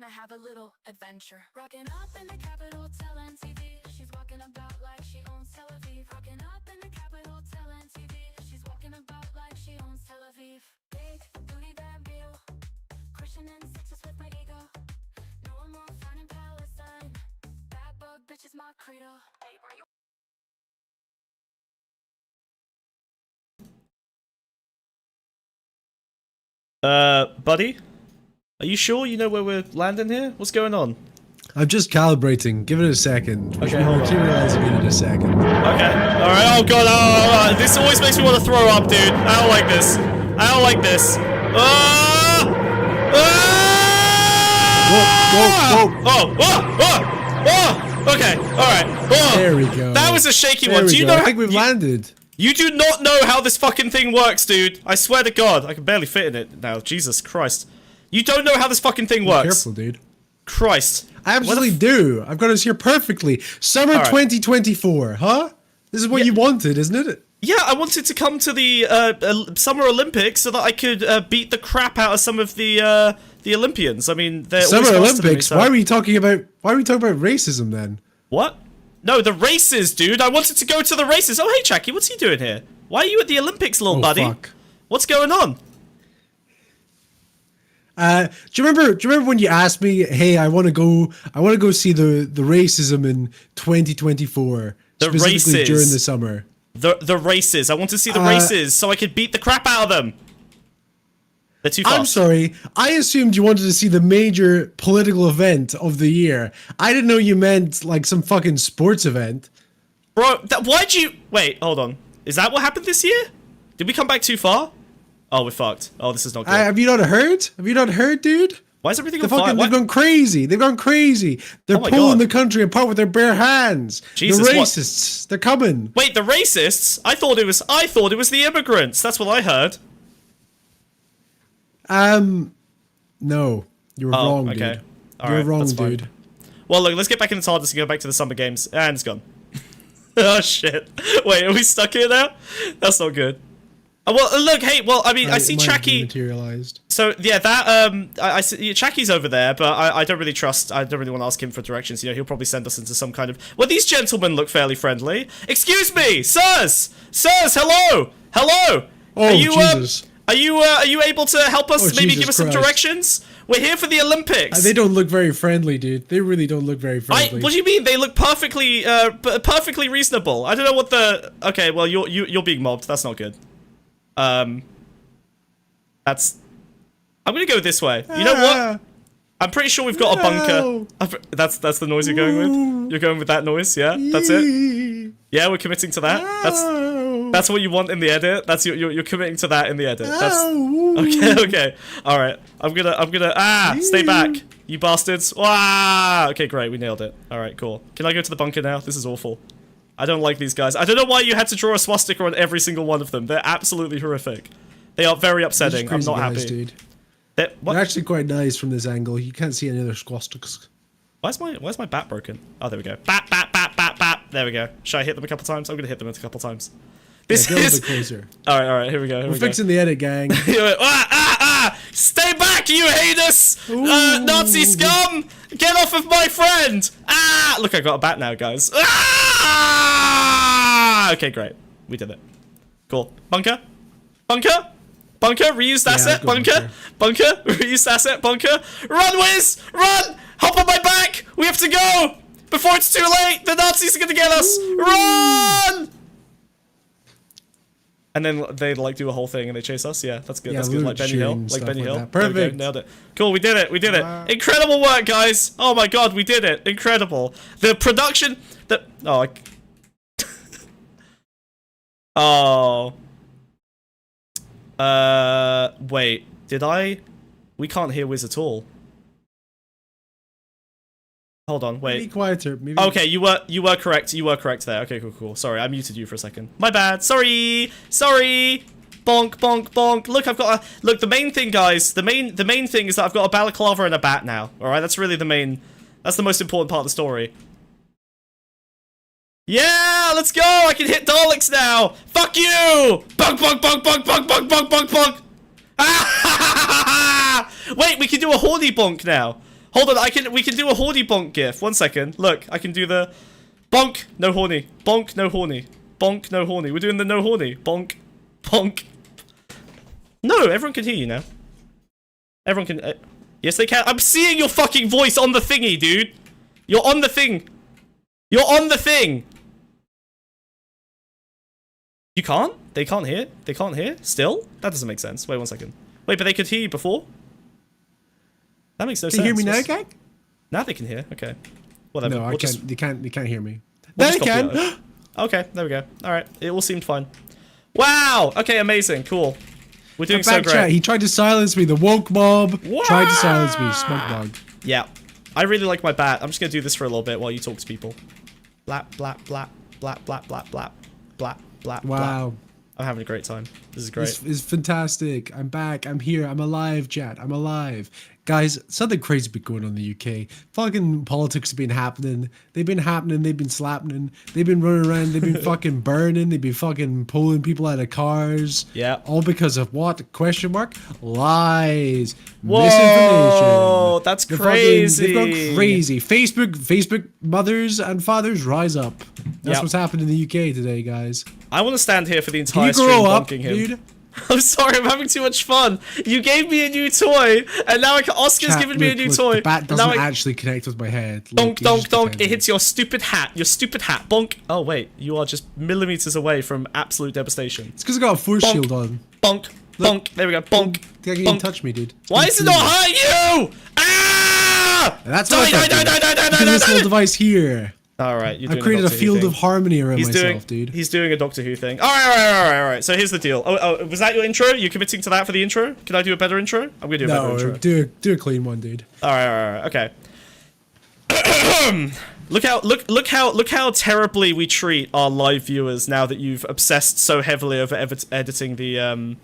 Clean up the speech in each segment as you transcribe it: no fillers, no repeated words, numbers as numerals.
trying to have a little adventure. Rocking up in the capital, telling TV. She's walking about like she owns Tel Aviv. Rocking up in the capital, telling TV. She's walking about like she owns Tel Aviv. Big booty, bad bill. Crushing in sixes with my ego. No one more fun in Palestine. Bad bug bitch is my credo. Hey, are you? Buddy? Are you sure you know where we're landing here? What's going on? I'm just calibrating. Give it a second. Okay, hold on. Materializing in a second. Okay. Alright, oh god, oh, this always makes me want to throw up, dude. I don't like this. I don't like this. Ah! Ah! Oh! Okay, alright. Oh. There we go. That was a shaky There one. we Do you go. know? I think we've landed. You do not know how this fucking thing works, dude. I swear to God. I can barely fit in it now. Jesus Christ. You don't know how this fucking thing works. Careful, dude. Christ. I absolutely do. I've got us here perfectly. Summer 2024, huh? This is what you wanted, isn't it? Yeah, I wanted to come to the Summer Olympics so that I could beat the crap out of some of the Olympians. I mean, they're Summer always faster than me, Olympics. so- Why are we talking about racism then? What? No, the races, dude. I wanted to go to the races. Oh, hey, Jackie, what's he doing here? Why are you at the Olympics, little buddy? Fuck. What's going on? Do you remember when you asked me, "Hey, I want to go see the racism in 2024, The specifically races. during the summer." The races. I want to see the races so I could beat the crap out of them. They're too fast. I'm sorry. I assumed you wanted to see the major political event of the year. I didn't know you meant like some fucking sports event. Bro, why'd you... Wait, hold on. Is that what happened this year? Did we come back too far? Oh, we're fucked. Oh, this is not good. Have you not heard? Have you not heard, dude? Why is everything on fire? They've gone crazy. They've gone crazy. They're my pulling God. the country apart with their bare hands. Jesus, the what? racists. They're coming. Wait, the racists? I thought it was the immigrants. That's what I heard. No. You were wrong, okay. dude. All You're right, wrong, that's fine. dude. Well, look, let's get back in the TARDIS and go back to the summer games. And it's gone. Oh, shit. Wait, are we stuck here now? That's not good. Well, look, hey, well, I mean, I see Chucky. Materialized. So, yeah, that, I see Chucky's over there, but I don't really want to ask him for directions. You know, he'll probably send us into some kind of... Well, these gentlemen look fairly friendly. Excuse me, sirs! Sirs, hello! Hello! Oh, Jesus. Are you able to help us? Maybe Jesus give us some Christ. directions? We're here for the Olympics. They don't look very friendly, dude. They really don't look very friendly. What do you mean? They look perfectly, perfectly reasonable. I don't know what the. Okay, well you're being mobbed. That's not good. That's. I'm gonna go this way. You know what? I'm pretty sure we've got a bunker. That's the noise you're going with. You're going with that noise, yeah? That's it. Yeah, we're committing to that. That's what you want in the edit. That's you're committing to that in the edit. That's okay. All right. I'm gonna stay back, you bastards. Wow. Okay, great. We nailed it. All right, cool. Can I go to the bunker now? This is awful. I don't like these guys. I don't know why you had to draw a swastika on every single one of them. They're absolutely horrific. They are very upsetting. I'm not happy. Dude. They're actually quite nice from this angle. You can't see any other swastikas. Why's my bat broken? Oh, there we go. Bat. There we go. Should I hit them a couple times? I'm gonna hit them a couple times. This Get a is little bit closer. All right. Here we go. We're fixing the edit, gang. Stay back, you heinous Nazi scum! Get off of my friend! Look, I got a bat now, guys. Okay, great. We did it. Cool. Bunker. Reused asset. Bunker. Reused asset. Bunker. Run, Wiz! Run! Hop on my back! We have to go! Before it's too late! The Nazis are gonna get us! Run! And then they like do a whole thing and they chase us. Yeah, that's good. Yeah, that's good. Like Benny Hill. stuff Like Benny Hill. that. There we go, Perfect. nailed it. Cool, we did it. Incredible work, guys. Oh my god, we did it. Incredible. The production. Wait. Did I? We can't hear Wiz at all. Hold on, wait. Be quieter. Maybe. Okay, you were correct. You were correct there. Okay, cool. Sorry, I muted you for a second. My bad. Sorry. Bonk. Look, I've got a look. The main thing, guys. The main thing is that I've got a balaclava and a bat now. All right, that's really the main. That's the most important part of the story. Yeah, let's go. I can hit Daleks now. Fuck you. Bonk. Wait, we can do a horny bonk now. Hold on, we can do a horny bonk gif. 1 second. Look, I can do the bonk, no horny. Bonk, no horny. Bonk, no horny. We're doing the no horny. Bonk, bonk. No, everyone can hear you now. Everyone can... yes, they can. I'm seeing your fucking voice on the thingy, dude. You're on the thing. You're on the thing. You can't? They can't hear? They can't hear? Still? That doesn't make sense. Wait 1 second. Wait, but they could hear you before? That makes no sense. Can you hear me now, gang? Now they can hear. Okay. Whatever. No, I we'll can't. just- They can't hear me. we'll Now just they copy can. that. Okay, there we go. Alright, it all seemed fine. Wow! Okay, amazing. Cool. We're doing so Back great. chat. He tried to silence me. The woke mob tried to silence me. Smoke dog. Yeah. I really like my bat. I'm just gonna do this for a little bit while you talk to people. Blap, blap, blap, blap, blap, blap, blap, blap, blap, Wow. blap. I'm having a great time. This is great. This is fantastic. I'm back. I'm here. I'm alive, chat. I'm alive. Guys, something crazy been going on in the UK. Fucking politics have been happening. They've been happening. They've been slapping. They've been running around. They've been fucking burning. They've been fucking pulling people out of cars. Yeah. All because of what? Question mark? Lies. Whoa, Misinformation. that's They've crazy. gone crazy. Facebook mothers and fathers rise up. That's Yep. what's happened in the UK today, guys. I want to stand here for the Can entire you stream grow up, bonking him. dude? I'm sorry, I'm having too much fun. You gave me a new toy, and now Oscar's Chat, given me a new look, toy. The bat and doesn't now actually connect with my head. Donk, Look, donk, it's just donk. It pretending. hits your stupid hat. Your stupid hat. Bonk. Oh, wait. You are just millimeters away from absolute devastation. It's because I got a force Bonk. shield on. Bonk. Bonk. There we go. Bonk. They can't even Bonk. touch me, dude. Why is it not hurting you? Ah! And that's Die, what die, die, die, die, die, Because die, this die, little die. device here. Alright, you're I doing created a Doctor Who field thing. of harmony around He's myself, doing, dude. He's doing a Doctor Who thing. Alright. So here's the deal. Oh, was that your intro? You committing to that for the intro? Can I do a better intro? I'm gonna do a better No, intro. do a clean one, dude. Alright, okay. Look how terribly we treat our live viewers now that you've obsessed so heavily over editing the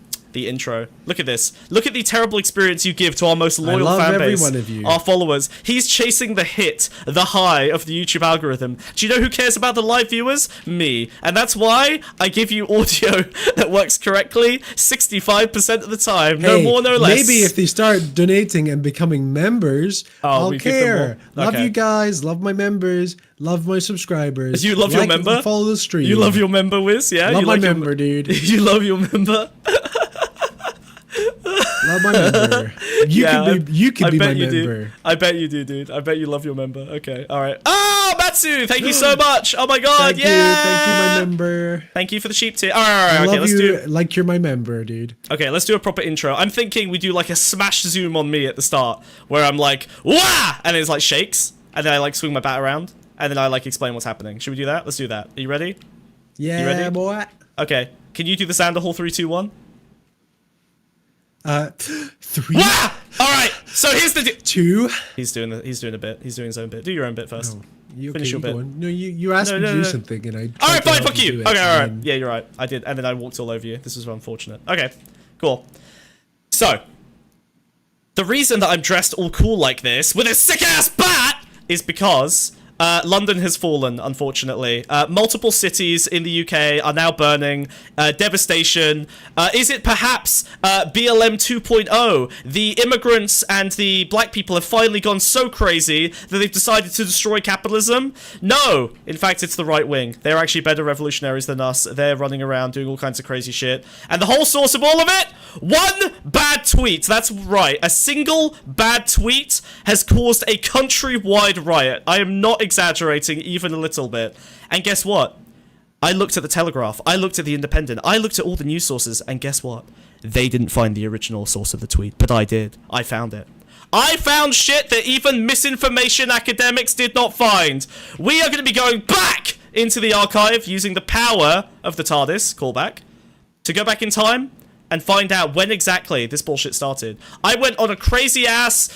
intro. Look at this. Look at the terrible experience you give to our most loyal love fan every base, one of you. our followers. He's chasing the hit, the high of the YouTube algorithm. Do you know who cares about the live viewers? Me. And that's why I give you audio that works correctly 65% of the time. No Hey, more, no less. Maybe if they start donating and becoming members, I'll we give them care. more. Love Okay. you guys. Love my members. Love my subscribers. You love your Like and member? Follow the stream. You love your member, Wiz? Yeah? Love you my like member, dude. You love your member? Love my member. You can be my member. Do. I bet you do, dude. I bet you love your member. Okay, alright. Oh, Matsu! Thank you so much! Oh my god, Thank yeah! you. Thank you, my member. Thank you for the sheep tier. Alright, I okay, love let's you do... like you're my member, dude. Okay, let's do a proper intro. I'm thinking we do like a smash zoom on me at the start, where I'm like, wah! And it's like shakes, and then I like swing my bat around, and then I like explain what's happening. Should we do that? Let's do that. Are you ready? Yeah, ready? boy. Okay, can you do the sound of hall 3, 2, 1? 3, Wah! Alright, so here's the 2. He's doing a bit. He's doing his own bit. Do your own bit first. Oh, you, Finish your bit. No, you asked me to do something, and I. Alright, tried to fine, help fuck you. do it, Okay, and alright. then- Yeah, you're right. I did, and then I walked all over you. This was unfortunate. Okay, cool. So, the reason that I'm dressed all cool like this, with a sick-ass bat, is because London has fallen, unfortunately. Multiple cities in the UK are now burning. Devastation. Is it perhaps BLM 2.0? The immigrants and the black people have finally gone so crazy that they've decided to destroy capitalism? No! In fact, it's the right wing. They're actually better revolutionaries than us. They're running around doing all kinds of crazy shit. And the whole source of all of it? One bad tweet. That's right. A single bad tweet has caused a countrywide riot. I am not exaggerating even a little bit. And guess what? I looked at the Telegraph. I looked at the Independent. I looked at all the news sources. And guess what? They didn't find the original source of the tweet. But I did. I found it. I found shit that even misinformation academics did not find. We are going to be going back into the archive using the power of the TARDIS, callback, to go back in time and find out when exactly this bullshit started. I went on a crazy-ass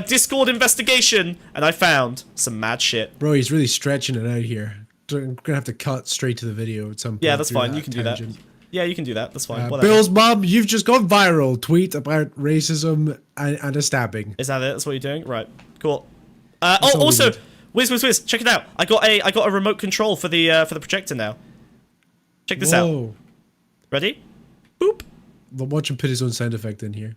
Discord investigation, and I found some mad shit. Bro, he's really stretching it out here. I'm gonna have to cut straight to the video at some point. Yeah, that's through fine. You can do that. tangent. Yeah, you can do that. That's fine. Whatever. Bill's mom, you've just gone viral. Tweet about racism and a stabbing. Is that it? That's what you're doing? Right. Cool. all we Also, need. Wiz, check it out. I got a remote control for the projector now. Check this out. Whoa. Ready? Boop. Watch him put his own sound effect in here.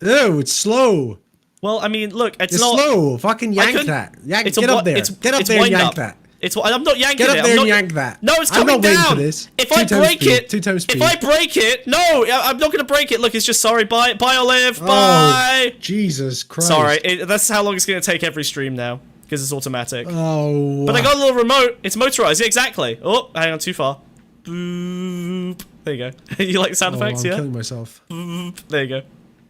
Oh, it's slow. Well, I mean, look, it's You're not slow. Fucking yank that. Yank, It's a get wi- up there. it's- Get up it's there and wind yank up. that. I'm not yanking Get it. up there I'm and not, yank that. No, it's I'm coming not waiting down. for this. If 2 I times break speed. it, 2 times speed. if I break it, no, I'm not gonna break it. Look, it's just sorry. Bye, Olive. Oh, Bye. Jesus Christ. Sorry, that's how long it's gonna take every stream now because it's automatic. Oh. But I got a little remote. It's motorized. Yeah, exactly. Oh, hang on, too far. Boop. There you go. You like the sound effects? I'm Yeah. killing myself. Boop. There you go.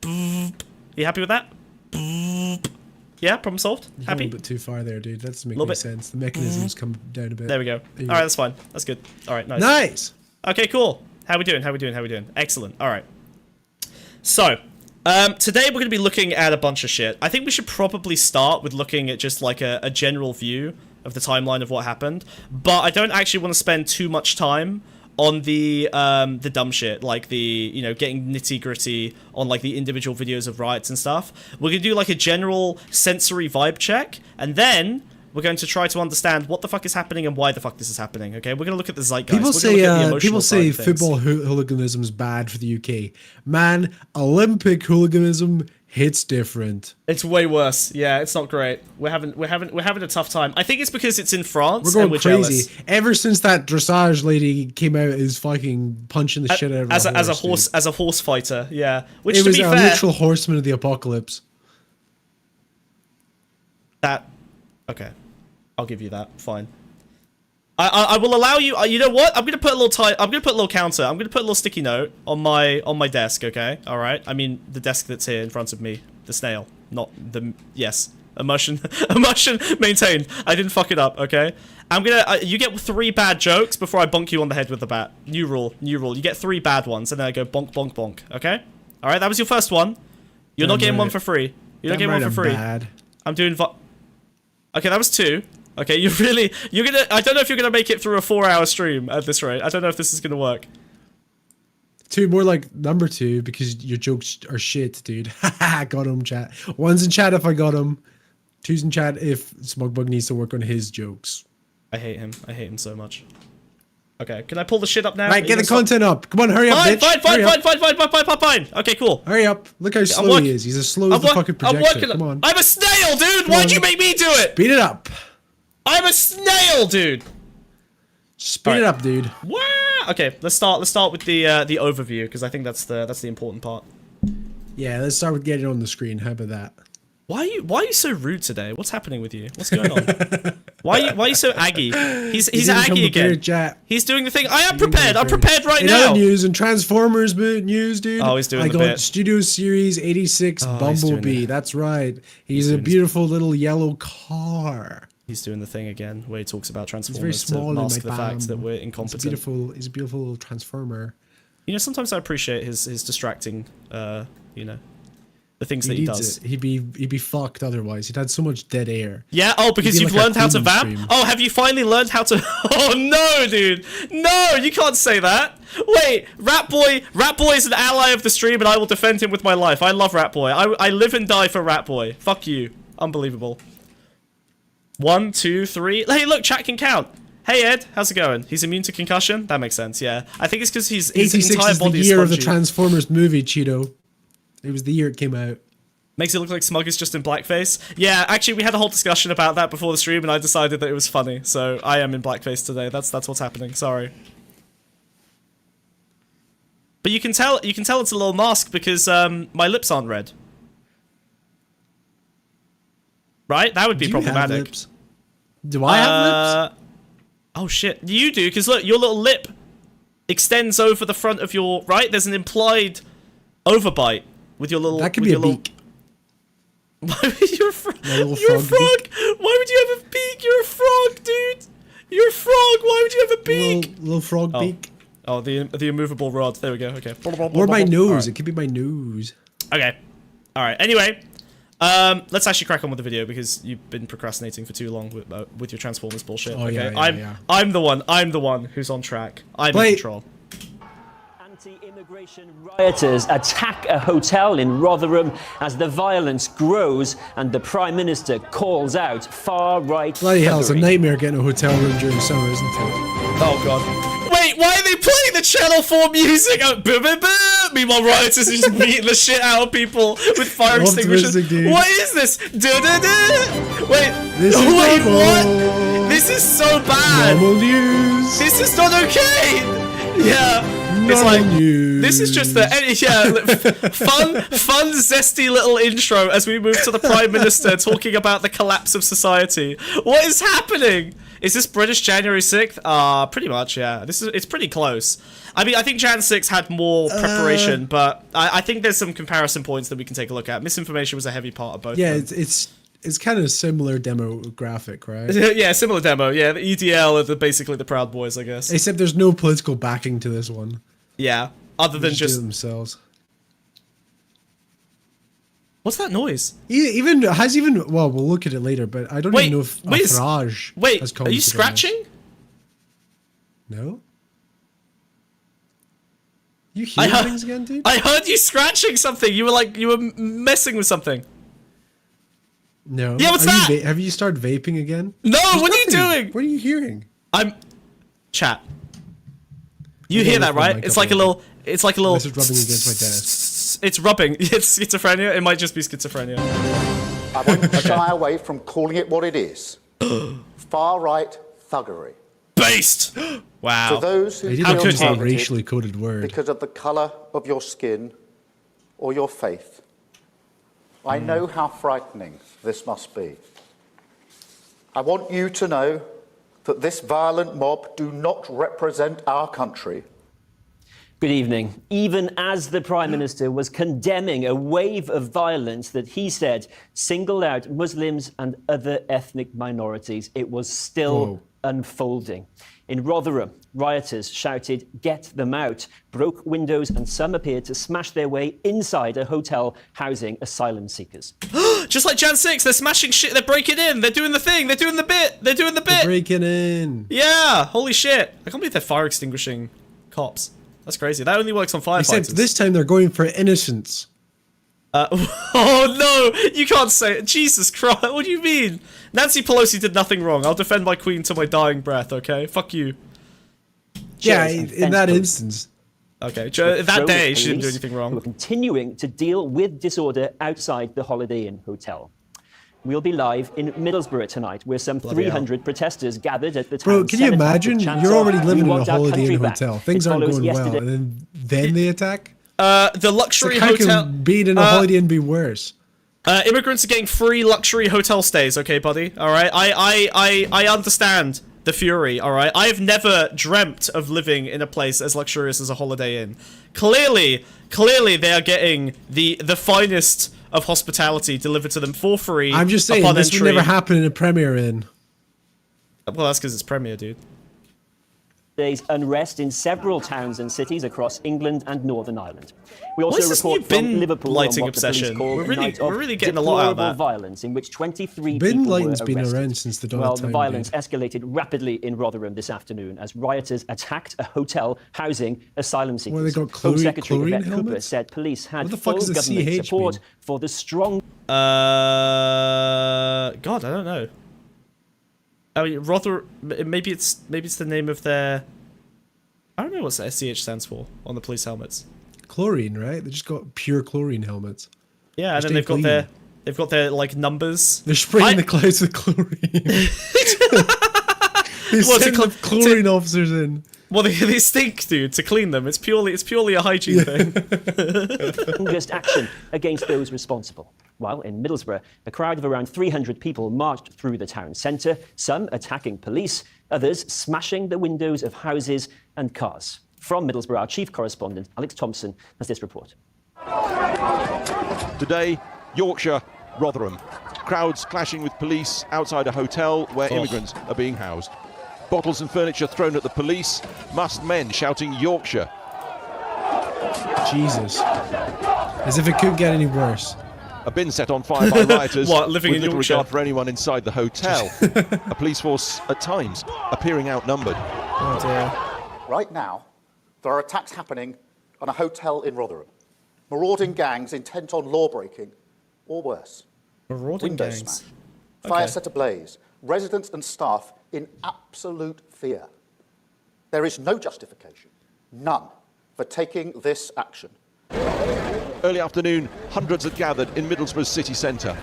Boop. You happy with that? Boop. Yeah, problem solved. You're Happy. a little bit too far there, dude. That doesn't make Little any bit. sense. The mechanisms come down a bit. There we go. you All right, go. that's fine. That's good. All right, nice. Nice. Okay, cool. How we doing? How we doing? How we doing? Excellent. All right. So, today we're going to be looking at a bunch of shit. I think we should probably start with looking at just like a general view of the timeline of what happened. But I don't actually want to spend too much time on the dumb shit, like the, you know, getting nitty gritty on like the individual videos of riots and stuff. We're gonna do like a general sensory vibe check, and then we're going to try to understand what the fuck is happening and why the fuck this is happening. Okay, we're gonna look at the zeitgeist. People We're gonna look at the say emotional side of things. football hooliganism is bad for the UK. Man, Olympic hooliganism hits different. It's way worse. Yeah, it's not great. We're having a tough time. I think it's because it's in France We're going and we're crazy. jealous. Ever since that dressage lady came out, is fucking punching the shit out of As a horse fighter. Yeah, which It to was be a fair, literal horseman of the apocalypse. Okay, I'll give you that. Fine. I will allow you. You know what? I'm gonna put a little counter. I'm gonna put a little sticky note on my desk. Okay. All right. I mean the desk that's here in front of me. The snail, not the yes. Emotion maintained. I didn't fuck it up. Okay. I'm gonna. You get 3 bad jokes before I bonk you on the head with the bat. New rule. New rule. You get 3 bad ones, and then I go bonk, bonk, bonk. Okay. All right. That was your first one. You're not getting one for free. You're not getting one for free. Bad. I'm doing. Okay, that was 2. Okay, you're gonna. I don't know if you're gonna make it through a 4-hour stream at this rate. I don't know if this is gonna work. 2, more like number 2, because your jokes are shit, dude. Haha, got him, chat. 1's in chat if I got him. 2's in chat if Smugbug needs to work on his jokes. I hate him. I hate him so much. Okay, can I pull the shit up now? Right, get the content up. Come on, hurry up, bitch. Fine. Okay, cool. Hurry up. Look how slow he is. He's as slow as the fucking projector. Come on. I'm a snail, dude. Why'd you make me do it? Speed it up. I'm a snail, dude. Speed it up, dude. Wow. Okay, let's start with the overview, because I think that's the important part. Yeah, let's start with getting it on the screen. How about that? Why are you so rude today? What's happening with you? What's going on? Why are you so aggy? He's aggy again. Chat. He's doing the thing. I am prepared. I'm prepared right In now. other news and Transformers news, dude. Oh, he's doing I the got bit. Studio Series 86 he's doing Bumblebee. it. That's right. He's a beautiful little yellow car. He's doing the thing again, where he talks about He's very Transformers small to in mask my the fact that bam. we're He's incompetent. a beautiful little transformer. You know, sometimes I appreciate his distracting, you know, the things He that he needs does. it. He'd be fucked otherwise. He'd had so much dead air. Yeah. Oh, because He'd be you've like a learned how to Queen vamp. stream. Oh, have you finally learned how to? Oh no, dude. No, you can't say that. Wait, Rat Boy is an ally of the stream, and I will defend him with my life. I love Rat Boy. I live and die for Rat Boy. Fuck you. Unbelievable. 1, 2, 3. Hey, look, chat can count. Hey Ed, how's it going? He's immune to concussion? That makes sense, yeah. I think it's because his 86 entire is the body year of the spongy. Transformers movie, Cheeto. It was the year it came out. Makes it look like Smug is just in blackface. Yeah, actually, we had a whole discussion about that before the stream, and I decided that it was funny. So I am in blackface today. That's what's happening. Sorry. But you can tell it's a little mask because my lips aren't red. Right? That would be Do you have problematic. lips? Do I have lips? Oh shit, you do, because look, your little lip extends over the front of your right. There's an implied overbite with your little. That could with be a your beak. You're a frog. little You're a frog frog. Why would you have a beak? You're a frog, dude. You're a frog. Why would you have a beak? Little frog beak. Oh, the immovable rod. There we go. Okay. Or my nose. Alright. It could be my nose. Okay. All right. Anyway, let's actually crack on with the video because you've been procrastinating for too long with your Transformers bullshit. Oh, okay. yeah. I'm the one who's on track. I'm Play. in control. Anti-immigration rioters attack a hotel in Rotherham as the violence grows and the Prime Minister calls out far-right Bloody hell, it's a thuggery. nightmare getting a hotel room during summer, isn't it? Oh god. Wait, why are they playing the Channel 4 music? Meanwhile, rioters are just beating the shit out of people with fire extinguishers. What is this? Wait, wait, what? This is so bad. Normal news. This is not okay. Yeah. It's like, this is just fun, zesty little intro as we move to the Prime Minister talking about the collapse of society. What is happening? Is this British January 6th? Pretty much, yeah. It's pretty close. I mean, I think Jan 6 had more preparation, but I think there's some comparison points that we can take a look at. Misinformation was a heavy part of both. Yeah, of them. it's kind of a similar demographic, right? Yeah, similar demo. Yeah, the EDL are basically the Proud Boys, I guess. Except there's no political backing to this one. Yeah, other than just themselves. What's that noise? Well, we'll look at it later, but I don't even know if Farage has are you scratching? No. You hear things again, dude? I heard you scratching something. You were messing with something. No. Yeah, what's that? Have you started vaping again? No, what are you doing? What are you hearing? Chat. You hear that, right? It's like a little. This is rubbing against my desk. It's rubbing. It's schizophrenia. It might just be schizophrenia. I won't shy away from calling it what it is. Far-right thuggery. Based. Wow. To those who How feel could a targeted racially coded word? because of the colour of your skin or your faith, I know how frightening this must be. I want you to know that this violent mob do not represent our country. Good evening. Even as the Prime Minister was condemning a wave of violence that he said singled out Muslims and other ethnic minorities, it was still unfolding. In Rotherham, rioters shouted, "Get them out," broke windows, and some appeared to smash their way inside a hotel housing asylum seekers. Just like Jan 6, they're smashing shit, they're breaking in, they're doing the thing, they're doing the bit, They're breaking in. Yeah, holy shit. I can't believe they're fire extinguishing cops. That's crazy. That only works on firefighters. Except this time they're going for innocence. Oh no, you can't say it. Jesus Christ, what do you mean? Nancy Pelosi did nothing wrong. I'll defend my queen to my dying breath, okay? Fuck you. Yeah, in that instance. Okay, that day she didn't do anything wrong. We're continuing to deal with disorder outside the Holiday Inn Hotel. We'll be live in Middlesbrough tonight, where some 300 protesters gathered at the town. Bro, can you imagine? You're already living in a Holiday Inn hotel. Things aren't going well, and then they attack? The luxury how hotel. can being in a Holiday Inn be worse? Immigrants are getting free luxury hotel stays, okay, buddy? Alright? I understand the fury, alright? I have never dreamt of living in a place as luxurious as a Holiday Inn. Clearly they are getting the finest of hospitality delivered to them for free. I'm just saying, this would never happen in a Premier Inn. Well, that's because it's Premier, dude. There's unrest in several towns and cities across England and Northern Ireland. We also report from Liverpool lighting on what obsession? The police call We're really getting a lot out of that. Violence in which 23 Bin people lighting's were been arrested. around since the dawn Well, of time. the violence escalated rapidly in Rotherham this afternoon as rioters attacked a hotel housing asylum seekers. Well, they got Home Secretary chlorine Yvette Cooper helmets? said police had What the full fuck is a government CH support mean? for the strong. God, I don't know. I mean, maybe it's the name of their. I don't know what SCH stands for on the police helmets. Chlorine, right? They just got pure chlorine helmets. Yeah, and then they've got their like numbers. They're spraying the clouds with chlorine. They send the chlorine officers in. Well, they stink, dude. To clean them, it's purely a hygiene thing. Strongest action against those responsible. While in Middlesbrough, a crowd of around 300 people marched through the town centre, some attacking police, others smashing the windows of houses and cars. From Middlesbrough, our chief correspondent, Alex Thompson, has this report. Today, Yorkshire, Rotherham. Crowds clashing with police outside a hotel where immigrants are being housed. Bottles and furniture thrown at the police, masked men shouting Yorkshire. Jesus. As if it could get any worse. A bin set on fire by rioters living with in little Yorkshire? regard for anyone inside the hotel. A police force, at times, appearing outnumbered. Oh dear. Right now, there are attacks happening on a hotel in Rotherham. Marauding gangs intent on law-breaking, or worse. Marauding Window gangs. smash. Fire set ablaze. Residents and staff in absolute fear. There is no justification, none, for taking this action. Early afternoon, hundreds had gathered in Middlesbrough's city centre.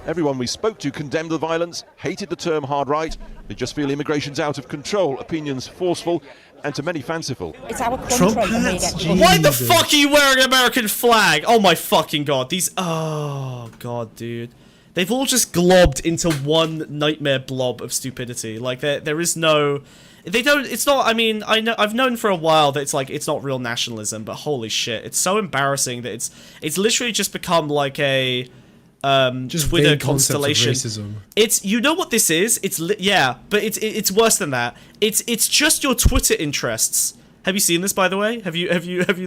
Everyone we spoke to condemned the violence, hated the term hard right. They just feel immigration's out of control, opinions forceful, and to many fanciful. It's our country. Trump and we hats, get- Jesus. Why the fuck are you wearing an American flag? Oh my fucking god. These. Oh god, dude. They've all just globbed into one nightmare blob of stupidity. Like there is no. They don't. It's not. I mean, I've known for a while that it's not real nationalism, but holy shit, it's so embarrassing that it's literally just become like a Just Twitter vague concepts of constellation. racism. It's, you know what this is? Yeah, but it's worse than that. It's just your Twitter interests. Have you seen this, by the way? Have you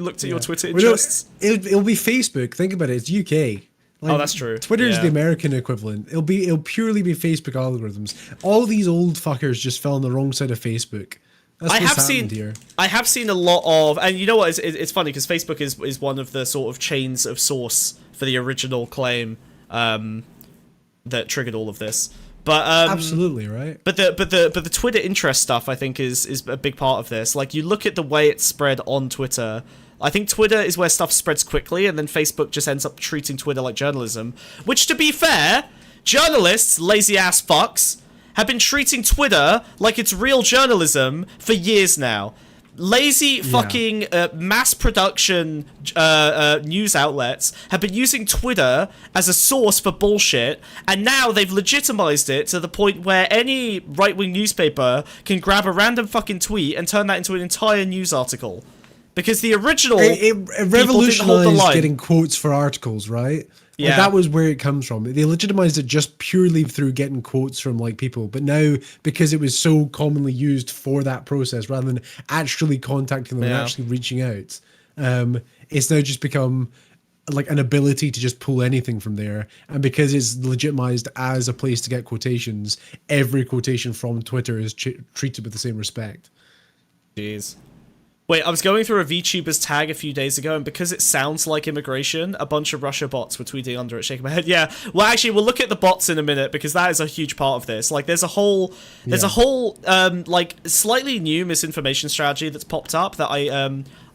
looked at your Twitter interests? Well, no, it'll be Facebook. Think about it. It's UK. Like, Oh, that's true. Twitter is Yeah. the American equivalent. It'll purely be Facebook algorithms. All these old fuckers just fell on the wrong side of Facebook. That's what's happened here. I have seen a lot of, and you know what? It's funny because Facebook is one of the sort of chains of source for the original claim that triggered all of this. But Absolutely right. But the Twitter interest stuff, I think, is a big part of this. Like, you look at the way it's spread on Twitter. I think Twitter is where stuff spreads quickly, and then Facebook just ends up treating Twitter like journalism. Which, to be fair, journalists, lazy ass fucks, have been treating Twitter like it's real journalism for years now. Lazy fucking mass production news outlets have been using Twitter as a source for bullshit, and now they've legitimized it to the point where any right-wing newspaper can grab a random fucking tweet and turn that into an entire news article. Because the original It people didn't hold the revolutionized line. getting quotes for articles, right? Like, Yeah. that was where it comes from. They legitimized it just purely through getting quotes from like people. But now, because it was so commonly used for that process, rather than actually contacting them and Yeah. actually reaching out, it's now just become like an ability to just pull anything from there. And because it's legitimized as a place to get quotations, every quotation from Twitter is treated with the same respect. Jeez. Wait, I was going through a VTuber's tag a few days ago, and because it sounds like immigration, a bunch of Russia bots were tweeting under it, shaking my head. Yeah, well, actually, we'll look at the bots in a minute, because that is a huge part of this. Like, there's a whole, like, slightly new misinformation strategy that's popped up that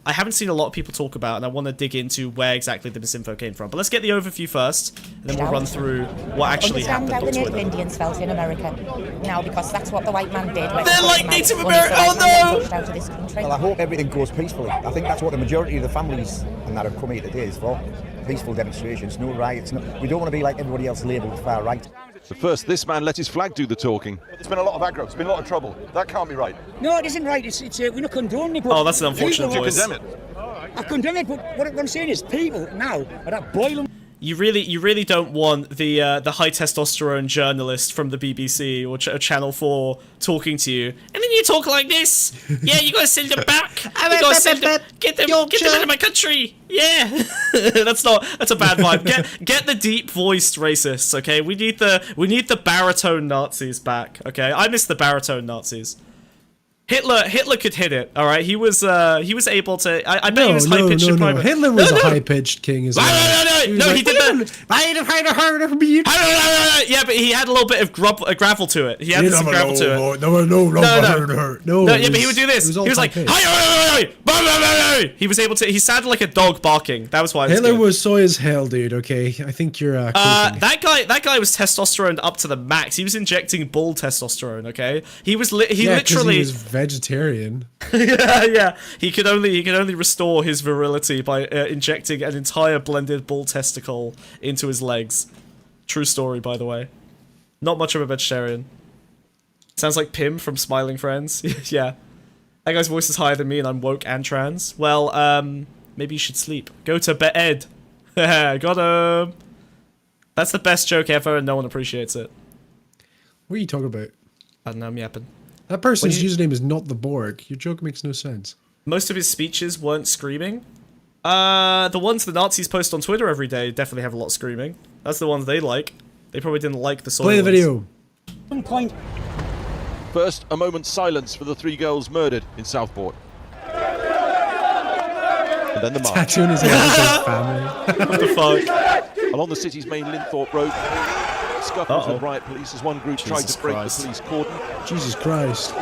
I haven't seen a lot of people talk about, and I want to dig into where exactly the misinfo came from. But let's get the overview first, and then we'll run through what actually happened Understand how on the Native Twitter. Indians felt in America. Now, because that's what the white man did. when They're he like pushed them Native out, when he American- was oh, the white man no! pushed out of this country. Well, I hope everything goes peacefully. I think that's what the majority of the families and that have come here today is for. Peaceful demonstrations, no riots. No, we don't want to be like everybody else labelled far right. So first, this man let his flag do the talking. There's been a lot of aggro, there's been a lot of trouble. That can't be right. No, it isn't right. It's we're not condoning it. But Oh, that's an unfortunate people- voice. Condemn it. I condemn it, but what I'm saying is people now are at boiling. You really don't want the high testosterone journalist from the BBC or Channel 4 talking to you, and then you talk like this. Yeah, you gotta send them back. You gotta send them. Get them out of my country. Yeah, that's a bad vibe. Get the deep voiced racists. Okay, we need the baritone Nazis back. Okay, I miss the baritone Nazis. Hitler could hit it. All right, he was able to. I bet he was high pitched in private. Hitler was a high-pitched king as well. No, he did that. Yeah, but he had a little bit of gravel to it. He had some gravel to it. No, yeah, but he would do this. He was like, he was able to. He sounded like a dog barking. That was why. Hitler was soy as hell, dude. Okay, I think you're. That guy was testosterone up to the max. He was injecting bull testosterone. Okay, he literally was vegetarian. yeah. He could only restore his virility by injecting an entire blended bull testicle into his legs. True story, by the way. Not much of a vegetarian. Sounds like Pim from Smiling Friends. Yeah. That guy's voice is higher than me and I'm woke and trans. Well, maybe you should sleep. Go to bed. Got him. That's the best joke ever and no one appreciates it. What are you talking about? I don't know, I'm yapping. That person's username is not the Borg. Your joke makes no sense. Most of his speeches weren't screaming. The ones the Nazis post on Twitter every day definitely have a lot of screaming. That's the ones they like. They probably didn't like the soy Play the ones. video. One point. First, a moment's silence for the 3 girls murdered in Southport. And then the march. Tattoo on his head says family. What the fuck? Along the city's main Linthorpe Road, scuffles with riot police as one group tried Jesus to break Christ. the police cordon. Jesus Christ.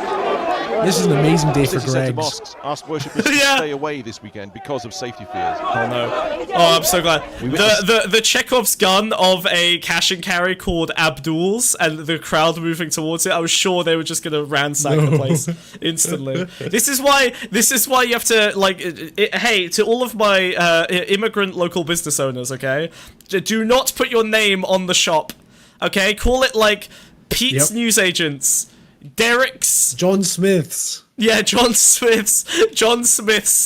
This is an amazing day for City centre Greggs. mosques asked worshippers to Yeah. stay away this weekend because of safety fears. Oh no. Oh, I'm so glad. The Chekhov's gun of a cash and carry called Abdul's and the crowd moving towards it, I was sure they were just gonna ransack the place instantly. This is why you have to, like, hey, to all of my immigrant local business owners, okay? Do not put your name on the shop. Okay? Call it like Pete's Newsagents. Derek's, John Smith's. yeah, John Smith's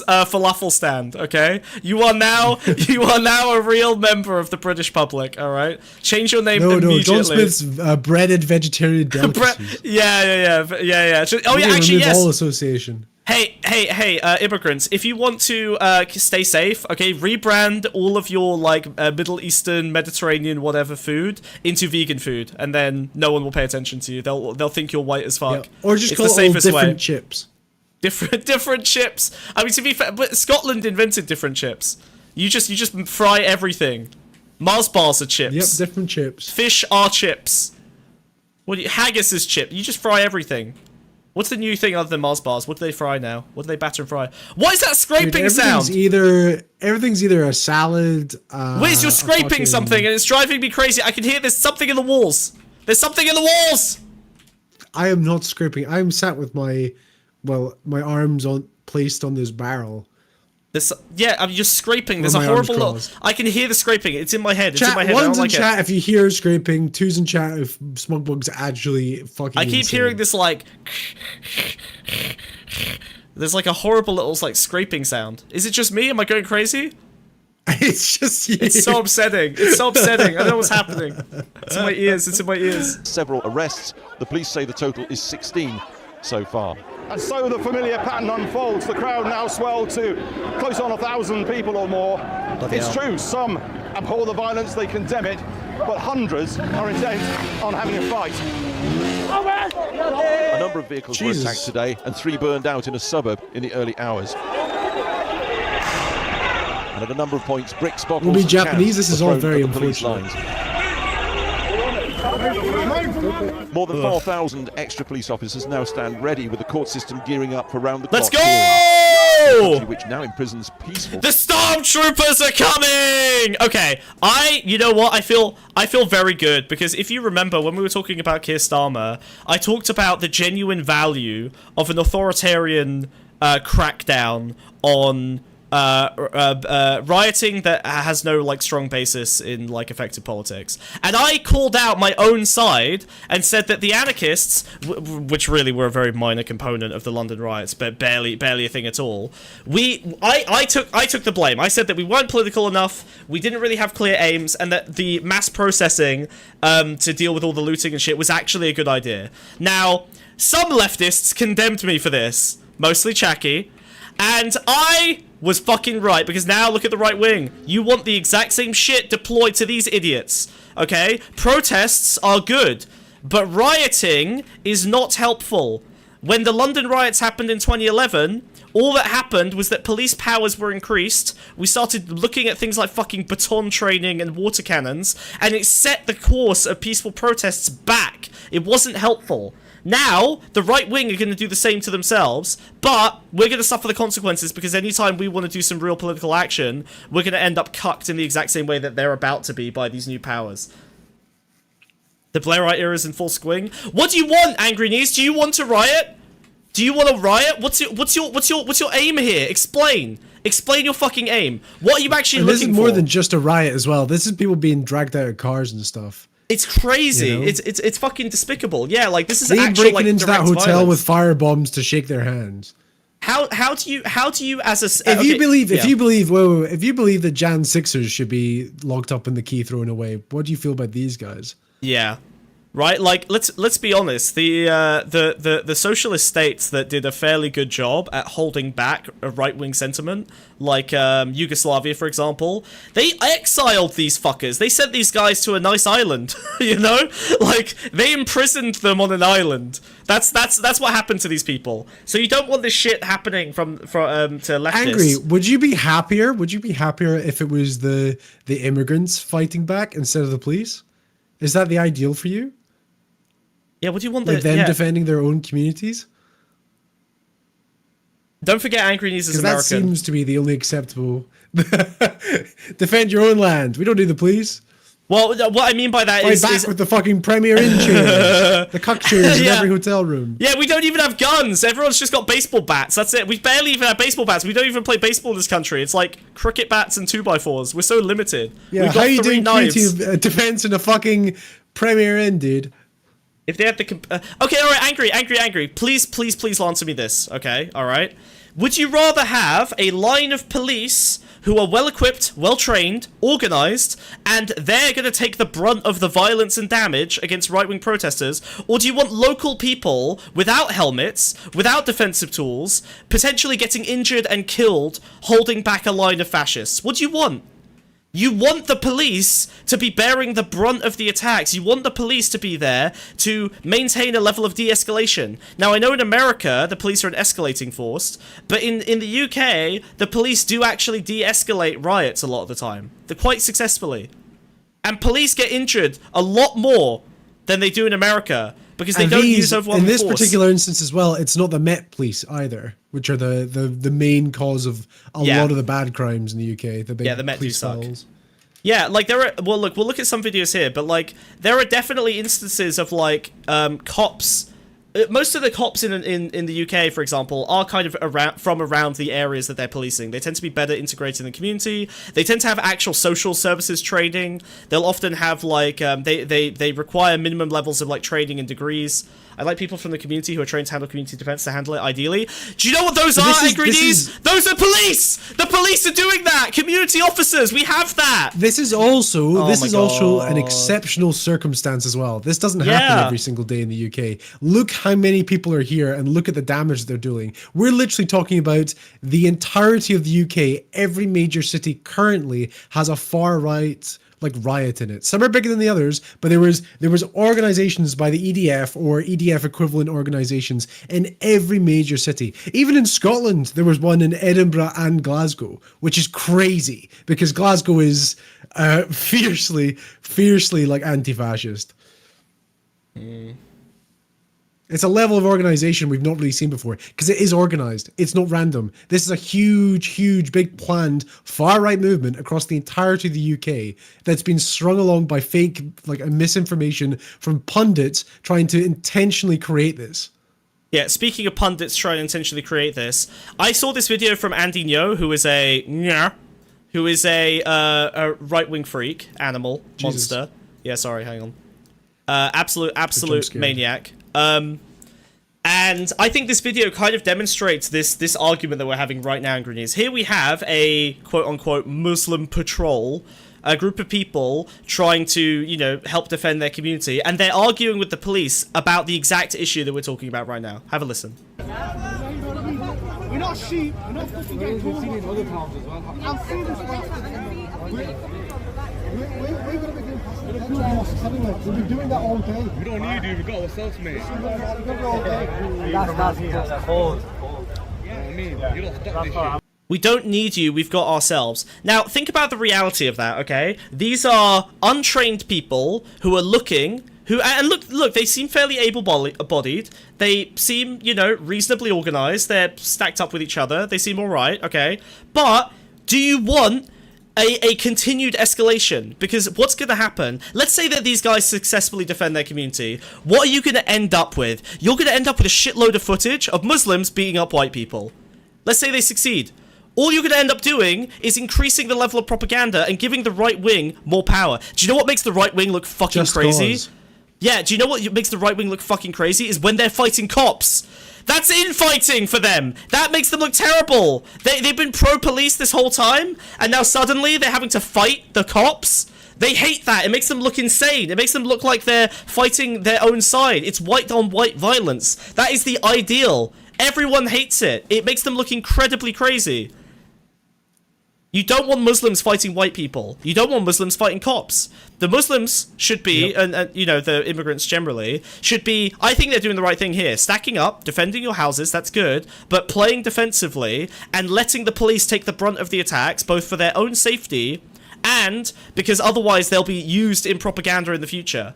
falafel stand. Okay, you are now a real member of the British public. All right, change your name immediately. John Smith's breaded vegetarian delicacies. Yeah. Oh yeah, actually Remove all yes. association. Hey, immigrants! If you want to stay safe, okay, rebrand all of your like Middle Eastern, Mediterranean, whatever food into vegan food, and then no one will pay attention to you. They'll think you're white as fuck. Yeah. Or just It's call the it all safest different way. chips. Different chips. I mean, to be fair, but Scotland invented different chips. You just fry everything. Mars bars are chips. Yep, different chips. Fish are chips. Haggis is chip. You just fry everything. What's the new thing other than Mars bars? What do they fry now? What do they batter and fry? What is that scraping sound? Everything's either a salad. Where's your scraping something and it's driving me crazy? I can hear there's something in the walls. There's something in the walls. I am not scraping. I'm sat with my arms placed on this barrel. I'm just scraping. There's a horrible little. I can hear the scraping. It's in my head. It's in my head. One's I don't in like chat it. if you hear scraping. Two's in chat if Smugbug's actually fucking. I keep hearing this like. There's like a horrible little like scraping sound. Is it just me? Am I going crazy? It's just you. It's so upsetting. It's so upsetting. I don't know what's happening. It's in my ears. It's in my ears. Several arrests. The police say the total is 16 so far. And so the familiar pattern unfolds. The crowd now swelled to close on 1,000 people or more. It's true, some abhor the violence, they condemn it, but hundreds are intent on having a fight. A number of vehicles were attacked today and 3 burned out in a suburb in the early hours. And at a number of points, bricks, bottles, We'll be and Japanese, cans this is were all thrown very at the police unfortunate. lines. More than 4,000 extra police officers now stand ready with the court system gearing up for round-the-clock Let's go! hearings, which now imprisons peaceful. The stormtroopers are coming! Okay, you know what? I feel very good because if you remember when we were talking about Keir Starmer, I talked about the genuine value of an authoritarian crackdown on rioting that has no like strong basis in like effective politics, and I called out my own side and said that the anarchists, which really were a very minor component of the London riots, but barely a thing at all. I took the blame. I said that we weren't political enough, we didn't really have clear aims, and that the mass processing to deal with all the looting and shit was actually a good idea. Now, some leftists condemned me for this, mostly Chacky. And I was fucking right, because now look at the right wing. You want the exact same shit deployed to these idiots, okay? Protests are good, but rioting is not helpful. When the London riots happened in 2011, all that happened was that police powers were increased, we started looking at things like fucking baton training and water cannons, and it set the course of peaceful protests back. It wasn't helpful. Now, the right wing are going to do the same to themselves, but we're going to suffer the consequences because anytime we want to do some real political action, we're going to end up cucked in the exact same way that they're about to be by these new powers. The Blairite era is in full swing. What do you want, Angry Knees? Do you want to riot? Do you want to riot? What's your aim here? Explain your fucking aim. What are you actually looking for? This is more than just a riot as well. This is people being dragged out of cars and stuff. It's crazy. You know? It's fucking despicable. Yeah, like this is actual breaking like into that direct hotel violence. with fire bombs to shake their hands. How do you as a if you believe that Jan Sixers should be locked up in the key thrown away, what do you feel about these guys? Yeah. Right, like let's be honest. The socialist states that did a fairly good job at holding back a right-wing sentiment, like Yugoslavia, for example, they exiled these fuckers. They sent these guys to a nice island, you know, like they imprisoned them on an island. That's what happened to these people. So you don't want this shit happening from to leftists. Angry, would you be happier? Would you be happier if it was the immigrants fighting back instead of the police? Is that the ideal for you? Yeah, what do you want? Like them defending their own communities? Don't forget Angry News is Because that American. seems to be the only acceptable. Defend your own land. We don't need the police. Well, what I mean by that Right is... back with the fucking Premier Inn chairs. The cuck chairs in every hotel room. Yeah, we don't even have guns. Everyone's just got baseball bats. That's it. We barely even have baseball bats. We don't even play baseball in this country. It's like cricket bats and 2x4s. We're so limited. Yeah, We've how got you 3 doing knives. creative defense in a fucking Premier Inn, dude? If they had the... okay, alright, angry. Please answer me this, okay? Alright? Would you rather have a line of police who are well-equipped, well-trained, organised, and they're going to take the brunt of the violence and damage against right-wing protesters, or do you want local people without helmets, without defensive tools, potentially getting injured and killed, holding back a line of fascists? What do you want? You want the police to be bearing the brunt of the attacks. You want the police to be there to maintain a level of de-escalation. Now, I know in America, the police are an escalating force, but in the UK, the police do actually de-escalate riots a lot of the time. They're quite successfully. And police get injured a lot more than they do in America, because they don't use overwhelming force. In this particular instance as well, it's not the Met Police either, which are the main cause of a lot of the bad crimes in the UK. The Met police do suck. files. Yeah, like there are... Well, look, we'll look at some videos here, but like there are definitely instances of like cops... Most of the cops in the UK, for example, are kind of around the areas that they're policing. They tend to be better integrated in the community. They tend to have actual social services training. They'll often have like they require minimum levels of like training and degrees. I like people from the community who are trained to handle community defense to handle it ideally. Do you know what those are, Angry D's? Those are police! The police are doing that! Community officers, we have that! This is also Oh an exceptional circumstance as well. This doesn't happen every single day in the UK. Look how many people are here and look at the damage they're doing. We're literally talking about the entirety of the UK. Every major city currently has a far right like riot in it. Some are bigger than the others, but there was organizations by the EDF or EDF equivalent organizations in every major city. Even in Scotland, there was one in Edinburgh and Glasgow, which is crazy because Glasgow is fiercely like anti-fascist. It's a level of organization we've not really seen before because it is organized. It's not random. This is a huge, big planned far-right movement across the entirety of the UK that's been strung along by fake misinformation from pundits trying to intentionally create this. Yeah, speaking of pundits trying to intentionally create this, I saw this video from Andy Ngo, who is a right-wing freak, animal, monster. Yeah, sorry, hang on. Absolute maniac. And I think this video kind of demonstrates this argument that we're having right now in Greenies. Here we have a quote-unquote Muslim patrol, a group of people trying to, you know, help defend their community, and they're arguing with the police about the exact issue that we're talking about right now. Have a listen. We're not sheep, we're not fucking getting caught. We've seen it in other towns as well. I've seen this we're going to be doing mosques anyway. We'll be doing that all day. We don't need you, we've got ourselves, mate. We're going to do all day. That's cold. You know what I mean? You don't stop this shit. We don't need you, we've got ourselves. Now, think about the reality of that, okay? These are untrained people who are looking... And look, they seem fairly able-bodied. They seem, you know, reasonably organized. They're stacked up with each other. They seem all right, okay? But do you want a continued escalation? Because what's going to happen? Let's say that these guys successfully defend their community. What are you going to end up with? You're going to end up with a shitload of footage of Muslims beating up white people. Let's say they succeed. All you're going to end up doing is increasing the level of propaganda and giving the right wing more power. Do you know what makes the right wing look fucking crazy? Cause. Yeah, do you know what makes the right wing look fucking crazy? Is when they're fighting cops. That's infighting for them. That makes them look terrible. They've been pro-police this whole time, and now suddenly they're having to fight the cops. They hate that. It makes them look insane. It makes them look like they're fighting their own side. It's white-on-white violence. That is the ideal. Everyone hates it. It makes them look incredibly crazy. You don't want Muslims fighting white people. You don't want Muslims fighting cops. The Muslims should be, and you know, the immigrants generally, should be, I think they're doing the right thing here. Stacking up, defending your houses, that's good, but playing defensively and letting the police take the brunt of the attacks, both for their own safety and because otherwise they'll be used in propaganda in the future.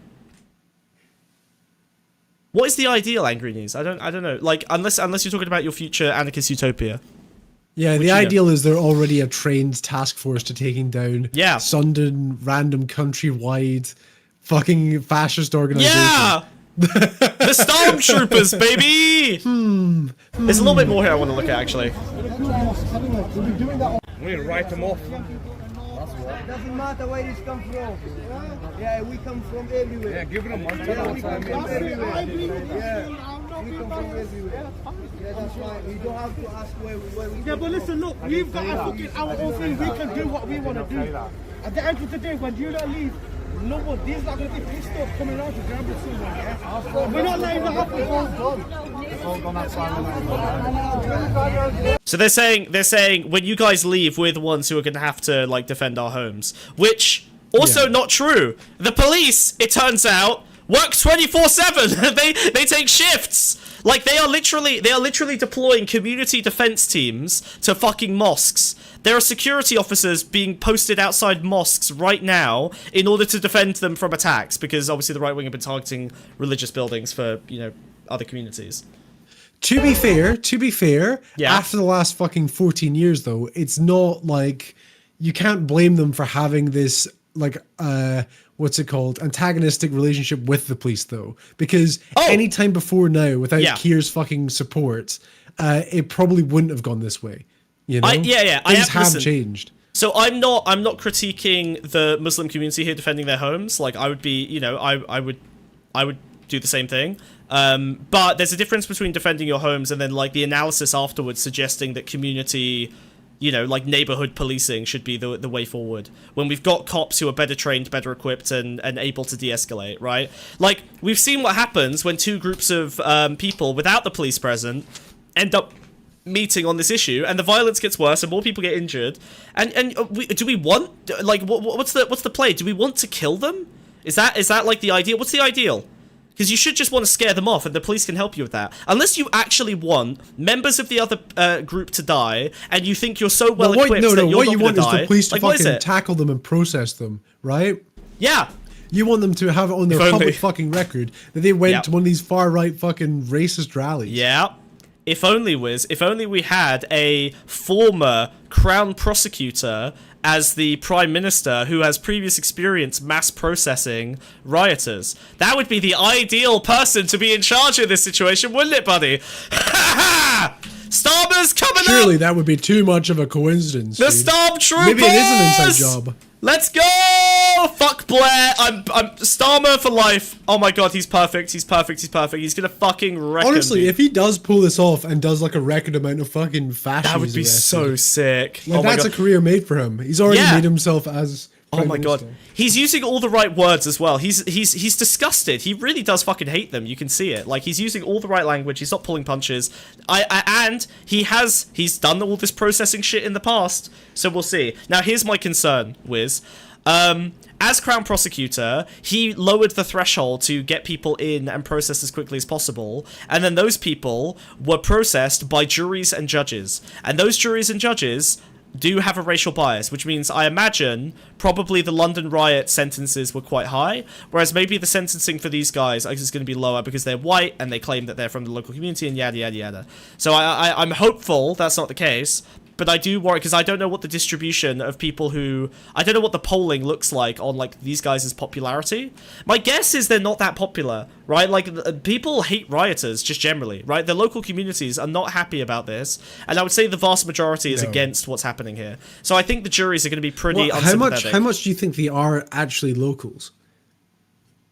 What is the ideal angry news? I don't know. Like, unless you're talking about your future anarchist utopia. Yeah, the ideal is they're already a trained task force to taking down Sundan random countrywide fucking fascist organization. Yeah! The Stormtroopers, baby! There's a little bit more here I want to look at, actually. We need to write them off. It doesn't matter where this come from. Yeah, we come from everywhere. Yeah, give it a month. Yeah, we come from everywhere. Yeah, we come from everywhere. Yeah, that's right. We don't have to ask where we Yeah, but listen, look, we've got our own thing. We can do what we want to do. At the end of the day, when you not leave, no one, these are going to be pissed off coming out to gamble someone, yeah? We're not letting that happen. It's all gone. It's all gone outside. So they're saying when you guys leave, we're the ones who are going to have to like defend our homes, which also not true. The police, it turns out, work 24/7. They take shifts. Like they are literally deploying community defense teams to fucking mosques. There are security officers being posted outside mosques right now in order to defend them from attacks, because obviously the right wing have been targeting religious buildings for, you know, other communities. To be fair, after the last fucking 14 years though, it's not like you can't blame them for having this like what's it called, antagonistic relationship with the police though, because any time before now without Keir's fucking support, it probably wouldn't have gone this way. You know, things have changed. So I'm not critiquing the Muslim community here defending their homes. Like I would be, you know, I would do the same thing. But there's a difference between defending your homes and then like the analysis afterwards suggesting that community, you know, like neighborhood policing should be the way forward when we've got cops who are better trained, better equipped and able to de-escalate, right? Like we've seen what happens when two groups of people without the police present end up meeting on this issue, and the violence gets worse and more people get injured. And do we want, like, what's the play? Do we want to kill them? Is that like the ideal? What's the ideal? Because you should just want to scare them off, and the police can help you with that. Unless you actually want members of the other group to die, and you think you're so well equipped that you're not going to die. What you want is the police to fucking tackle them and process them, right? Yeah. You want them to have it on their public fucking record that they went to one of these far right fucking racist rallies. Yeah. If only, Wiz, if only we had a former Crown prosecutor as the Prime Minister who has previous experience mass processing rioters. That would be the ideal person to be in charge of this situation, wouldn't it, buddy? Starmer's coming up! Surely that would be too much of a coincidence. The Stormtroopers! Maybe it is an inside job. Let's go! Fuck Blair! I'm Starmer for life. Oh my god, he's perfect. He's perfect. He's perfect. He's gonna fucking wreck Honestly, if he does pull this off and does like a record amount of fucking fashion, that would be so sick. Like, that's a career made for him. He's already made himself as Oh my god. He's using all the right words as well. He's disgusted. He really does fucking hate them. You can see it. Like, he's using all the right language. He's not pulling punches. And he's done all this processing shit in the past. So we'll see. Now, here's my concern, Wiz. As Crown Prosecutor, he lowered the threshold to get people in and processed as quickly as possible, and then those people were processed by juries and judges. And those juries and judges do have a racial bias, which means I imagine probably the London riot sentences were quite high, whereas maybe the sentencing for these guys is going to be lower because they're white and they claim that they're from the local community and yada yada yada. So I'm hopeful that's not the case, but I do worry because I don't know what the distribution of people who... I don't know what the polling looks like on, like, these guys' popularity. My guess is they're not that popular, right? Like, people hate rioters just generally, right? The local communities are not happy about this, and I would say the vast majority is against what's happening here. So I think the juries are going to be pretty unsympathetic. How much do you think they are actually locals?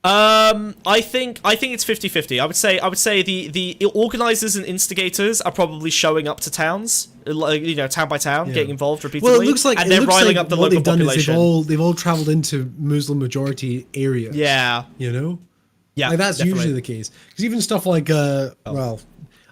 I think it's 50-50. I would say the organizers and instigators are probably showing up to towns, like, you know, town by town, getting involved repeatedly. Well, it looks like they're riling up the local population. They've all traveled into Muslim majority areas. Yeah, you know. Yeah, like, that's usually the case. Because even stuff like well,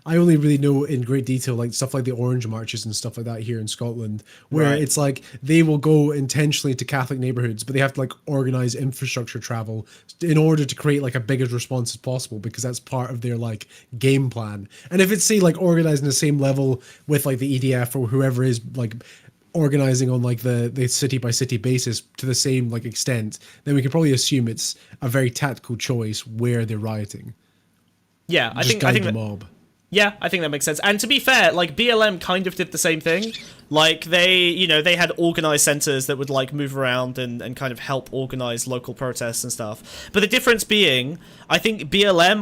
I only really know in great detail like stuff like the Orange Marches and stuff like that here in Scotland, where it's like they will go intentionally to Catholic neighborhoods, but they have to like organize infrastructure travel in order to create like a biggest response as possible, because that's part of their like game plan. And if it's say like organizing the same level with like the EDF or whoever is like organizing on like the city by city basis to the same like extent, then we can probably assume it's a very tactical choice where they're rioting. Yeah, I think the that, mob. yeah, I think that makes sense. And to be fair, like BLM kind of did the same thing. Like they had organized centers that would like move around and kind of help organize local protests and stuff. But the difference being, I think BLM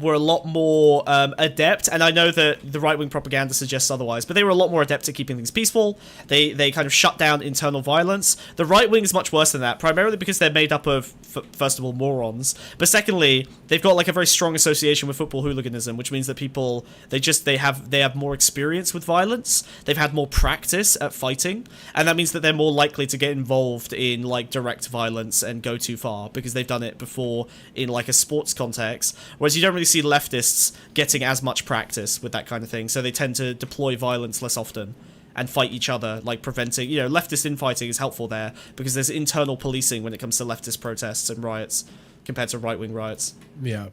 were a lot more adept, and I know that the right-wing propaganda suggests otherwise, but they were a lot more adept at keeping things peaceful. They kind of shut down internal violence. The right wing is much worse than that, primarily because they're made up of, first of all, morons, but secondly, they've got like a very strong association with football hooliganism, which means that people they have more experience with violence. They've had more practice at fighting, and that means that they're more likely to get involved in like direct violence and go too far because they've done it before in like a sports context, whereas you don't really see leftists getting as much practice with that kind of thing, so they tend to deploy violence less often and fight each other, like preventing, leftist infighting is helpful there because there's internal policing when it comes to leftist protests and riots compared to right-wing riots. Yeah.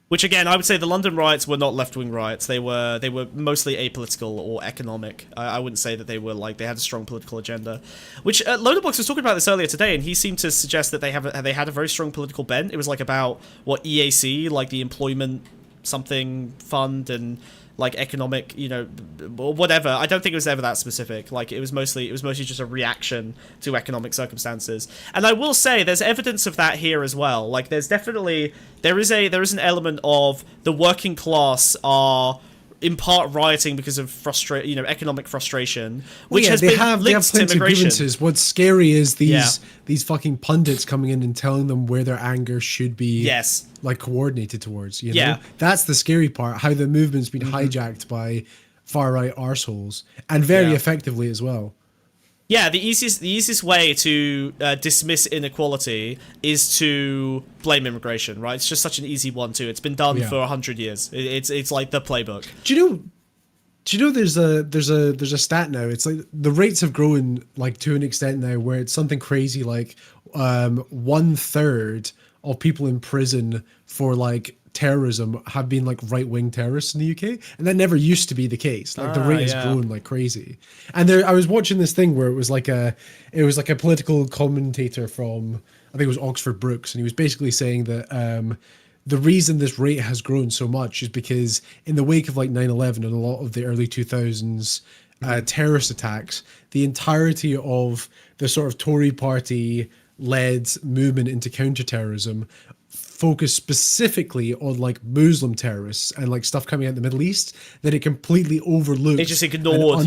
Which again, I would say the London riots were not left-wing riots. They were mostly apolitical or economic. I wouldn't say that they were like they had a strong political agenda. Which Loaderbox was talking about this earlier today, and he seemed to suggest that they had a very strong political bent. It was like about what EAC, like the employment something fund, and like economic, or whatever. I don't think it was ever that specific. Like it was mostly just a reaction to economic circumstances. And I will say there's evidence of that here as well. Like there is an element of the working class are in part rioting because of economic frustration, which has been linked to immigration. What's scary is these fucking pundits coming in and telling them where their anger should be like coordinated towards. You know? That's the scary part, how the movement's been hijacked by far-right arseholes, and very effectively as well. Yeah, the easiest way to dismiss inequality is to blame immigration, right? It's just such an easy one too. It's been done for 100 years. It's like the playbook. Do you know there's a stat now? It's like the rates have grown like to an extent now where it's something crazy like 1/3 of people in prison for like terrorism have been like right-wing terrorists in the UK, and that never used to be the case. Like the rate has grown like crazy. And I was watching this thing where it was like a political commentator from, I think it was Oxford Brookes, and he was basically saying that the reason this rate has grown so much is because in the wake of like 9/11 and a lot of the early 2000s terrorist attacks, the entirety of the sort of Tory party led movement into counterterrorism focused specifically on like Muslim terrorists and like stuff coming out of the Middle East that it completely overlooked. They just ignored,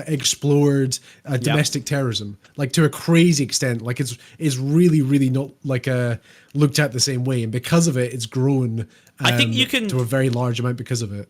explored domestic terrorism, like to a crazy extent. Like it's really, really not like looked at the same way, and because of it, it's grown. I think you can to a very large amount because of it.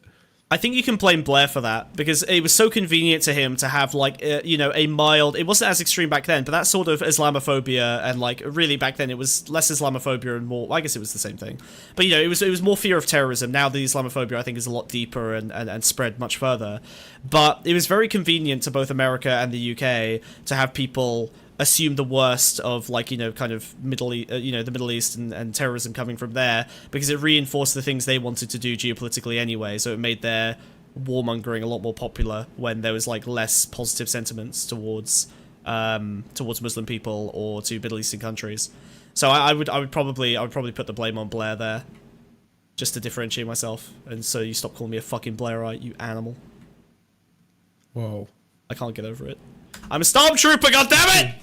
I think you can blame Blair for that, because it was so convenient to him to have, like, a mild... It wasn't as extreme back then, but that sort of Islamophobia, and, like, really back then it was less Islamophobia and more... I guess it was the same thing. But, it was more fear of terrorism. Now the Islamophobia, I think, is a lot deeper and spread much further. But it was very convenient to both America and the UK to have people assume the worst of, like, kind of the Middle East and terrorism coming from there, because it reinforced the things they wanted to do geopolitically anyway, so it made their warmongering a lot more popular when there was, like, less positive sentiments towards Muslim people or to Middle Eastern countries. So I would probably put the blame on Blair there, just to differentiate myself, and so you stop calling me a fucking Blairite, you animal. Whoa. I can't get over it. I'm a stormtrooper, goddammit!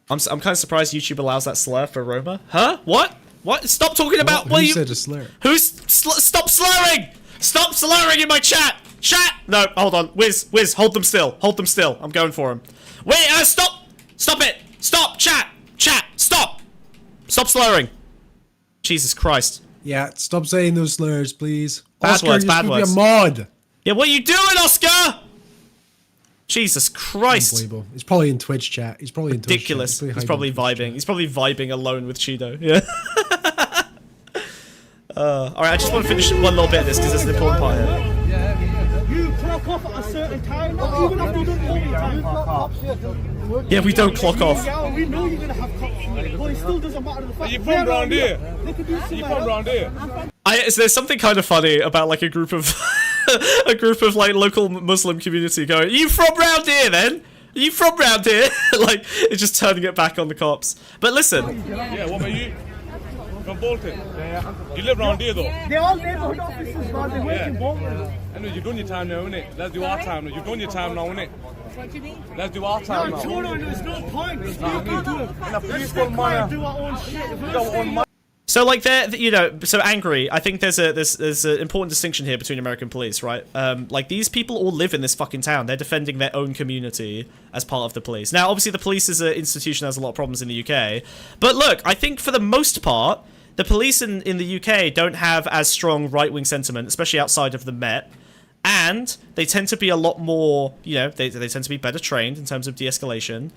I'm kind of surprised YouTube allows that slur for Roma. Huh? What? What? Stop talking about... Who said a slur? Stop slurring! Stop slurring in my chat! Chat! No, hold on. Wiz, hold them still. Hold them still. I'm going for him. Wait, stop! Stop it! Stop! Chat! Stop! Stop slurring. Jesus Christ. Yeah, stop saying those slurs, please. Bad Oscar, words, you're bad supposed to words. be a mod. Yeah, what are you doing, Oscar? Jesus Christ. Unbelievable. He's probably in Twitch chat. He's probably in Twitch ridiculous. Chat. He's probably vibing. He's probably vibing alone with Cheeto. Yeah. Alright, I just want to finish one little bit of this because it's an important part here. You clock off at a certain time, even after you don't know your time. Yeah, we don't clock off. Yeah, we know you're going to have cops, but it still doesn't matter the fact you from round here? You from round here? There's something kind of funny about, like, a group of like local Muslim community going, "Are you from round here then? Are you from round here?" Like, it's just turning it back on the cops. But listen. Yeah, what about you? From Bolton? Yeah. You live around here though? They're all neighborhood officers, man. They work in Bolton. I know, you're doing your time now, innit? Let's do our time now. You're doing your time now, innit? What do you mean? Let's do our time now. No, there's no point. Let's In a peaceful manner. do our own shit. If we Do our own So like so angry. I think there's an important distinction here between American police, right? Like these people all live in this fucking town. They're defending their own community as part of the police. Now, obviously, the police as an institution has a lot of problems in the UK, but look, I think for the most part, the police in the UK don't have as strong right-wing sentiment, especially outside of the Met. And they tend to be a lot more, they tend to be better trained in terms of de-escalation.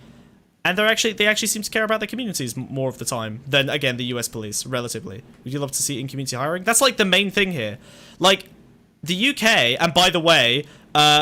And they actually seem to care about their communities more of the time than, again, the US police, relatively. Would you love to see in-community hiring? That's, like, the main thing here. Like, the UK, and by the way,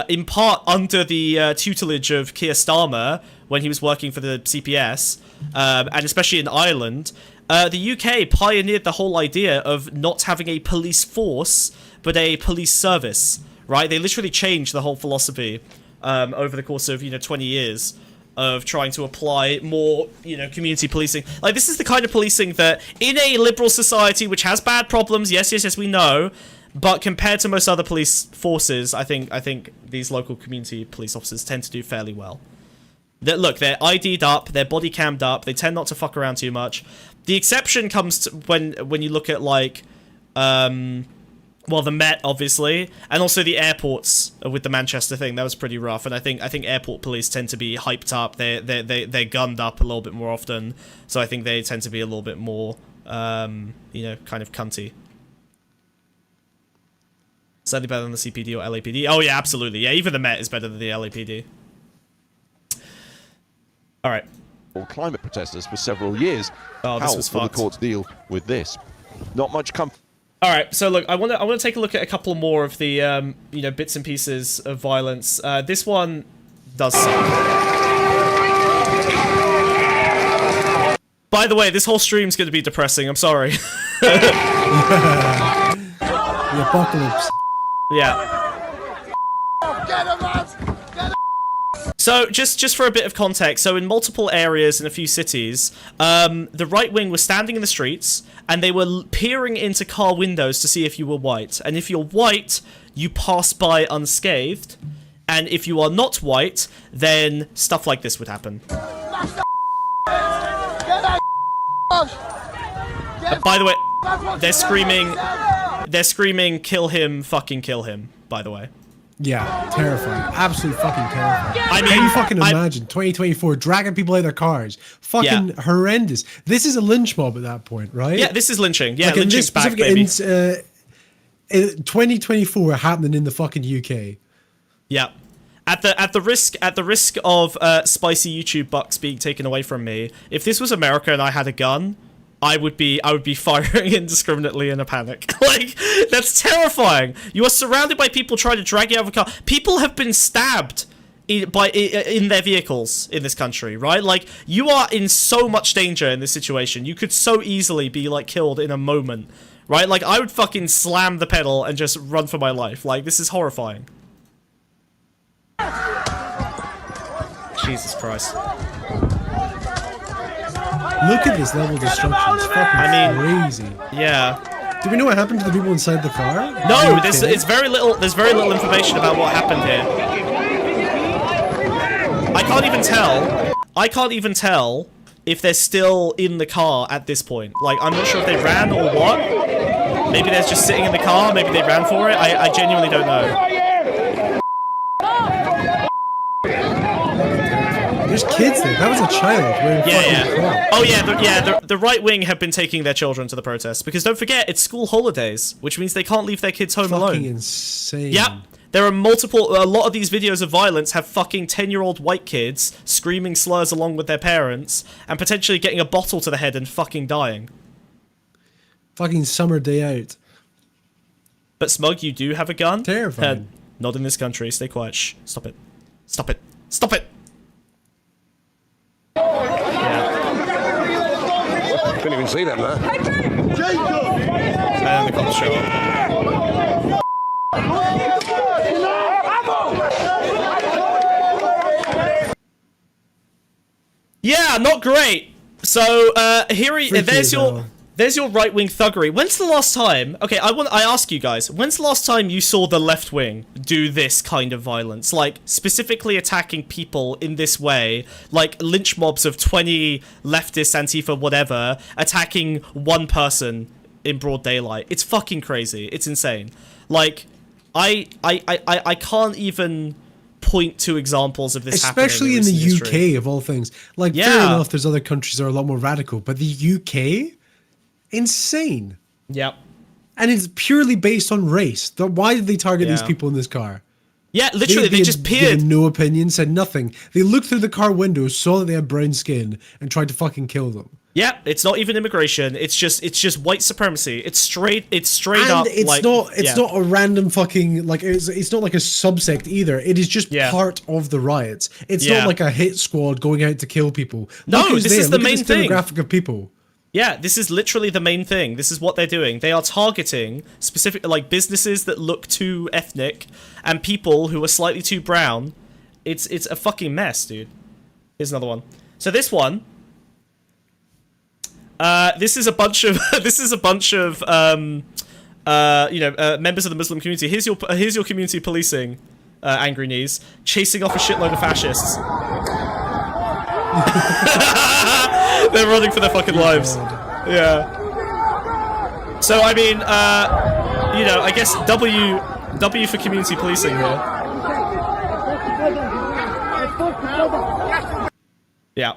in part under the tutelage of Keir Starmer, when he was working for the CPS, and especially in Ireland, the UK pioneered the whole idea of not having a police force, but a police service, right? They literally changed the whole philosophy over the course of, 20 years. Of trying to apply more, community policing. Like, this is the kind of policing that, in a liberal society which has bad problems, yes, we know, but compared to most other police forces, I think these local community police officers tend to do fairly well. Look, they're ID'd up, they're body cammed up, they tend not to fuck around too much. The exception comes to when you look at, like, the Met, obviously, and also the airports with the Manchester thing. That was pretty rough, and I think airport police tend to be hyped up. They're gunned up a little bit more often, so I think they tend to be a little bit more, kind of cunty. Certainly better than the CPD or LAPD. Oh yeah, absolutely. Yeah, even the Met is better than the LAPD. All right. Climate protesters for several years. Oh, this was How will the fucked. courts deal with this? Not much comfort. All right, so look, I want to take a look at a couple more of the bits and pieces of violence. This one does suck. By the way, this whole stream's going to be depressing. I'm sorry. The apocalypse. Yeah. So, just for a bit of context, so in multiple areas in a few cities, the right wing was standing in the streets, and they were peering into car windows to see if you were white. And if you're white, you pass by unscathed. And if you are not white, then stuff like this would happen. By the way, they're screaming, kill him, fucking kill him, by the way. Yeah, terrifying. Absolutely fucking terrifying. I mean, can you fucking imagine 2024 dragging people out of their cars? Fucking horrendous. This is a lynch mob at that point, right? Yeah, this is lynching. Yeah, like lynching's back, baby. in 2024 happening in the fucking UK. Yeah. At the risk of spicy YouTube bucks being taken away from me, if this was America and I had a gun, I would be firing indiscriminately in a panic. Like, that's terrifying. You are surrounded by people trying to drag you out of a car. People have been stabbed in their vehicles in this country, right? Like, you are in so much danger in this situation. You could so easily be, like, killed in a moment, right? Like, I would fucking slam the pedal and just run for my life. Like, this is horrifying. Jesus Christ. Look at this level of destruction. It's fucking crazy. Yeah. Do we know what happened to the people inside the car? No, there's very little information about what happened here. I can't even tell if they're still in the car at this point. Like, I'm not sure if they ran or what. Maybe they're just sitting in the car, maybe they ran for it. I genuinely don't know. There's kids there. That was a child wearing fucking crap. Oh yeah, the right wing have been taking their children to the protests because don't forget it's school holidays, which means they can't leave their kids home alone. Fucking insane. Yep. There are a lot of these videos of violence have fucking 10-year-old white kids screaming slurs along with their parents and potentially getting a bottle to the head and fucking dying. Fucking summer day out. But Smug, you do have a gun? Terrifying. Not in this country. Stay quiet. Shh. Stop it. Stop it. Stop it. Couldn't even see them there. And the cops show up. Yeah, not great. So there's your There's your right-wing thuggery. When's the last time... Okay, I ask you guys. When's the last time you saw the left wing do this kind of violence? Like, specifically attacking people in this way. Like, lynch mobs of 20 leftists, Antifa, whatever, attacking one person in broad daylight. It's fucking crazy. It's insane. Like, I can't even point to examples of this especially happening in the history. UK, of all things. Like, fair enough, there's other countries that are a lot more radical, but the UK... insane. Yep. And it's purely based on race. Why did they target these people in this car? Yeah, literally, they just peered. Given no opinion, said nothing. They looked through the car window, saw that they had brown skin, and tried to fucking kill them. Yeah, it's not even immigration. It's just white supremacy. It's straight and up. It's like, not a random fucking like it's not like a subsect either. It is just part of the riots. It's not like a hit squad going out to kill people. No, this is the main thing. Demographic of people. Yeah, this is literally the main thing. This is what they're doing. They are targeting specific, like, businesses that look too ethnic and people who are slightly too brown. It's a fucking mess, dude. Here's another one. So this one, this is a bunch of members of the Muslim community. Here's your community policing, Angry Knees, chasing off a shitload of fascists. They're running for their fucking lives. Yeah. So I mean, I guess W for community policing here. Yeah.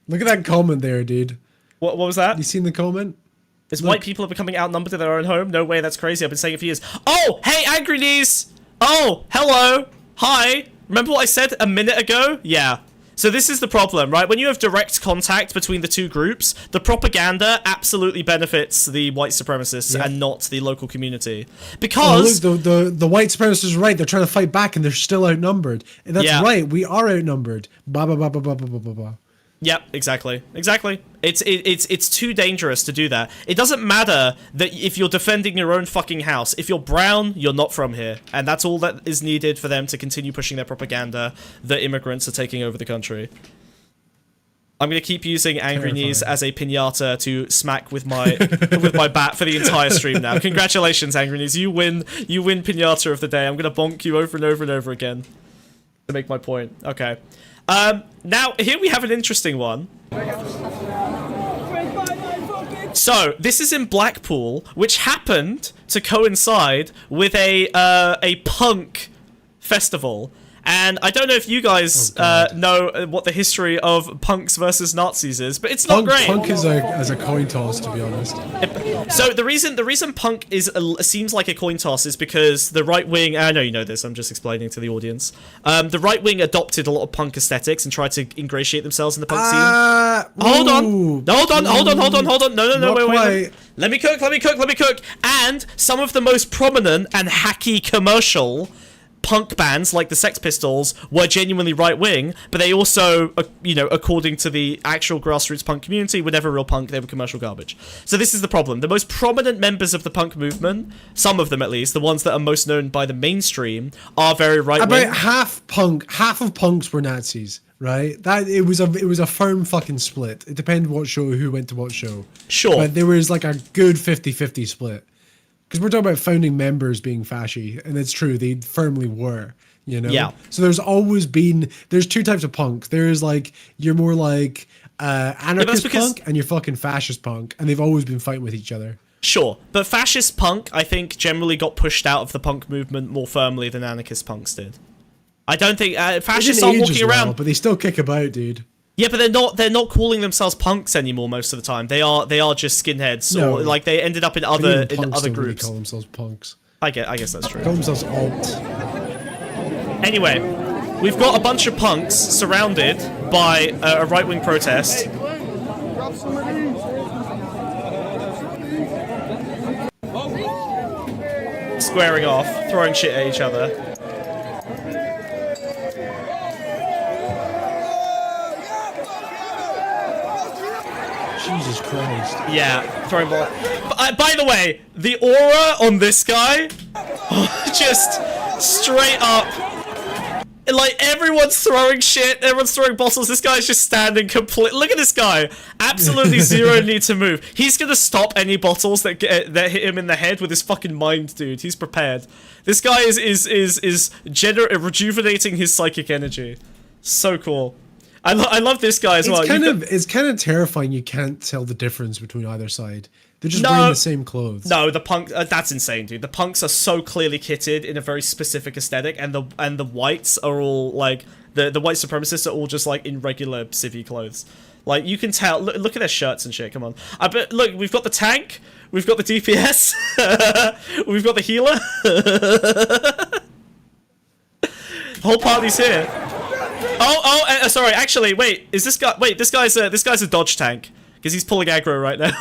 Look at that comment there, dude. What was that? You seen the comment? Is white people are becoming outnumbered in their own home? No way, that's crazy. I've been saying it for years. Oh, hey, Angry Knees! Oh, hello! Hi! Remember what I said a minute ago? Yeah. So this is the problem, right? When you have direct contact between the two groups, the propaganda absolutely benefits the white supremacists and not the local community. Because... Oh, look, the white supremacists are right. They're trying to fight back and they're still outnumbered. And that's right. We are outnumbered. Ba ba ba ba ba ba ba ba. Yep, exactly. It's too dangerous to do that. It doesn't matter that if you're defending your own fucking house. If you're brown, you're not from here. And that's all that is needed for them to continue pushing their propaganda that immigrants are taking over the country. I'm going to keep using Angry Knees as a piñata to smack with my bat for the entire stream now. Congratulations, Angry Knees. You win piñata of the day. I'm going to bonk you over and over and over again to make my point. Okay. Now, here we have an interesting one. So, this is in Blackpool, which happened to coincide with a punk festival. And I don't know if you guys know what the history of punks versus Nazis is, but it's not great. Punk is a coin toss, to be honest. So the reason punk seems like a coin toss is because the right wing. I know you know this. I'm just explaining to the audience. The right wing adopted a lot of punk aesthetics and tried to ingratiate themselves in the punk scene. Hold on. No. Wait. Let me cook. And some of the most prominent and hacky commercial punk bands like the Sex Pistols were genuinely right-wing, but they also, according to the actual grassroots punk community, were never real punk, they were commercial garbage. So this is the problem. The most prominent members of the punk movement, some of them at least, the ones that are most known by the mainstream, are very right-wing. About half of punks were Nazis, right? That it was a firm fucking split. It depended what show, who went to what show. Sure. But there was like a good 50-50 split. Because we're talking about founding members being fashy, and it's true, they firmly were, Yeah. So there's two types of punk. There's like, you're more like anarchist punk, and you're fucking fascist punk, and they've always been fighting with each other. Sure, but fascist punk, I think, generally got pushed out of the punk movement more firmly than anarchist punks did. I don't think, fascists aren't walking around... But they still kick about, dude. Yeah, but they're not calling themselves punks anymore most of the time. They are just skinheads, or like they ended up in other groups. Really call themselves punks. I guess that's true. Call themselves alt. Anyway, we've got a bunch of punks surrounded by a right-wing protest. Squaring off, throwing shit at each other. Jesus Christ. Yeah, throwing ball. By the way, the aura on this guy, just straight up Like, everyone's throwing shit, everyone's throwing bottles, this guy's just standing complete. Look at this guy. Absolutely zero need to move. He's gonna stop any bottles that hit him in the head with his fucking mind, dude. He's prepared. This guy is rejuvenating his psychic energy. So cool. I love this guy as well. It's kind of terrifying. You can't tell the difference between either side. They're just wearing the same clothes. No, the punk. That's insane, dude. The punks are so clearly kitted in a very specific aesthetic, and the whites are all like the white supremacists are all just like in regular civvy clothes. Like you can tell. Look at their shirts and shit. Come on. I bet. Look, we've got the tank. We've got the DPS. We've got the healer. Whole party's here. Sorry. Actually, wait. Is this guy? Wait, this guy's a dodge tank because he's pulling aggro right now.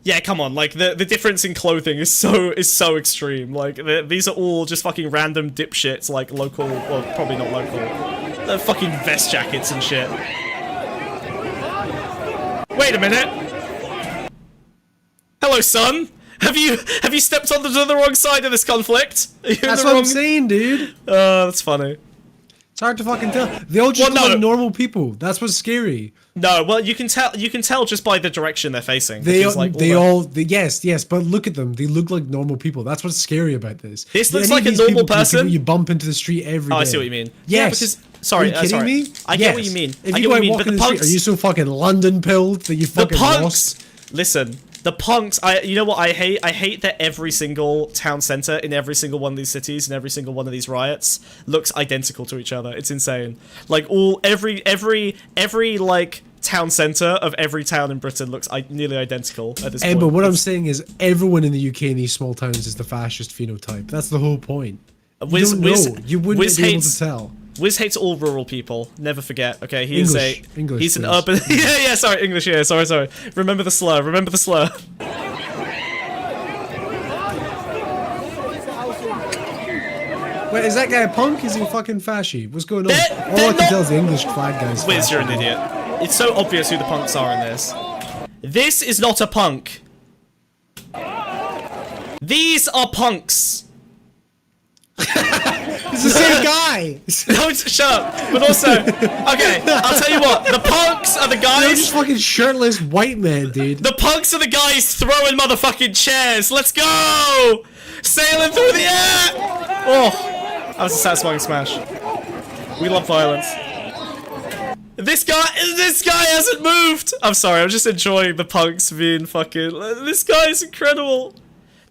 Yeah, come on, like, the difference in clothing is so extreme. Like, these are all just fucking random dipshits, like, local, well, probably not local. They're fucking vest jackets and shit. Wait a minute! Hello, son! Have you stepped onto the wrong side of this conflict? That's what I'm saying, dude. That's funny. It's hard to fucking tell. They all just look like normal people. That's what's scary. No, well, you can tell just by the direction they're facing. Yes, but look at them. They look like normal people. That's what's scary about this. This looks like a normal person. You bump into the street every day. Oh, I see what you mean. Yes. Yeah, because sorry, are you kidding me? I get what you mean. If you go walk in the street, are you so fucking London pilled that you fucking lost? Listen. The punks, you know what I hate? I hate that every single town center in every single one of these cities and every single one of these riots looks identical to each other. It's insane. Like every like town center of every town in Britain looks nearly identical at this point. But what I'm saying is everyone in the UK in these small towns is the fascist phenotype. That's the whole point. You don't know. You wouldn't be able to tell. Wiz hates all rural people. Never forget. Okay, English, he's an please. urban. yeah. Sorry, English. Yeah, sorry. Remember the slur. Remember the slur. Wait, is that guy a punk? Is he fucking fashy? What's going on? All I can tell is the English flag guys. Wiz, you're an idiot. It's so obvious who the punks are in this. This is not a punk. These are punks. It's the same guy. No, shut up. But also, okay, I'll tell you what. The punks are the guys. They're just fucking shirtless white men, dude. The punks are the guys throwing motherfucking chairs. Let's go! Sailing through the air. Oh, that was a satisfying smash. We love violence. This guy hasn't moved. I'm sorry. I'm just enjoying the punks being fucking. This guy is incredible.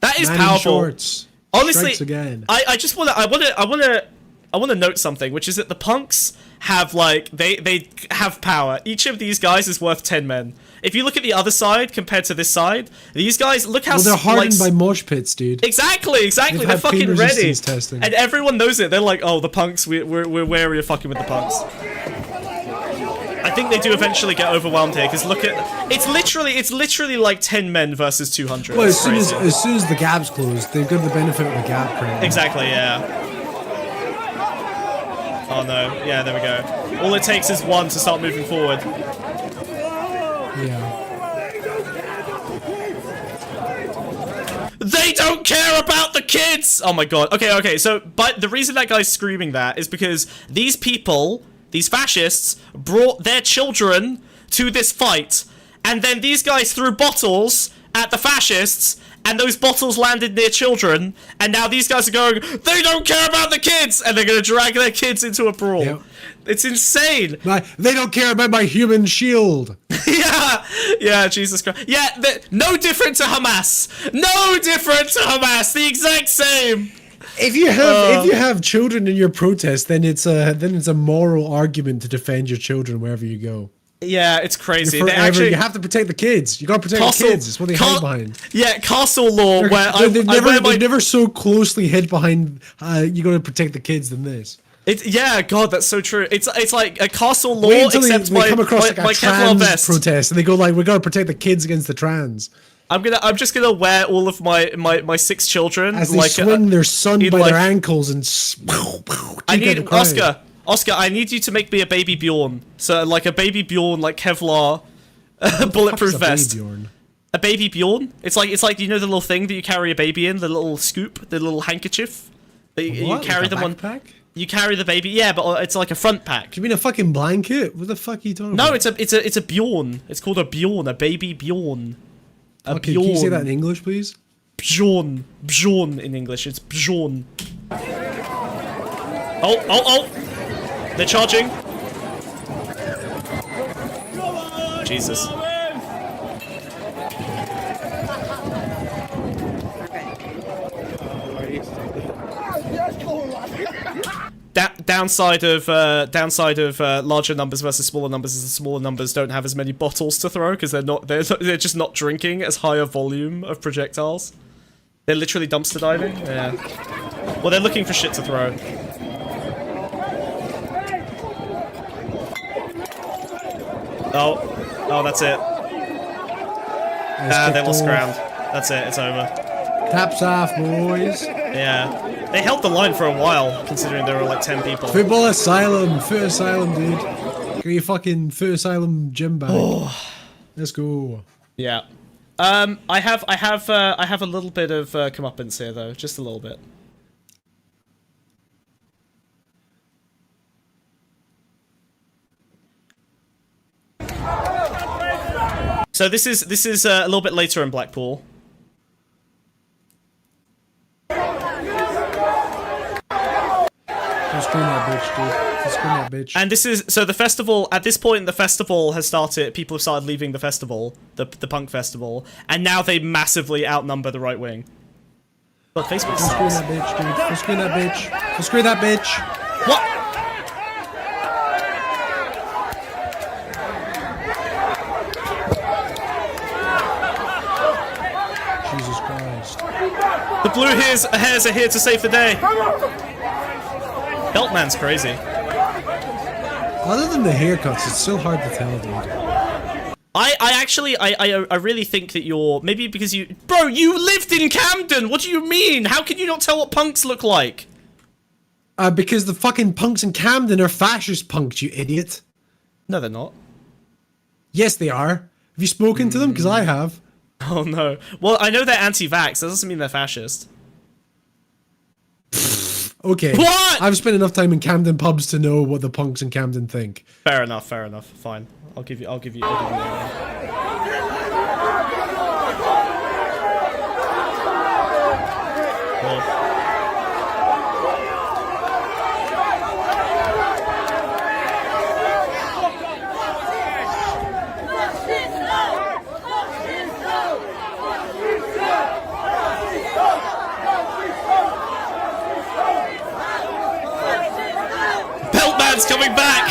That is powerful. Shorts. Honestly, again. I just want to note something, which is that the punks have like they have power. Each of these guys is worth 10 men. If you look at the other side compared to this side, these guys look how they're hardened by mosh pits, dude. Exactly. They're fucking ready, and everyone knows it. They're like, oh, the punks. We're wary of fucking with the punks. I think they do eventually get overwhelmed here because look at it's literally like 10 men versus 200. Well, as soon as the gap's closed, they've got the benefit of the gap creating. Exactly, yeah. Oh no, yeah, there we go. All it takes is one to start moving forward. Yeah. They don't care about the kids! Oh my god. Okay, so but the reason that guy's screaming that is because these people, these fascists, brought their children to this fight, and then these guys threw bottles at the fascists, and those bottles landed near children, and now these guys are going, they don't care about the kids, and they're going to drag their kids into a brawl. Yep. It's insane. They don't care about my human shield. Yeah, Jesus Christ. Yeah, no different to Hamas. No different to Hamas. The exact same. If you have children in your protest, then it's a moral argument to defend your children wherever you go. Yeah, it's crazy. You have to protect the kids. You gotta protect the kids. It's what they hide behind. Yeah, castle law. They've never so closely hid behind. You gotta protect the kids than this. God, that's so true. It's like a castle law, except they come across like a trans protest, and they go like, "We gotta protect the kids against the trans." I'm just gonna wear all of my 6 children as they swing their son by their ankles and. I need Oscar, I need you to make me a baby Bjorn. So like a baby Bjorn, like Kevlar, bulletproof vest. A baby Bjorn? It's like you know the little thing that you carry a baby in, the little scoop, the little handkerchief that you carry them on. You carry the baby, yeah, but it's like a front pack. Do you mean a fucking blanket? What the fuck are you talking about? No, it's a Bjorn. It's called a Bjorn, a baby Bjorn. Okay, can you say that in English, please? Bjorn. Bjorn in English. It's Bjorn. Oh! They're charging. Jesus. Downside of larger numbers versus smaller numbers is the smaller numbers don't have as many bottles to throw because they're just not drinking as high a volume of projectiles. They're literally dumpster diving. Yeah. Well, they're looking for shit to throw. Oh, that's it. They lost ground. That's it. It's over. Taps off, boys. Yeah. They held the line for a while, considering there were like 10 people. Football asylum, foot asylum, dude. Get your fucking foot asylum gym bag. Let's go. Yeah. I have a little bit of comeuppance here though, just a little bit. So this is a little bit later in Blackpool. Don't scream that bitch, dude. Don't scream that bitch. And this is so the festival. At this point, the festival has started. People have started leaving the festival, the punk festival, and now they massively outnumber the right wing. But Facebook sucks. Don't scream that bitch, dude. Don't scream that bitch. Don't scream that bitch. What? Jesus Christ. The blue hairs are here to save the day. Beltman's crazy. Other than the haircuts, it's still hard to tell, dude. I really think that you're maybe because you lived in Camden. What do you mean? How can you not tell what punks look like? Because the fucking punks in Camden are fascist punks, you idiot. No, they're not. Yes, they are. Have you spoken to them? Because I have. Oh no. Well, I know they're anti-vax. That doesn't mean they're fascist. Okay. What? I've spent enough time in Camden pubs to know what the punks in Camden think. Fair enough. Fine. I'll give you Beltman's coming back!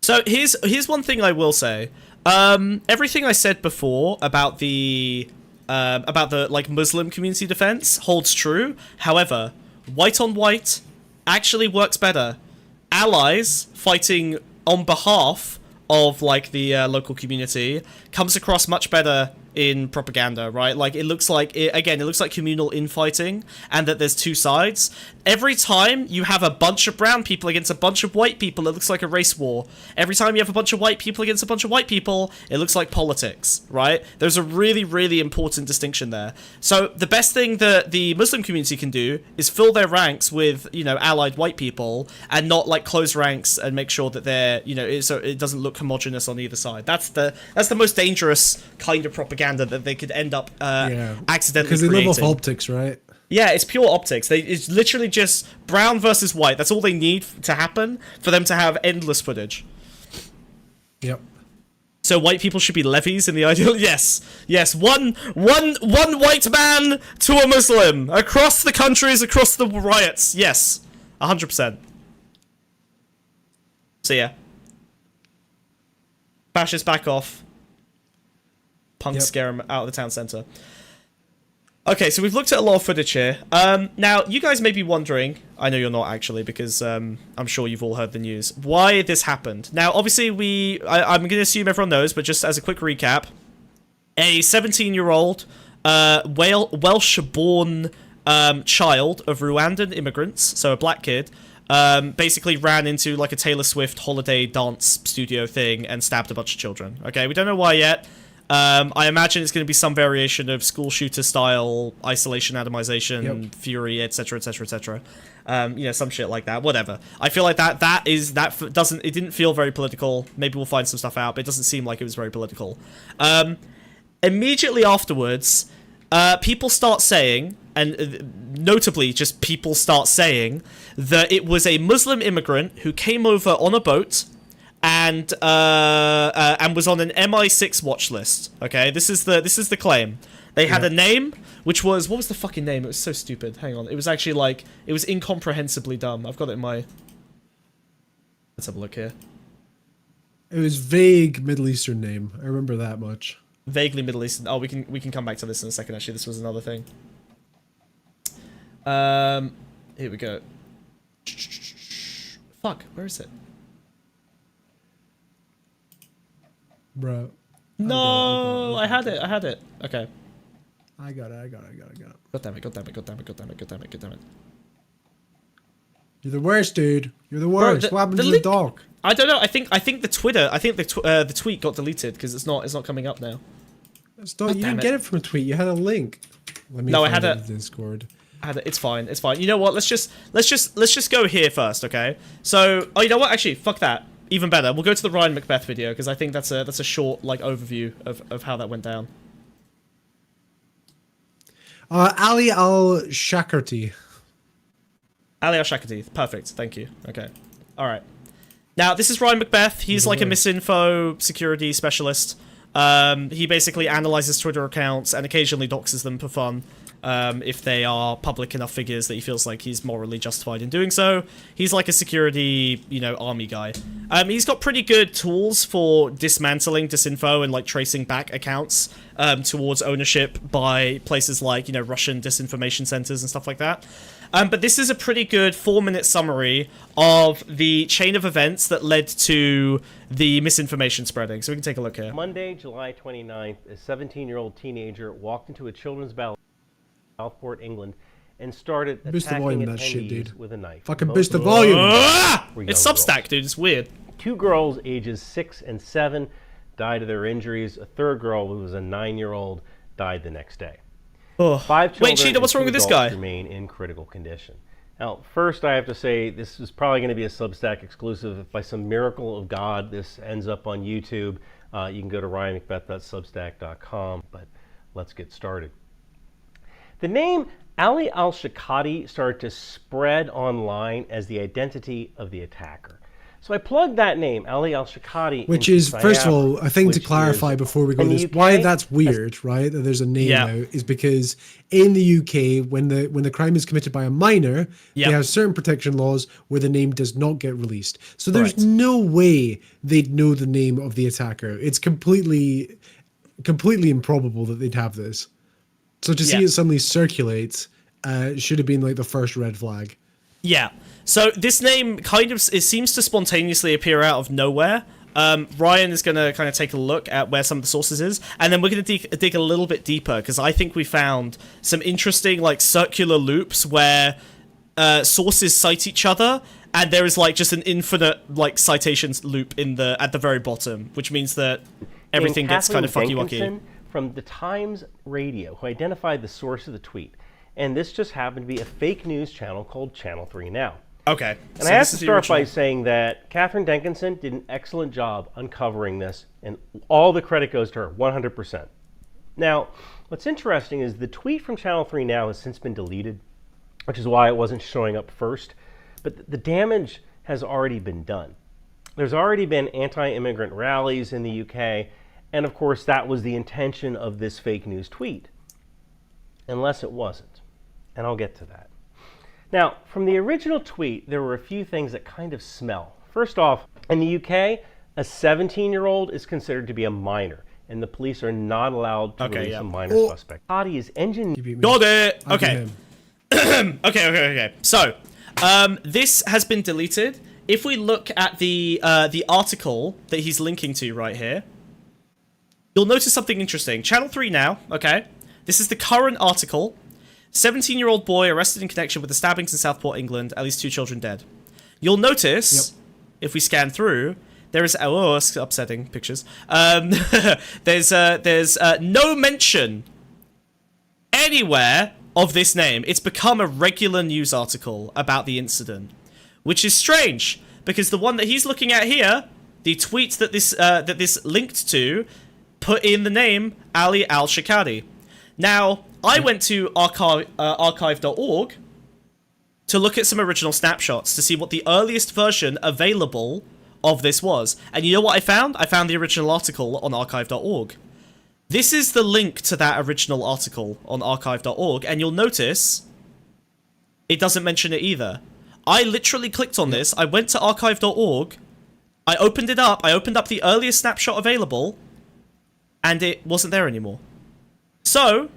So here's one thing I will say. Everything I said before about the like Muslim community defense holds true. However, white on white actually works better. Allies fighting on behalf of like the local community comes across much better in propaganda, right? Like it looks like communal infighting and that there's two sides. Every time you have a bunch of brown people against a bunch of white people, it looks like a race war. Every time you have a bunch of white people against a bunch of white people, it looks like politics, right? There's a really, really important distinction there. So the best thing that the Muslim community can do is fill their ranks with, you know, allied white people and not like close ranks and make sure that they're, you know, so it doesn't look homogenous on either side. That's the most dangerous kind of propaganda that they could end up accidentally because they creating. live off optics, right? Yeah, it's pure optics. It's literally just brown versus white. That's all they need to happen for them to have endless footage. Yep. So white people should be levies in the ideal. Yes. One white man to a Muslim across the countries, across the riots. Yes, 100%. So yeah, fascists back off. Punks scare them out of the town centre. Okay, so we've looked at a lot of footage here. Now, you guys may be wondering, I know you're not actually, because I'm sure you've all heard the news, why this happened. Now, obviously, I'm going to assume everyone knows, but just as a quick recap, a 17-year-old Welsh-born child of Rwandan immigrants, so a black kid, basically ran into like a Taylor Swift holiday dance studio thing and stabbed a bunch of children. Okay, we don't know why yet. I imagine it's going to be some variation of school shooter style isolation, atomization, fury, etc., etc., etc. You know, some shit like that. Whatever. I feel like that doesn't. It didn't feel very political. Maybe we'll find some stuff out, but it doesn't seem like it was very political. Immediately afterwards, people start saying, and notably, just people start saying that it was a Muslim immigrant who came over on a boat and was on an MI6 watch list. Okay, this is the claim. They had a name, which was, what was the fucking name? It was so stupid. Hang on, it was actually like, it was incomprehensibly dumb. I've got it in my. Let's have a look here. It was vague Middle Eastern name. I remember that much. Vaguely Middle Eastern. Oh, we can come back to this in a second. Actually, this was another thing. Here we go. Fuck, where is it? Bro. No, I had it. Okay. I got it. God damn it. You're the worst, dude. You're the worst. What happened to the dog? I don't know. I think the tweet got deleted because it's not coming up now. You didn't get it from a tweet. You had a link. Let me I had it in Discord. It's fine. You know what? Let's just go here first, okay? So, you know what? Actually, fuck that. Even better. We'll go to the Ryan Macbeth video because I think that's a short like overview of how that went down. Ali Al-Shakarti. Ali Al-Shakarti. Perfect. Thank you. Okay. All right. Now, this is Ryan Macbeth. He's like a misinfo security specialist. He basically analyzes Twitter accounts and occasionally doxes them for fun. If they are public enough figures that he feels like he's morally justified in doing so. He's like a security, army guy. He's got pretty good tools for dismantling disinfo and like tracing back accounts towards ownership by places like, Russian disinformation centers and stuff like that. But this is a pretty good 4-minute summary of the chain of events that led to the misinformation spreading. So we can take a look here. Monday, July 29th, a 17-year-old teenager walked into a children's ballet Southport, England, and started attacking attendees with a knife. Fucking boost the volume. It's Substack, dude. It's weird. 2 girls, ages 6 and 7, died of their injuries. A third girl, who was a 9-year-old, died the next day. 5 children. Wait, Sheeta, what's wrong with this guy? Remain in critical condition. Now, first, I have to say this is probably going to be a Substack exclusive. If by some miracle of God this ends up on YouTube, you can go to ryanmacbeth.substack.com. But let's get started. The name Ali Al-Shakarti started to spread online as the identity of the attacker. So I plugged that name, Ali Al-Shakarti, which is, first of all, a thing to clarify before we go this. Why that's weird, right? That there's a name now is because in the UK, when the crime is committed by a minor, they have certain protection laws where the name does not get released. So there's no way they'd know the name of the attacker. It's completely improbable that they'd have this. So to see it suddenly circulate should have been like the first red flag. Yeah. So this name it seems to spontaneously appear out of nowhere. Ryan is going to kind of take a look at where some of the sources is, and then we're going to dig a little bit deeper because I think we found some interesting like circular loops where sources cite each other, and there is like just an infinite like citations loop at the very bottom, which means that everything gets kind of fucky-wucky. From the Times Radio, who identified the source of the tweet. And this just happened to be a fake news channel called Channel 3 Now. Okay. And I have to start by saying that Catherine Denkinson did an excellent job uncovering this, and all the credit goes to her, 100%. Now, what's interesting is the tweet from Channel 3 Now has since been deleted, which is why it wasn't showing up first. But the damage has already been done. There's already been anti-immigrant rallies in the UK, and of course, that was the intention of this fake news tweet, unless it wasn't. And I'll get to that. Now, from the original tweet, there were a few things that kind of smell. First off, in the UK, a 17-year-old is considered to be a minor, and the police are not allowed to release a minor suspect. Body is Got it! Okay. Okay. So, this has been deleted. If we look at the article that he's linking to right here, you'll notice something interesting. Channel 3 Now, okay? This is the current article. 17-year-old boy arrested in connection with the stabbings in Southport, England. At least 2 children dead. You'll notice, if we scan through, there is it's upsetting pictures. There's no mention anywhere of this name. It's become a regular news article about the incident, which is strange because the one that he's looking at here, the tweet that this linked to, put in the name Ali Al-Shakadi. Now, I went to archive.org to look at some original snapshots to see what the earliest version available of this was. And you know what I found? I found the original article on archive.org. This is the link to that original article on archive.org, and you'll notice it doesn't mention it either. I literally clicked on this, I went to archive.org, I opened it up, I opened up the earliest snapshot available, and it wasn't there anymore. So,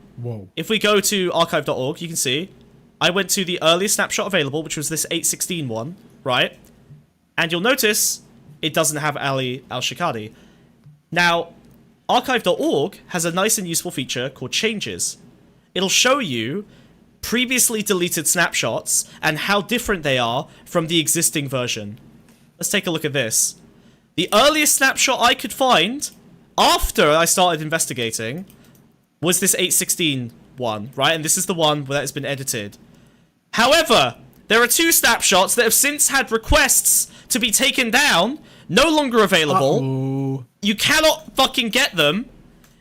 if we go to archive.org, you can see, I went to the earliest snapshot available, which was this 816 one, right? And you'll notice it doesn't have Ali Al-Shakadi. Now, archive.org has a nice and useful feature called changes. It'll show you previously deleted snapshots and how different they are from the existing version. Let's take a look at this. The earliest snapshot I could find after I started investigating was this 816 one, right? And this is the one that has been edited. However, there are 2 snapshots that have since had requests to be taken down, no longer available. You cannot fucking get them.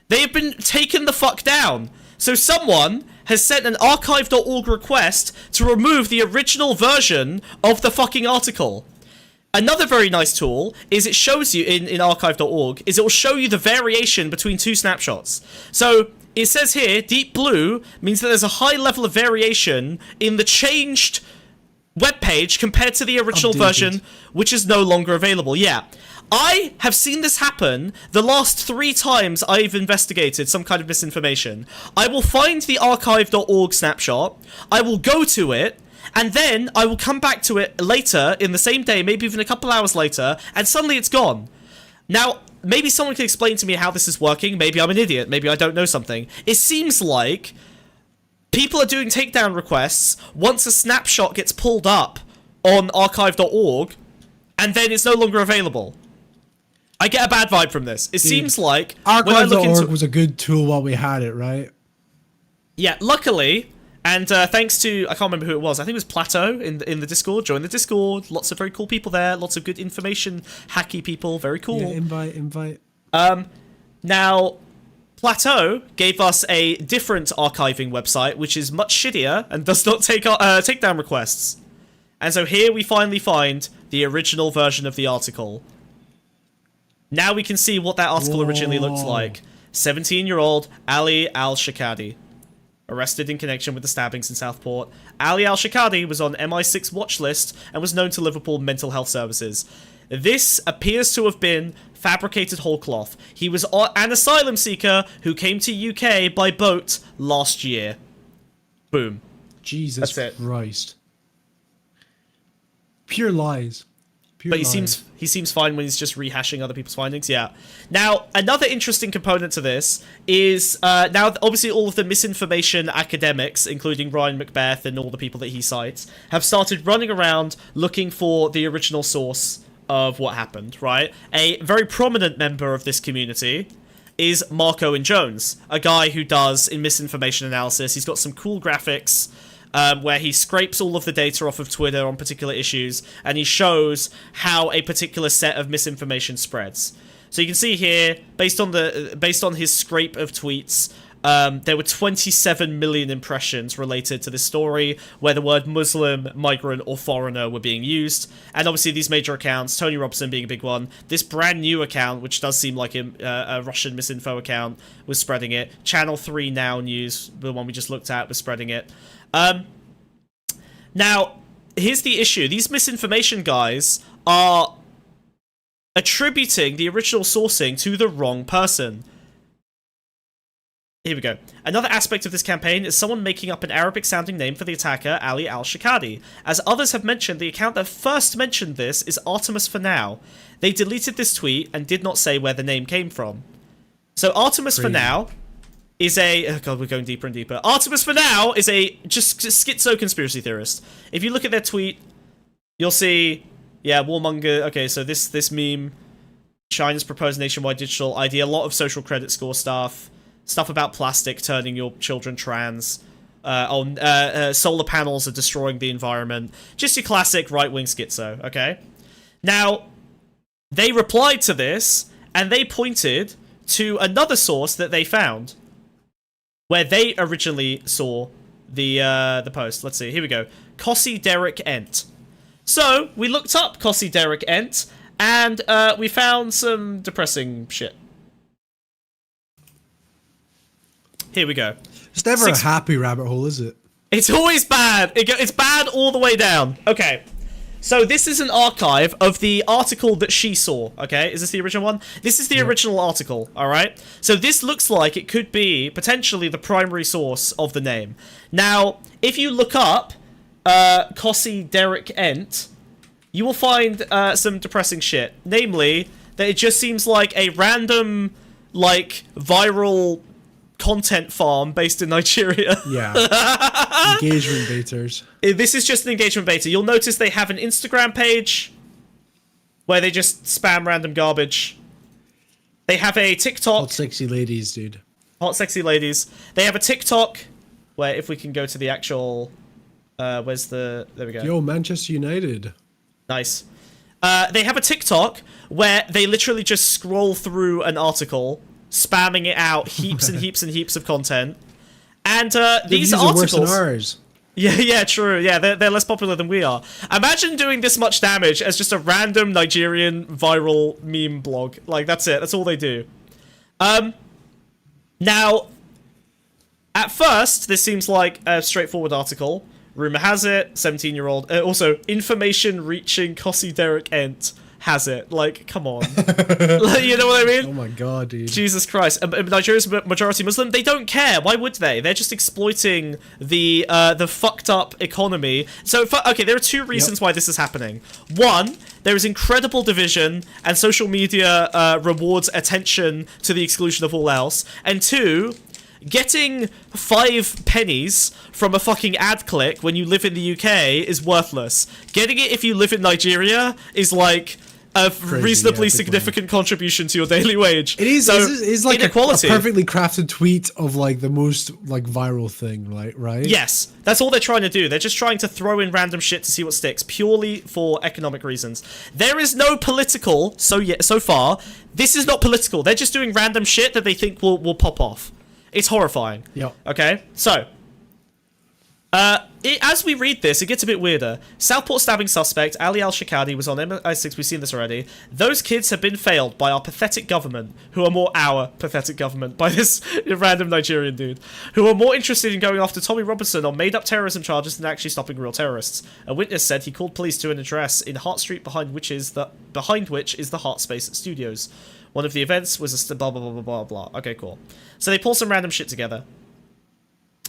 They have been taken the fuck down. So someone has sent an archive.org request to remove the original version of the fucking article. Another very nice tool is it shows you in archive.org is it will show you the variation between 2 snapshots. So it says here, deep blue means that there's a high level of variation in the changed webpage compared to the original version, which is no longer available. Yeah. I have seen this happen the last 3 times I've investigated some kind of misinformation. I will find the archive.org snapshot, I will go to it, and then I will come back to it later in the same day, maybe even a couple hours later, and suddenly it's gone. Now, maybe someone can explain to me how this is working. Maybe I'm an idiot. Maybe I don't know something. It seems like people are doing takedown requests once a snapshot gets pulled up on archive.org, and then it's no longer available. I get a bad vibe from this. It seems like archive.org was a good tool while we had it, right? Yeah, luckily, and thanks to, I can't remember who it was, I think it was Plateau in the Discord. Join the Discord. Lots of very cool people there. Lots of good information, hacky people. Very cool. Yeah, invite. Now, Plateau gave us a different archiving website, which is much shittier and does not take takedown requests. And so here we finally find the original version of the article. Now we can see what that article originally looked like. 17-year-old Ali Al-Shakadi. Arrested in connection with the stabbings in Southport. Ali Al-Shakadi was on MI6 watch list and was known to Liverpool Mental Health Services. This appears to have been fabricated whole cloth. He was an asylum seeker who came to UK by boat last year. Boom. Jesus Christ. Pure lies. But he seems fine when he's just rehashing other people's findings. Yeah. Now, another interesting component to this is now obviously all of the misinformation academics, including Ryan Macbeth and all the people that he cites, have started running around looking for the original source of what happened, right? A very prominent member of this community is Mark Owen Jones, a guy who does in misinformation analysis. He's got some cool graphics where he scrapes all of the data off of Twitter on particular issues, and he shows how a particular set of misinformation spreads. So you can see here, based on his scrape of tweets, there were 27 million impressions related to this story, where the word Muslim, migrant, or foreigner were being used. And obviously these major accounts, Tony Robson being a big one, this brand new account, which does seem like a Russian misinfo account, was spreading it. Channel 3 Now News, the one we just looked at, was spreading it. Now, here's the issue. These misinformation guys are attributing the original sourcing to the wrong person. Here we go. Another aspect of this campaign is someone making up an Arabic-sounding name for the attacker, Ali Al-Shakadi. As others have mentioned, the account that first mentioned this is Artemis for Now. They deleted this tweet and did not say where the name came from. So Artemis for Now is a... Oh god, we're going deeper and deeper. Artemis, for now, is a just schizo conspiracy theorist. If you look at their tweet, you'll see... Yeah, warmonger. Okay, so this meme... China's proposed nationwide digital ID. A lot of social credit score stuff. Stuff about plastic turning your children trans. Solar panels are destroying the environment. Just your classic right-wing schizo, okay? Now, they replied to this, and they pointed to another source that they found, where they originally saw the post. Let's see, here we go. Cossie Derek Ent. So, we looked up Cossie Derek Ent, and we found some depressing shit. Here we go. It's never a happy rabbit hole, is it? It's always bad. It's bad all the way down. Okay. So this is an archive of the article that she saw, okay? Is this the original one? This is the original article, alright? So this looks like it could be potentially the primary source of the name. Now, if you look up Cossie Derek Ent, you will find some depressing shit. Namely, that it just seems like a random, like, viral content farm based in Nigeria. Yeah. Engagement baiters. This is just an engagement baiter. You'll notice they have an Instagram page where they just spam random garbage. They have a TikTok. Hot sexy ladies, dude. Hot sexy ladies. They have a TikTok where, if we can go to the actual... where's the... There we go. Yo, Manchester United. Nice. They have a TikTok where they literally just scroll through an article, spamming it out, heaps and heaps and heaps of content. And these articles... Worse than ours. Yeah, true. Yeah, they're less popular than we are. Imagine doing this much damage as just a random Nigerian viral meme blog. Like, that's it. That's all they do. Now, at first, this seems like a straightforward article. Rumor has it, 17-year-old... also, information reaching Cossie Derek Ent has it. Like, come on. Like, you know what I mean? Oh my god, dude. Jesus Christ. Nigeria's majority Muslim. They don't care. Why would they? They're just exploiting the fucked up economy. So, okay, there are two reasons why this is happening. One, there is incredible division, and social media rewards attention to the exclusion of all else. And two, getting 5 pennies from a fucking ad click when you live in the UK is worthless. Getting it if you live in Nigeria is like a reasonably significant contribution to your daily wage. It is. So, it's like inequality. A perfectly crafted tweet of like the most like viral thing, right? Yes, that's all they're trying to do. They're just trying to throw in random shit to see what sticks, purely for economic reasons. There is no political. So far, this is not political. They're just doing random shit that they think will pop off. It's horrifying. Yep. Okay, so as we read this, it gets a bit weirder. Southport stabbing suspect Ali Al-Shakadi was on MI6. We've seen this already. Those kids have been failed by our pathetic government, who are more our pathetic government, by this random Nigerian dude, who are more interested in going after Tommy Robinson on made-up terrorism charges than actually stopping real terrorists. A witness said he called police to an address in Hart Street behind which is the Hart Space Studios. One of the events was a blah blah blah blah blah blah. Okay, cool. So they pull some random shit together.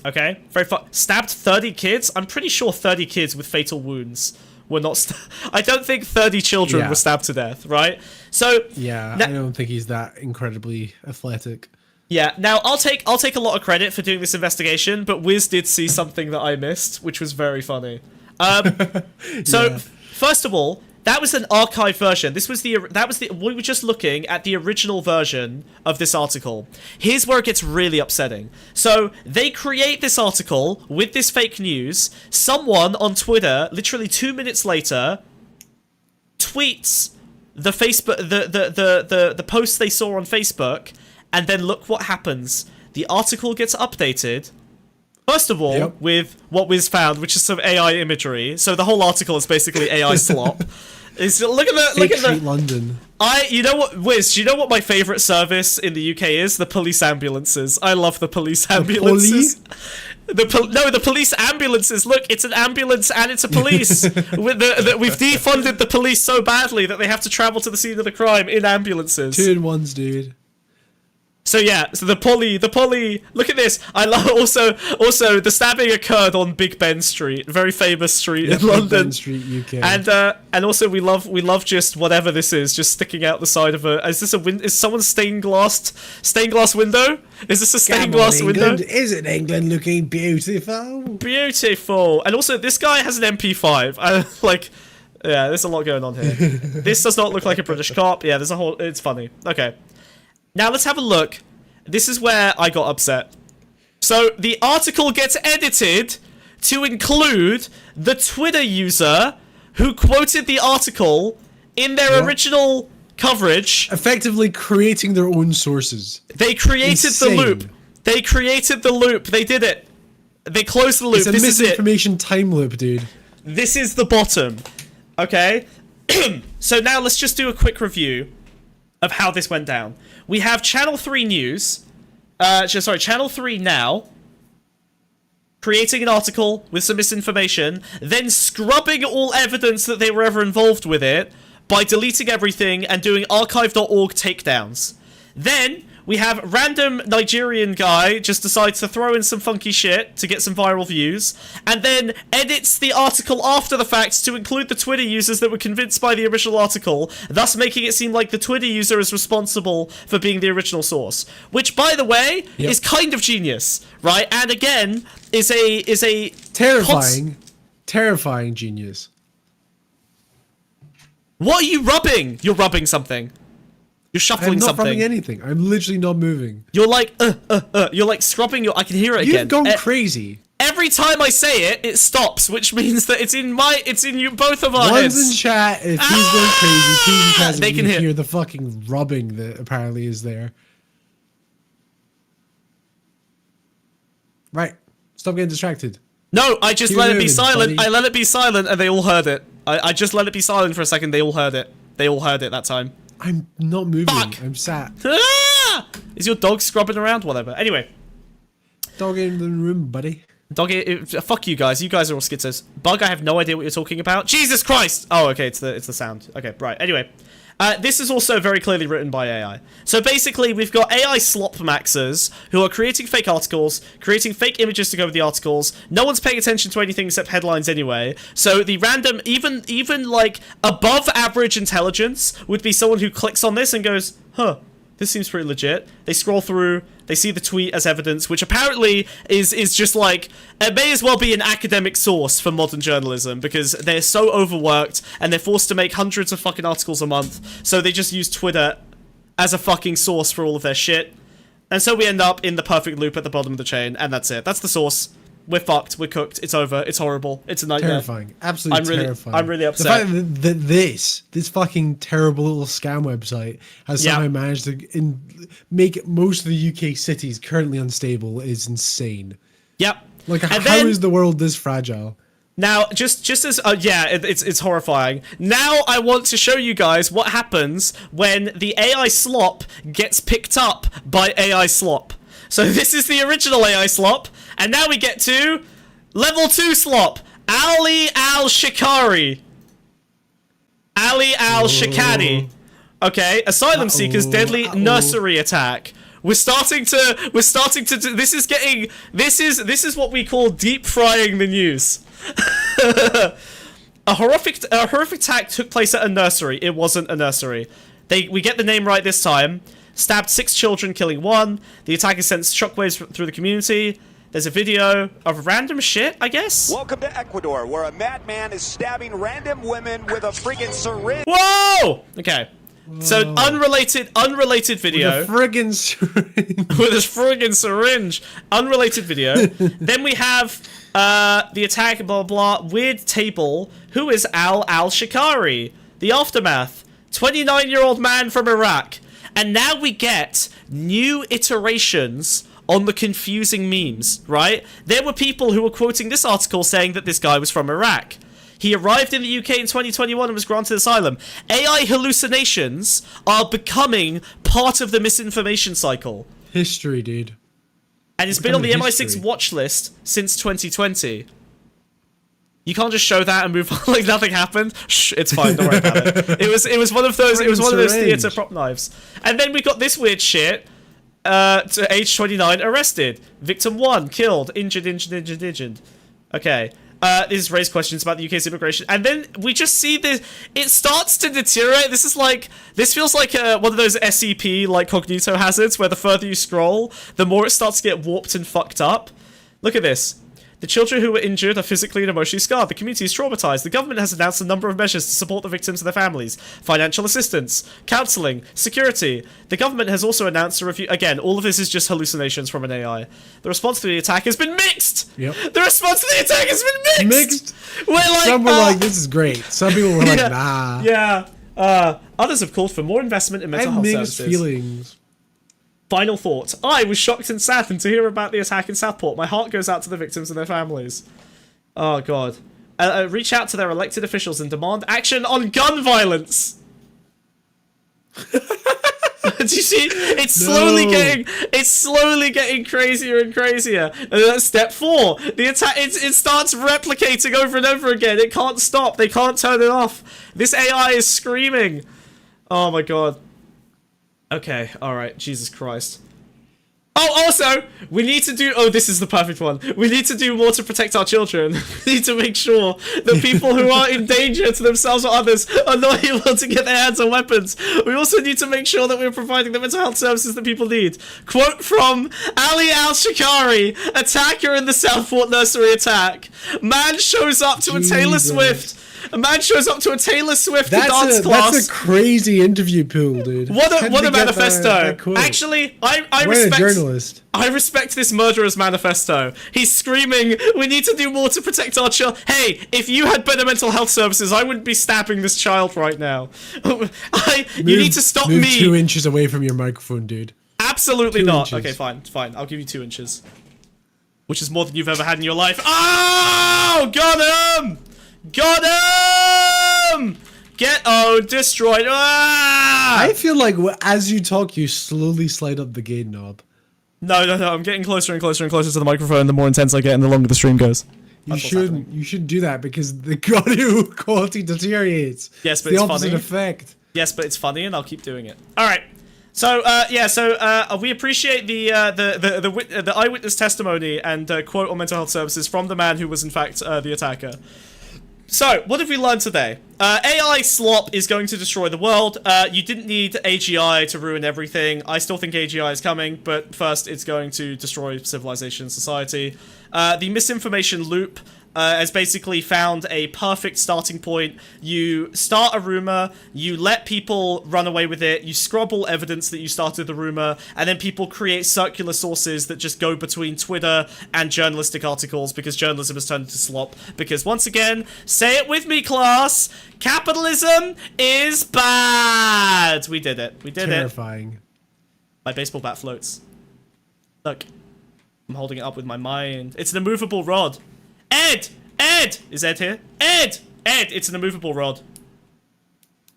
Okay, very fun. Stabbed 30 kids? I'm pretty sure 30 kids with fatal wounds were not... I don't think 30 children were stabbed to death, right? So... Yeah, I don't think he's that incredibly athletic. Yeah, now I'll take a lot of credit for doing this investigation, but Wiz did see something that I missed, which was very funny. First of all, that was an archived version. We were just looking at the original version of this article. Here's where it gets really upsetting. So they create this article with this fake news. Someone on Twitter, literally 2 minutes later, tweets the Facebook, the post they saw on Facebook, and then look what happens. The article gets updated. First of all, with what Wiz found, which is some AI imagery. So the whole article is basically AI slop. Look at the London. You know what, Wiz? Do you know what my favorite service in the UK is? The police ambulances. I love the police ambulances. The police ambulances. Look, it's an ambulance and it's a police. We've defunded the police so badly that they have to travel to the scene of the crime in ambulances. 2-in-1s, dude. So yeah, so the Polly, look at this. I love also the stabbing occurred on Big Ben Street, a very famous street in London. Big Ben Street, UK. And also we love just whatever this is, just sticking out the side of a. Is this a is someone's stained glass window? Is this a stained glass window? Isn't England looking beautiful? Beautiful. And also this guy has an MP5. Yeah, there's a lot going on here. This does not look like a British cop. Yeah, there's a whole. It's funny. Okay. Now let's have a look. This is where I got upset. So the article gets edited to include the Twitter user who quoted the article in their original coverage. Effectively creating their own sources. They created the loop. They created the loop. They did it. They closed the loop. It's a misinformation time loop, dude. This is the bottom. Okay? So now let's just do a quick review of how this went down. We have Channel 3 News, Channel 3 Now, creating an article with some misinformation, then scrubbing all evidence that they were ever involved with it by deleting everything and doing archive.org takedowns. Then we have random Nigerian guy just decides to throw in some funky shit to get some viral views, and then edits the article after the fact to include the Twitter users that were convinced by the original article, thus making it seem like the Twitter user is responsible for being the original source. Which, by the way, is kind of genius, right? And again, is a terrifying genius. What are you rubbing? You're rubbing something. You're shuffling something. I'm not rubbing anything. I'm literally not moving. You're like, You're like scrubbing your. I can hear it again. You've gone crazy. Every time I say it, it stops, which means that it's in you both of our heads. One's in chat. If he's going crazy, Team Kaz, they can hear the fucking rubbing that apparently is there. Right. Stop getting distracted. No, I just let it be silent. Buddy. I let it be silent, and they all heard it. I just let it be silent for a second. They all heard it. They all heard it that time. I'm not moving. Fuck! I'm sat. Ah! Is your dog scrubbing around? Whatever. Anyway. Dog in the room, buddy. Dog, fuck you guys. You guys are all schizos. Bug, I have no idea what you're talking about. Jesus Christ! Oh, okay, it's the sound. Okay, right. Anyway. This is also very clearly written by AI. So basically, we've got AI slop maxers who are creating fake articles, creating fake images to go with the articles. No one's paying attention to anything except headlines anyway. So the random, even like above average intelligence would be someone who clicks on this and goes, huh, this seems pretty legit. They scroll through, they see the tweet as evidence, which apparently is just like, it may as well be an academic source for modern journalism because they're so overworked and they're forced to make hundreds of fucking articles a month, so they just use Twitter as a fucking source for all of their shit. And so we end up in the perfect loop at the bottom of the chain, and that's it. That's the source. We're fucked. We're cooked. It's over. It's horrible. It's a nightmare. Terrifying. Absolutely terrifying. I'm really upset. The fact that this fucking terrible little scam website has somehow managed to make most of the UK cities currently unstable is insane. Yep. Like, how is the world this fragile? Now, just as it's horrifying. Now I want to show you guys what happens when the AI slop gets picked up by AI slop. So this is the original AI slop, and now we get to level 2 slop, Ali Al-Shikari. Ali Al-Shikari. Okay, asylum seekers deadly nursery attack. We're starting to do, this is what we call deep frying the news. A horrific attack took place at a nursery. It wasn't a nursery. We get the name right this time. Stabbed 6 children, killing 1. The attacker sent shockwaves through the community. There's a video of random shit, I guess. Welcome to Ecuador, where a madman is stabbing random women with a freaking syringe. Whoa! Okay. So unrelated video. With a friggin' syringe. With a friggin' syringe. Unrelated video. Then we have the attack, blah, blah, weird table. Who is Al-Shikari? The aftermath. 29-year-old man from Iraq. And now we get new iterations on the confusing memes, right? There were people who were quoting this article saying that this guy was from Iraq. He arrived in the UK in 2021 and was granted asylum. AI hallucinations are becoming part of the misinformation cycle. History, dude. And it's been on the MI6 watch list since 2020. You can't just show that and move on like nothing happened. Shh, it's fine. Don't worry about it. It was one of those. It was one of those theater prop knives. And then we got this weird shit. to age 29 arrested. Victim 1 killed, injured. Okay. This raised questions about the UK's immigration, and then we just see this. It starts to deteriorate. This feels like one of those SCP like cognito hazards, where the further you scroll, the more it starts to get warped and fucked up. Look at this. The children who were injured are physically and emotionally scarred. The community is traumatized. The government has announced a number of measures to support the victims and their families. Financial assistance, counseling, security. The government has also announced a review. Again, all of this is just hallucinations from an AI. The response to the attack has been mixed. Yep. The response to the attack has been mixed. Some were like, this is great. Some people were like, nah. Yeah. Others have called for more investment in mental health services. Mixed feelings. Final thought. I was shocked and saddened to hear about the attack in Southport. My heart goes out to the victims and their families. Oh, God. Reach out to their elected officials and demand action on gun violence. Do you see? It's slowly getting crazier and crazier. And that's step 4. The attack, it starts replicating over and over again. It can't stop. They can't turn it off. This AI is screaming. Oh, my God. Okay, alright, Jesus Christ. Oh, also, we need to do... Oh, this is the perfect one. We need to do more to protect our children. We need to make sure that people who are in danger to themselves or others are not able to get their hands on weapons. We also need to make sure that we're providing the mental health services that people need. Quote from Ali Al-Shikari, attacker in the Southport nursery attack. Man shows up to a Taylor Swift... A man shows up to a Taylor Swift dance class. That's a crazy interview pool, dude. What a manifesto. Actually, I respect this murderer's manifesto. He's screaming, we need to do more to protect our children. Hey, if you had better mental health services, I wouldn't be stabbing this child right now. You need to stop move me. 2 inches away from your microphone, dude. Absolutely not. Inches. Okay, fine. I'll give you 2 inches. Which is more than you've ever had in your life. Oh, got him! Got him! Destroyed. Ah! I feel like as you talk, you slowly slide up the gain knob. No. I'm getting closer and closer and closer to the microphone. The more intense I get, and the longer the stream goes. You should do that because the audio quality deteriorates. Yes, but it's it's the opposite funny. effect. Yes, but it's funny, and I'll keep doing it. All right. So we appreciate the eyewitness testimony and quote on mental health services from the man who was in fact the attacker. So, what have we learned today? AI slop is going to destroy the world. You didn't need AGI to ruin everything. I still think AGI is coming, but first it's going to destroy civilization and society. The misinformation loop has basically found a perfect starting point. You start a rumor, you let people run away with it, you scrub all evidence that you started the rumor, and then people create circular sources that just go between Twitter and journalistic articles because journalism has turned into slop. Because once again, say it with me, class, capitalism is bad. We did it. We did it. Terrifying. My baseball bat floats. Look, I'm holding it up with my mind. It's an immovable rod. Ed! Is Ed here? Ed! It's an immovable rod.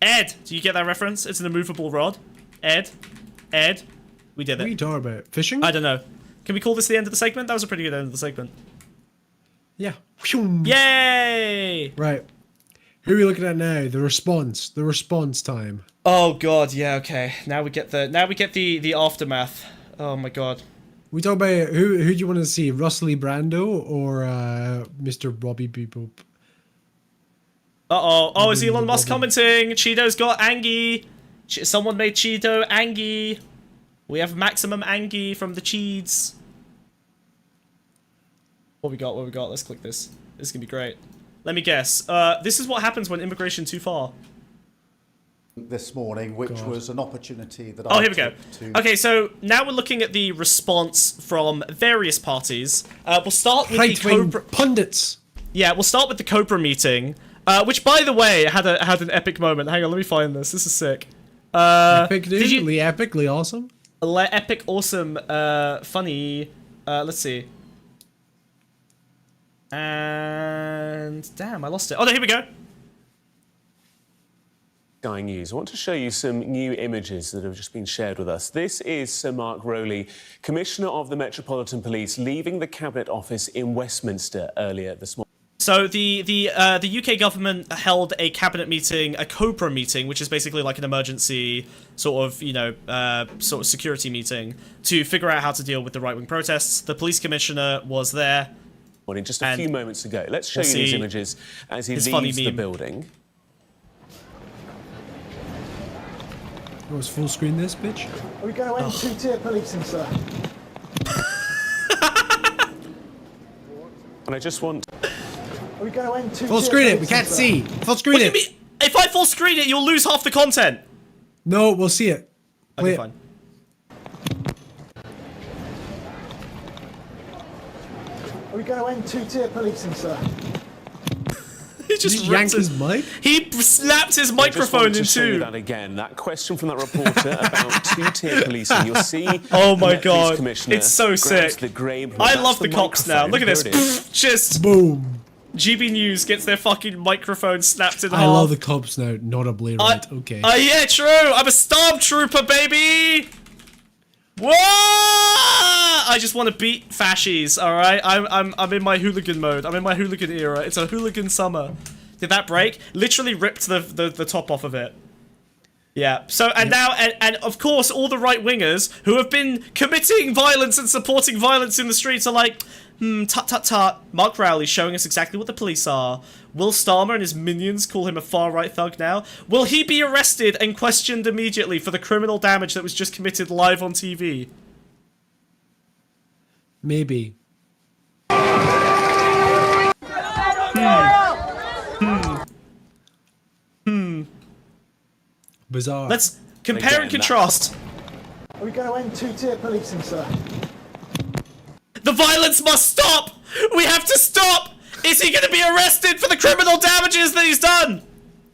Ed! Do you get that reference? It's an immovable rod. Ed! We did it. What are you talking about? Fishing? I don't know. Can we call this the end of the segment? That was a pretty good end of the segment. Yeah. Yay! Right. Who are we looking at now? The response time. Oh god, yeah, okay. Now we get the aftermath. Oh my god. We talk about who do you want to see, Russell E. Brando or Mr. Robbie Boop? Oh, is Elon Musk commenting? Cheeto's got Angie. Someone made Cheeto Angie. We have maximum Angie from the Cheeds. What we got? Let's click this. This is gonna be great. Let me guess. This is what happens when immigration too far. This morning, which was an opportunity that here we go. Okay, so now we're looking at the response from various parties. We'll start with the Cobra pundits. Yeah, we'll start with the Cobra meeting, which, by the way, had an epic moment. Hang on, let me find this. This is sick. Epic, dude. Epically awesome. Epic, awesome, funny. Let's see. And damn, I lost it. Oh, no, here we go. Sky News. I want to show you some new images that have just been shared with us. This is Sir Mark Rowley, Commissioner of the Metropolitan Police, leaving the Cabinet Office in Westminster earlier this morning. So the UK government held a cabinet meeting, a COBRA meeting, which is basically like an emergency sort of, sort of security meeting to figure out how to deal with the right-wing protests. The police commissioner was there. Just a few moments ago. Let's show you these images as he leaves the building. Oh, it's full screen this, bitch? Are we going to end two-tier policing, sir? And I just want... Are we going to end two-tier Full screen it, we can't see. Full screen it. What do you mean? If I full screen it, you'll lose half the content. No, we'll see it. Play Okay, fine. Are we going to end two-tier policing, sir? He just yanked his mic? He slapped his microphone in two. That again. That question from that reporter about two-tier policing. You'll see. Oh my god, it's so sick. I love the cops now. Look at this. Just boom. GB News gets their fucking microphone snapped in half. I love the cops now, notably, right? Okay. Yeah, true. I'm a stormtrooper, baby. Whoa! I just want to beat fascies. All right, I'm in my hooligan mode. I'm in my hooligan era. It's a hooligan summer. Did that break? Literally ripped the top off of it. Yeah. So now of course all the right wingers who have been committing violence and supporting violence in the streets are like, tut tut tut. Mark Rowley's showing us exactly what the police are. Will Starmer and his minions call him a far-right thug now? Will he be arrested and questioned immediately for the criminal damage that was just committed live on TV? Maybe. Bizarre. Let's compare and contrast. Are we going to end two-tier policing, sir? The violence must stop! We have to stop! Is he gonna be arrested for the criminal damages that he's done?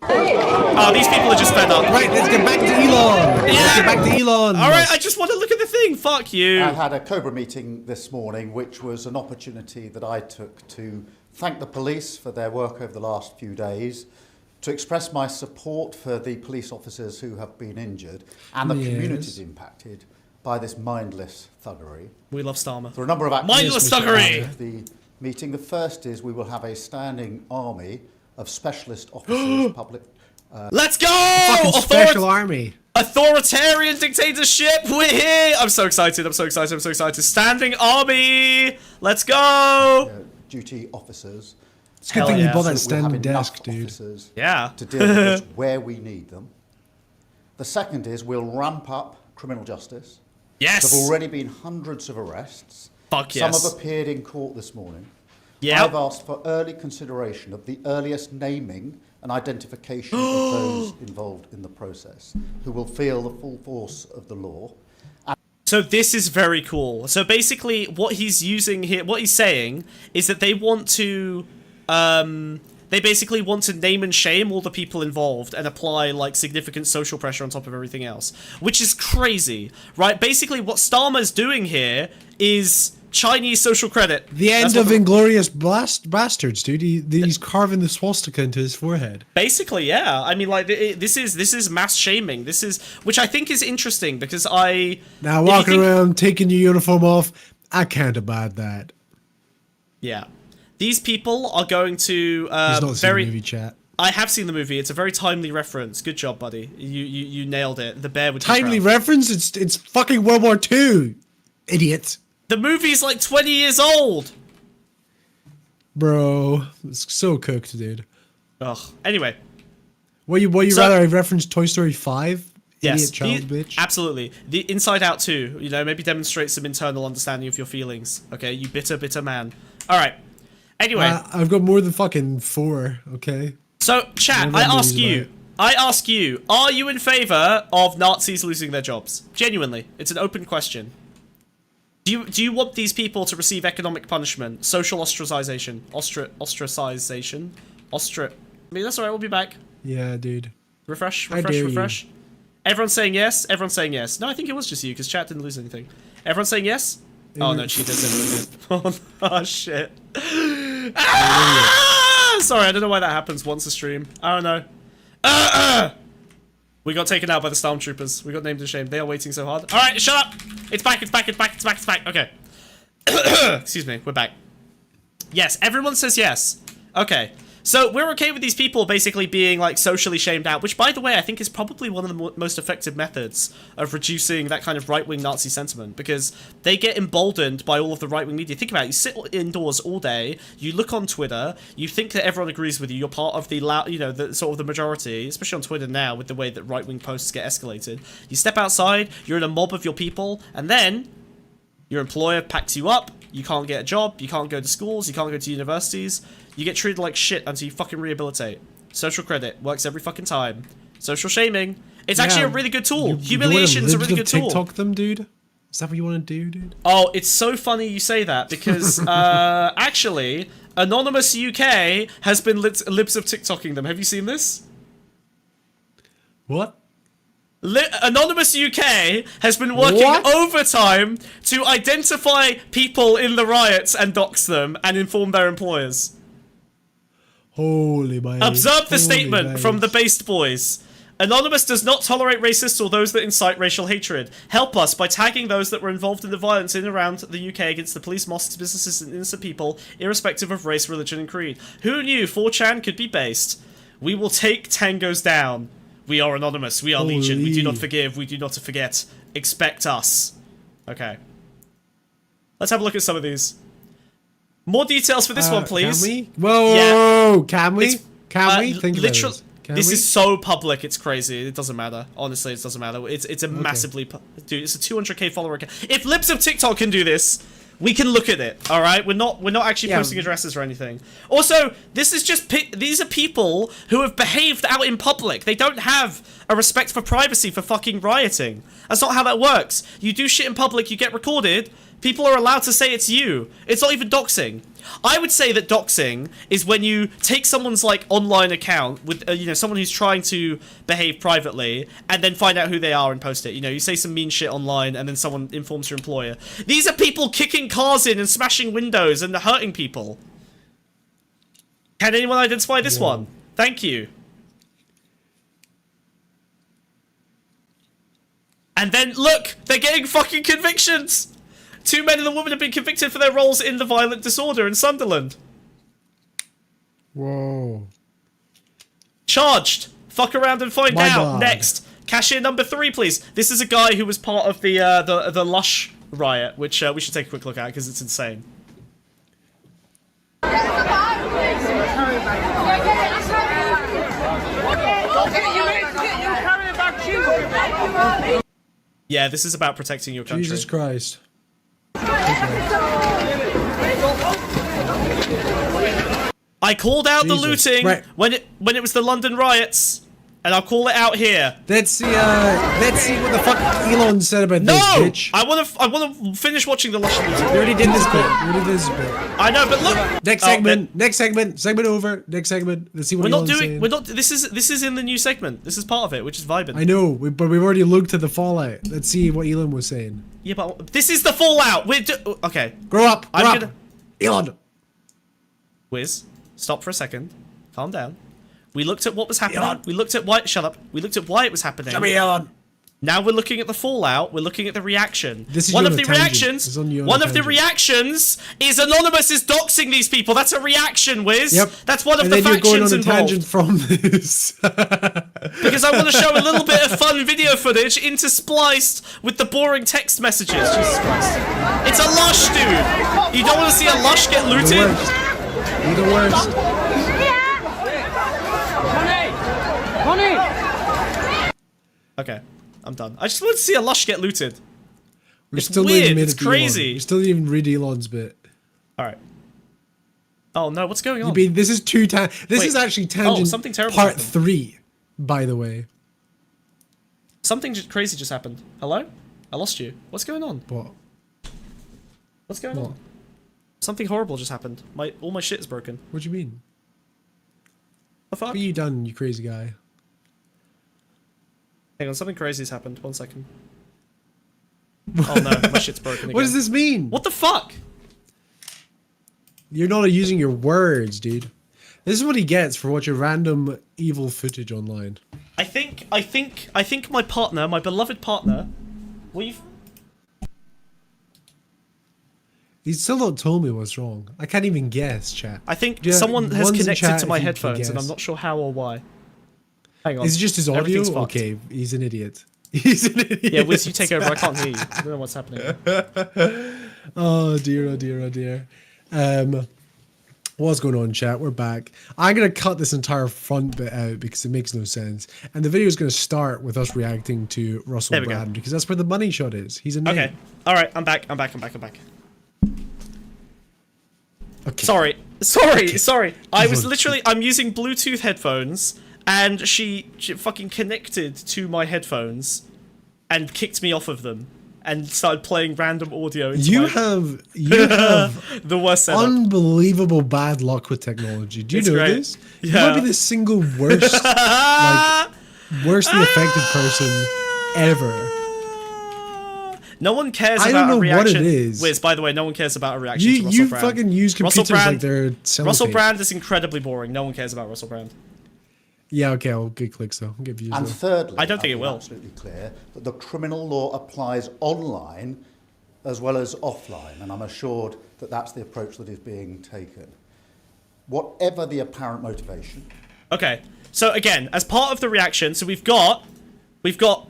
Oh, these people are just fed up. Right, let's get back to Elon. Yeah. Let's get back to Elon. Alright, I just want to look at the thing. Fuck you. I had a COBRA meeting this morning, which was an opportunity that I took to thank the police for their work over the last few days, to express my support for the police officers who have been injured and the communities impacted by this mindless thuggery. We love Starmer. There are a number of mindless thuggery. The meeting. The first is we will have a standing army of specialist officers, public. Let's go! Fucking special army. Authoritarian dictatorship. We're here. I'm so excited. I'm so excited. I'm so excited. Standing army. Let's go. Duty officers. It's a good thing you bought that We'll standing have desk, enough dude. officers Yeah. To deal with this where we need them. The second is we'll ramp up criminal justice. Yes. There have already been hundreds of arrests. Fuck yes. Some have appeared in court this morning. Yeah. I've asked for early consideration of the earliest naming and identification of those involved in the process, who will feel the full force of the law. So this is very cool. So basically what he's using here, what he's saying is that they want to, they basically want to name and shame all the people involved and apply like significant social pressure on top of everything else, which is crazy, right? Basically what Starmer's doing here is Chinese social credit. The end of Inglorious Bastards, dude. He's carving the swastika into his forehead. Basically, yeah. I mean, like, this is mass shaming. This is, which I think is interesting because now walking around taking your uniform off, I can't abide that. Yeah, these people are going to He's not seen the movie, chat. I have seen the movie. It's a very timely reference. Good job, buddy. You nailed it. The bear would. Timely reference? It's fucking World War II, idiot. The movie's like 20 years old. Bro, it's so cooked, dude. Ugh. Anyway. What you rather I reference Toy Story 5? Yes. Idiot child bitch. Absolutely. The Inside Out 2, you know, maybe demonstrate some internal understanding of your feelings. Okay, you bitter, bitter man. All right. Anyway. I've got more than fucking 4, okay? So, chat, I ask you, are you in favor of Nazis losing their jobs? Genuinely. It's an open question. Do you want these people to receive economic punishment, social ostracization, ostracization? I mean, that's alright, we'll be back. Yeah, dude. Refresh. You. Everyone's saying yes? Everyone's saying yes. No, I think it was just you, because chat didn't lose anything. Everyone's saying yes? Oh, no, she did. Oh, shit. Sorry, I don't know why that happens once a stream. I don't know. We got taken out by the stormtroopers. We got named and shamed. They are waiting so hard. Alright, shut up! It's back. Okay. Excuse me, we're back. Yes, everyone says yes. Okay. So we're okay with these people basically being like socially shamed out, which, by the way, I think is probably one of the most effective methods of reducing that kind of right-wing Nazi sentiment, because they get emboldened by all of the right-wing media. Think about it. You sit indoors all day, you look on Twitter, you think that everyone agrees with you, you're part of the the sort of the majority, especially on Twitter now with the way that right-wing posts get escalated. You step outside, you're in a mob of your people, and then your employer packs you up, you can't get a job, you can't go to schools, you can't go to universities. You get treated like shit until you fucking rehabilitate. Social credit works every fucking time. Social shaming. It's actually a really good tool. Humiliation's a really good tool. TikTok them, dude? Is that what you want to do, dude? Oh, it's so funny you say that because actually, Anonymous UK has been libs of TikToking them. Have you seen this? What? Anonymous UK has been working overtime to identify people in the riots and dox them and inform their employers. Holy man. Observe the statement from the Based Boys. Anonymous does not tolerate racists or those that incite racial hatred. Help us by tagging those that were involved in the violence in and around the UK against the police, mosques, businesses, and innocent people, irrespective of race, religion, and creed. Who knew 4chan could be based? We will take Tangos down. We are Anonymous. We are Legion. We do not forgive. We do not forget. Expect us. Okay. Let's have a look at some of these. More details for this one, please. Can we? Whoa, can we? Can we? Think about literally, this. Can this we? is so public, it's crazy. It doesn't matter. Honestly, it doesn't matter. It's a massively... Dude, it's a 200k follower account. If Libs of TikTok can do this, we can look at it, alright? We're not actually posting addresses or anything. Also, this is just... These are people who have behaved out in public. They don't have a respect for privacy for fucking rioting. That's not how that works. You do shit in public, you get recorded... People are allowed to say it's you. It's not even doxing. I would say that doxing is when you take someone's like online account with someone who's trying to behave privately and then find out who they are and post it. You say some mean shit online and then someone informs your employer. These are people kicking cars in and smashing windows and hurting people. Can anyone identify this one? Thank you. And then look, they're getting fucking convictions. 2 men and a woman have been convicted for their roles in the violent disorder in Sunderland. Whoa. Charged. Fuck around and find My out. God. Next. Cashier number 3, please. This is a guy who was part of the Lush riot, which we should take a quick look at because it's insane. Yeah, this is about protecting your country. Jesus Christ. I called out the looting when it was the London riots, and I'll call it out here. Let's see what the fuck Elon said about this, bitch. I wanna finish watching the Lush looting. We already did this bit. I know, but look. Next segment. Next segment. Segment over. Next segment. Let's see what Elon's saying. We're not. This is in the new segment. This is part of it, which is vibing. I know, but we've already looked at the fallout. Let's see what Elon was saying. Yeah, but this is the fallout. Okay. Grow up. Elon. Wiz, stop for a second. Calm down. We looked at what was happening. Elon. We looked at why. Shut up. We looked at why it was happening. Shut me, Elon. Now we're looking at the fallout. We're looking at the reaction. This is one of the reactions. One of the reactions is Anonymous is doxing these people. That's a reaction, Wiz. Yep. That's one of and the then factions you're going on a involved. tangent from this. Because I want to show a little bit of fun video footage interspliced with the boring text messages. Jesus Christ. It's a Lush, dude. You don't want to see a Lush get looted? You're the worst. Okay, I'm done. I just want to see a Lush get looted. It's still weird. It's crazy. We still didn't even read Elon's bit. All right. Oh no, what's going on? This is This is actually tangent. Something terrible part happened. 3, by the way. Something crazy just happened. Hello? I lost you. What's going on? What? What's going on? Something horrible just happened. All my shit is broken. What do you mean? The fuck? What have you done, you crazy guy? Hang on, something crazy has happened. 1 second. Oh no, my shit's broken again. What does this mean? What the fuck? You're not using your words, dude. This is what he gets for watching random evil footage online. I think my partner, my beloved partner, He's still not told me what's wrong. I can't even guess, chat. I think Yeah, someone has one's in connected chat to if my you can headphones, and I'm guess. not sure how or why. Hang on. Is it just his audio? Everything's fucked. Okay, he's an idiot. He's an idiot. Yeah, Wiz, you take over. I can't hear you. I don't know what's happening. Oh dear, oh dear, oh dear. What's going on, chat? We're back. I'm going to cut this entire front bit out because it makes no sense. And the video is going to start with us reacting to Russell There we go. Brand because that's where the money shot is. He's a name. Okay. All right. I'm back. Okay. Sorry. I was literally, I'm using Bluetooth headphones, and she fucking connected to my headphones and kicked me off of them and started playing random audio. Into You my... have the worst setup. unbelievable bad luck with technology. Do you It's know great. this? You Yeah. might be the single worst, worstly affected person ever. No one cares I about don't a know what reaction. it is. Wiz, by the way, no one cares about a reaction to You Russell Brand. fucking use Russell computers Brand, like they're sellotape. Russell Brand is incredibly boring. No one cares about Russell Brand. Yeah, okay, I'll get clicks though. I'll give views And though. thirdly, I don't think I'll it be will. absolutely clear that the criminal law applies online as well as offline, and I'm assured that that's the approach that is being taken. Whatever the apparent motivation. Okay, so again, as part of the reaction, so we've got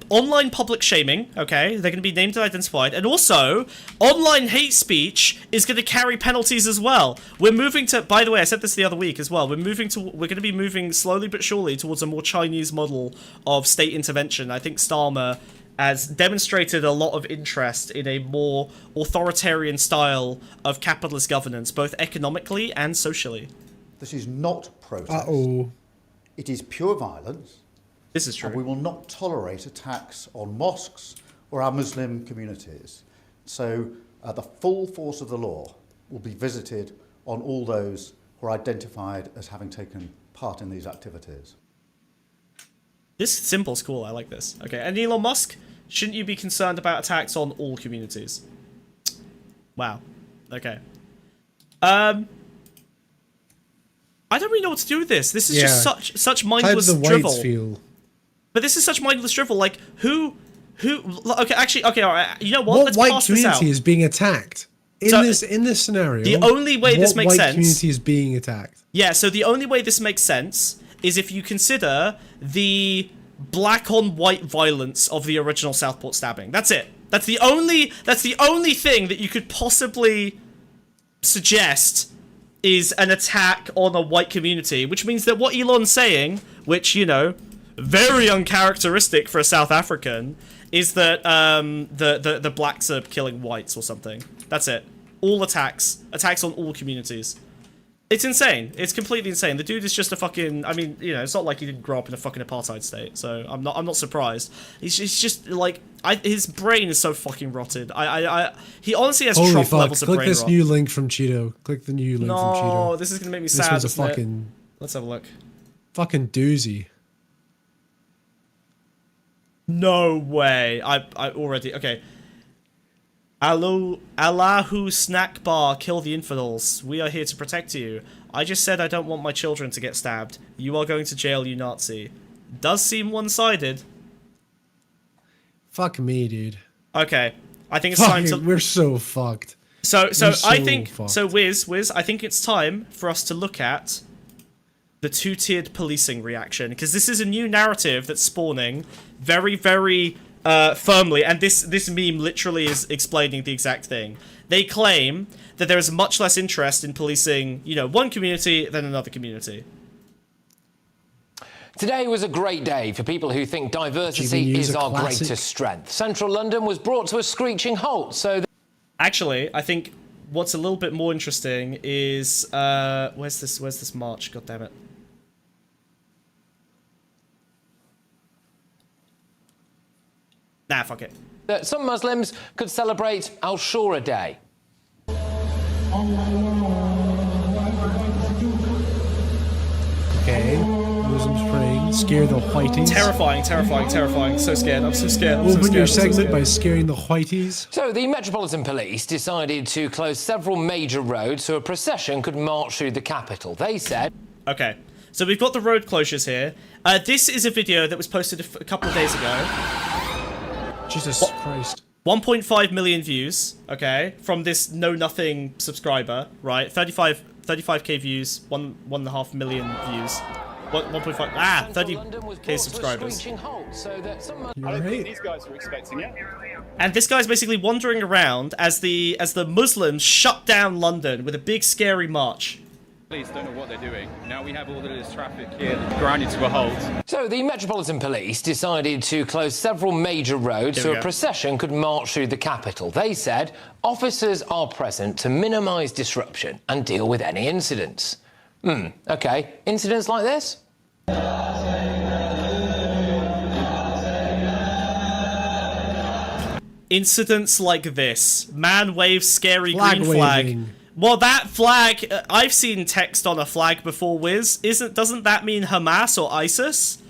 online public shaming, okay? They're going to be named and identified. And also, online hate speech is going to carry penalties as well. We're moving to, by the way, I said this the other week as well, we're going to be moving slowly but surely towards a more Chinese model of state intervention. I think Starmer has demonstrated a lot of interest in a more authoritarian style of capitalist governance, both economically and socially. This is not protest. Uh-oh. It is pure violence. This is true. And we will not tolerate attacks on mosques or our Muslim communities. So the full force of the law will be visited on all those who are identified as having taken part in these activities. This symbol's cool. I like this. Okay, and Elon Musk, shouldn't you be concerned about attacks on all communities? Wow. Okay. I don't really know what to do with this. This is just such mindless How do the drivel. whites feel? But this is such mindless drivel. Like who? Okay, actually, okay, all right. You know what? Let's white pass this out. community is being attacked in this scenario? The only way this makes what sense. white community is being attacked? Yeah. So the only way this makes sense is if you consider the black on white violence of the original Southport stabbing. That's it. That's the only thing that you could possibly suggest is an attack on a white community, which means that what Elon's saying, which, you know, very uncharacteristic for a South African, is that the blacks are killing whites or something. That's it. All attacks on all communities. It's insane. It's completely insane. The dude is just a fucking. I mean, you know, it's not like he didn't grow up in a fucking apartheid state, so I'm not surprised. He's just like his brain is so fucking rotted. He honestly has Holy Trump fuck! levels of Click brain this rot. new link from Cheeto. Click the new link from Cheeto. No, this is gonna make me This sad. was a isn't it? fucking Let's have a look. fucking doozy. No way. I already okay. Allahu snack bar, kill the infidels. We are here to protect you. I just said I don't want my children to get stabbed. You are going to jail, you Nazi. Does seem one-sided. Fuck me, dude. Okay. I think it's time to... We're so fucked. So I think... fucked. So, Wiz, I think it's time for us to look at the two-tiered policing reaction, because this is a new narrative that's spawning very, very firmly, and this meme literally is explaining the exact thing. They claim that there is much less interest in policing, you know, one community than another community. Today was a great day for people who think diversity is our greatest strength. Central London was brought to a screeching halt, so... Actually, I think what's a little bit more interesting is... where's this march? God damn it. Nah, fuck it. That some Muslims could celebrate Al-Shura Day. Okay. Muslims praying. Scare the whiteys. Terrifying. So scared. I'm so scared. Open your segment by scaring the whiteys. So the Metropolitan Police decided to close several major roads so a procession could march through the capital. They said... Okay, so we've got the road closures here. This is a video that was posted a couple of days ago. Jesus Christ. 1.5 million views, okay, from this know-nothing subscriber, right? 35k views, 1.5 million views. 1.5, 30k subscribers. You're I don't think right. these guys were expecting it. And this guy's basically wandering around as the Muslims shut down London with a big scary march. Police don't know what they're doing. Now we have all of this traffic here grounded to a halt. So the Metropolitan Police decided to close several major roads so a procession could march through the capital. They said officers are present to minimise disruption and deal with any incidents. OK. Incidents like this? Incidents like this. Man waves scary Flag green flag. waving. Well, that flag, I've seen text on a flag before, Wiz. Doesn't that mean Hamas or ISIS?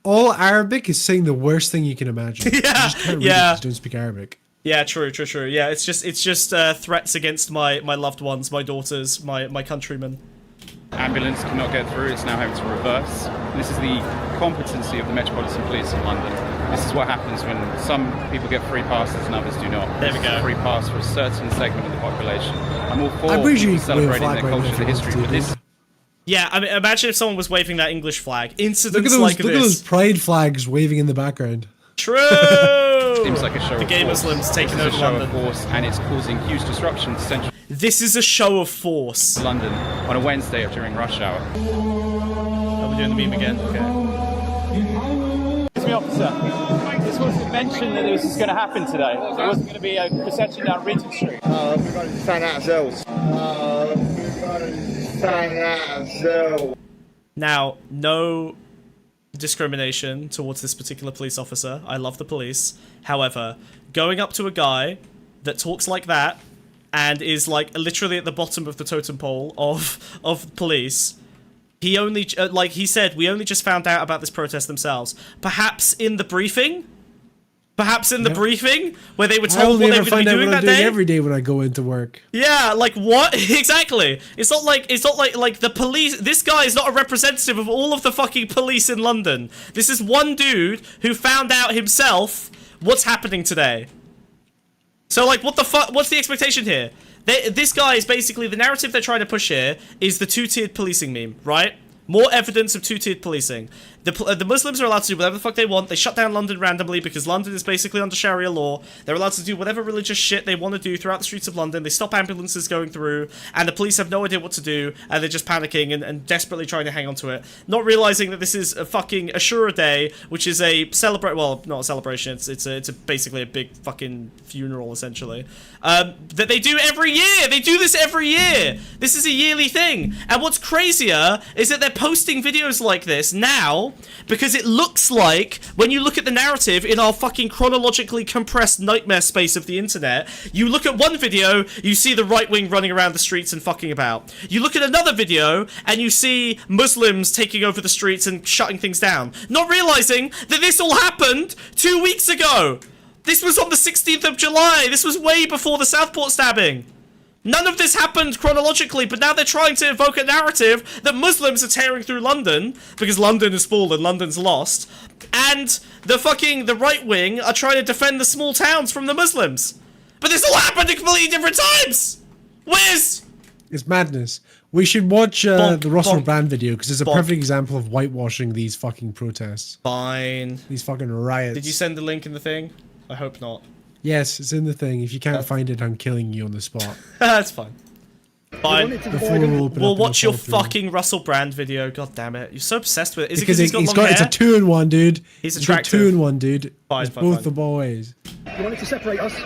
All Arabic is saying the worst thing you can imagine. You just can't read it 'cause you don't speak Arabic. Yeah, true. Yeah, it's just threats against my loved ones, my daughters, my countrymen. Ambulance cannot get through, it's now having to reverse. This is the competency of the Metropolitan Police in London. This is what happens when some people get free passes and others do not. There we This is go. a free pass for a certain segment of the population. I'm all for I'm pretty sure you people can wave a celebrating flag their right culture, now if their you history, want but to, this... Yeah, I mean, imagine if someone was waving that English flag. Incidents Look at like those this. pride flags waving in the background. True! Seems like a show The of gay force. Muslims taking This is over a show London. of force, and it's causing huge disruption to central This is a show of force. London on a Wednesday during rush hour. Oh, we're doing the meme again? Okay. Excuse me, officer. This wasn't mentioned that this was going to happen today. There wasn't going to be a procession down Regent Street. We've got to sign ourselves. Now, no discrimination towards this particular police officer. I love the police. However, going up to a guy that talks like that and is like literally at the bottom of the totem pole of police, he only like he said, we only just found out about this protest themselves. Perhaps in the briefing. Perhaps in the briefing where they were I told only what they ever were going to find be out doing what that I'm doing day. every day when I go into work. Yeah, like what? Exactly. It's not like the police. This guy is not a representative of all of the fucking police in London. This is one dude who found out himself what's happening today. So like, what the fuck? What's the expectation here? This guy is basically the narrative they're trying to push here is the two-tiered policing meme, right? More evidence of two-tiered policing. The Muslims are allowed to do whatever the fuck they want. They shut down London randomly because London is basically under Sharia law. They're allowed to do whatever religious shit they want to do throughout the streets of London. They stop ambulances going through, and the police have no idea what to do, and they're just panicking and desperately trying to hang on to it. Not realizing that this is a fucking Ashura Day, which is a well, not a celebration. It's basically a big fucking funeral, essentially. That they do every year. They do this every year. This is a yearly thing. And what's crazier is that they're posting videos like this now because it looks like, when you look at the narrative in our fucking chronologically compressed nightmare space of the internet, you look at one video, you see the right wing running around the streets and fucking about. You look at another video and you see Muslims taking over the streets and shutting things down. Not realizing that this all happened 2 weeks ago. This was on the 16th of July. This was way before the Southport stabbing. None of this happened chronologically, but now they're trying to evoke a narrative that Muslims are tearing through London because London is full and London's lost, and the right wing are trying to defend the small towns from the Muslims. But this all happened at completely different times. Wiz! It's madness. We should watch the Russell Brand video because it's a perfect example of whitewashing these fucking protests. Fine. These fucking riots. Did you send the link in the thing? I hope not. Yes, it's in the thing. If you can't find it, I'm killing you on the spot. That's fine. Fine. We'll watch your fucking fucking Russell Brand video. God damn it. You're so obsessed with it. Is it because because he's got long hair? it's a 2-in-1, dude. He's It's got attractive. 2-in-1, dude. Fine, It's fine, both fine. the boys. You wanted to separate us?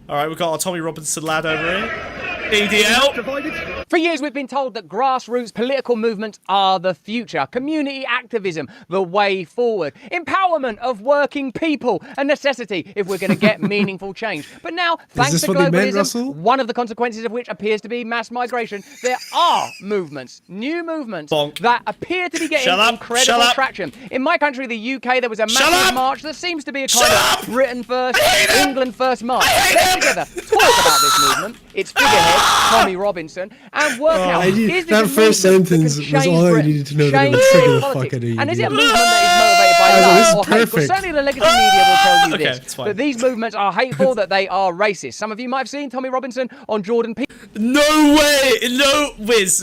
Alright, we've got our Tommy Robinson lad over here. EDL. For years, we've been told that grassroots political movements are the future. Community activism, the way forward. Empowerment of working people, a necessity if we're going to get meaningful change. But now, thanks this to what they meant, globalism, Russell? one of the consequences of which appears to be mass migration, there are movements, new movements, that appear to be getting incredible traction. In my country, the UK, there was a massive march that seems to be a kind of Britain first, England first march. Let's together. talk about this movement, its figurehead, Tommy Robinson, and work out, is this that a first movement that sentence can was change all I Britain, needed to know. change That it would trigger the fuck politics? out of you. And is it a dude. movement that is motivated by Oh, love this is or hate? Well, perfect. certainly the legacy media will tell you Okay, this. it's fine. That these movements are hateful, that they are racist. Some of you might have seen Tommy Robinson on Jordan Peterson. No way! No, Wiz,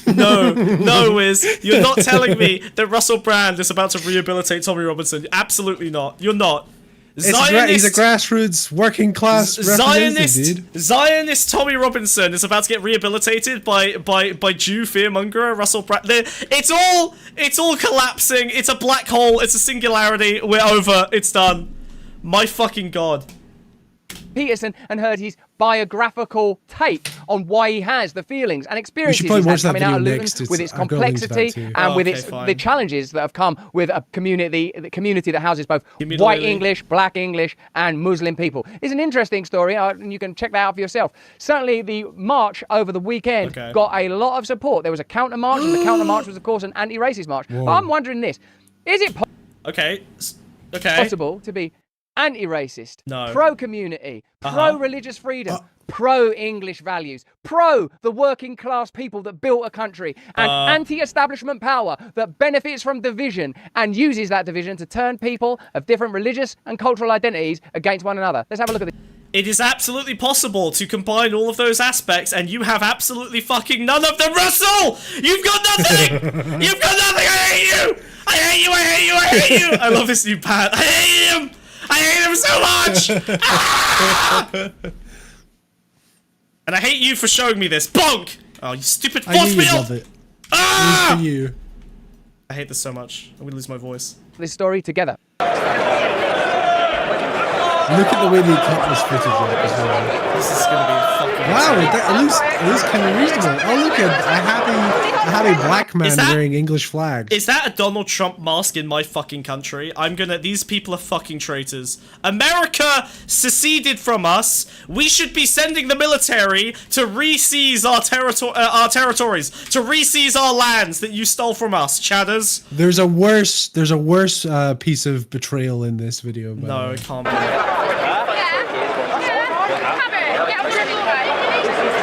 no, Wiz. You're not telling me that Russell Brand is about to rehabilitate Tommy Robinson. Absolutely not. You're not. He's a grassroots working class representative, dude. Zionist Tommy Robinson is about to get rehabilitated by Jew fearmonger Russell Brand. It's all collapsing. It's a black hole. It's a singularity. We're over. It's done. My fucking god. Peterson and heard his biographical take on why he has the feelings and experiences he's had coming out of Luton, with its complexity and with the challenges that have come with a community that houses both white English, black English, and Muslim people. It's an interesting story, and you can check that out for yourself. Certainly, the march over the weekend got a lot of support. There was a counter march, and the counter march was, of course, an anti-racist march. But I'm wondering this: is it possible to be anti-racist, pro-community, pro-religious freedom, pro-English values, pro the working class people that built a country, and anti-establishment power that benefits from division and uses that division to turn people of different religious and cultural identities against one another? Let's have a look at this. It is absolutely possible to combine all of those aspects, and you have absolutely fucking none of them, Russell! You've got nothing! You've got nothing! I hate you! I hate you! I hate you! I hate you! I love this new pad. I hate him! I hate him so much! And I hate you for showing me this. Bonk! Oh, you stupid force field! I love it. It's for you. I hate this so much. I'm gonna lose my voice. This story together. Look at the way they cut this footage up as well. This is gonna be fucking wow, it looks kind of reasonable. Oh, look at a happy black man wearing English flags. Is that a Donald Trump mask in my fucking country? These people are fucking traitors. America seceded from us. We should be sending the military to re-seize our territories, to re-seize our lands that you stole from us, chadders. There's a worse piece of betrayal in this video. No, it can't be.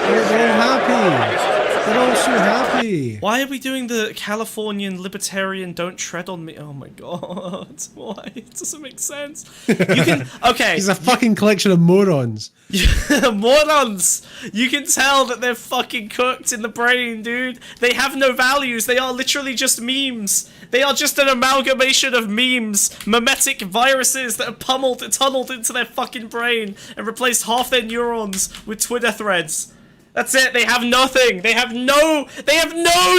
They're happy. They're all so happy. Why are we doing the Californian libertarian don't tread on me? Oh my god. Why? It doesn't make sense. You can okay. He's a fucking collection of morons. Morons! You can tell that they're fucking cooked in the brain, dude. They have no values. They are literally just memes. They are just an amalgamation of memes, memetic viruses that have tunneled into their fucking brain and replaced half their neurons with Twitter threads. That's it. They have nothing. They have no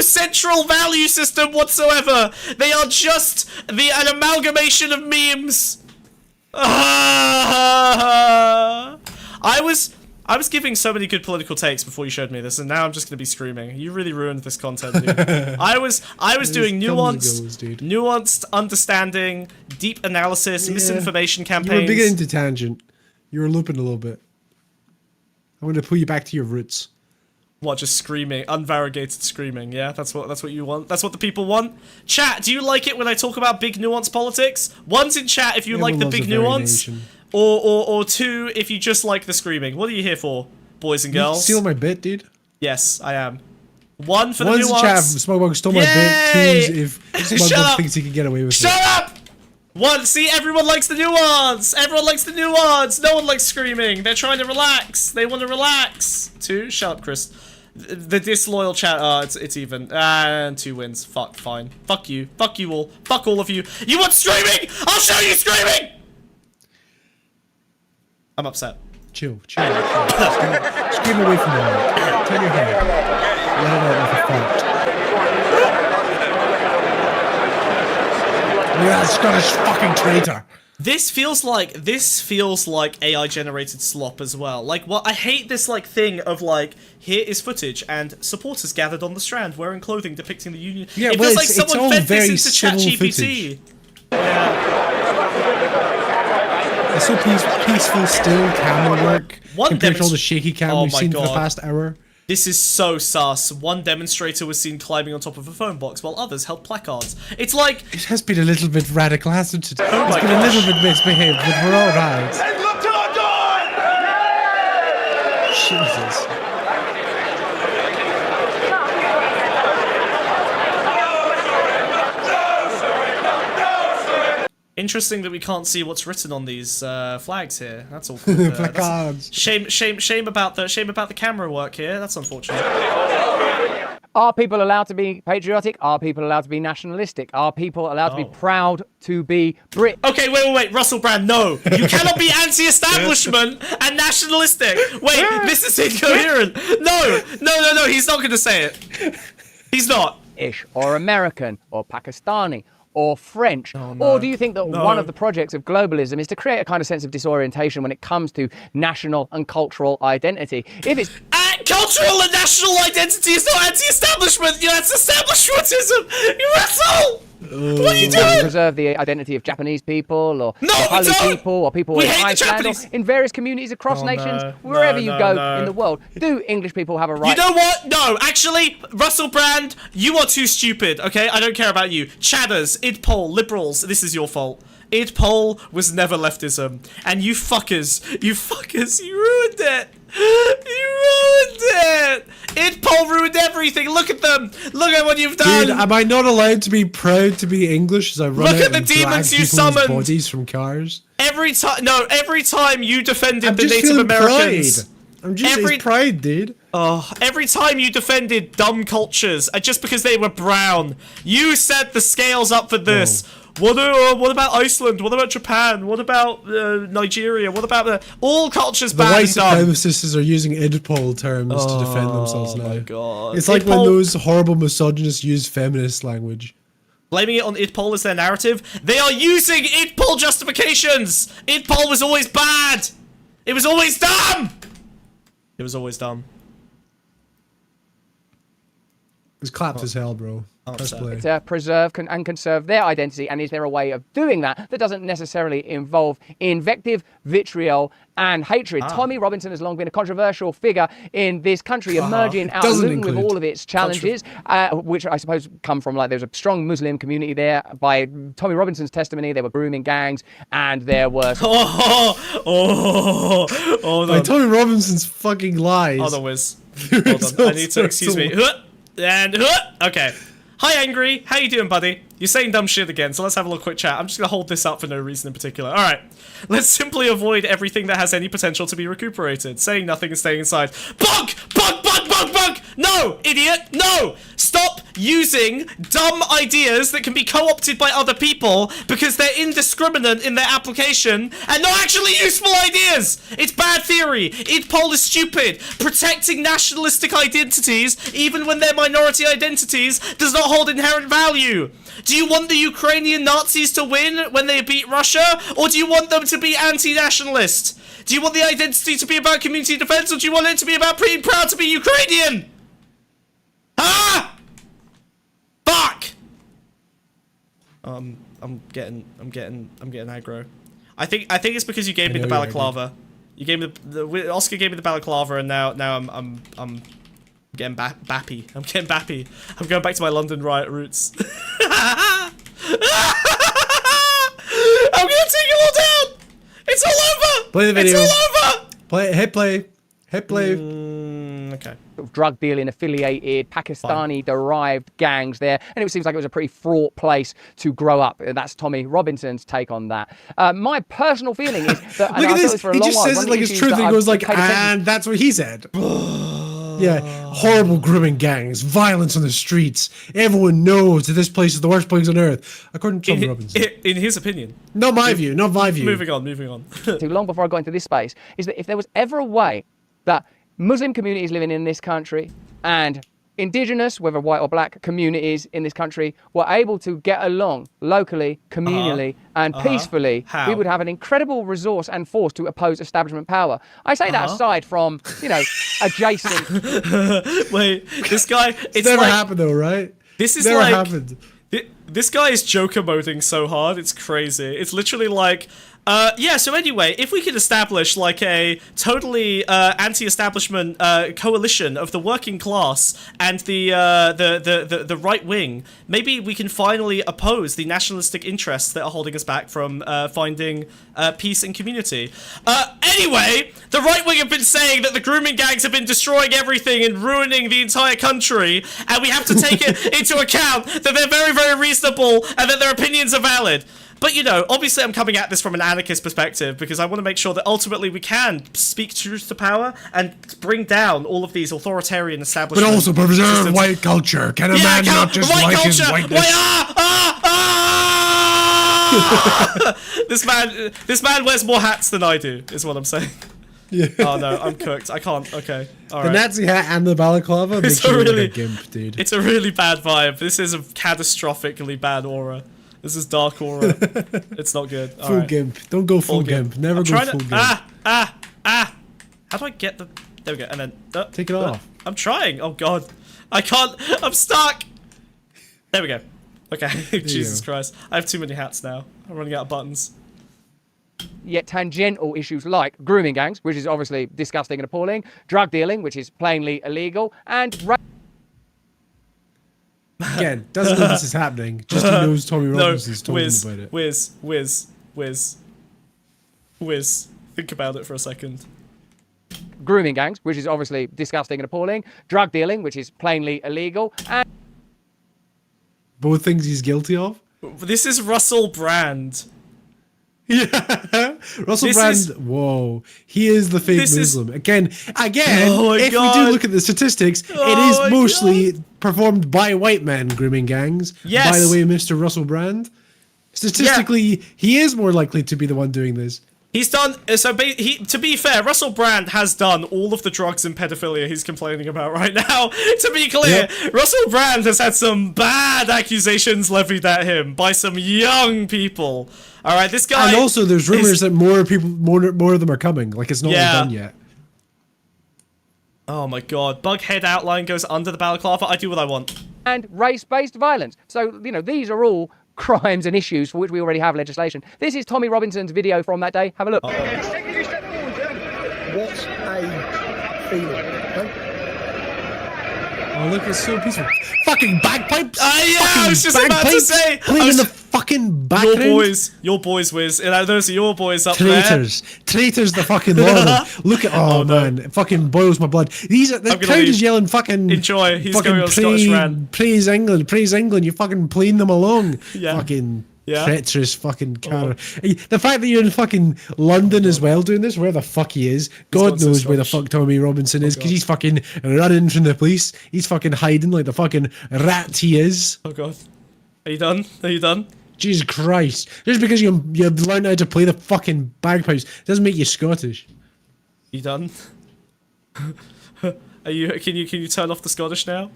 central value system whatsoever. They are just an amalgamation of memes. I was giving so many good political takes before you showed me this, and now I'm just gonna be screaming. You really ruined this content, dude. I was doing nuanced understanding, deep analysis, misinformation campaigns. You were big into tangent. You were looping a little bit. I'm going to pull you back to your roots. What, just screaming, unvariegated screaming? Yeah, that's what you want. That's what the people want. Chat, do you like it when I talk about big nuanced politics? One's in chat if you like the big nuance, or two if you just like the screaming. What are you here for, boys and girls? Steal my bit, dude. Yes, I am. One for the nuance. One's in chat. Smugmug stole my bit. Two's if Smugmug thinks he can get away with it. Shut up! One, see, everyone likes the nuance! Everyone likes the nuance! No one likes screaming! They're trying to relax! They want to relax! Two, shut up, Chris. The disloyal chat, it's even. And 2 wins. Fine. Fuck you. Fuck you all. Fuck all of you. You want screaming? I'll show you screaming! I'm upset. Chill. Scream away from them. Turn your head. Let it out like a fart. Yeah, Scottish fucking traitor. This feels like AI generated slop as well. Like, what I hate this like thing of like, here is footage and supporters gathered on the Strand wearing clothing depicting the Union. Yeah, it feels like someone fed this into ChatGPT. Yeah. It's so peaceful, still camera work compared to all the shaky cam we've seen for the past hour. This is so sus. One demonstrator was seen climbing on top of a phone box while others held placards. It's like... It has been a little bit radical, hasn't it? Oh it's been a little bit misbehaved, but we're alright. And look to the door! Jesus. Interesting that we can't see what's written on these flags here. That's all. Placards. Shame about the camera work here. That's unfortunate. Are people allowed to be patriotic? Are people allowed to be nationalistic? Are people allowed to be proud to be Brit? Okay, wait. Russell Brand, no. You cannot be anti-establishment and nationalistic. Wait, this is incoherent. No. He's not going to say it. He's not. Ish, or American, or Pakistani, or French? Or do you think that one of the projects of globalism is to create a kind of sense of disorientation when it comes to national and cultural identity? If it's cultural and national identity is not anti-establishment. That's establishmentism. You asshole! What are you doing? Preserve the identity of Japanese people, or Nepali people, or people in Iceland, or in various communities across nations, wherever you go in the world. Do English people have a right? You know what? No, actually, Russell Brand, you are too stupid, okay? I don't care about you. Chadders, IdPol, liberals, this is your fault. IdPol was never leftism. And you fuckers, you ruined it. You ruined it! IdPol ruined everything. Look at them. Look at what you've done. Dude, am I not allowed to be proud to be English as I run Look out at the and demons drag you people's summoned. bodies from cars? Every time you defended the just Native feeling Americans. Pride. I'm just it's pride, dude. Every time you defended dumb cultures, just because they were brown, you set the scales up for this. What about Iceland? What about Japan? What about Nigeria? What about all cultures bad white and dumb? supremacists are using IdPol terms to defend themselves now. Oh my god! It's like when those horrible misogynists use feminist language. Blaming it on IdPol as their narrative. They are using IdPol justifications. IdPol was always bad. It was always dumb. It was always dumb. It's clapped as hell, bro. Press play. To preserve and conserve their identity, and is there a way of doing that that doesn't necessarily involve invective, vitriol, and hatred? Tommy Robinson has long been a controversial figure in this country, emerging out with all of its challenges, which I suppose come from, like, there's a strong Muslim community there. By Tommy Robinson's testimony, there were grooming gangs, and there were... Like Tommy Robinson's fucking lies. Hold on, Wiz. Hold on. I need to, excuse me. And, okay. Hi, Angry. How you doing, buddy? You're saying dumb shit again, so let's have a little quick chat. I'm just gonna hold this up for no reason in particular. Alright. Let's simply avoid everything that has any potential to be recuperated. Saying nothing and staying inside. Bug! Bug! Bug! Bug! Bug! No! Idiot! No! Stop using dumb ideas that can be co-opted by other people because they're indiscriminate in their application and not actually useful ideas! It's bad theory! IdPol is stupid! Protecting nationalistic identities, even when they're minority identities, does not hold inherent value! Do you want the Ukrainian Nazis to win when they beat Russia? Or do you want them to be anti-nationalist? Do you want the identity to be about community defense, or do you want it to be about being proud to be Ukrainian? Ah! Fuck! I'm getting aggro. I think it's because you gave me the balaclava. You gave me the Oscar gave me the balaclava, and now I'm getting bappy. I'm getting bappy. I'm going back to my London riot roots. I'm gonna take it all down. It's all over. Play the video. It's all over. Play. Hit play. Hit play. Okay. Drug dealing affiliated Pakistani-derived gangs there, and it seems like it was a pretty fraught place to grow up. That's Tommy Robinson's take on that. My personal feeling is that look at this. He just says it like it's true. He goes like, and that's what he said. Yeah, horrible grooming gangs, violence on the streets. Everyone knows that this place is the worst place on earth, according to Tommy Robinson. In his opinion. Not my view. Not my view. Moving on. Too long before I got into this space is that if there was ever a way that Muslim communities living in this country and indigenous, whether white or black, communities in this country were able to get along locally, communally, and peacefully, we would have an incredible resource and force to oppose establishment power. I say that aside from, adjacent. Wait, this guy... It's never happened though, right? This is never happened. This guy is Joker moding so hard, it's crazy. It's literally like, Yeah, so anyway, if we could establish like a totally anti-establishment coalition of the working class and the right wing, maybe we can finally oppose the nationalistic interests that are holding us back from finding peace and community. Anyway, the right wing have been saying that the grooming gangs have been destroying everything and ruining the entire country, and we have to take it into account that they're very, very reasonable and that their opinions are valid. But, you know, obviously I'm coming at this from an anarchist perspective because I want to make sure that ultimately we can speak truth to power and bring down all of these authoritarian establishments. But also preserve white culture. Can a man not just like his whiteness? This man wears more hats than I do, is what I'm saying. Yeah. Oh no, I'm cooked. I can't. Okay. All the right. Nazi hat and the balaclava makes you look like a gimp, dude. It's a really bad vibe. This is a catastrophically bad aura. This is dark aura. It's not good. All Full right. gimp. Don't go full gimp. Never go full gimp. How do I get the... There we go. And then... Take it off. I'm trying. Oh god. I can't. I'm stuck. There we go. Okay. Jesus Christ. I have too many hats now. I'm running out of buttons. Yet tangential issues like grooming gangs, which is obviously disgusting and appalling, drug dealing, which is plainly illegal, and... Again, doesn't know this is happening. Just he knows Tommy Robinson's told him about it. Whiz. Think about it for a second. Grooming gangs, which is obviously disgusting and appalling, drug dealing, which is plainly illegal, and... Both things he's guilty of? This is Russell Brand. Yeah, Russell Brand. Whoa, he is the fake Muslim. Again. Oh if we do look at the statistics, it is mostly performed by white men grooming gangs. Yes. By the way, Mr. Russell Brand, statistically, he is more likely to be the one doing this. He's done. So to be fair, Russell Brand has done all of the drugs and pedophilia he's complaining about right now. To be clear, Russell Brand has had some bad accusations levied at him by some young people. All right, this guy. And also, there's rumors that more of them are coming. Like it's not all done yet. Oh my god, Bughead outline goes under the balaclava. I do what I want. And race-based violence. So you know these are all crimes and issues for which we already have legislation. This is Tommy Robinson's video from that day. Have a look. What's a feeling? Oh, look, it's so peaceful. Fucking bagpipes! I was just about to say! Playing in the fucking background. Your boys, Wiz. Those are your boys up Traitors. there. Traitors, the fucking Lord. Look at, man, it fucking boils my blood. The crowd is yelling fucking... Enjoy, he's going on Scottish Rant. Praise England, you're fucking playing them along. Yeah. Fucking... treacherous fucking car. The fact that you're in fucking London as well doing this, where the fuck he is, God knows where the fuck Tommy Robinson is, because he's fucking running from the police. He's fucking hiding like the fucking rat he is. Oh god. Are you done? Are you done? Jesus Christ. Just because you've learned how to play the fucking bagpipes doesn't make you Scottish. You done? Are you can you turn off the Scottish now?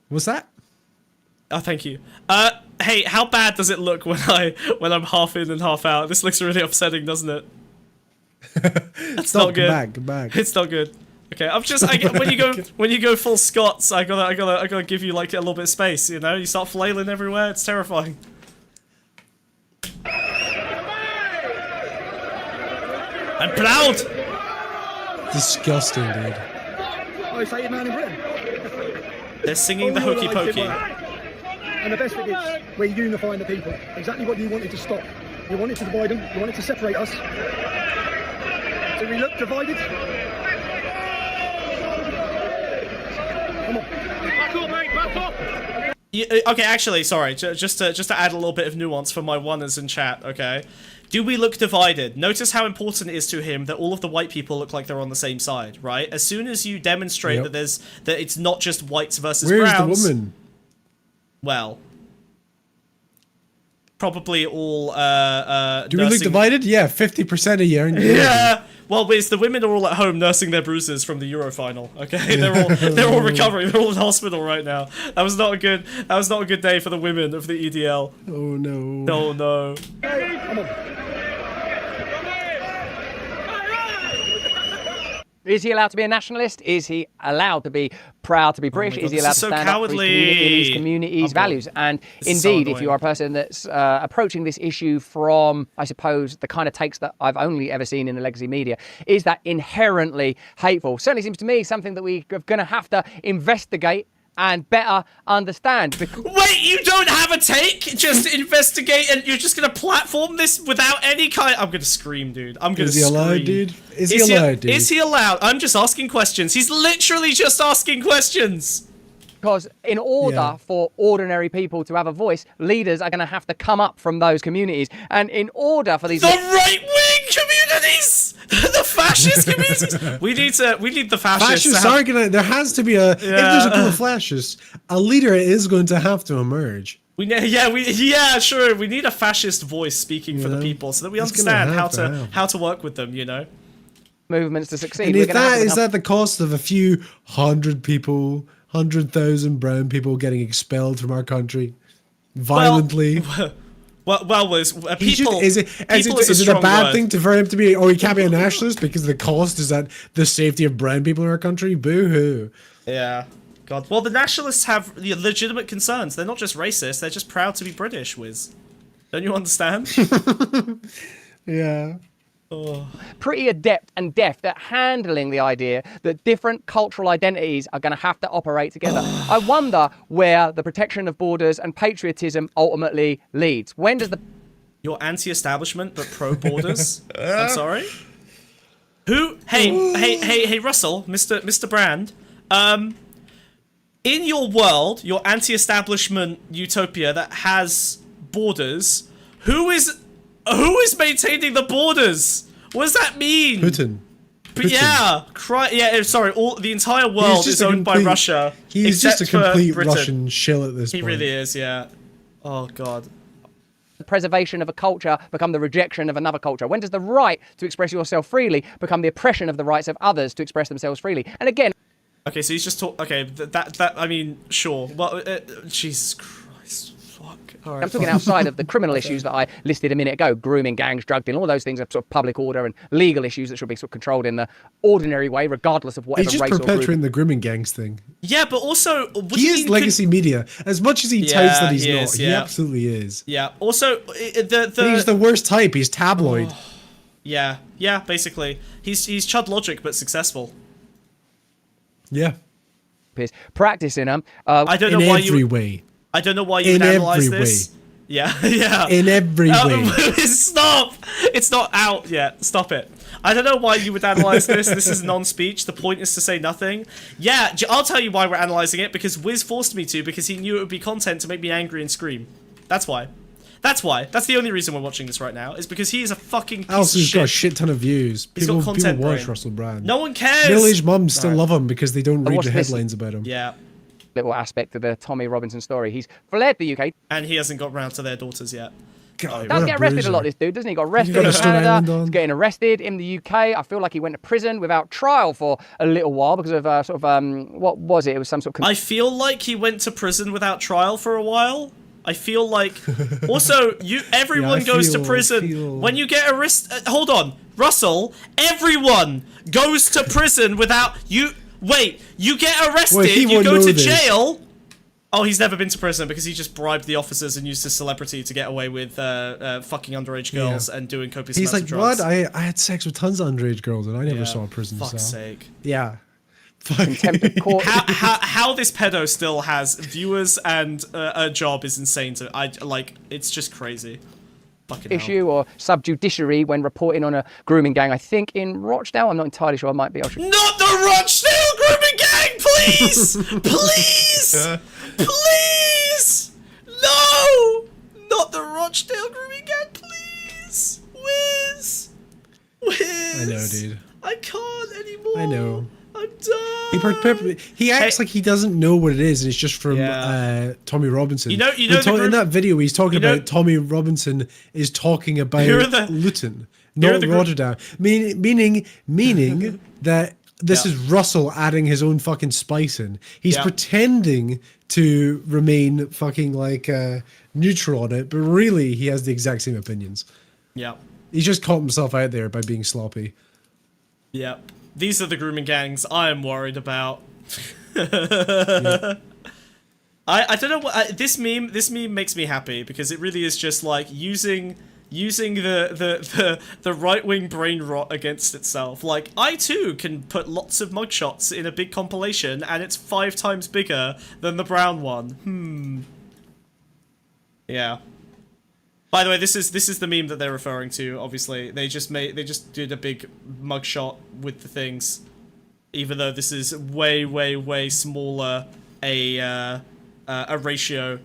What's that? Oh, thank you. Hey, how bad does it look when I'm half in and half out? This looks really upsetting, doesn't it? That's not good. Come back. It's not good. Okay, when you go full Scots, I gotta give you like a little bit of space. You know, you start flailing everywhere. It's terrifying. I'm proud. Disgusting, dude. Oh, say it, man in Britain. They're singing the hokey pokey. And the best bit is we're unifying the people. Exactly what you wanted to stop. You wanted to divide them. You wanted to separate us. So we look divided. Come on. Back up, mate. Back up. Okay, actually, sorry. Just to add a little bit of nuance for my oneers in chat. Okay. Do we look divided? Notice how important it is to him that all of the white people look like they're on the same side, right? As soon as you demonstrate that it's not just whites versus browns. Where's the woman? Well, probably all do we look divided? Yeah, 50% a year. Yeah. Well, the women are all at home nursing their bruises from the Euro final. Okay, they're all recovering. They're all in hospital right now. That was not a good day for the women of the EDL. Oh no. Oh no. Come on. Is he allowed to be a nationalist? Is he allowed to be proud to be British? God, Is he allowed to so stand up for his community's values? And indeed, if you are a person that's approaching this issue from, I suppose, the kind of takes that I've only ever seen in the legacy media, is that inherently hateful? Certainly seems to me something that we're going to have to investigate and better understand. Wait, you don't have a take? Just investigate, and you're just gonna platform this without any kind? I'm gonna scream, dude. I'm gonna scream. Is he allowed, dude? Is he allowed, dude? Is he allowed? I'm just asking questions. He's literally just asking questions. Because in order for ordinary people to have a voice, leaders are going to have to come up from those communities. And in order for these... The right-wing communities! The fascist communities! We need the fascists. Fascists are gonna... There has to be a... If there's a group of fascists, a leader is going to have to emerge. Sure. We need a fascist voice speaking for the people so that we understand how to work with them, you know? Movements to succeed. And if that is at the cost of a few 100 people... 100,000 brown people getting expelled from our country violently. Is it a bad thing for him to be? Oh, he can't be a nationalist because the cost is that the safety of brown people in our country. Boo hoo. Yeah. God. Well, the nationalists have legitimate concerns. They're not just racist. They're just proud to be British. Wiz. Don't you understand? Yeah. Oh. Pretty adept and deft at handling the idea that different cultural identities are going to have to operate together. I wonder where the protection of borders and patriotism ultimately leads. When does the... You're anti-establishment but pro-borders? I'm sorry? Who? Hey, Russell, Mr. Brand. In your world, your anti-establishment utopia that has borders, who is maintaining the borders? What does that mean? Putin. But the entire world is owned by Russia. He's just a complete Russian shill at this point. He really is, yeah. Oh, God. The preservation of a culture become the rejection of another culture? When does the right to express yourself freely become the oppression of the rights of others to express themselves freely? And again... Okay, so he's just I mean, sure. Well, Jesus Christ. Right, I'm talking outside of the criminal issues that I listed a minute ago, grooming gangs, drug dealing, all those things are sort of public order and legal issues that should be sort of controlled in the ordinary way, regardless of whatever race or group. He's just perpetuating the grooming gangs thing. Yeah, but also... He is legacy media. As much as he touts that he's not, he absolutely is. Yeah, also... He's the worst type. He's tabloid. Oh, yeah, basically. He's Chud Logic, but successful. Yeah. Practicing them. I don't know why you... way. I don't know why you would analyze this. Way. Yeah. In every way. Stop! It's not out yet. Stop it. I don't know why you would analyze this. This is non-speech. The point is to say nothing. Yeah, I'll tell you why we're analyzing it, because Wiz forced me to, because he knew it would be content to make me angry and scream. That's why. That's the only reason we're watching this right now, is because he is a fucking piece of shit. He's got a shit ton of views. People watch brain. Russell Brand. No one cares! Middle-aged mums still love him because they don't read the headlines about him. Yeah. Little aspect of the Tommy Robinson story. He's fled the UK. And he hasn't got round to their daughters yet. God, does get arrested a lot, this dude, doesn't he? Got arrested in Canada, he's getting arrested in the UK. I feel like he went to prison without trial for a little while because of what was it? It was some sort of... I feel like he went to prison without trial for a while. I feel like... Also, everyone goes to prison. When you get arrested... hold on. Russell, everyone goes to prison without... Wait, you get arrested, you go to jail... Oh, he's never been to prison because he just bribed the officers and used his celebrity to get away with fucking underage girls and doing copious amounts of drugs. He's like, what? I had sex with tons of underage girls and I never saw a prison cell. Fuck's sake. Yeah. Contempt of court. How this pedo still has viewers and a job is insane to... it's just crazy. Issue or subjudiciary when reporting on a grooming gang, I think in Rochdale. I'm not entirely sure. I might be. Not the Rochdale grooming gang, please! Please! Please! No! Not the Rochdale grooming gang, please! Wiz! I know, dude. I can't anymore. I know. I'm done. He acts like he doesn't know what it is, and it's just from Tommy Robinson. In that video, he's talking about Tommy Robinson is talking about Luton, not Rotterdam. Meaning that this is Russell adding his own fucking spice in. He's pretending to remain fucking neutral on it, but really he has the exact same opinions. Yeah. He's just caught himself out there by being sloppy. Yep. These are the grooming gangs I am worried about. I don't know what this meme makes me happy because it really is just like using the right-wing brain rot against itself. Like, I too can put lots of mugshots in a big compilation and it's 5 times bigger than the brown one. Yeah. By the way, this is the meme that they're referring to, obviously. They just did a big mugshot with the things. Even though this is way, way, way smaller a ratio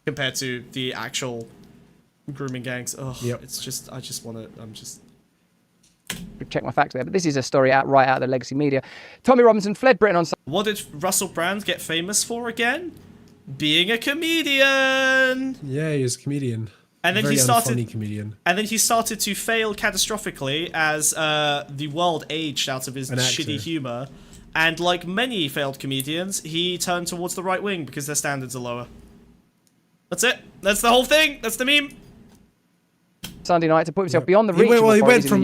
compared to the actual grooming gangs. Oh, it's just, check my facts there, but this is a story right out of the legacy media. Tommy Robinson fled Britain on... What did Russell Brand get famous for again? Being a comedian! Yeah, he was a comedian. And then Very he started, unfunny comedian. And then he started to fail catastrophically as the world aged out of his shitty humour. And like many failed comedians, he turned towards the right wing because their standards are lower. That's it. That's the whole thing. That's the meme. Sunday night to put himself beyond the reach.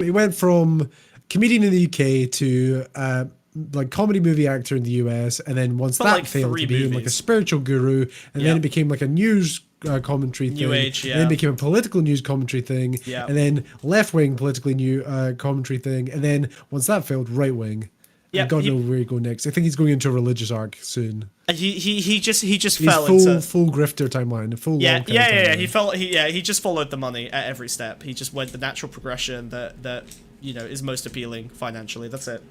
He went from comedian in the UK to like comedy movie actor in the US, and then once that failed, he became like a spiritual guru, and then it became like a news commentary thing. New Age, And then it became a political news commentary thing, and then left-wing politically new commentary thing, and then once that failed, right-wing. Yeah, God knows where he go next. I think he's going into a religious arc soon. He just He's fell full into grifter timeline. Timeline. He just followed the money at every step. He just went the natural progression that is most appealing financially. That's it.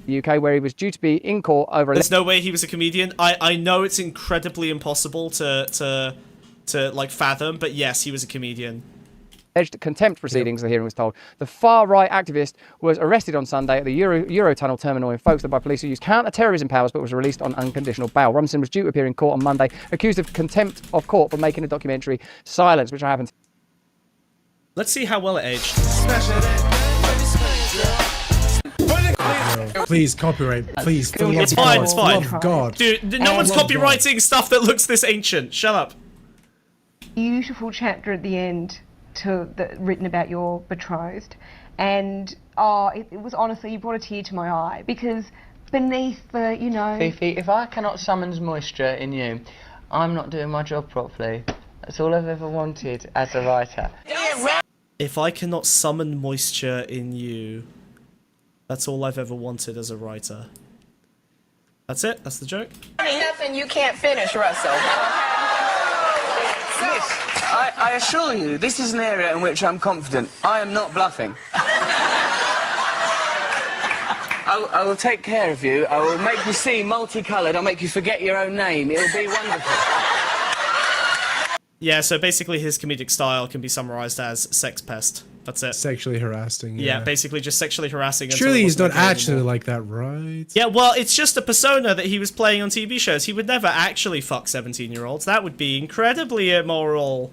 The UK, where he was due to be in court over... There's no way he was a comedian. I know it's incredibly impossible to like fathom, but yes, he was a comedian. Alleged contempt proceedings, the hearing was told. The far-right activist was arrested on Sunday at the Eurotunnel terminal in Folkestone by police who used counter-terrorism powers but was released on unconditional bail. Robinson was due to appear in court on Monday, accused of contempt of court for making a documentary Silence, which happened. Let's see how well it aged. Please, copyright. Please. It's fine, it's fine. Love God. Dude, no one's copywriting stuff that looks this ancient. Shut up. Beautiful chapter at the end written about your betrothed, and it was honestly, you brought a tear to my eye, because beneath the, Fifi, if I cannot summon moisture in you, I'm not doing my job properly. That's all I've ever wanted as a writer. If I cannot summon moisture in you, that's all I've ever wanted as a writer. That's it. That's the joke. Nothing you can't finish, Russell. Miss, I assure you, this is an area in which I'm confident. I am not bluffing. I will take care of you. I will make you see multicoloured. I'll make you forget your own name. It'll be wonderful. Yeah, so basically his comedic style can be summarised as sex pest. That's it. Sexually harassing. Yeah, basically just sexually harassing. Surely he's not actually like that, right? Yeah, well, it's just a persona that he was playing on TV shows. He would never actually fuck 17-year-olds. That would be incredibly immoral.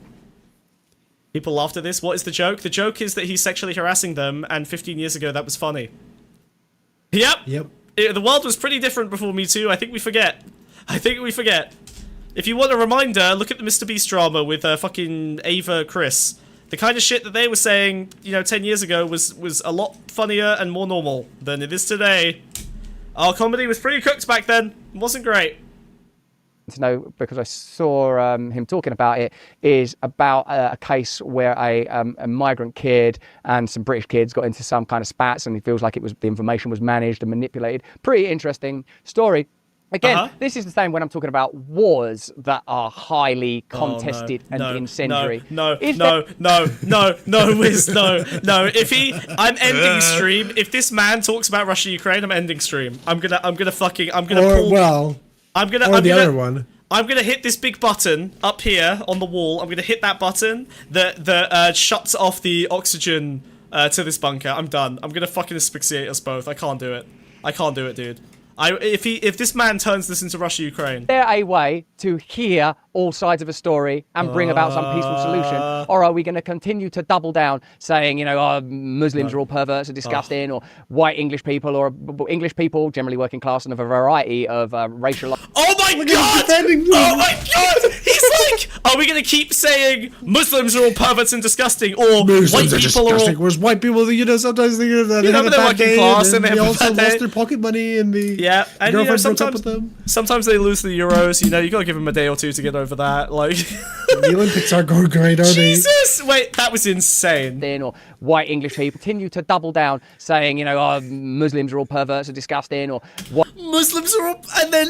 People laughed at this. What is the joke? The joke is that he's sexually harassing them, and 15 years ago that was funny. Yep. The world was pretty different before Me Too. I think we forget. If you want a reminder, look at the Mr. Beast drama with fucking Ava Chris. The kind of shit that they were saying, 10 years ago was a lot funnier and more normal than it is today. Our comedy was pretty cooked back then. It wasn't great. To know, because I saw him talking about it, is about a case where a migrant kid and some British kids got into some kind of spats, and he feels like the information was managed and manipulated. Pretty interesting story. Again, this is the same when I'm talking about wars that are highly contested and incendiary. No, Wiz, no. I'm ending stream. If this man talks about Russia, Ukraine, I'm ending stream. I'm gonna pull. I'm gonna hit this big button up here on the wall. I'm gonna hit that button that shuts off the oxygen to this bunker. I'm done. I'm gonna fucking asphyxiate us both. I can't do it, dude. If this man turns this into Russia, Ukraine. Is there a way to hear all sides of a story and bring about some peaceful solution? Or are we going to continue to double down saying, Muslims are all perverts and disgusting, or white English people, or English people, generally working class, and of a variety of racial... Oh my god! Oh my god! He's Like, are we going to keep saying Muslims are all perverts and disgusting, or white people are all... Whereas white people, sometimes they have they're a bad working day, class and and they have also a bad day. lost their pocket money, and the and girlfriend broke up with them. Sometimes they lose the Euros. You got to give them a day or two to get over that. Like, the Olympics aren't going great, are they? Jesus! Wait, that was insane. Or white English people continue to double down, saying, Muslims are all perverts and disgusting, or what Muslims are all, and then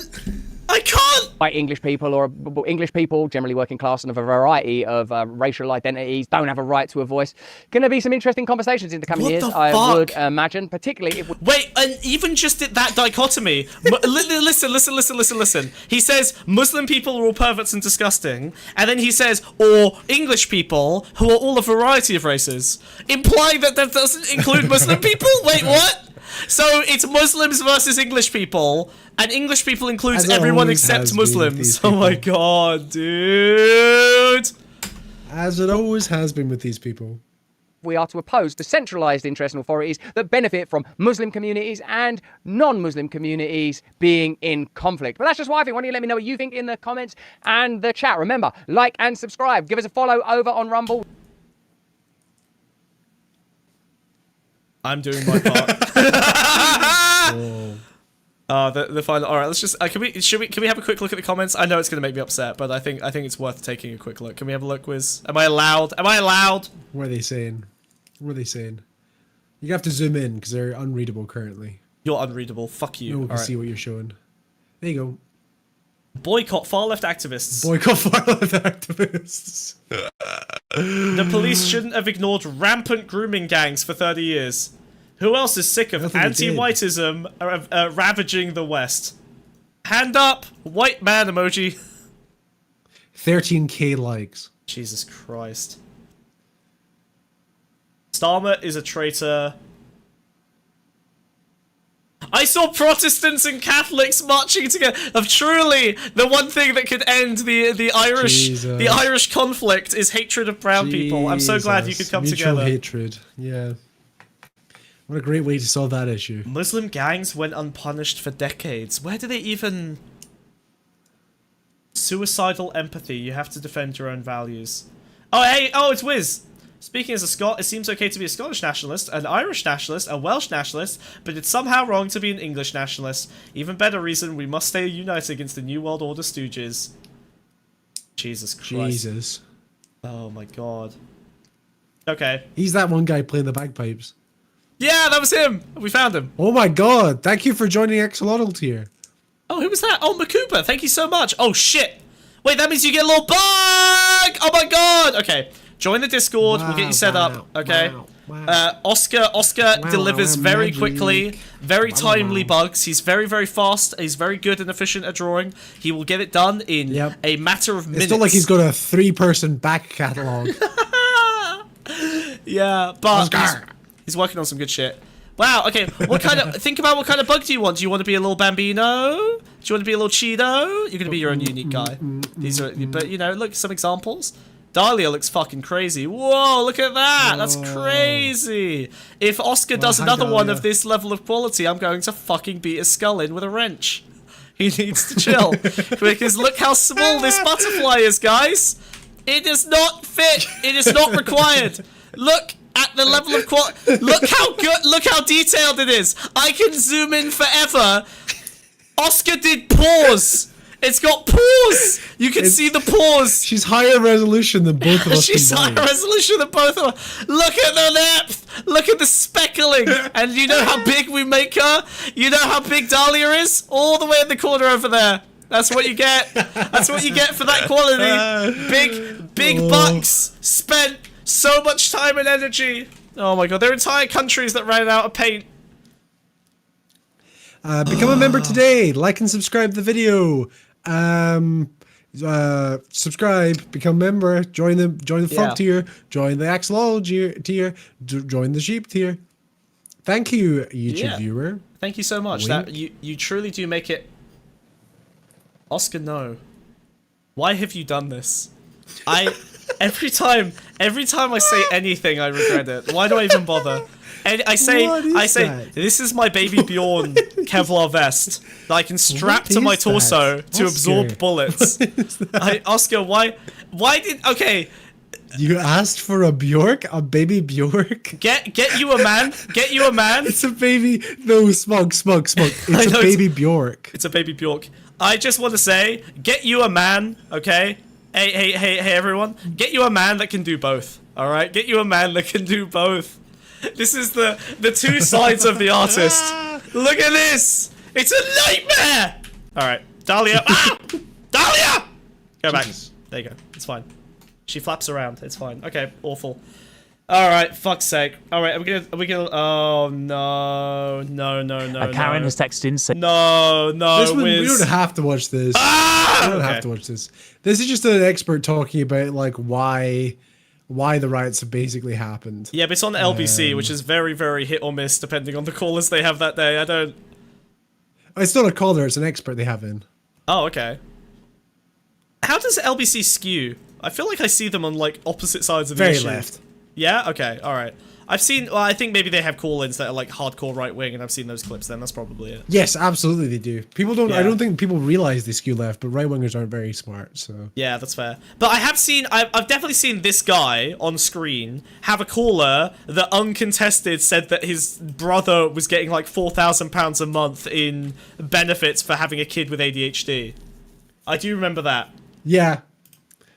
I can't. White English people, or English people, generally working class and of a variety of racial identities, don't have a right to a voice. Going to be some interesting conversations in the coming years, I would imagine, particularly if... Wait, and even just that dichotomy. Listen. He says Muslim people are all perverts and disgusting, and then he says, or English people who are all a variety of races, implying that doesn't include Muslim people? Wait, what? So it's Muslims versus English people, and English people includes everyone except Muslims. Oh my god, dude. As it always has been with these people. We are to oppose the centralised interests and authorities that benefit from Muslim communities and non-Muslim communities being in conflict. But that's just what I think. Why don't you let me know what you think in the comments and the chat. Remember, like and subscribe. Give us a follow over on Rumble. I'm doing my part. The final. All right, let's just. Can we have a quick look at the comments? I know it's going to make me upset, but I think it's worth taking a quick look. Can we have a look, Wiz? Am I allowed? What are they saying? You have to zoom in because they're unreadable currently. You're unreadable. Fuck you. No one can see what you're showing. There you go. Boycott far-left activists. The police shouldn't have ignored rampant grooming gangs for 30 years. Who else is sick of anti-whiteism ravaging the West? Hand up, white man emoji. 13k likes. Jesus Christ. Starmer is a traitor. I saw Protestants and Catholics marching together. Truly, the one thing that could end the Irish conflict is hatred of brown people. I'm so glad you could come Mutual together. hatred, yeah. What a great way to solve that issue. Muslim gangs went unpunished for decades. Where do they even... Suicidal empathy. You have to defend your own values. Oh, hey! Oh, it's Wiz! Speaking as a Scot, it seems okay to be a Scottish nationalist, an Irish nationalist, a Welsh nationalist, but it's somehow wrong to be an English nationalist. Even better reason, we must stay united against the New World Order stooges. Jesus Christ. Jesus. Oh my god. Okay. He's that one guy playing the bagpipes. Yeah, that was him! We found him. Oh my god, thank you for joining Axolotl tier. Oh, who was that? Oh, Makuba, thank you so much. Oh, shit. Wait, that means you get a little bug! Oh my god! Okay. Join the Discord. We'll get you set up. Okay. Oscar delivers very quickly, very timely bugs. He's very, very fast. He's very good and efficient at drawing. He will get it done in a matter of minutes. It's not like he's got a 3-person back catalogue. Yeah, but he's working on some good shit. Wow. Okay. Think about what kind of bug do you want? Do you want to be a little Bambino? Do you want to be a little Cheeto? You're gonna be your own unique guy. These are, but look, some examples. Dahlia looks fucking crazy. Whoa, look at that. That's crazy. If Oscar does another one of this level of quality, I'm going to fucking beat his skull in with a wrench. He needs to chill. Because look how small this butterfly is, guys. It does not fit. It is not required. Look at the level of quality. Look how good. Look how detailed it is. I can zoom in forever. Oscar did pause. It's got pores! You can see the pores! She's higher resolution than both of us. She's combined. higher resolution than both of us. Look at the depth! Look at the speckling! And you know how big we make her? You know how big Dahlia is? All the way in the corner over there. That's what you get. That's what you get for that quality. Big bucks spent so much time and energy. Oh my god, there are entire countries that ran out of paint. Become a member today. Like and subscribe the video. Subscribe, become a member, join the frog tier, join the axolotl tier, join the sheep tier. Thank you, YouTube viewer. Thank you so much. That you truly do make it. Oscar, no. Why have you done this? Every time I say anything, I regret it. Why do I even bother? And I say, this is my baby Bjorn Kevlar vest that I can strap to my torso to absorb bullets. Oscar, why okay. You asked for a Bjork? A baby Bjork? Get you a man. Get you a man. It's a baby. No, smug. It's a baby Bjork. It's a baby Bjork. I just want to say, get you a man, okay? Hey, everyone. Get you a man that can do both, all right? Get you a man that can do both. This is the two sides of the artist. Look at this. It's a nightmare. All right, Dahlia. Dahlia! Go back. There you go. It's fine. She flaps around. It's fine. Okay, awful. All right, fuck's sake. All right, are we gonna? Oh no. Karen has texted in saying, No, this one, we don't have to watch this. We don't have to watch this. This is just an expert talking about like why the riots have basically happened. Yeah, but it's on the LBC, which is very, very hit or miss depending on the callers they have that day. I don't. It's not a caller; it's an expert they have in. Oh, okay. How does LBC skew? I feel like I see them on like opposite sides of the issue. Very left. Yeah. Okay. All right. I've seen. Well, I think maybe they have call-ins that are like hardcore right wing, and I've seen those clips. Then that's probably it. Yes, absolutely they do. People don't. Yeah. I don't think people realize they skew left, but right wingers aren't very smart. So yeah, that's fair. But I have seen. I've definitely seen this guy on screen have a caller that uncontested said that his brother was getting like £4,000 a month in benefits for having a kid with ADHD. I do remember that. Yeah.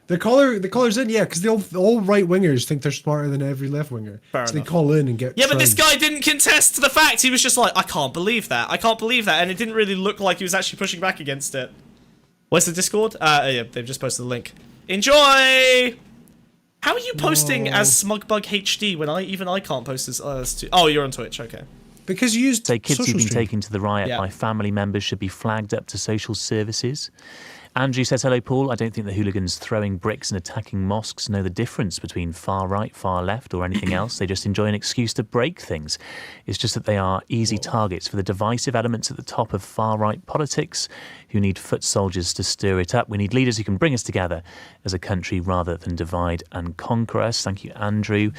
The caller's in, yeah, because all right wingers think they're smarter than every left winger. Fair so enough. they call in and get. Yeah, but this guy didn't contest to the fact. He was just like, I can't believe that, and it didn't really look like he was actually pushing back against it. Where's the Discord? Yeah, they've just posted the link. Enjoy. How are you posting as Smugbug HD when I can't post as? Oh, you're on Twitch. Okay. Because you used say kids who've been stream. taken to the riot by family members should be flagged up to social services. Andrew says, hello, Paul. I don't think the hooligans throwing bricks and attacking mosques know the difference between far right, far left, or anything else. They just enjoy an excuse to break things. It's just that they are easy targets for the divisive elements at the top of far right politics who need foot soldiers to stir it up. We need leaders who can bring us together as a country rather than divide and conquer us. Thank you, Andrew.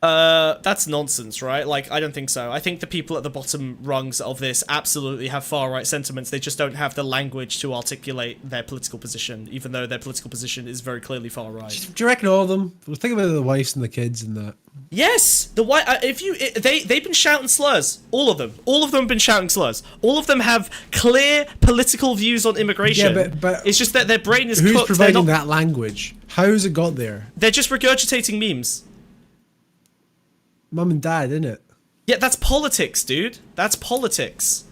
That's nonsense, right? Like, I don't think so. I think the people at the bottom rungs of this absolutely have far-right sentiments. They just don't have the language to articulate their political position, even though their political position is very clearly far-right. Do you reckon all of them? Well, think about the wives and the kids and that. Yes! They've been shouting slurs. All of them. All of them have been shouting slurs. All of them have clear political views on immigration. Yeah, but it's just that their brain is who's cooked. providing that language? How's it got there? They're just regurgitating memes. Mum and dad, innit? Yeah, that's politics, dude. That's politics.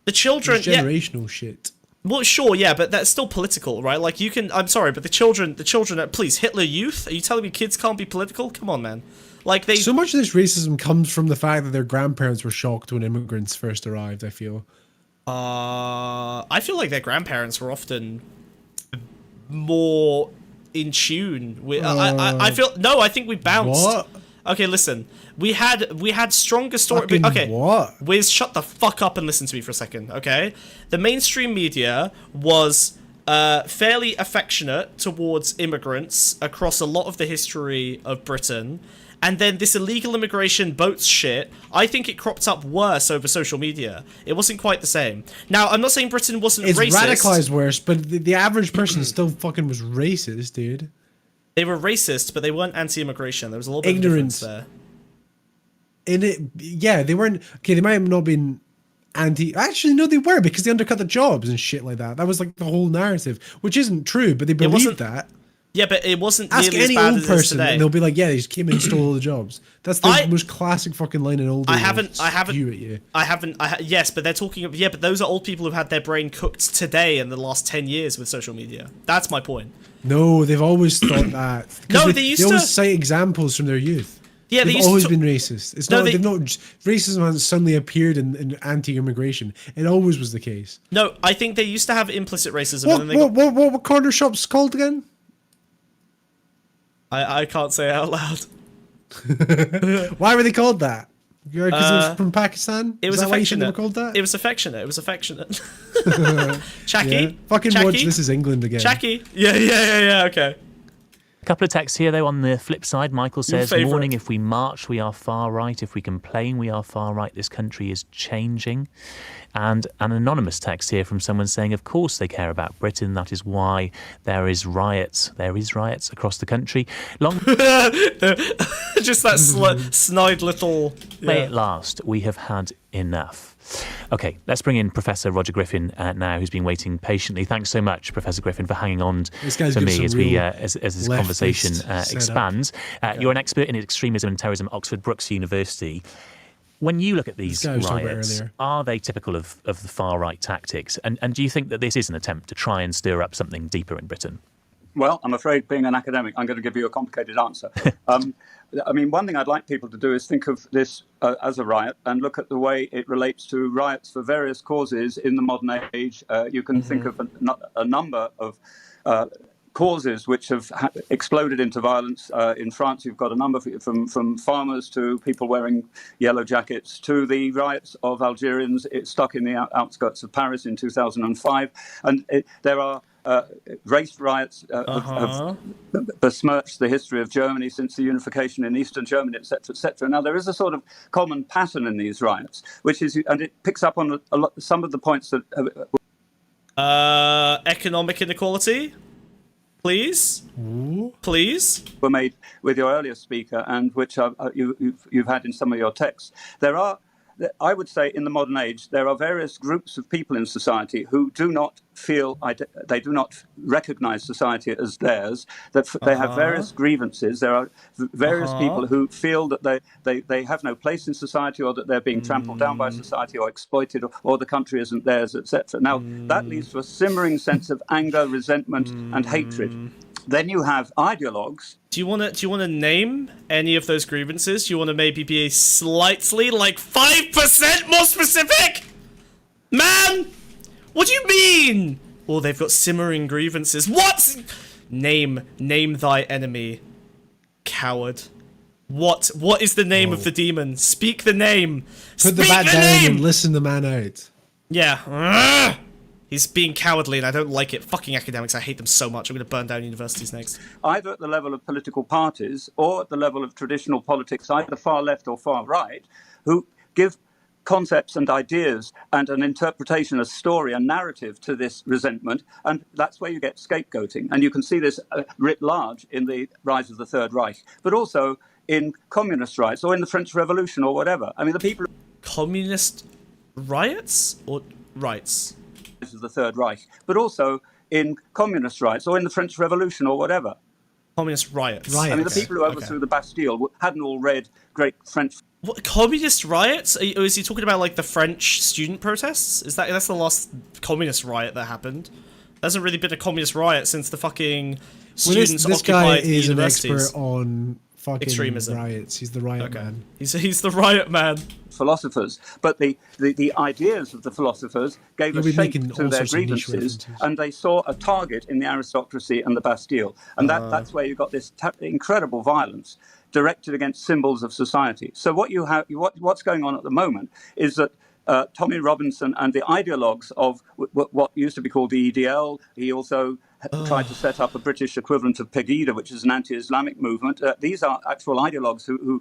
The children, it's generational shit. Well, sure, yeah, but that's still political, right? Like, you can. I'm sorry, but the children. Please, Hitler Youth. Are you telling me kids can't be political? Come on, man. Like they. So much of this racism comes from the fact that their grandparents were shocked when immigrants first arrived. I feel. I feel like their grandparents were often more in tune with. I feel no. I think we bounced. What? Okay, listen. We had stronger story. Okay, what? Wiz, shut the fuck up and listen to me for a second, okay? The mainstream media was fairly affectionate towards immigrants across a lot of the history of Britain, and then this illegal immigration boats shit, I think it cropped up worse over social media. It wasn't quite the same. Now, I'm not saying Britain wasn't racist. It's radicalized worse, but the average person still fucking was racist, dude. They were racist, but they weren't anti-immigration. There was a little bit of difference there. Yeah, they weren't. Okay, they might have not been anti. Actually, no, they were because they undercut the jobs and shit like that. That was like the whole narrative, which isn't true, but they believed that. Yeah, but it wasn't. Ask nearly any as bad old as it is person, today. and they'll be like, "Yeah, they just came in and stole all the jobs." That's the most classic fucking line in old. Yes, but they're talking. Yeah, but those are old people who've had their brain cooked today in the last 10 years with social media. That's my point. No, they've always thought that. No, they used to always cite examples from their youth. Yeah, they've used always to been racist. It's No, not. they- They've not. Racism hasn't suddenly appeared in anti-immigration. It always was the case. No, I think they used to have implicit racism. And then What were corner shops called again? I can't say it out loud. Why were they called that? Because it was from Pakistan? It was Is that why you think they affectionate. were called that? It was affectionate. It was affectionate. Chacky. Yeah. Fucking Chacky? watch This Is England again. Chacky. Yeah. Okay. Couple of texts here, though, on the flip side. Michael says, favourite. morning, if we march, we are far right. If we complain, we are far right. This country is changing. And an anonymous text here from someone saying, of course they care about Britain. That is why there is riots. There is riots across the country. Just that snide little... May it last. We have had enough. Okay, let's bring in Professor Roger Griffin now, who's been waiting patiently. Thanks so much, Professor Griffin, for hanging on to me as this conversation expands. You're an expert in extremism and terrorism at Oxford Brookes University. When you look at these riots, are they typical of the far-right tactics? And do you think that this is an attempt to try and stir up something deeper in Britain? Well, I'm afraid, being an academic, I'm going to give you a complicated answer. I mean, one thing I'd like people to do is think of this as a riot and look at the way it relates to riots for various causes in the modern age. You can think of a number of causes which have exploded into violence. In France, you've got a number from farmers to people wearing yellow jackets to the riots of Algerians stuck in the outskirts of Paris in 2005. And there are race riots have besmirched the history of Germany since the unification in Eastern Germany, etc., etc. Now, there is a sort of common pattern in these riots, which is, and it picks up on some of the points that... economic inequality? Please? Please? Were made with your earlier speaker and which you've had in some of your texts. There are, I would say, in the modern age, there are various groups of people in society who do not feel, they do not recognize society as theirs, that they have various grievances. There are various people who feel that they have no place in society, or that they're being trampled down by society or exploited, or the country isn't theirs, etc. Now, that leads to a simmering sense of anger, resentment, and hatred. Then you have ideologues. Do you want to name any of those grievances? Do you want to maybe be slightly, like 5% more specific? Man, what do you mean? Oh, they've got simmering grievances. What? Name thy enemy, coward. What is the name of the demon? Speak the name. Put the bat down and listen the man out. Yeah. He's being cowardly, and I don't like it. Fucking academics, I hate them so much. I'm going to burn down universities next. Either at the level of political parties or at the level of traditional politics, either far left or far right, who give concepts and ideas and an interpretation, a story, a narrative to this resentment, and that's where you get scapegoating. And you can see this writ large in the rise of the Third Reich, but also in communist riots or in the French Revolution or whatever. I mean, the people... Communist riots or rights? Of the Third Reich, but also in communist riots or in the French Revolution or whatever. Communist riots. I mean, the people who overthrew the Bastille hadn't all read great French... What, communist riots? Is he talking about, like, the French student protests? That's the last communist riot that happened? There hasn't really been a communist riot since the fucking students this guy occupied the is an universities. expert on fucking extremism. Riots. He's the riot man. He's the riot man. Philosophers, but the ideas of the philosophers gave a shape to their grievances, and they saw a target in the aristocracy and the Bastille, and that's where you got this incredible violence directed against symbols of society. So what's going on at the moment is that Tommy Robinson and the ideologues of what used to be called the EDL, he also tried to set up a British equivalent of Pegida, which is an anti-Islamic movement. These are actual ideologues who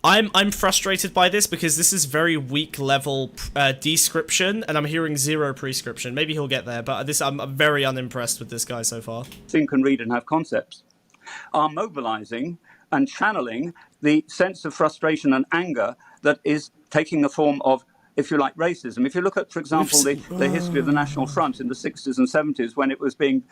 I'm frustrated by this because this is very weak level description, and I'm hearing zero prescription. Maybe he'll get there, but I'm very unimpressed with this guy so far. Think and read and have concepts, are mobilizing and channeling the sense of frustration and anger that is taking the form of, if you like, racism. If you look at, for example, the history of the National Front in the 60s and 70s, when it was being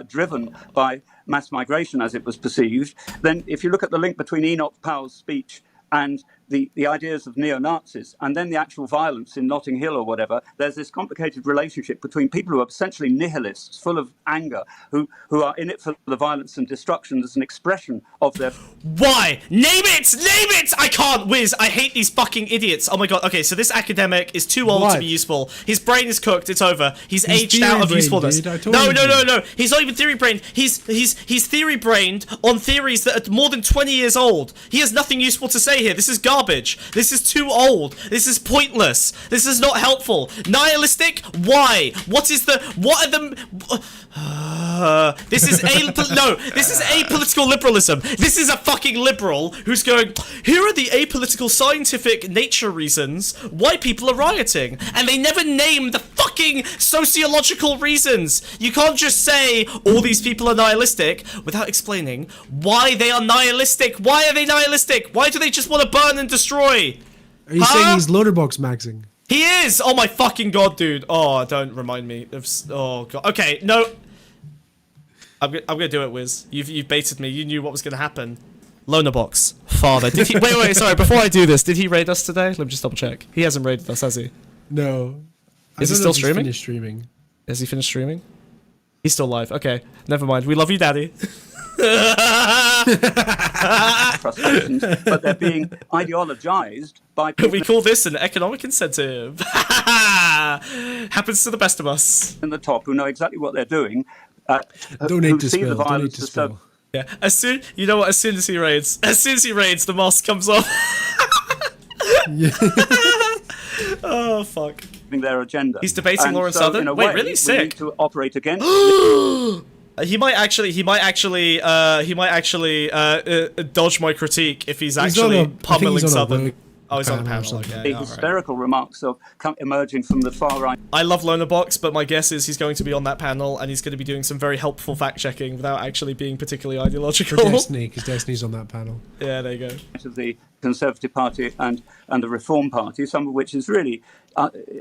driven by mass migration as it was perceived, then if you look at the link between Enoch Powell's speech and the ideas of neo-Nazis, and then the actual violence in Notting Hill or whatever, there's this complicated relationship between people who are essentially nihilists, full of anger, who are in it for the violence and destruction as an expression of their... Why? Name it! Name it! I can't whiz. I hate these fucking idiots. Oh my god. Okay, so this academic is too old to be useful. His brain is cooked. It's over. He's aged out of usefulness. No. He's not even theory-brained. He's theory-brained on theories that are more than 20 years old. He has nothing useful to say here. This is garbage. garbage. This is too old. This is pointless. This is not helpful. Nihilistic? Why? What are the... This is apolitical liberalism. This is a fucking liberal who's going, here are the apolitical scientific nature reasons why people are rioting. And they never name the fucking sociological reasons. You can't just say all these people are nihilistic without explaining why they are nihilistic. Why are they nihilistic? Why do they just want to burn and destroy? Are you saying he's loaderbox maxing? He is! Oh my fucking god, dude. Oh, don't remind me of... Oh, god. Okay, no. I'm gonna do it, Wiz. You've baited me. You knew what was gonna happen. Loner box. Father. Did he... Wait, sorry. Before I do this, did he raid us today? Let me just double check. He hasn't raided us, has he? No. Is he still streaming? Finished streaming. Has he finished streaming? He's still live. Okay. Never mind. We love you, Daddy. Frustrations, but they're being ideologized by people. We call this an economic incentive. Happens to the best of us. In the top who know exactly what they're doing. Donate to spill. Donate to spill. Yeah. As soon as he raids, the mask comes off. Oh fuck. Their agenda. He's debating Lawrence Southern. Wait, really? Sick. We need to operate against. He might actually dodge my critique if he's actually pummeling Southern. Oh, he's on the panel. Okay, the hysterical remarks of emerging from the far right. I love Lonerbox, but my guess is he's going to be on that panel and he's going to be doing some very helpful fact checking without actually being particularly ideological. For Destiny, because Destiny's on that panel. Yeah, there you go. Of the Conservative Party and the Reform Party, some of which is really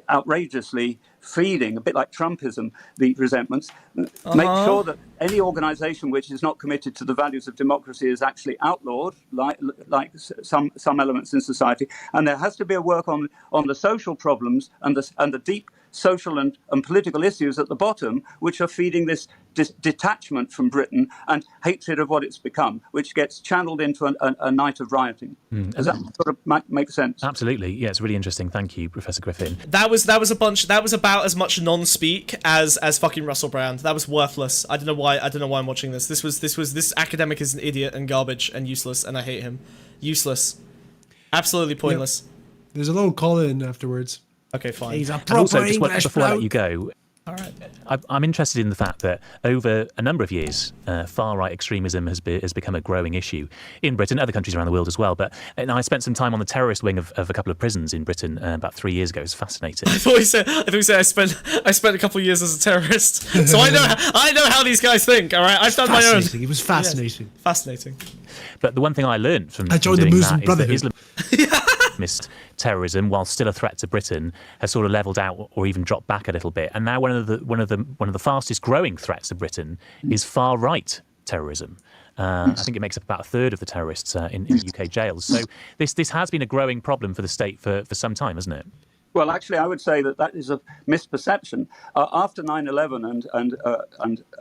outrageously feeding, a bit like Trumpism, the resentments. Make sure that any organisation which is not committed to the values of democracy is actually outlawed, like some elements in society. And there has to be a work on the social problems and the deep social and political issues at the bottom, which are feeding this detachment from Britain and hatred of what it's become, which gets channeled into a night of rioting. Does that sort of make sense? Absolutely. Yeah, it's really interesting. Thank you, Professor Griffin. That was about as much non-speak as fucking Russell Brand. That was worthless. I don't know why I'm watching this. This academic is an idiot and garbage and useless, and I hate him. Useless. Absolutely pointless. Yep. There's a little call in afterwards. Okay, fine. He's a proper and also, English before I let you go, all right. I'm interested in the fact that over a number of years, far-right extremism has become a growing issue in Britain, other countries around the world as well. But I spent some time on the terrorist wing of a couple of prisons in Britain about 3 years ago. It's fascinating. I thought he said I spent a couple of years as a terrorist, so I know how these guys think. All right, I've done my own. It was fascinating. Yes, fascinating. But the one thing I learned from joined doing the Muslim that Brotherhood. is that Islamist terrorism, while still a threat to Britain, has sort of leveled out or even dropped back a little bit. And now one of the fastest growing threats to Britain is far right terrorism. I think it makes up about a third of the terrorists in UK jails. So this has been a growing problem for the state for some time, hasn't it? Well, actually, I would say that is a misperception. After 9/11 and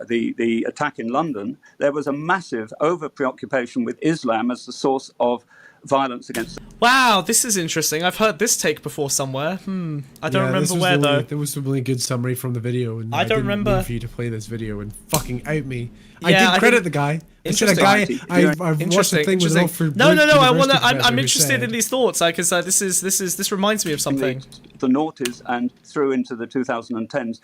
the attack in London, there was a massive over-preoccupation with Islam as the source of violence against. Wow, this is interesting. I've heard this take before somewhere. I don't remember where though. There was a really good summary from the video, and I don't remember. Mean for you to play this video and fucking out me. Yeah, I did credit the guy. I said, I've watched the thing with Oxford. No. I'm interested in these thoughts because this reminds me of something. The noughties and through into the 2010s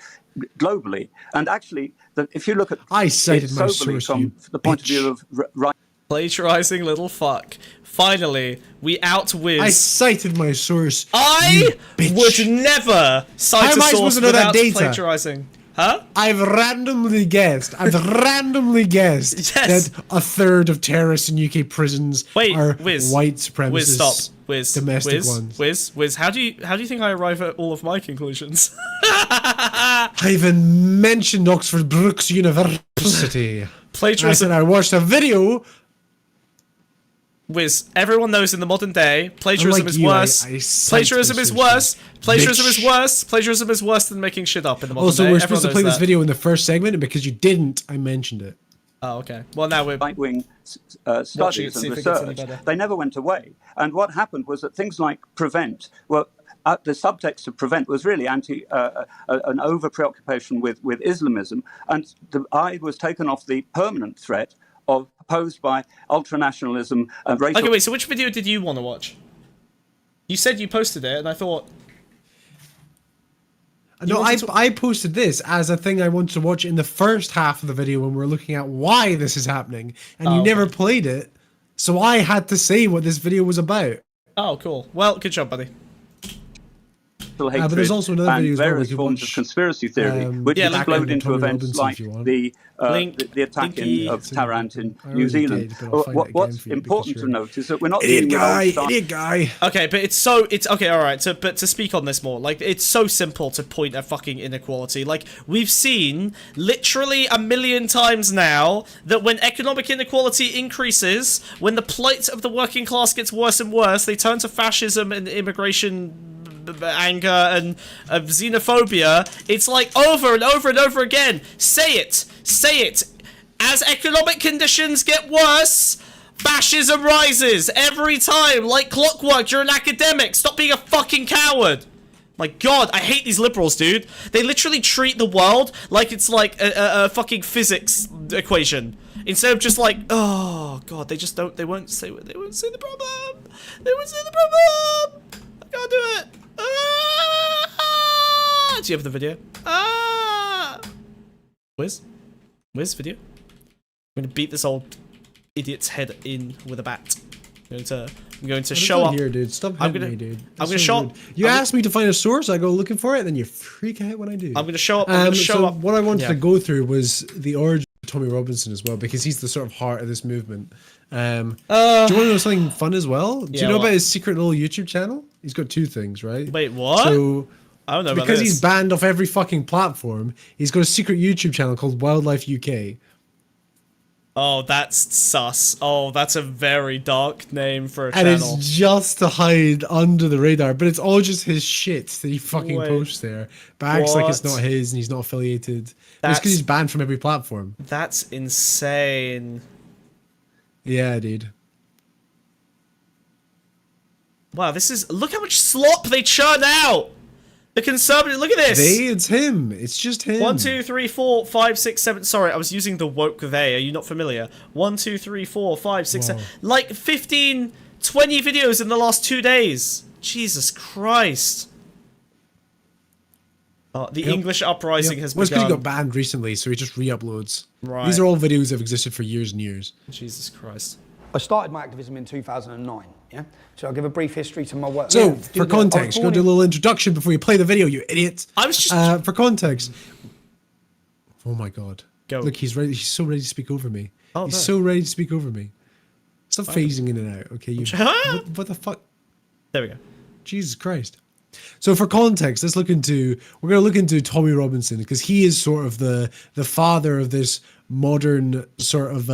globally, and actually, if you look at I cited my source from the point of view of right. Plagiarizing little fuck. Finally, we outwizz. I cited my source. I would never cite a source without plagiarizing. Huh? I've randomly guessed that a third of terrorists in UK prisons are white supremacists. Domestic ones. Wiz, how do you think I arrive at all of my conclusions? I even mentioned Oxford Brookes University. Plagiarism. I said I watched a video. Wiz, everyone knows in the modern day, plagiarism is worse. Plagiarism is worse. Plagiarism is worse. Plagiarism is worse than making shit up in the modern day. Also, we're supposed to play this video in the first segment, and because you didn't, I mentioned it. Oh, okay. Well, now we're right-wing studies and research. They never went away. And what happened was that things like Prevent were. The subtext of Prevent was really an over-preoccupation with Islamism, and the eye was taken off the permanent threat posed by ultranationalism and racial... Okay, wait, so which video did you want to watch? You said you posted it, and I thought. No, I posted this as a thing I wanted to watch in the first half of the video when we were looking at why this is happening, and you never played it, so I had to say what this video was about. Oh, cool. Well, good job, buddy. But there's also another video as well. Various forms of conspircy theory, which explode into events like the attack of Tarrant in New Zealand. What's important to note is that we're not dealing with idiot guy. Okay, but it's okay, all right. But to speak on this more, like, it's so simple to point at fucking inequality. Like, we've seen literally 1,000,000 times now that when economic inequality increases, when the plight of the working class gets worse and worse, they turn to fascism and immigration anger and xenophobia. It's like over and over and over again. Say it. As economic conditions get worse, fascism rises every time, like clockwork. You're an academic. Stop being a fucking coward. My God, I hate these liberals, dude. They literally treat the world like it's like a fucking physics equation. Instead of just like, oh God, they just don't. They won't say the problem. They won't say the problem. I can't do it. Do you have the video? Where's video? I'm gonna beat this old idiot's head in with a bat. I'm going to show up here, dude. Stop hitting me, dude. I'm gonna show up. You asked me to find a source. I go looking for it, and then you freak out when I do. I'm gonna show up. I'm gonna show up. What I wanted to go through was the origin of Tommy Robinson as well, because he's the sort of heart of this movement. Do you want to know something fun as well? Do you know about his secret little YouTube channel? He's got 2 things, right? Wait, what? So, I don't know about because this. he's banned off every fucking platform, he's got a secret YouTube channel called Wildlife UK. Oh, that's sus. Oh, that's a very dark name for a And channel. it's just to hide under the radar, but it's all just his shit that he fucking posts there. But acts like it's not his and he's not affiliated. It's because he's banned from every platform. That's insane. Yeah, dude. Wow, this is... Look how much slop they churn out! The conservative... Look at this! It's him. It's just him. 1, 2, 3, 4, 5, 6, 7... Sorry, I was using the woke they. Are you not familiar? 1, 2, 3, 4, 5, 6, 7... Like 15, 20 videos in the last 2 days. Jesus Christ. The English uprising has begun. Well, it's because he got banned recently, so he just re-uploads. Right. These are all videos that have existed for years and years. Jesus Christ. I started my activism in 2009, yeah? So I'll give a brief history to my work. So, for context, go do a little introduction before you play the video, you idiot. I was just... for context. Oh my God. Go. Look, he's ready. He's so ready to speak over me. Oh, he's so ready to speak over me. Stop phasing in and out, okay? What the fuck? There we go. Jesus Christ. So for context, we're going to look into Tommy Robinson, because he is sort of the father of this modern sort of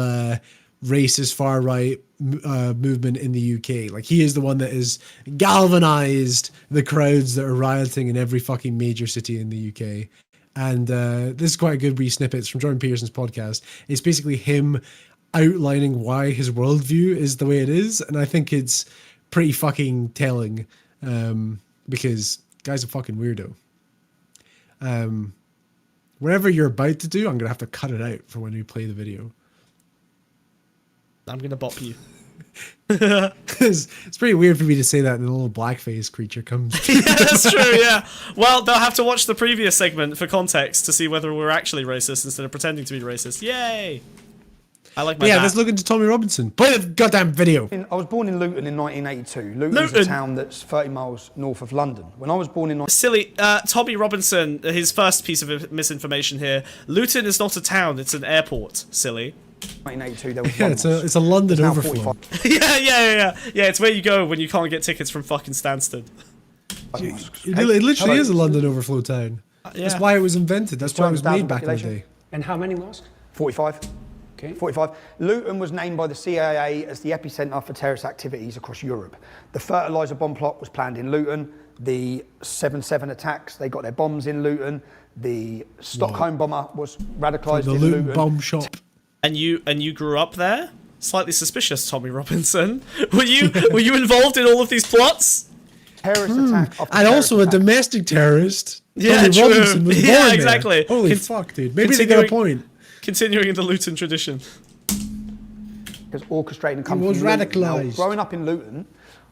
racist far right movement in the UK. Like, he is the one that has galvanized the crowds that are rioting in every fucking major city in the UK. And this is quite a good wee snippet. It's from Jordan Peterson's podcast. It's basically him outlining why his worldview is the way it is, and I think it's pretty fucking telling. Because guy's a fucking weirdo. Whatever you're about to do, I'm gonna have to cut it out for when we play the video. I'm gonna bop you. It's pretty weird for me to say that, and a little blackface creature comes. Yeah, that's true. Yeah. Well, they'll have to watch the previous segment for context to see whether we're actually racist instead of pretending to be racist. Yay! I like my. Yeah, let's look into Tommy Robinson. Play the goddamn video. I was born in Luton in 1982. Luton's a town that's 30 miles north of London. When I was born in... Silly. Tommy Robinson, his first piece of misinformation here. Luton is not a town, it's an airport. Silly. 1982, there was it's a London overflow. Yeah, it's where you go when you can't get tickets from fucking Stansted. It literally is a London overflow town. That's why it was invented. That's why it was made back in the day. And how many mosques? 45. Okay. 45. Luton was named by the CIA as the epicenter for terrorist activities across Europe. The fertiliser bomb plot was planned in Luton. The 7/7 attacks, they got their bombs in Luton. The Stockholm bomber was radicalised in Luton. The bomb shop. And you grew up there? Slightly suspicious, Tommy Robinson. Were you involved in all of these plots? Terrorist attack. And also a domestic terrorist. Yeah, Tommy Robinson was born there. Exactly. Holy fuck, dude. Maybe they got a point. Continuing the Luton tradition. Because orchestrating and He was radicalised. Growing up in Luton,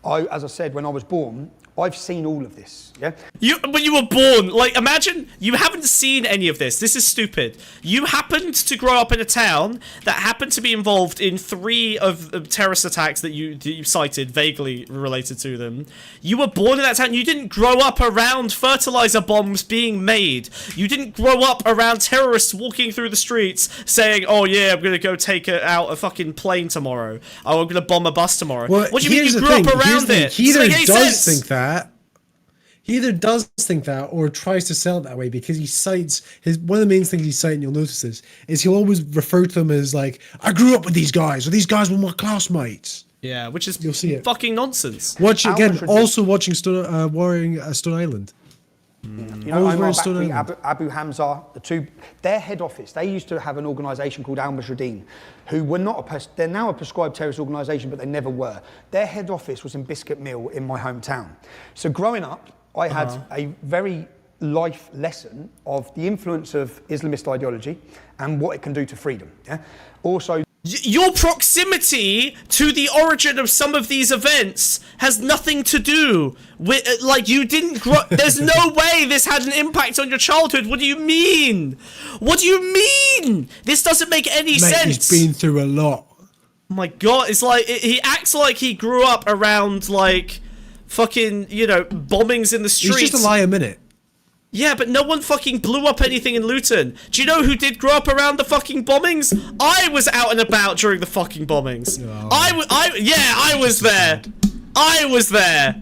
As I said, when I was born, I've seen all of this, yeah? When you were born, like, imagine you haven't seen any of this. This is stupid. You happened to grow up in a town that happened to be involved in 3 of terrorist attacks that you cited, vaguely related to them. You were born in that town. You didn't grow up around fertilizer bombs being made. You didn't grow up around terrorists walking through the streets saying, oh yeah, I'm going to go take out a fucking plane tomorrow. Oh, I'm going to bomb a bus tomorrow. Well, what do you mean you grew up around it? He either does think that. He either does think that or tries to sell it that way, because he cites one of the main things he's citing, you'll notice this, is he'll always refer to them as like, I grew up with these guys, or these guys were my classmates. Yeah, which is you'll see it. Fucking nonsense. Watching Stone Island. You know, Omar Bakri, Abu Hamza, their head office, they used to have an organisation called Al Mujahideen, who were they're now a prescribed terrorist organisation, but they never were. Their head office was in Biscuit Mill in my hometown. So growing up, I had a very life lesson of the influence of Islamist ideology and what it can do to freedom. Yeah. Also, your proximity to the origin of some of these events has nothing to do with, like, you didn't grow. There's no way this had an impact on your childhood. What do you mean? What do you mean? This doesn't make any sense. He's been through a lot. Oh my God, it's like he acts like he grew up around like fucking, you know, bombings in the streets. He's just a liar minute. Yeah, but no one fucking blew up anything in Luton. Do you know who did grow up around the fucking bombings? I was out and about during the fucking bombings. Oh, I was there. I was there.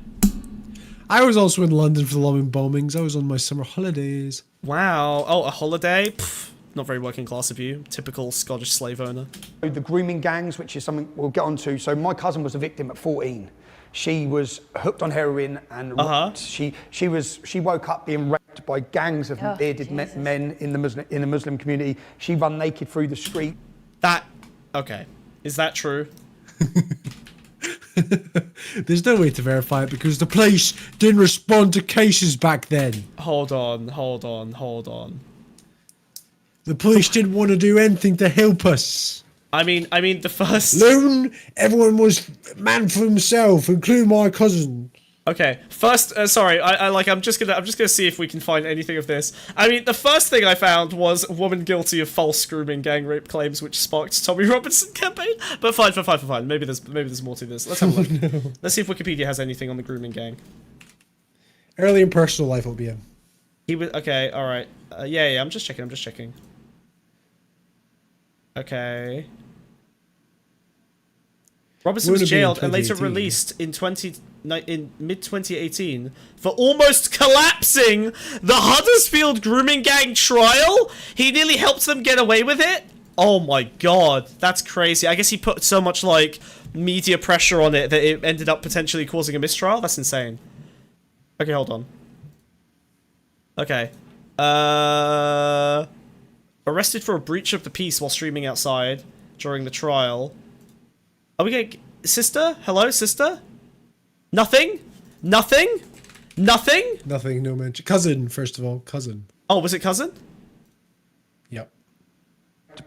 I was also in London for the London bombings. I was on my summer holidays. Wow. Oh, a holiday? Pff, not very working class of you. Typical Scottish slave owner. the grooming gangs, which is something we'll get onto. So my cousin was a victim at 14. She was hooked on heroin and she woke up being raped by gangs of bearded men in the Muslim community. She ran naked through the street. Okay. Is that true? There's no way to verify it because the police didn't respond to cases back then. Hold on. The police didn't want to do anything to help us. I mean, the first... Luton, everyone was man for himself, including my cousin. Okay, first, sorry, I'm just gonna see if we can find anything of this. I mean, the first thing I found was woman guilty of false grooming gang rape claims, which sparked Tommy Robinson campaign. But fine. Maybe there's more to this. Let's have a look. No. Let's see if Wikipedia has anything on the grooming gang. Early and personal life will be in. He was okay. All right. Yeah. I'm just checking. Okay. Robinson was jailed and later released in mid-2018 for almost collapsing the Huddersfield grooming gang trial. He nearly helped them get away with it. Oh my God, that's crazy. I guess he put so much like media pressure on it that it ended up potentially causing a mistrial. That's insane. Okay, hold on. Okay. Arrested for a breach of the peace while streaming outside during the trial. Are we gonna... Sister? Hello, sister? Nothing? Nothing, no mention. Cousin, first of all. Cousin. Oh, was it cousin? Yep.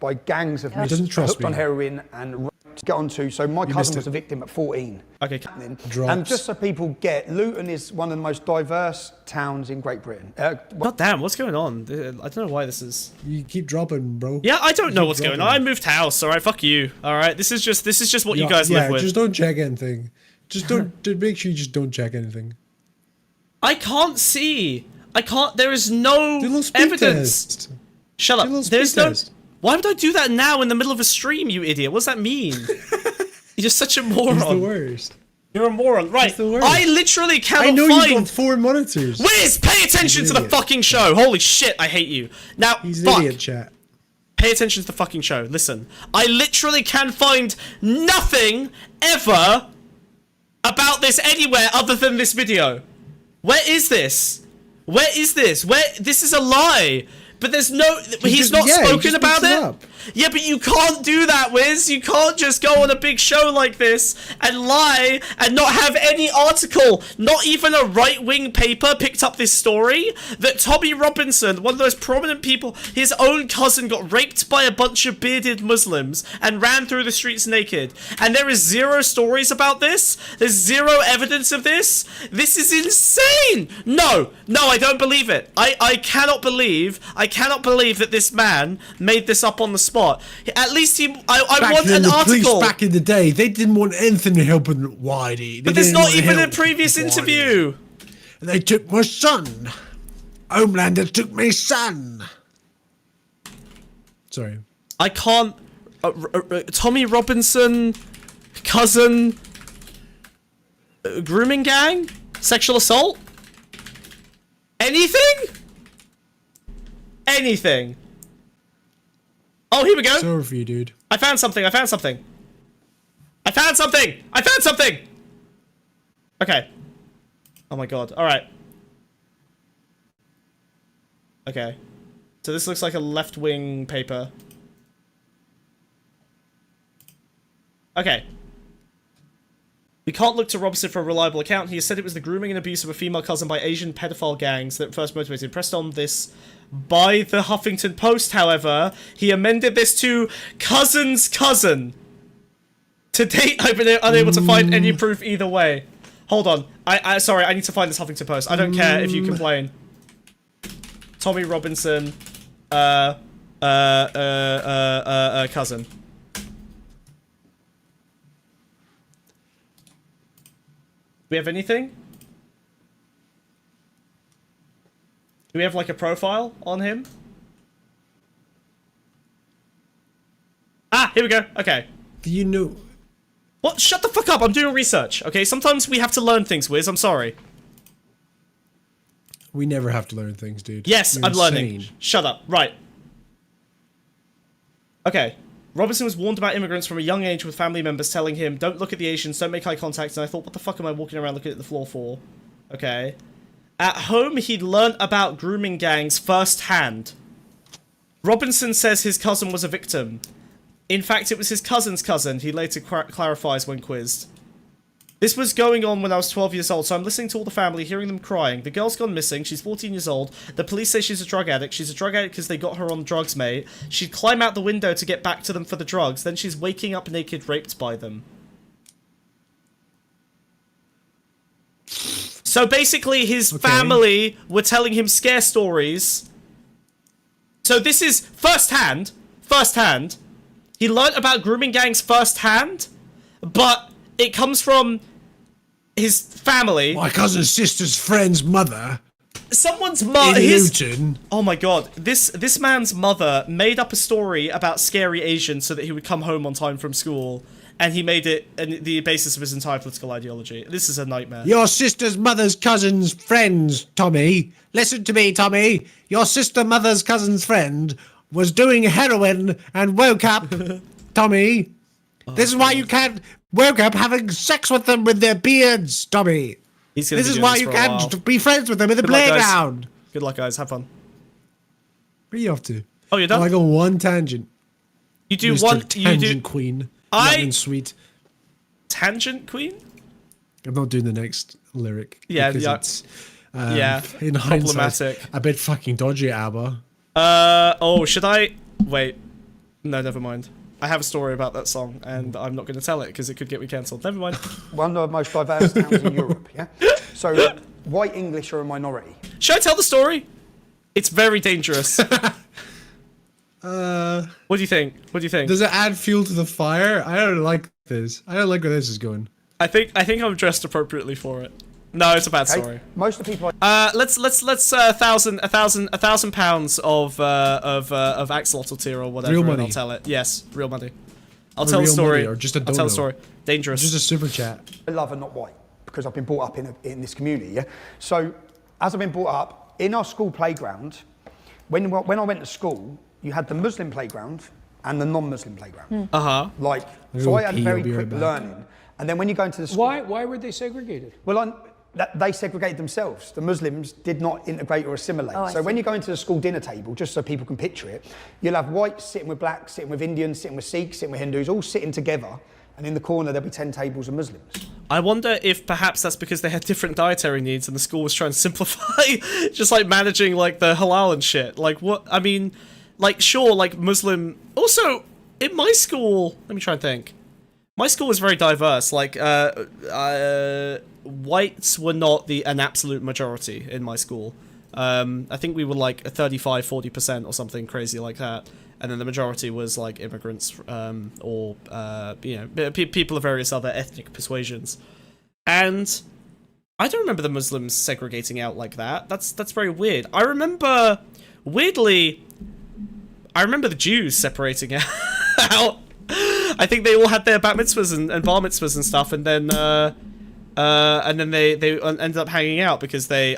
By gangs of doesn't trust hooked on heroin and to get onto. So my cousin was a victim at 14. Okay. And just so people get, Luton is one of the most diverse towns in Great Britain. God damn, what's going on? I don't know why this is... You keep dropping, bro. Yeah, I don't know what's going on. I moved house, alright? Fuck you. Alright? This is just what you guys live with. Just don't check anything. Just make sure you just don't check anything. I can't see. There is no evidence. Test. Shut up. There's no... Why would I do that now in the middle of a stream, you idiot? What does that mean? You're just such a moron. He's the worst. You're a moron. Right. I literally cannot find... I know you've got 4 monitors. Wiz, pay attention to the fucking show. Holy shit, I hate you. Now, he's an idiot, chat. Pay attention to the fucking show. Listen. I literally can find nothing ever about this anywhere other than this video. Where is this? This is a lie. But there's no... He's not spoken about it? Yeah, but you can't do that, Wiz. You can't just go on a big show like this and lie and not have any article. Not even a right-wing paper picked up this story that Tommy Robinson, one of the most prominent people, his own cousin got raped by a bunch of bearded Muslims and ran through the streets naked. And there is zero stories about this. There's zero evidence of this. This is insane. No, I don't believe it. I cannot believe that this man made this up on the spot. At least I want an article. Back in the day, they didn't want anything helping Whitey. But there's not even a previous interview. They took my son. Homelander took my son. Sorry. I can't. Tommy Robinson, cousin, grooming gang, sexual assault. Anything? Oh, here we go. Sorry for you, dude. I found something. Okay. Oh my god. Alright. Okay. So this looks like a left-wing paper. Okay. We can't look to Robinson for a reliable account. He has said it was the grooming and abuse of a female cousin by Asian pedophile gangs that first motivated. Pressed on this by the Huffington Post, however, he amended this to cousin's cousin. To date, I've been unable to find any proof either way. Hold on. Sorry, I need to find this Huffington Post. I don't care if you complain. Tommy Robinson, cousin. Do we have anything? Do we have like a profile on him? Ah, here we go. Okay. Do you know? What? Shut the fuck up. I'm doing research. Okay, sometimes we have to learn things, Wiz. I'm sorry. We never have to learn things, dude. Yes, You're I'm insane. learning. Shut up. Right. Okay. Robinson was warned about immigrants from a young age with family members telling him, don't look at the Asians, don't make eye contact, and I thought, what the fuck am I walking around looking at the floor for? Okay. At home, he'd learnt about grooming gangs firsthand. Robinson says his cousin was a victim. In fact, it was his cousin's cousin, he later clarifies when quizzed. This was going on when I was 12 years old, so I'm listening to all the family, hearing them crying. The girl's gone missing, she's 14 years old. The police say she's a drug addict. She's a drug addict because they got her on drugs, mate. She'd climb out the window to get back to them for the drugs. Then she's waking up naked, raped by them. So basically, his family were telling him scare stories. So this is firsthand. He learnt about grooming gangs firsthand, but it comes from his family. My cousin's sister's friend's mother. Someone's mother. Luton. Oh my god! This man's mother made up a story about scary Asians so that he would come home on time from school, and he made it the basis of his entire political ideology. This is a nightmare. Your sister's mother's cousin's friends, Tommy. Listen to me, Tommy. Your sister mother's cousin's friend was doing heroin and woke up, Tommy. This is why you can't woke up having sex with them with their beards, Tommy. This is why you can't be friends with them in the playground. Good luck, guys. Have fun. Where are you off to? Oh, you're done? I go one tangent. You do Mr. one tangent queen. Sweet. Tangent queen? I'm not doing the next lyric. Yeah, because yeah. it's, in hindsight, Problematic. a bit fucking dodgy, ABBA. Oh, should I? Wait. No, never mind. I have a story about that song, and I'm not going to tell it because it could get me cancelled. Never mind. One of the most diverse towns in Europe, yeah? So, white English are a minority. Should I tell the story? It's very dangerous. What do you think? Does it add fuel to the fire? I don't like this. I don't like where this is going. I think I'm dressed appropriately for it. No, it's a bad story. Most of the people. Let's £1,000 of axolotl tier or whatever. Real money. And I'll tell it. Yes, real money. I'll tell the story. Or just a I'll tell the story. Dangerous. Just a super chat. I love and not white because I've been brought up in this community. Yeah. So as I've been brought up in our school playground, when I went to school, you had the Muslim playground and the non-Muslim playground. So I had very quick learning. And then when you go into the school... Why were they segregated? Well, that they segregated themselves. The Muslims did not integrate or assimilate. Oh, I so see. when you go into the school dinner table, just so people can picture it, you'll have whites sitting with blacks, sitting with Indians, sitting with Sikhs, sitting with Hindus, all sitting together, and in the corner there'll be 10 tables of Muslims. I wonder if perhaps that's because they had different dietary needs and the school was trying to simplify, just like managing like the halal and shit. Like what, I mean, like sure, like Muslim, also in my school, let me try and think. My school was very diverse, like whites were not an absolute majority in my school. I think we were like 35-40% or something crazy like that. And then the majority was like immigrants or people of various other ethnic persuasions. And I don't remember the Muslims segregating out like that. That's very weird. I remember the Jews separating out. I think they all had their bat mitzvahs and bar mitzvahs and stuff, and then they ended up hanging out because they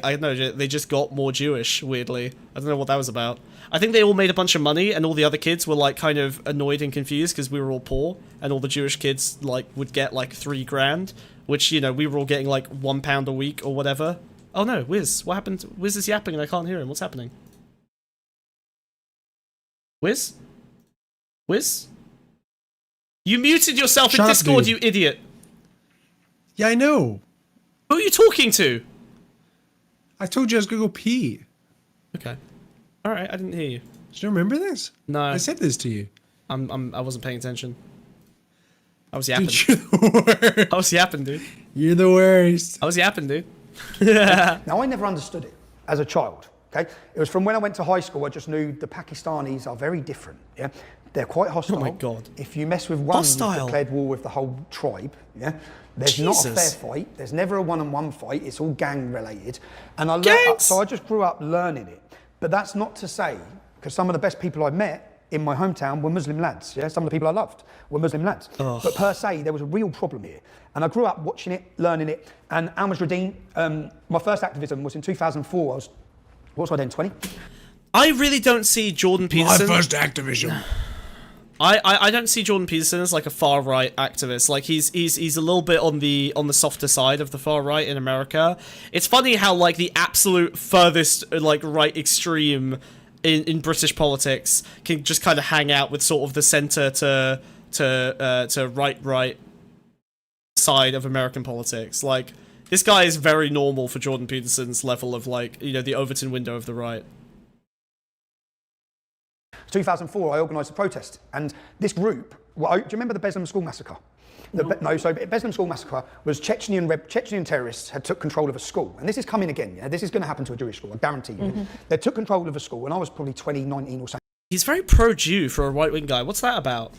just got more Jewish, weirdly. I don't know what that was about. I think they all made a bunch of money, and all the other kids were like kind of annoyed and confused because we were all poor, and all the Jewish kids like would get like $3,000, which, you know, we were all getting like £1 a week or whatever. Oh no, Wiz, what happened? Wiz is yapping and I can't hear him. What's happening? Wiz? You muted yourself Shut in up, Discord, dude. you idiot. Yeah, I know. Who are you talking to? I told you I was gonna go pee. Okay. All right, I didn't hear you. Do you remember this? No. I said this to you. I wasn't paying attention. I was yapping. Dude, you're the worst. I was yapping, dude. You're the worst. I was yapping, dude. Now, I never understood it as a child, okay? It was from when I went to high school, I just knew the Pakistanis are very different, yeah? They're quite hostile. Oh my God. If you mess with one, Hostile? you've declared war with the whole tribe, yeah? There's not a fair fight. There's never a one-on-one fight. It's all gang-related. And so I just grew up learning it. But that's not to say, because some of the best people I've met in my hometown were Muslim lads, yeah? Some of the people I loved were Muslim lads. Ugh. But per se, there was a real problem here. And I grew up watching it, learning it. And Al-Mujahideen, my first activism was in 2004. What was I then, 20? I really don't see Jordan Peterson. My first activism. I don't see Jordan Peterson as like a far right activist. Like he's a little bit on the softer side of the far right in America. It's funny how like the absolute furthest like right extreme in British politics can just kind of hang out with sort of the center to right side of American politics. Like this guy is very normal for Jordan Peterson's level of like, you know, the Overton window of the right. 2004, I organised a protest, and this group, do you remember the Beslan School Massacre? So Beslan School Massacre was Chechen terrorists had took control of a school, and this is coming again, yeah? This is going to happen to a Jewish school, I guarantee you. Mm-hmm. They took control of a school, and I was probably 19 or something. He's very pro-Jew for a right-wing guy. What's that about?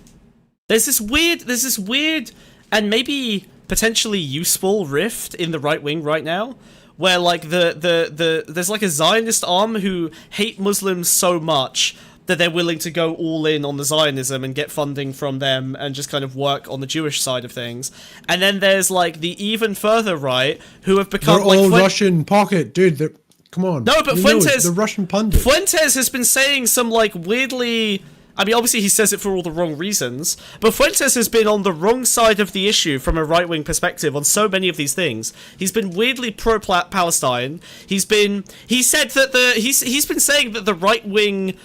There's this weird and maybe potentially useful rift in the right wing right now, where like there's like a Zionist arm who hate Muslims so much that they're willing to go all in on the Zionism and get funding from them and just kind of work on the Jewish side of things. And then there's like the even further right who have become They're all Russian pocket, dude. Come on. No, but Fuentes, the Russian pundit. Fuentes has been saying some like weirdly. I mean, obviously he says it for all the wrong reasons, but Fuentes has been on the wrong side of the issue from a right-wing perspective on so many of these things. He's been weirdly pro-Palestine. He's said that he's been saying that the right-wing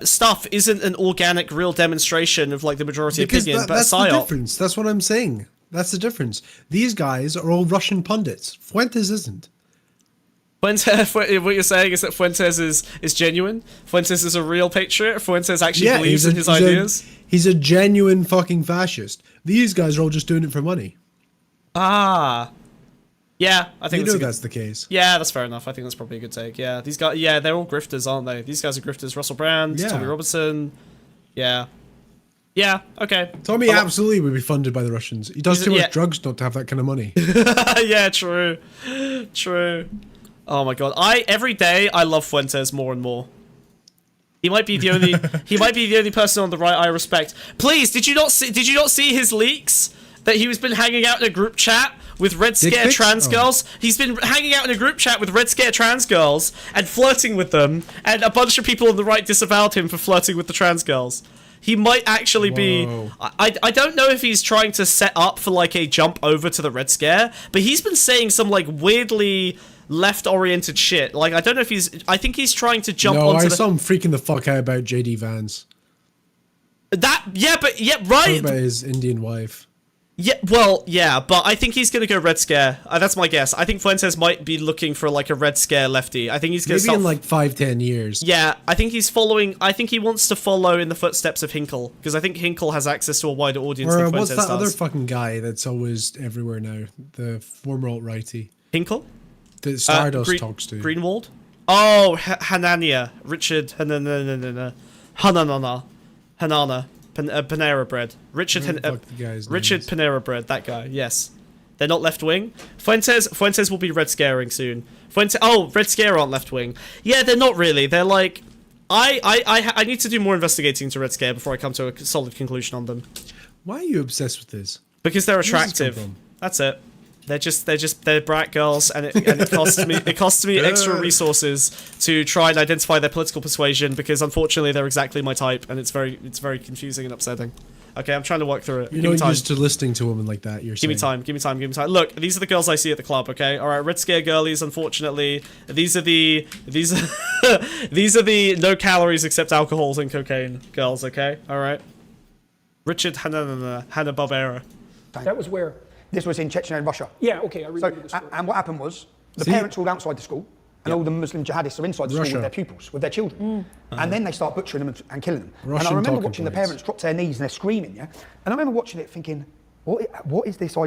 stuff isn't an organic, real demonstration of like the majority opinion, but a psyop. That's the difference. That's what I'm saying. That's the difference. These guys are all Russian pundits. Fuentes isn't. Fuentes, what you're saying is that Fuentes is genuine? Fuentes is a real patriot? Fuentes actually believes in his ideas? He's a genuine fucking fascist. These guys are all just doing it for money. Ah. Yeah, I think that's the case. Yeah, that's fair enough. I think that's probably a good take. Yeah, these guys, they're all grifters, aren't they? These guys are grifters. Russell Brand, Tommy Robertson. Yeah. Yeah, okay. Tommy absolutely would be funded by the Russians. He does too much drugs not to have that kind of money. Yeah, true. True. Oh my god! Every day I love Fuentes more and more. He might be the only person on the right I respect. Please, did you not see his leaks that he was been hanging out in a group chat with Red Scare trans girls? He's been hanging out in a group chat with Red Scare trans girls and flirting with them, and a bunch of people on the right disavowed him for flirting with the trans girls. He might actually be... I don't know if he's trying to set up for, like, a jump over to the Red Scare, but he's been saying some, like, weirdly left-oriented shit. Like, I don't know if he's... I think he's trying to jump onto I saw him freaking the fuck out about JD Vance. Right. About his Indian wife. Yeah, well, yeah, but I think he's going to go Red Scare. That's my guess. I think Fuentes might be looking for, like, a Red Scare lefty. I think he's going to Maybe in, like, 5-10 years. Yeah, I think he's following... I think he wants to follow in the footsteps of Hinkle, because I think Hinkle has access to a wider audience than Fuentes does. What's that other fucking guy that's always everywhere now? The former alt-righty. Hinkle? That Stardust talks to. Greenwald? Oh, Hanania. Richard Hanana. Panera Bread. Richard Panera Bread, that guy, yes. They're not left-wing. Fuentes will be Red Scaring soon. Red Scare aren't left-wing. Yeah, they're not really. They're like... I need to do more investigating to Red Scare before I come to a solid conclusion on them. Why are you obsessed with this? Because they're attractive. That's it. They're brat girls, and it costs me extra resources to try and identify their political persuasion, because unfortunately they're exactly my type, and it's very confusing and upsetting. Okay, I'm trying to work through it. You're not used to listening to women like that. Give me time. Look, these are the girls I see at the club. Okay, all right. Red Scare girlies. Unfortunately, these are the no calories except alcohols and cocaine girls. Okay, all right. Richard Hanna-Barbera. That was where. This was in Chechnya and Russia. Yeah, okay, I remember the story. And what happened was, the parents were all outside the school, and all the Muslim jihadists are inside the school with their pupils, with their children. And then they start butchering them and killing them. And I remember watching the parents drop to their knees and they're screaming, yeah? And I remember watching it thinking, what is this?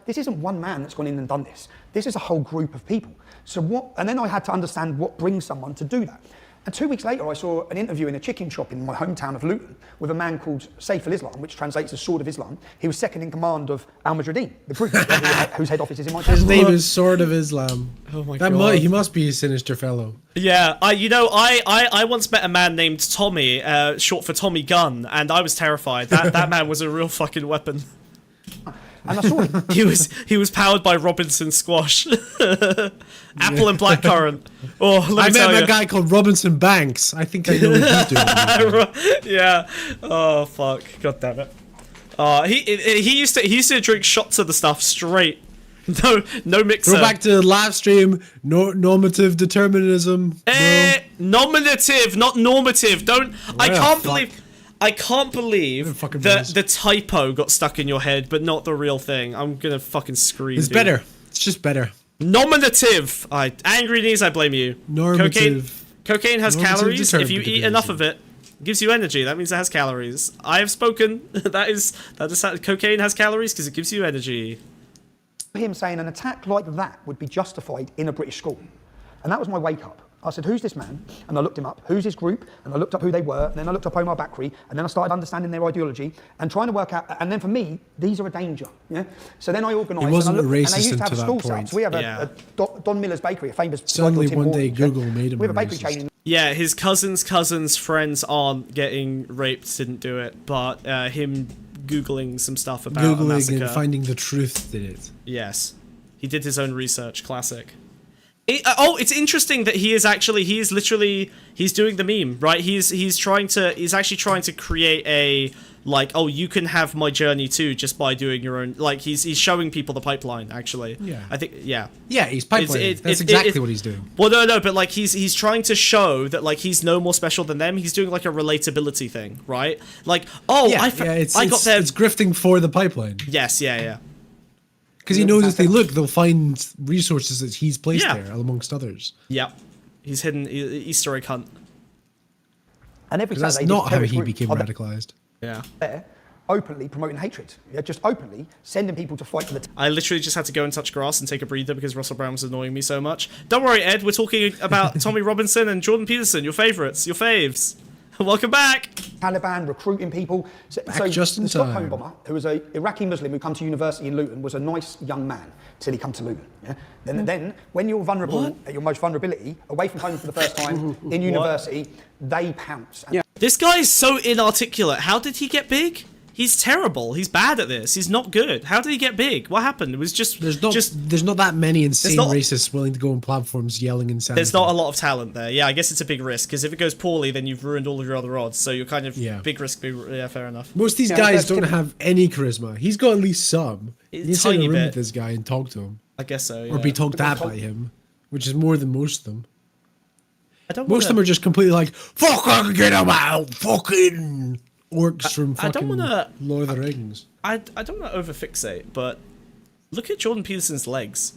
This isn't one man that's gone in and done this. This is a whole group of people. So what, and then I had to understand what brings someone to do that. And 2 weeks later, I saw an interview in a chicken shop in my hometown of Luton with a man called Saif al-Islam, which translates as Sword of Islam. He was second in command of Al-Mujahideen, the group whose head office is in my town. His name is Sword of Islam. Oh my God. He must be a sinister fellow. Yeah, I once met a man named Tommy, short for Tommy Gunn, and I was terrified. That man was a real fucking weapon. And I saw him. He was powered by Robinson Squash, apple and blackcurrant. I met a guy called Robinson Banks. I think I know what he's doing. Yeah. Oh fuck. God damn it. He used to drink shots of the stuff straight. No mixer. Go back to the live stream. Normative determinism. Nominative, not normative. Don't. I can't believe that the typo got stuck in your head, but not the real thing. I'm gonna fucking scream. It's better. It's just better. Nominative. Angry knees. I blame you. Normative. Cocaine has calories. If you eat enough of it, it gives you energy. That means it has calories. I have spoken. That is cocaine has calories because it gives you energy. Him saying an attack like that would be justified in a British school, and that was my wake up. I said, who's this man? And I looked him up. Who's his group? And I looked up who they were. And then I looked up Omar Bakri. And then I started understanding their ideology and trying to work out. And then for me, these are a danger. Yeah. So then I organised. He wasn't and a racist and they used to have until a that school point. So we have Don Miller's Bakery, a famous. Suddenly one day Google made him. We have a bakery chain. Yeah, his cousin's friends aren't getting raped. Didn't do it, but him googling some stuff about a massacre. And finding the truth did it. Yes, he did his own research. Classic. It's interesting that he's doing the meme, right? He's actually trying to create a, like, oh, you can have my journey too just by doing your own, like, he's showing people the pipeline, actually. Yeah. I think, yeah. Yeah, he's pipelining. That's exactly what he's doing. Well, no, but, like, he's trying to show that, like, he's no more special than them. He's doing, like, a relatability thing, right? Like, I got there. It's grifting for the pipeline. Yes, yeah. Because he knows if they look, they'll find resources that he's placed there, amongst others. Yep. He's hidden Easter egg hunt. And every that's not how he became radicalized. Yeah. There, openly promoting hatred. Yeah, just openly sending people to fight for the... I literally just had to go and touch grass and take a breather because Russell Brown was annoying me so much. Don't worry, Ed. We're talking about Tommy Robinson and Jordan Peterson, your favourites, your faves. Welcome back. Taliban recruiting people. So just in the Stockholm time. bomber, who was an Iraqi Muslim who come to university in Luton, was a nice young man till he come to Luton. Yeah? Then when you're vulnerable, at your most vulnerability, away from home for the first time, in university, they pounce. This guy is so inarticulate. How did he get big? He's terrible. He's bad at this. He's not good. How did he get big? What happened? It was just there's not that many insane racists willing to go on platforms yelling insanity. There's not a lot of talent there. Yeah, I guess it's a big risk because if it goes poorly, then you've ruined all of your other odds. So you're kind of big risk. Yeah, fair enough. Most of these guys don't have any charisma. He's got at least some. You need to sit in a room with this guy and talk to him. I guess so. Yeah. Or be talked at by him, which is more than most of them. Most of them are just completely like, fucking get him out, fucking orcs from fucking Lord of the Rings. I don't want to overfixate, but look at Jordan Peterson's legs.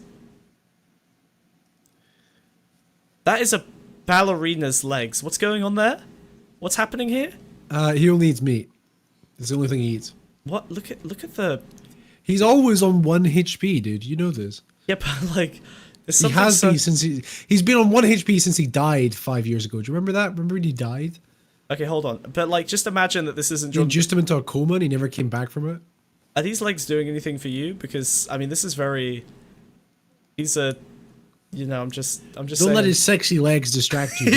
That is a ballerina's legs. What's going on there? What's happening here? He only eats meat. It's the only thing he eats. What? Look at the. He's always on 1 HP, dude. You know this. Yeah, but like. He has been since he's been on 1 HP since he died 5 years ago. Do you remember that? Remember when he died? Okay, hold on. But like, just imagine that this isn't. They induced him into a coma and he never came back from it. Are these legs doing anything for you? Because I mean, this is very. He's a. You know, I'm just. Don't let his sexy legs distract you.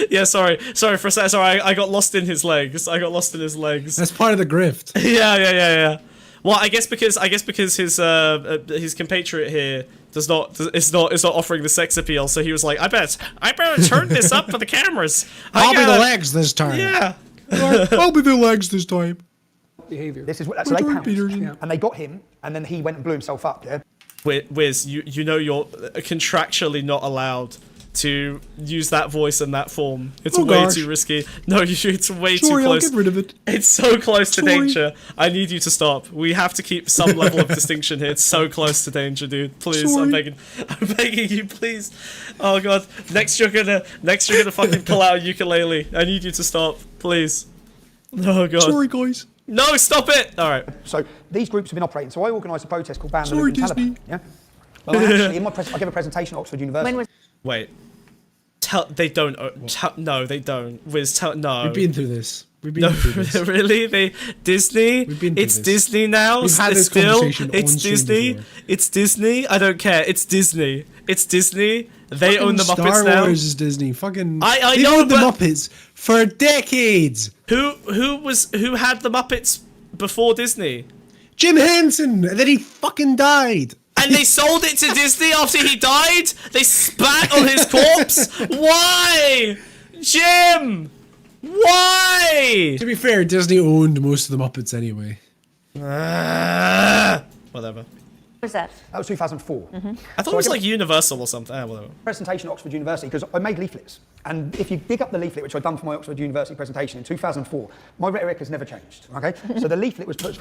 yeah. Sorry for a second. Sorry, I got lost in his legs. That's part of the grift. Yeah. Well, I guess because his compatriot here is not offering the sex appeal, so he was like, I better turn this up for the cameras. I'll be the legs this time. Yeah. I'll be the legs this time. Behavior. That's what they pounced, and they got him, and then he went and blew himself up. Yeah. Wiz, you know you're contractually not allowed to use that voice and that form. It's way too risky. No, it's way too close. I'll get rid of it. It's so close to danger. I need you to stop. We have to keep some level of distinction here. It's so close to danger, dude. Please, I'm begging you, please. Oh god. Next you're gonna fucking pull out a ukulele. I need you to stop, please. Oh god. Sorry, guys. No, stop it! All right. So these groups have been operating. So I organised a protest called Ban the Luton Taliban. Yeah. Well, I gave a presentation at Oxford University. Wait. They don't. No, they don't. Wiz, no. We've been through this. Really? Disney? It's Disney now? We've had this conversation It's on Disney? before. It's Disney? I don't care. It's Disney. It's Disney. They own the Muppets now. Star Wars is Disney. Fucking. I they know owned the Muppets for decades. Who had the Muppets before Disney? Jim Henson. And then he fucking died. And they sold it to Disney after he died? They spat on his corpse? Why? Jim! Why? To be fair, Disney owned most of the Muppets anyway. Whatever. What was that? That was 2004. I thought it was like Universal or something. Whatever. Presentation at Oxford University because I made leaflets. And if you dig up the leaflet, which I'd done for my Oxford University presentation in 2004, my rhetoric has never changed. Okay? So the leaflet was put...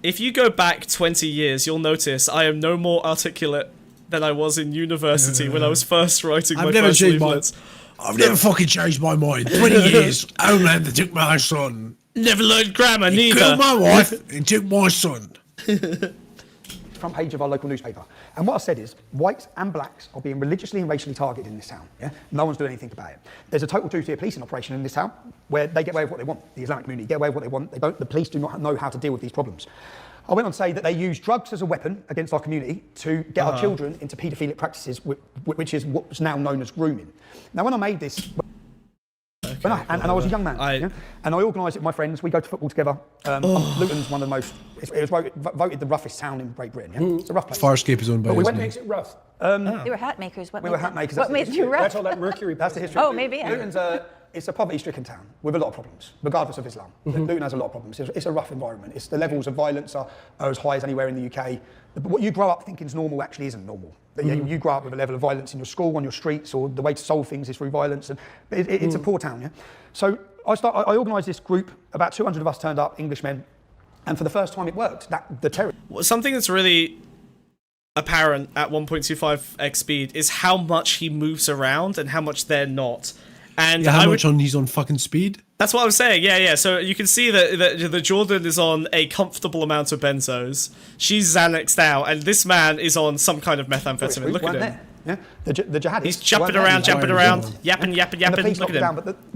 If you go back 20 years, you'll notice I am no more articulate than I was in university when I was first writing my first leaflets. I've never fucking changed my mind. 20 years. Oh man, they took my son. Never learned grammar, neither. Killed my wife and took my son. Front page of our local newspaper. And what I said is, whites and blacks are being religiously and racially targeted in this town. Yeah, no one's doing anything about it. There's a total two-tier policing operation in this town where they get away with what they want. The Islamic community get away with what they want. They don't. The police do not know how to deal with these problems. I went on to say that they use drugs as a weapon against our community to get our children into paedophilic practices, which is what's now known as grooming. Now, when I made this. And I was a young man, and I organised it with my friends. We go to football together. Luton's one of the most. It was voted the roughest town in Great Britain. Yeah? It's a rough place. Farscape is owned by. What makes it rough? They were hat makers. We were hat makers. What made you rough? That's all that Mercury. That's the history. Oh, maybe. Yeah. Luton's it's a poverty-stricken town with a lot of problems, regardless of Islam. Luton has a lot of problems. It's a rough environment. The levels of violence are as high as anywhere in the UK. But what you grow up thinking is normal actually isn't normal. You grow up with a level of violence in your school, on your streets, or the way to solve things is through violence. And it's a poor town, yeah? So I organised this group, about 200 of us turned up, Englishmen, and for the first time it worked. The terror. Something that's really apparent at 1.25x speed is how much he moves around and how much they're not. And how much he's on fucking speed? That's what I was saying, yeah. So you can see that the Jordan is on a comfortable amount of benzos. She's Xanaxed out, and this man is on some kind of methamphetamine. Look at him. Yeah, the jihadis. He's jumping around, yapping. Look at him.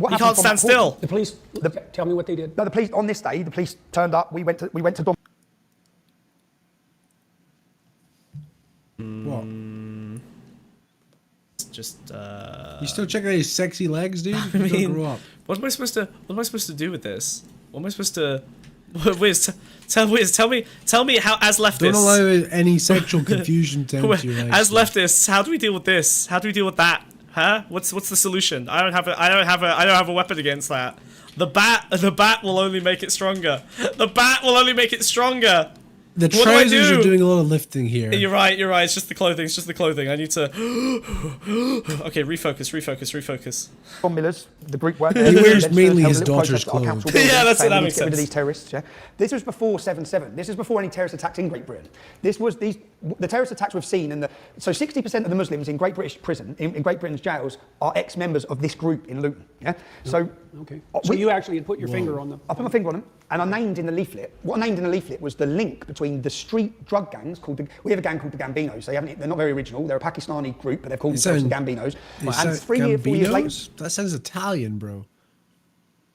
He can't stand still. The police. Tell me what they did. No, the police on this day. The police turned up. We went to Dom. What? Just. You still checking out his sexy legs, dude? I mean, what am I supposed to do with this? What am I supposed to? Wiz, tell me how as leftists. Don't allow any sexual confusion to enter your life. As leftists, how do we deal with this? How do we deal with that? Huh? What's the solution? I don't have a weapon against that. The bat will only make it stronger. The bat will only make it stronger. The What trousers do I do? are doing a lot of lifting here. You're right. It's just the clothing. I need to. Okay, refocus. Von Miller's, the Greek word. He wears mainly his daughter's clothes. Yeah, that's what that makes makes sense. Get rid of sense. these terrorists. Yeah, this was before 7/7. This is before any terrorist attacks in Great Britain. The terrorist attacks we've seen, so 60% of the Muslims in Great British prison, in Great Britain's jails, are ex-members of this group in Luton. Yeah, so okay. So you actually put your finger on them. I put my finger on them, and I named in the leaflet. What I named in the leaflet was the link between the street drug gangs we have a gang called the Gambinos. They're not very original. They're a Pakistani group, but they've called themselves the Gambinos. And 4 years later, that sounds Italian, bro.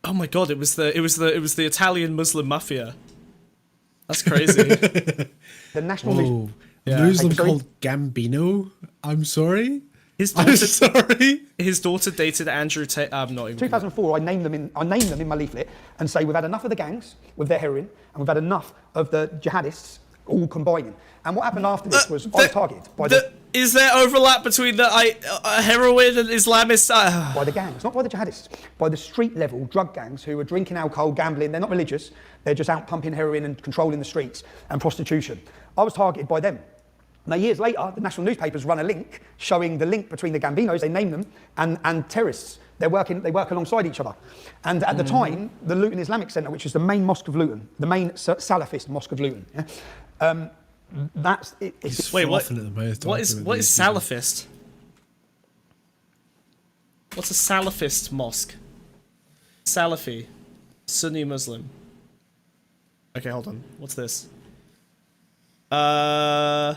Oh my god! It was the Italian Muslim mafia. That's crazy. The national Muslim called Gambino. I'm sorry. His daughter dated Andrew Tate. I'm not even. 2004, I named them in my leaflet and say we've had enough of the gangs with their heroin, and we've had enough of the jihadists all combining. And what happened after this was I was targeted by Is there overlap between the heroin and Islamists? By the gangs, not by the jihadists. By the street level drug gangs who are drinking alcohol, gambling. They're not religious. They're just out pumping heroin and controlling the streets and prostitution. I was targeted by them. Now, years later, the national newspapers run a link showing the link between the Gambinos, they name them, and terrorists. They work alongside each other. And at the time, the Luton Islamic Centre, which is the main mosque of Luton, the main Salafist mosque of Luton, that's it. Wait, what is Salafist? What's a Salafist mosque? Salafi, Sunni Muslim. Okay, hold on. What's this? Oh,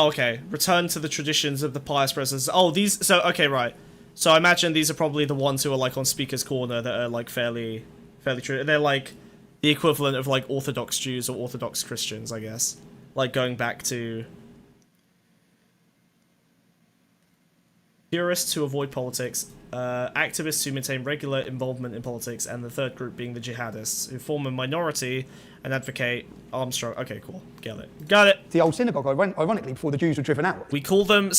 okay. Return to the traditions of the pious presence. Oh, these. So, okay, right. So I imagine these are probably the ones who are like on Speaker's Corner that are like fairly true. They're like the equivalent of like Orthodox Jews or Orthodox Christians, I guess. Like going back to purists who avoid politics, activists who maintain regular involvement in politics, and the third group being the jihadists, who form a minority and advocate arms struggle. Okay, cool. Got it. The old synagogue, ironically, before the Jews were driven out. We call them,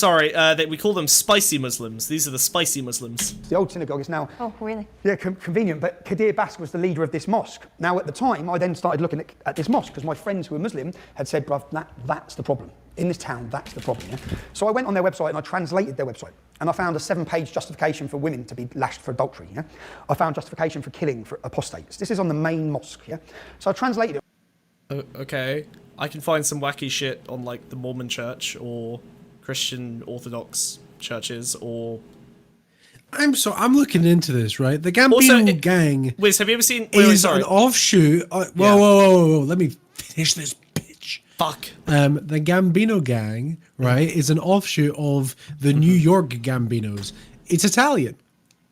we call them spicy Muslims. These are the spicy Muslims. The old synagogue is now... Oh, really? Yeah, convenient, but Kadir Bask was the leader of this mosque. Now, at the time, I then started looking at this mosque, because my friends who were Muslim had said, bruv, that's the problem. In this town, that's the problem. Yeah? So I went on their website and I translated their website. And I found a 7-page justification for women to be lashed for adultery. Yeah? I found justification for killing for apostates. This is on the main mosque. Yeah? So I translated it. Okay. I can find some wacky shit on like the Mormon church or Christian Orthodox churches or... I'm looking into this, right? The Gambino gang... Wiz, have you ever seen... is an offshoot... Whoa. Let me finish this, bitch. Fuck. The Gambino gang, right, is an offshoot of the New York Gambinos. It's Italian.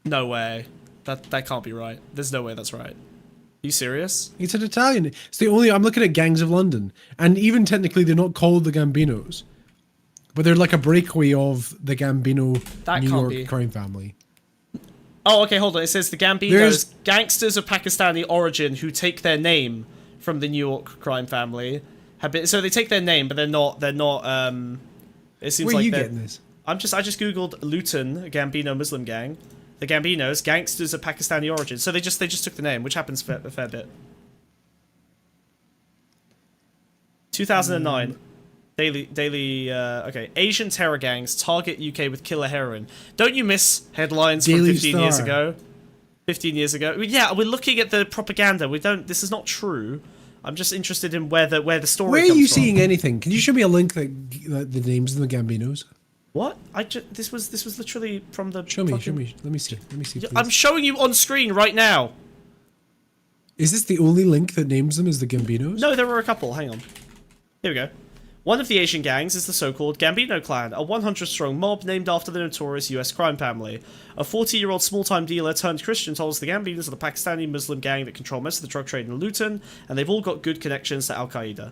No way. That can't be right. There's no way that's right. Are you serious? It's an Italian. It's the only... I'm looking at Gangs of London. And even technically, they're not called the Gambinos. But they're like a breakaway of the Gambino New York crime family. Oh, okay, hold on. It says the Gambinos, gangsters of Pakistani origin who take their name from the New York crime family. So they take their name, but they're not, it seems Where like are you getting this? I just Googled Luton, Gambino Muslim gang. The Gambinos, gangsters of Pakistani origin. So they just took the name, which happens a fair bit. 2009. Okay. Asian terror gangs target UK with killer heroin. Don't you miss headlines from 15 years ago? 15 years ago. Yeah, we're looking at the propaganda. This is not true. I'm just interested in where the story Where comes from. are you seeing anything? Can you show me a link that the names of the Gambinos? What? This was literally from the... Show me. Let me see. Please. I'm showing you on screen right now. Is this the only link that names them as the Gambinos? No, there were a couple. Hang on. Here we go. One of the Asian gangs is the so-called Gambino clan, a 100-strong mob named after the notorious US crime family. A 40-year-old small-time dealer turned Christian told us the Gambinos are the Pakistani Muslim gang that control most of the drug trade in Luton, and they've all got good connections to Al-Qaeda.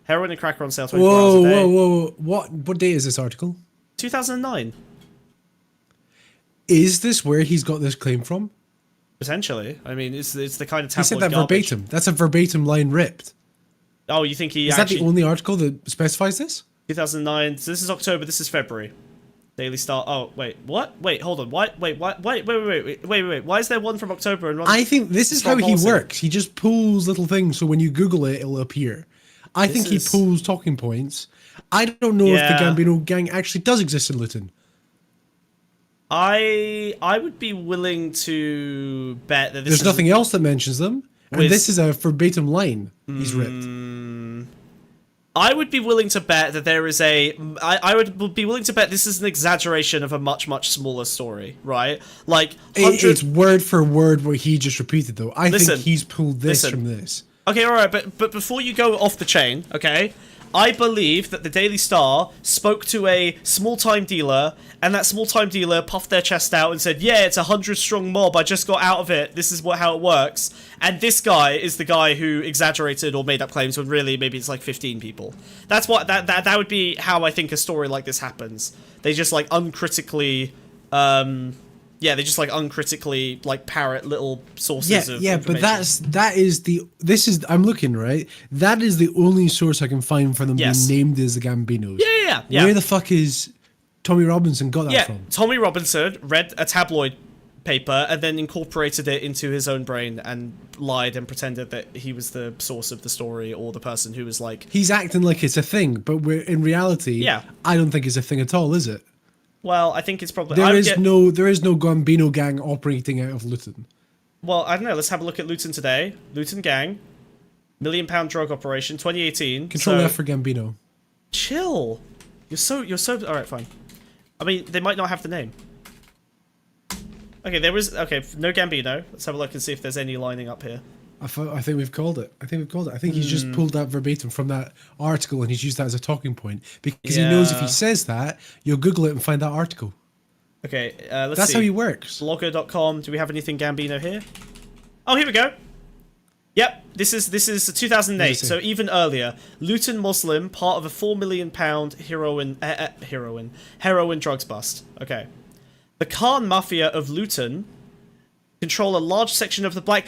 Heroin and crack are on sale 24 hours a day. Whoa. What day is this article? 2009. Is this where he's got this claim from? Potentially. I mean, it's the kind of tabloid He said that garbage. verbatim. That's a verbatim line ripped. Oh, you think he Is actually... that the only article that specifies this? 2009. So this is October. This is February. Daily Star. Oh, wait. What? Wait, hold on. Wait. Why is there one from October and one? I think this is how he policy? works. He just pulls little things, so when you Google it, it'll appear. I think he pulls talking points. I don't know if the Gambino gang actually does exist in Luton. I would be willing to bet that There's nothing else that mentions them, and this is a verbatim line he's ripped. I would be willing to bet that there is I would be willing to bet this is an exaggeration of a much, much smaller story, right? Like, It's word for word what he just repeated, though. I think he's pulled this from this. Okay, alright, but before you go off the chain, okay, I believe that the Daily Star spoke to a small-time dealer, and that small-time dealer puffed their chest out and said, yeah, it's a 100-strong mob, I just got out of it, this is how it works. And this guy is the guy who exaggerated or made up claims when really maybe it's like 15 people. That's what, that would be how I think a story like this happens. They just like uncritically, they just like uncritically like parrot little sources of information. But I'm looking, right? That is the only source I can find for them being named as the Gambinos. Yeah. Where the fuck is Tommy Robinson got that from? Tommy Robinson read a tabloid paper and then incorporated it into his own brain and lied and pretended that he was the source of the story or the person who was like... He's acting like it's a thing, but in reality, I don't think it's a thing at all, is it? Well, I think it's probably... There is no Gambino gang operating out of Luton. Well, I don't know. Let's have a look at Luton today. Luton gang, £1 million drug operation, 2018. Control F for Gambino. Chill. You're so... All right, fine. I mean, they might not have the name. Okay, no Gambino. Let's have a look and see if there's any lining up here. I think we've called it. I think he's just pulled that verbatim from that article and he's used that as a talking point because he knows if he says that, you'll Google it and find that article. Okay, let's see. That's how he works. Blogger.com. Do we have anything Gambino here? Oh, here we go. Yep, this is 2008, so even earlier. Luton Muslim, part of a £4 million heroin drugs bust. Okay. The Khan Mafia of Luton control a large section of the black...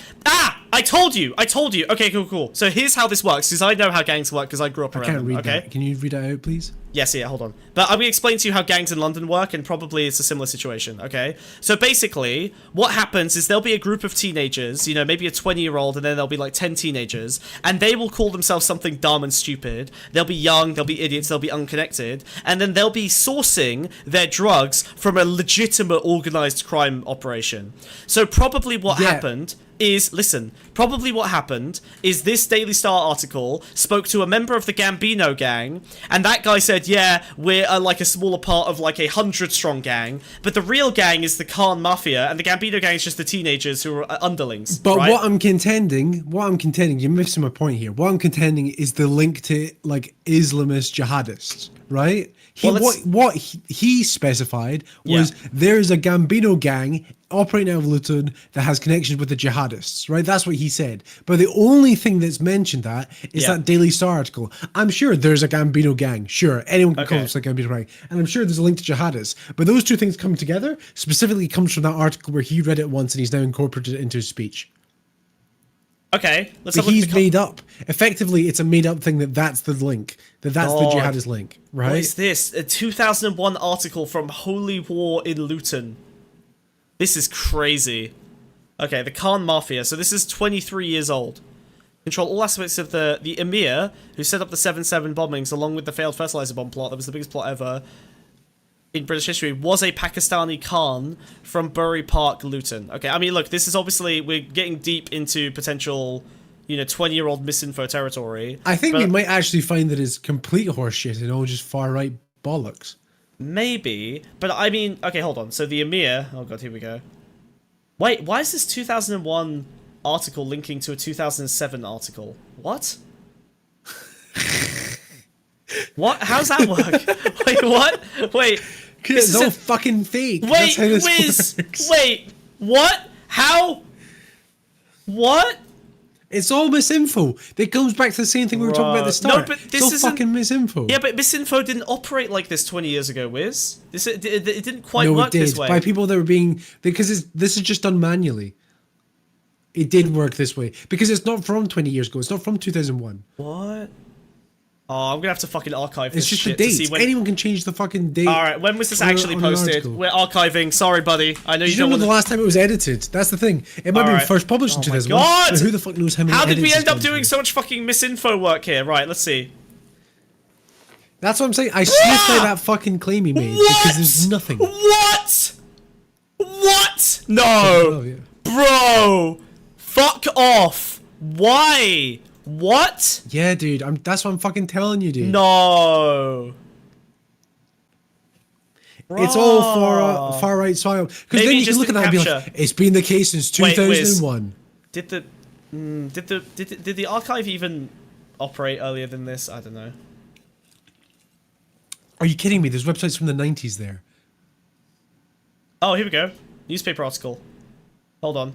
I told you! Okay, cool. So here's how this works, because I know how gangs work, because I grew up around them. I can't read that. Can you read that out, please? Yes, hold on. But I'm going to explain to you how gangs in London work, and probably it's a similar situation, okay? So basically, what happens is there'll be a group of teenagers, maybe a 20-year-old, and then there'll be like 10 teenagers, and they will call themselves something dumb and stupid. They'll be young, they'll be idiots, they'll be unconnected, and then they'll be sourcing their drugs from a legitimate organized crime operation. So probably what happened is, probably what happened is this Daily Star article spoke to a member of the Gambino gang, and that guy said, yeah, we're like a smaller part of like a 100-strong gang, but the real gang is the Khan Mafia, and the Gambino gang is just the teenagers who are underlings. But right? what I'm contending, you're missing my point here. What I'm contending is the link to like Islamist jihadists, right? What he specified was there is a Gambino gang operating out of Luton that has connections with the jihadists, right? That's what he said. But the only thing that's mentioned that is that Daily Star article. I'm sure there's a Gambino gang. Sure, anyone can call it a Gambino gang. And I'm sure there's a link to jihadists. But those two things come together specifically comes from that article where he read it once and he's now incorporated it into his speech. Okay, let's have a look. He's made up. Effectively, it's a made-up thing that's the link. That's the jihadist link, right? What is this? A 2001 article from Holy War in Luton. This is crazy. Okay, the Khan Mafia. So this is 23 years old. Control all aspects of the Emir, who set up the 7/7 bombings, along with the failed fertilizer bomb plot. That was the biggest plot ever in British history. Was a Pakistani Khan from Bury Park, Luton. Okay, I mean, look, this is obviously, we're getting deep into potential, 20-year-old misinfo territory. I think we might actually find that it's complete horseshit and all just far-right bollocks. Maybe, but I mean, okay, hold on. So the Emir, oh god, here we go. Wait, why is this 2001 article linking to a 2007 article? What? What? How's that work? Wait, what? Wait. It's all fucking fake. Wait, wait, what? How? What? It's all misinfo. It comes back to the same thing we were talking about at the start. No, but this it's all fucking misinfo. Yeah, but misinfo didn't operate like this 20 years ago, Wiz. It didn't quite work this way. By people that were being... Because this is just done manually. It did work this way because it's not from 20 years ago. It's not from 2001. What? Oh, I'm gonna have to fucking archive this It's just shit the to date. see when. Anyone can change the fucking date. All right, when was this actually posted? We're archiving. Sorry, buddy. I know you don't know want the last time it was edited. That's the thing. It might All have right. been first published in 2001. God! But who the fuck knows how many How did we edits end up it's gone doing so much fucking misinfo work here? Right, let's see. That's what I'm saying. I sniffed out that fucking claim he made because there's nothing. What? What? No. Bro. Fuck off. Why? What? Yeah, dude. That's what I'm fucking telling you, dude. No. It's all far right soil. Because then you can look at that and be like, it's been the case since 2001. Did the archive even operate earlier than this? I don't know. Are you kidding me? There's websites from the 90s there. Oh, here we go. Newspaper article. Hold on.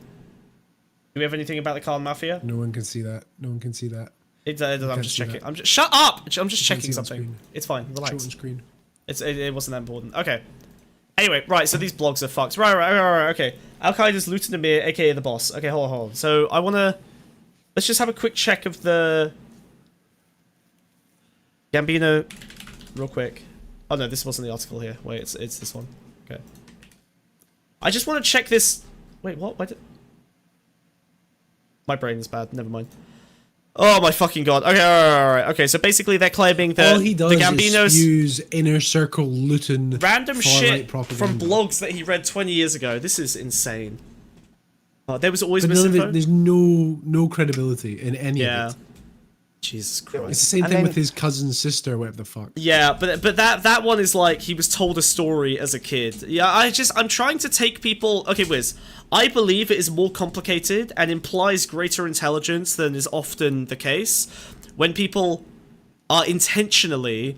Do we have anything about the Khan Mafia? No one can see that. No one can see that. I'm just checking. Shut up! I'm just checking something. Screen. It's fine. Relax. Show it on screen. It wasn't that important. Okay. Anyway, right. So these blogs are fucked. Right. Okay. Al Qaeda's Luton Amir, aka the boss. Okay, hold on. So I wanna. Let's just have a quick check of the Gambino, real quick. Oh no, this wasn't the article here. Wait, it's this one. Okay. I just want to check this. Wait, what? Why did? My brain is bad. Never mind. Oh my fucking god. Okay, alright. Okay, so basically they're claiming that all he does the Gambinos is use inner circle Luton random shit from propaganda. blogs that he read 20 years ago. This is insane. There was always But none of misinfo. it, there's no credibility in any of it. Jesus Christ. It's the same thing with his cousin's sister, whatever the fuck. Yeah, but that one is like he was told a story as a kid. Yeah, I'm trying to take people. Okay, Wiz, I believe it is more complicated and implies greater intelligence than is often the case when people are intentionally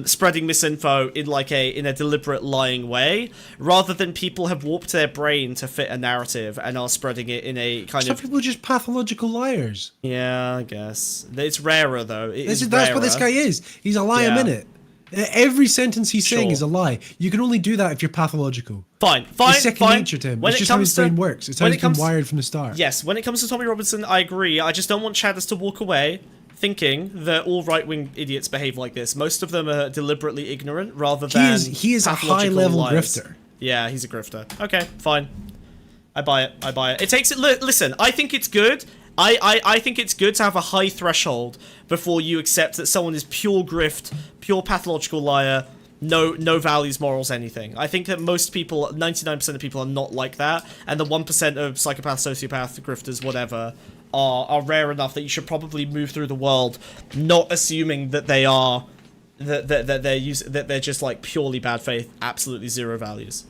spreading misinfo in a deliberate lying way, rather than people have warped their brain to fit a narrative and are spreading it in a kind Some of. people are just pathological liars. Yeah, I guess it's rarer though. That's what this guy is. He's a liar minute. Every sentence he's saying is a lie. You can only do that if you're pathological. Fine. It's second nature to him. It's just how his brain works. It's how he's been wired from the start. Yes, when it comes to Tommy Robinson, I agree. I just don't want Chadders to walk away thinking that all right-wing idiots behave like this. Most of them are deliberately ignorant rather than he is a pathological high-level liars. grifter. Yeah, he's a grifter. Okay, fine. I buy it. It takes it. Listen, I think it's good. I think it's good to have a high threshold before you accept that someone is pure grift, pure pathological liar, no values, morals, anything. I think that most people, 99% of people, are not like that, and the 1% of psychopath, sociopath, grifters, whatever, are rare enough that you should probably move through the world not assuming that they are that they're just like purely bad faith, absolutely zero values.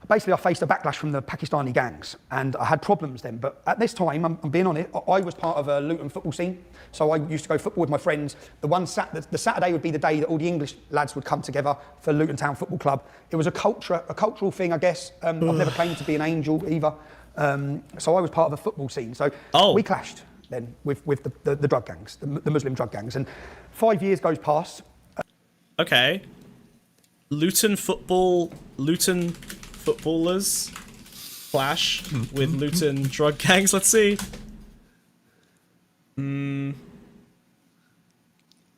Basically, I faced a backlash from the Pakistani gangs, and I had problems then. But at this time, I'm being honest, I was part of a Luton football scene. So I used to go football with my friends. The Saturday would be the day that all the English lads would come together for Luton Town Football Club. It was a cultural thing, I guess. I've never claimed to be an angel either. So I was part of a football scene. So we clashed then with the drug gangs, the Muslim drug gangs. And 5 years goes past. Okay. Luton footballers clash with Luton drug gangs. Let's see.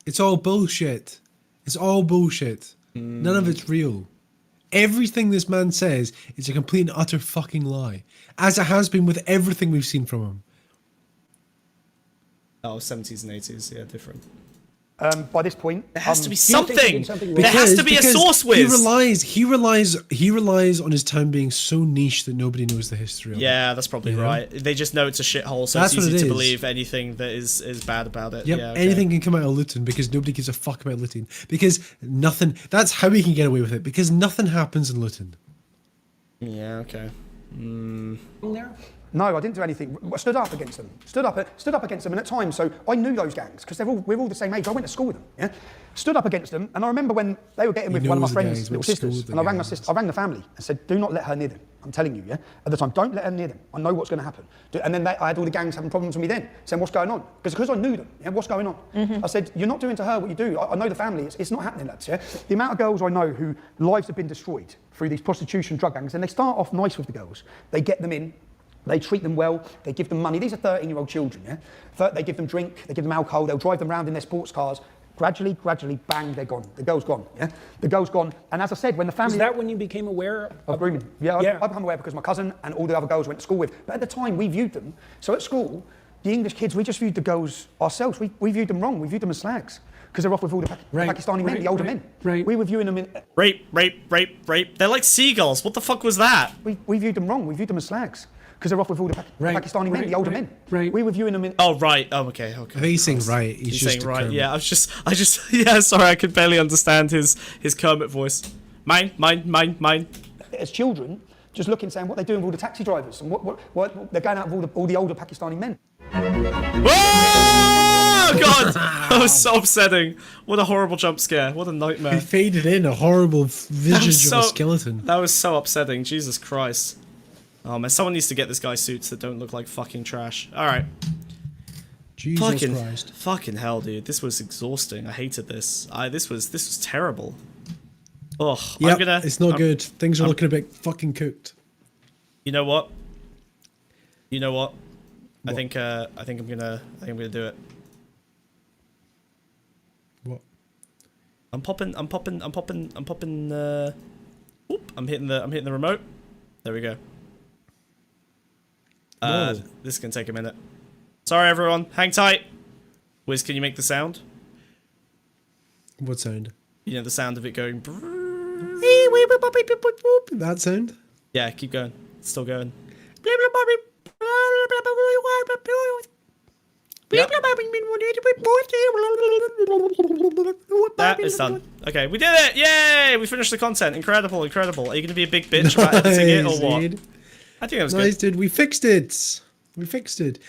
It's all bullshit. It's all bullshit. None of it's real. Everything this man says is a complete and utter fucking lie. As it has been with everything we've seen from him. Oh, 70s and 80s, yeah, different. By this point, there has to be something. There has to be a source with. He relies on his town being so niche that nobody knows the history of it. Yeah, that's probably right. They just know it's a shithole, so That's it's easy what it to is. believe anything that is bad about it. Yep, Yeah, okay. anything can come out of Luton because nobody gives a fuck about Luton. Because nothing. That's how we can get away with it. Because nothing happens in Luton. Yeah. Okay. No, I didn't do anything. I stood up against them. Stood up against them, and at times, so I knew those gangs because we're all the same age. I went to school with them. Yeah, stood up against them, and I remember when they were getting with one of my friends' little sisters, and I rang the family and said, "Do not let her near them." I'm telling you, yeah. At the time, don't let her near them. I know what's going to happen. And then I had all the gangs having problems with me then, saying, "What's going on?" Because I knew them. Yeah, what's going on? I said, "You're not doing to her what you do. I know the family. It's not happening, lads." Yeah. The amount of girls I know who lives have been destroyed through these prostitution drug gangs, and they start off nice with the girls. They get them in. They treat them well, they give them money. These are 13-year-old children, yeah? They give them drink, they give them alcohol, they'll drive them around in their sports cars. Gradually, bang, they're gone. The girl's gone, yeah? The girl's gone. And as I said, when the family... Is that when you became aware of grooming? Yeah, I became aware because my cousin and all the other girls I went to school with. But at the time, we viewed them. So at school, the English kids, we just viewed the girls ourselves. We viewed them wrong. We viewed them as slags. Because they're off with all the Pakistani men, the older men. Right. We were viewing them in... Rape. They're like seagulls. What the fuck was that? We viewed them wrong. We viewed them as slags. Because they're off with all the Pakistani men, the older men. Right. We were viewing them in... Oh, right. Oh, okay. I think he's saying right. He's saying right. Yeah, I just... Yeah, sorry, I could barely understand his Kermit voice. Mine. As children, just looking, saying what they're doing with all the taxi drivers and what they're going out with all the older Pakistani men. Oh, God! That was so upsetting. What a horrible jump scare. What a nightmare. He faded in a horrible vision of a skeleton. That was so upsetting. Jesus Christ. Oh, man. Someone needs to get this guy suits that don't look like fucking trash. All right. Jesus Christ. Fucking hell, dude. This was exhausting. I hated this. This was terrible. Ugh. Yep, it's not good. Things are looking a bit fucking cooked. You know what? I think I'm gonna do it. What? I'm hitting the remote. There we go. This can take a minute. Sorry everyone, hang tight. Wiz, can you make the sound? What sound? You know, the sound of it going. That sound? Yeah, keep going. It's still going. Yep. That is done. Okay, we did it! Yay! We finished the content. Incredible. Are you going to be a big bitch about editing it or what? I think that was nice, good. dude. We fixed it.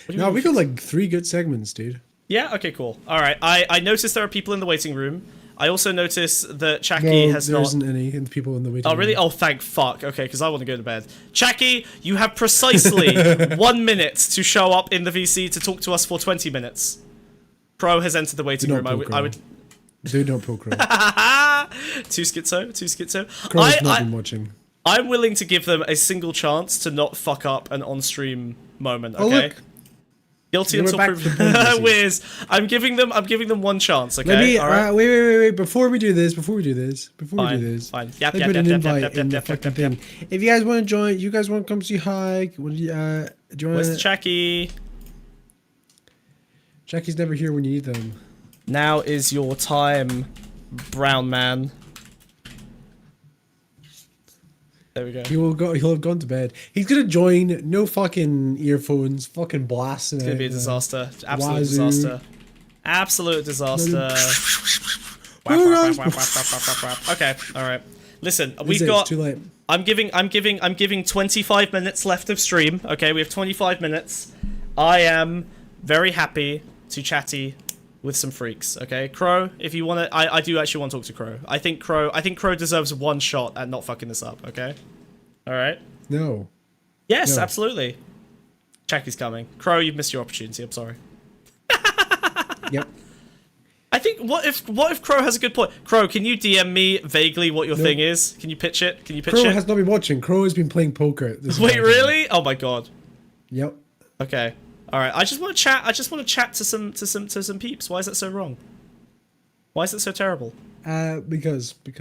No, we got like 3 good segments, dude. Yeah, okay, cool. Alright, I noticed there are people in the waiting room. I also noticed that Chaki has there not... isn't any people in the waiting room. Oh, really? Oh, thank fuck. Okay, because I want to go to bed. Chaki, you have precisely 1 minute to show up in the VC to talk to us for 20 minutes. Crow has entered the waiting room. I would... Do not pull Crow. Too schizo. Crow's not been watching. I'm willing to give them a single chance to not fuck up an on-stream moment, okay? Oh, look. Guilty until proven. Wiz, I'm giving them 1 chance, okay? Let me, all right? wait. Before we do this. Fine. Let me put an invite in the fucking thing. If you guys want to join, you guys want to come say hi, do you want Where's the Chaki? Chaki's never here when you need them. Now is your time, brown man. There we go. He'll have gone to bed. He's gonna join. No fucking earphones. Fucking blasting. It's gonna be a disaster. Absolute disaster. Okay. All right. Listen, we've got. It's too late. I'm giving 25 minutes left of stream. Okay, we have 25 minutes. I am very happy to chatty with some freaks. Okay, Crow, if you want to, I do actually want to talk to Crow. I think Crow deserves 1 shot at not fucking this up. Okay, all right. No. Yes, absolutely. Chaki's coming. Crow, you've missed your opportunity. I'm sorry. Yep. I think what if Crow has a good point? Crow, can you DM me vaguely what your thing is? Can you pitch it? Crow has not been watching. Crow has been playing poker. Wait, really? Oh my god. Yep. Okay. All right. I just want to chat. To some peeps. Why is that so wrong? Why is it so terrible? Because. We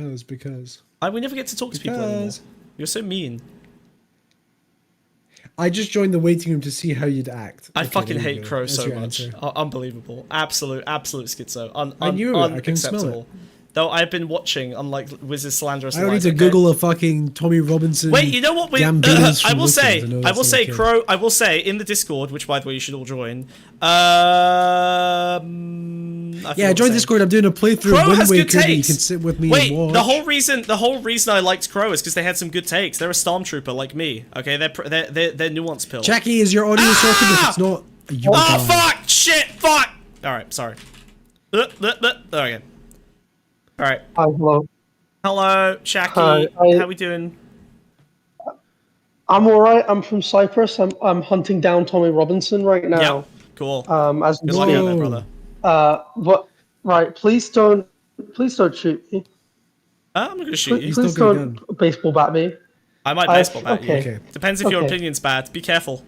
never get to talk to people anymore. You're so mean. I just joined the waiting room to see how you'd act. I fucking hate Crow so much. Unbelievable. Absolute schizo. I knew it. Unacceptable. I can smell it. Though I've been watching, unlike Wiz's slanderous. I don't need to Google a fucking Tommy Robinson. Wait, you know what? I will say, okay. Crow. I will say in the Discord, which by the way you should all join. Join Discord. I'm doing a playthrough. Crow has good takes. You can sit with me. Wait, and watch. the whole reason I liked Crow is because they had some good takes. They're a stormtrooper like me. Okay, they're nuance pill. Jackie, is your audio sorted? If it's not, fuck! Shit! Fuck! All right, sorry. Okay. All right. Hi, hello. Hello, Shaki. Hi, how we doing? I'm all right. I'm from Cyprus. I'm hunting down Tommy Robinson right now. Yeah, cool. As good luck on that, brother. Right. Please don't shoot me. I'm not gonna shoot you. Please don't baseball bat me. I might baseball bat you. Okay. Depends if your opinion's bad. Be careful.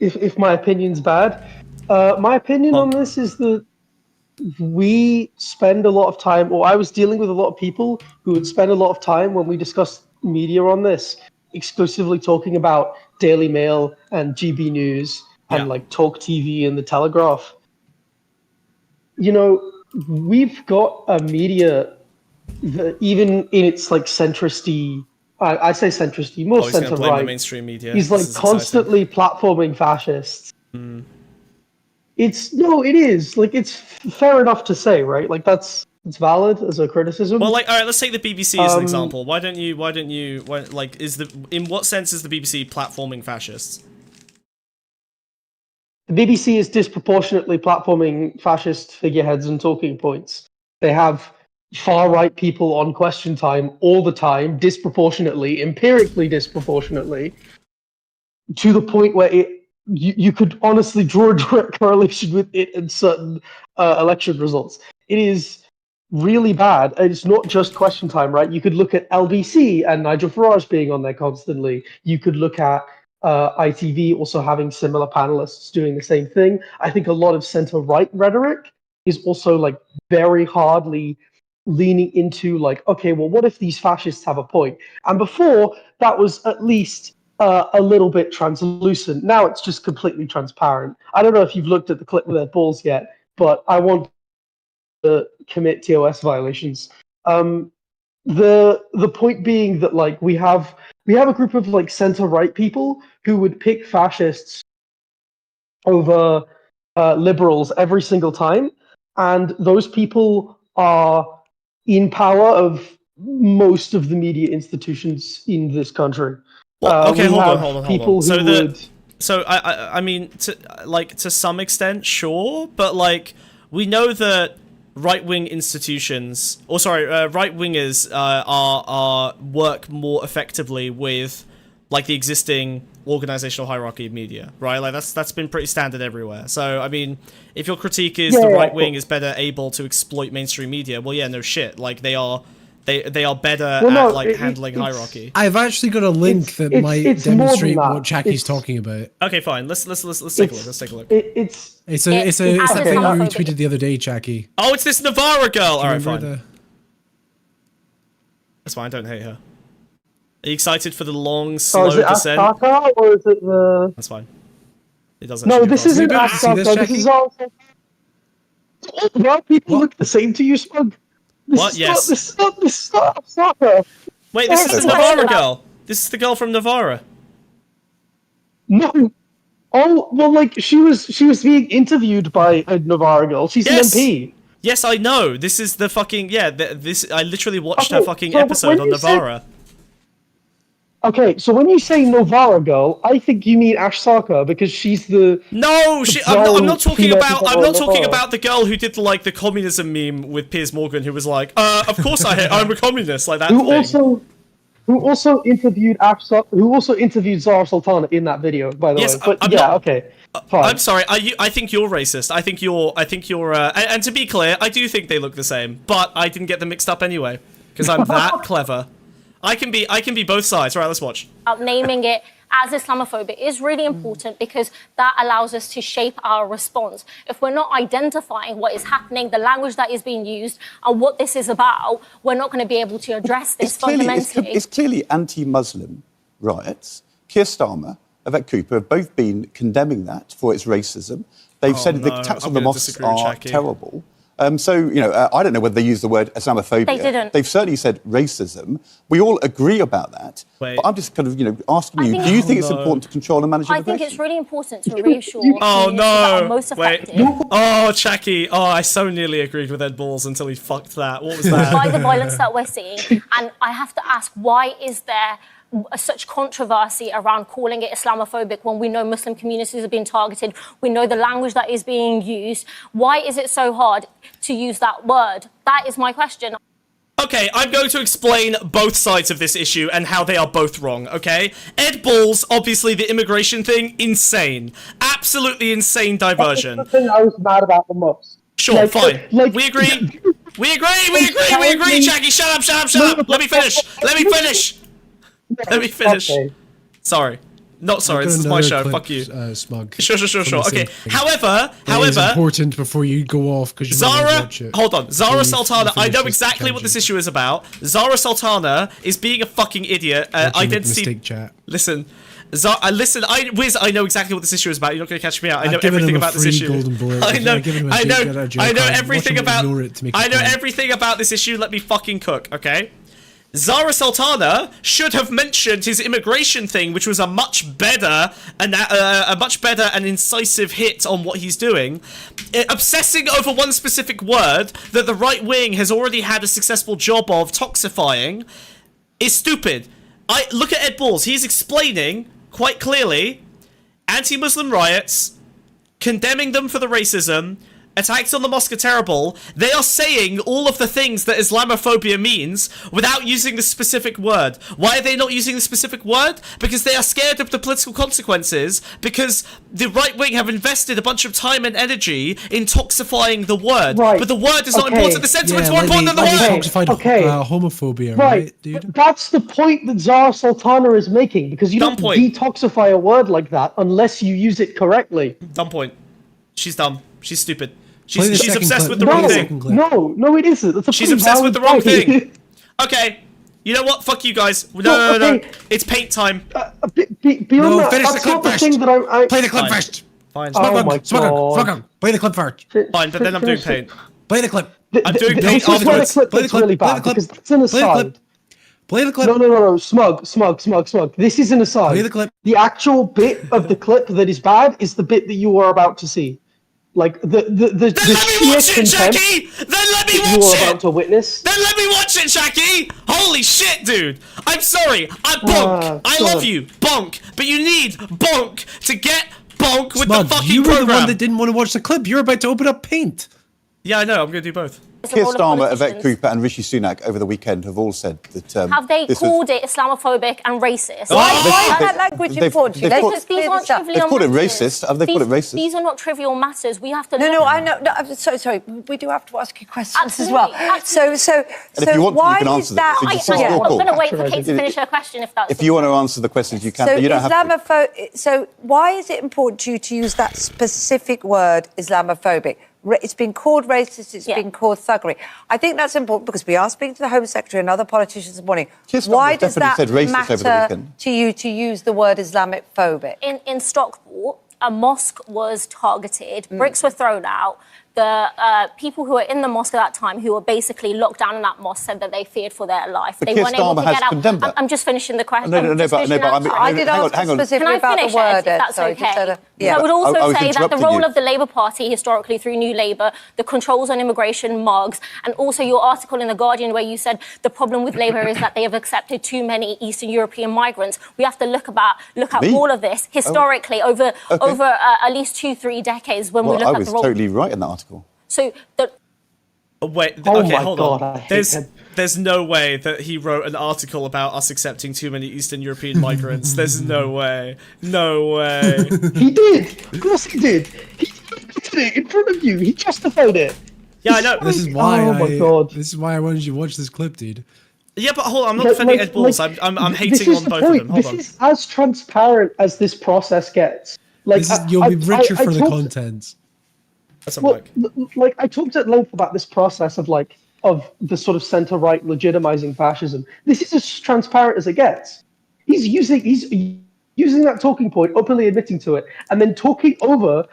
if my opinion's bad. My opinion on this is that we spend a lot of time, or I was dealing with a lot of people who would spend a lot of time when we discussed media on this, exclusively talking about Daily Mail and GB News and like Talk TV and the Telegraph. You know, we've got a media that even in its like centristy, I say centristy, more centre right, the mainstream media. He's like constantly platforming fascists. It is like it's fair enough to say, right? Like it's valid as a criticism. Well, like, all right, let's take the BBC as an example. In what sense is the BBC platforming fascists? The BBC is disproportionately platforming fascist figureheads and talking points. They have far-right people on Question Time all the time, disproportionately, empirically disproportionately, to the point where you could honestly draw a direct correlation with it and certain election results. It is really bad. And it's not just Question Time, right? You could look at LBC and Nigel Farage being on there constantly. You could look at ITV also having similar panelists doing the same thing. I think a lot of center-right rhetoric is also like very hardly leaning into like, okay, well, what if these fascists have a point? And before, that was at least a little bit translucent. Now it's just completely transparent. I don't know if you've looked at the clip with their balls yet, but I want to commit TOS violations. The point being that like we have a group of like center-right people who would pick fascists over liberals every single time, and those people are in power of most of the media institutions in this country. Well, okay, hold on. So I mean, to some extent, sure, but like we know that right-wing institutions, right-wingers are work more effectively with like the existing organizational hierarchy of media, right? Like that's been pretty standard everywhere. So I mean, if your critique is the right wing is better able to exploit mainstream media, well, yeah, no shit. Like they are better at handling hierarchy. I've actually got a link that might demonstrate what Chaki's talking about. Okay, fine. Let's take a look. Let's take a look. It's a thing that you retweeted the other day, Chaki. Oh, it's this Navarra girl. All right, fine. That's fine. I don't hate her. Are you excited for the long, slow descent? Asaka, or is it the? That's fine. It doesn't. No, this isn't Asaka. This is all. Why people look the same to you, Smug? What? Yes. This is not Asaka. Wait, this is the Navarra girl. This is the girl from Navarra. No. Oh well, like she was being interviewed by a Navarra girl. She's an MP. Yes, I know. This is the fucking I literally watched her fucking episode on Navarra. Okay, so when you say Novara girl, I think you mean Ash Saka because she's the. No, I'm not talking about the girl who did like the communism meme with Piers Morgan, who was like, "Of course I'm a communist," like that. Who also interviewed who also interviewed Zara Sultana in that video, by the way. But okay. Fine. I'm sorry. I think you're racist. I think you're. And to be clear, I do think they look the same, but I didn't get them mixed up anyway because I'm that clever. I can be both sides. Right, let's watch. Naming it as Islamophobic is really important because that allows us to shape our response. If we're not identifying what is happening, the language that is being used, and what this is about, we're not going to be able to address this fundamentally. It's clearly anti-Muslim riots. Keir Starmer, Yvette Cooper have both been condemning that for its racism. They've said the attacks on the mosques are terrible. So, you know, I don't know whether they use the word Islamophobia. They didn't. They've certainly said racism. We all agree about that. But I'm just kind of, you know, asking you, do you think it's important to control and manage immigration? I think it's really important to reassure communities that are most affected. Oh, Chaki. Oh, I so nearly agreed with Ed Balls until he fucked that. What was that? By the violence that we're seeing. And I have to ask, why is there such controversy around calling it Islamophobic when we know Muslim communities are being targeted? We know the language that is being used. Why is it so hard to use that word? That is my question. Okay, I'm going to explain both sides of this issue and how they are both wrong, okay? Ed Balls, obviously the immigration thing, insane. Absolutely insane diversion. That's the thing I was mad about the most. Sure, fine. We agree. We agree, Jackie. Shut up. Let me finish. Okay. Sorry. Not sorry, this is my show. Fuck you. Smug. Sure. Okay. However, it's important before you go off because Zara, hold on. Zara Sultana, I know exactly what this issue is about. Zara Sultana is being a fucking idiot. Identity. Listen. Wiz, I know exactly what this issue is about. You're not going to catch me out. I know everything about this issue. I know everything about. I know everything about this issue. Let me fucking cook, okay? Zara Sultana should have mentioned his immigration thing, which was a much better and incisive hit on what he's doing. Obsessing over one specific word that the right wing has already had a successful job of toxifying is stupid. Look at Ed Balls. He's explaining quite clearly anti-Muslim riots, condemning them for the racism, attacks on the mosque are terrible. They are saying all of the things that Islamophobia means without using the specific word. Why are they not using the specific word? Because they are scared of the political consequences, because the right wing have invested a bunch of time and energy in toxifying the word. Right. But the word is not important. The sentiment's more important than the word. Homophobia, right, dude? That's the point that Zara Sultana is making, because you don't detoxify a word like that unless you use it correctly. Dumb point. She's dumb. She's stupid. She's obsessed with the wrong thing. No, it isn't. She's obsessed with the wrong thing. Okay, you know what? Fuck you guys. No. It's paint time. Beyond that, finish the clip first. Play the clip first. Fine. Smug. Play the clip first. Fine, but then I'm doing paint. Play the clip. I'm doing paint afterwards. Play the clip. Really bad because that's an aside. Play the clip. No. Smug. This is an aside. Play the clip. The actual bit of the clip that is bad is the bit that you are about to see. Like the sheer contempt Then let me watch you are it. about to witness. Then let me watch it, Jackie. Holy shit, dude. I'm sorry. Bonk. I love you, Bonk. But you need Bonk to get Bonk with the fucking you were program. the one that didn't want to watch the clip. You're about to open up Paint. Yeah, I know. I'm going to do both. Keir Starmer, Yvette Cooper and Rishi Sunak over the weekend have all said that... have they called it Islamophobic and racist? Why is that language important? These aren't trivial called it matters. racist. Have they called it racist? These are not trivial matters. We have to... No, I know. No, I'm so sorry. We do have to ask you questions as well. Absolutely. So and if you want to, you can answer them. I'm going to wait for Kate to finish her question if that's... If you want to answer the questions, you can, but you don't have to. So why is it important to you to use that specific word, Islamophobic? It's been called racist, it's been called thuggery. I think that's important because we are speaking to the Home Secretary and other politicians this morning. Why does that matter to you to use the word Islamophobic? In Stockport, a mosque was targeted, bricks were thrown out. The people who were in the mosque at that time, who were basically locked down in that mosque, said that they feared for their life. But they Keir weren't able to Starmer has get condemned out. that. I'm just finishing the question. No, but I did ask specifically about the word, if that's sorry, okay. Yeah. I would also I was say that the interrupting role you. of the Labour Party, historically through New Labour, the controls on immigration, mugs, and also your article in The Guardian where you said the problem with Labour is that they have accepted too many Eastern European migrants. We have to look at all of this historically over at least 2-3 decades when we look at the role. I was totally right in that article. So the... Wait, Oh okay, my hold God, on. I hate him. There's no way that he wrote an article about us accepting too many Eastern European migrants. There's no way. No way. He did. Of course he did. He did it in front of you. He justified it. Yeah, I know. This is why This is why I wanted you to watch this clip, dude. Yeah, but hold on. I'm not defending Ed Balls. I'm hating on both of them. Hold on. This is as transparent as this process gets. Like You'll be richer for the content. Like I talked at length about this process of the sort of centre-right legitimizing fascism. This is as transparent as it gets. He's using that talking point, openly admitting to it, and then talking over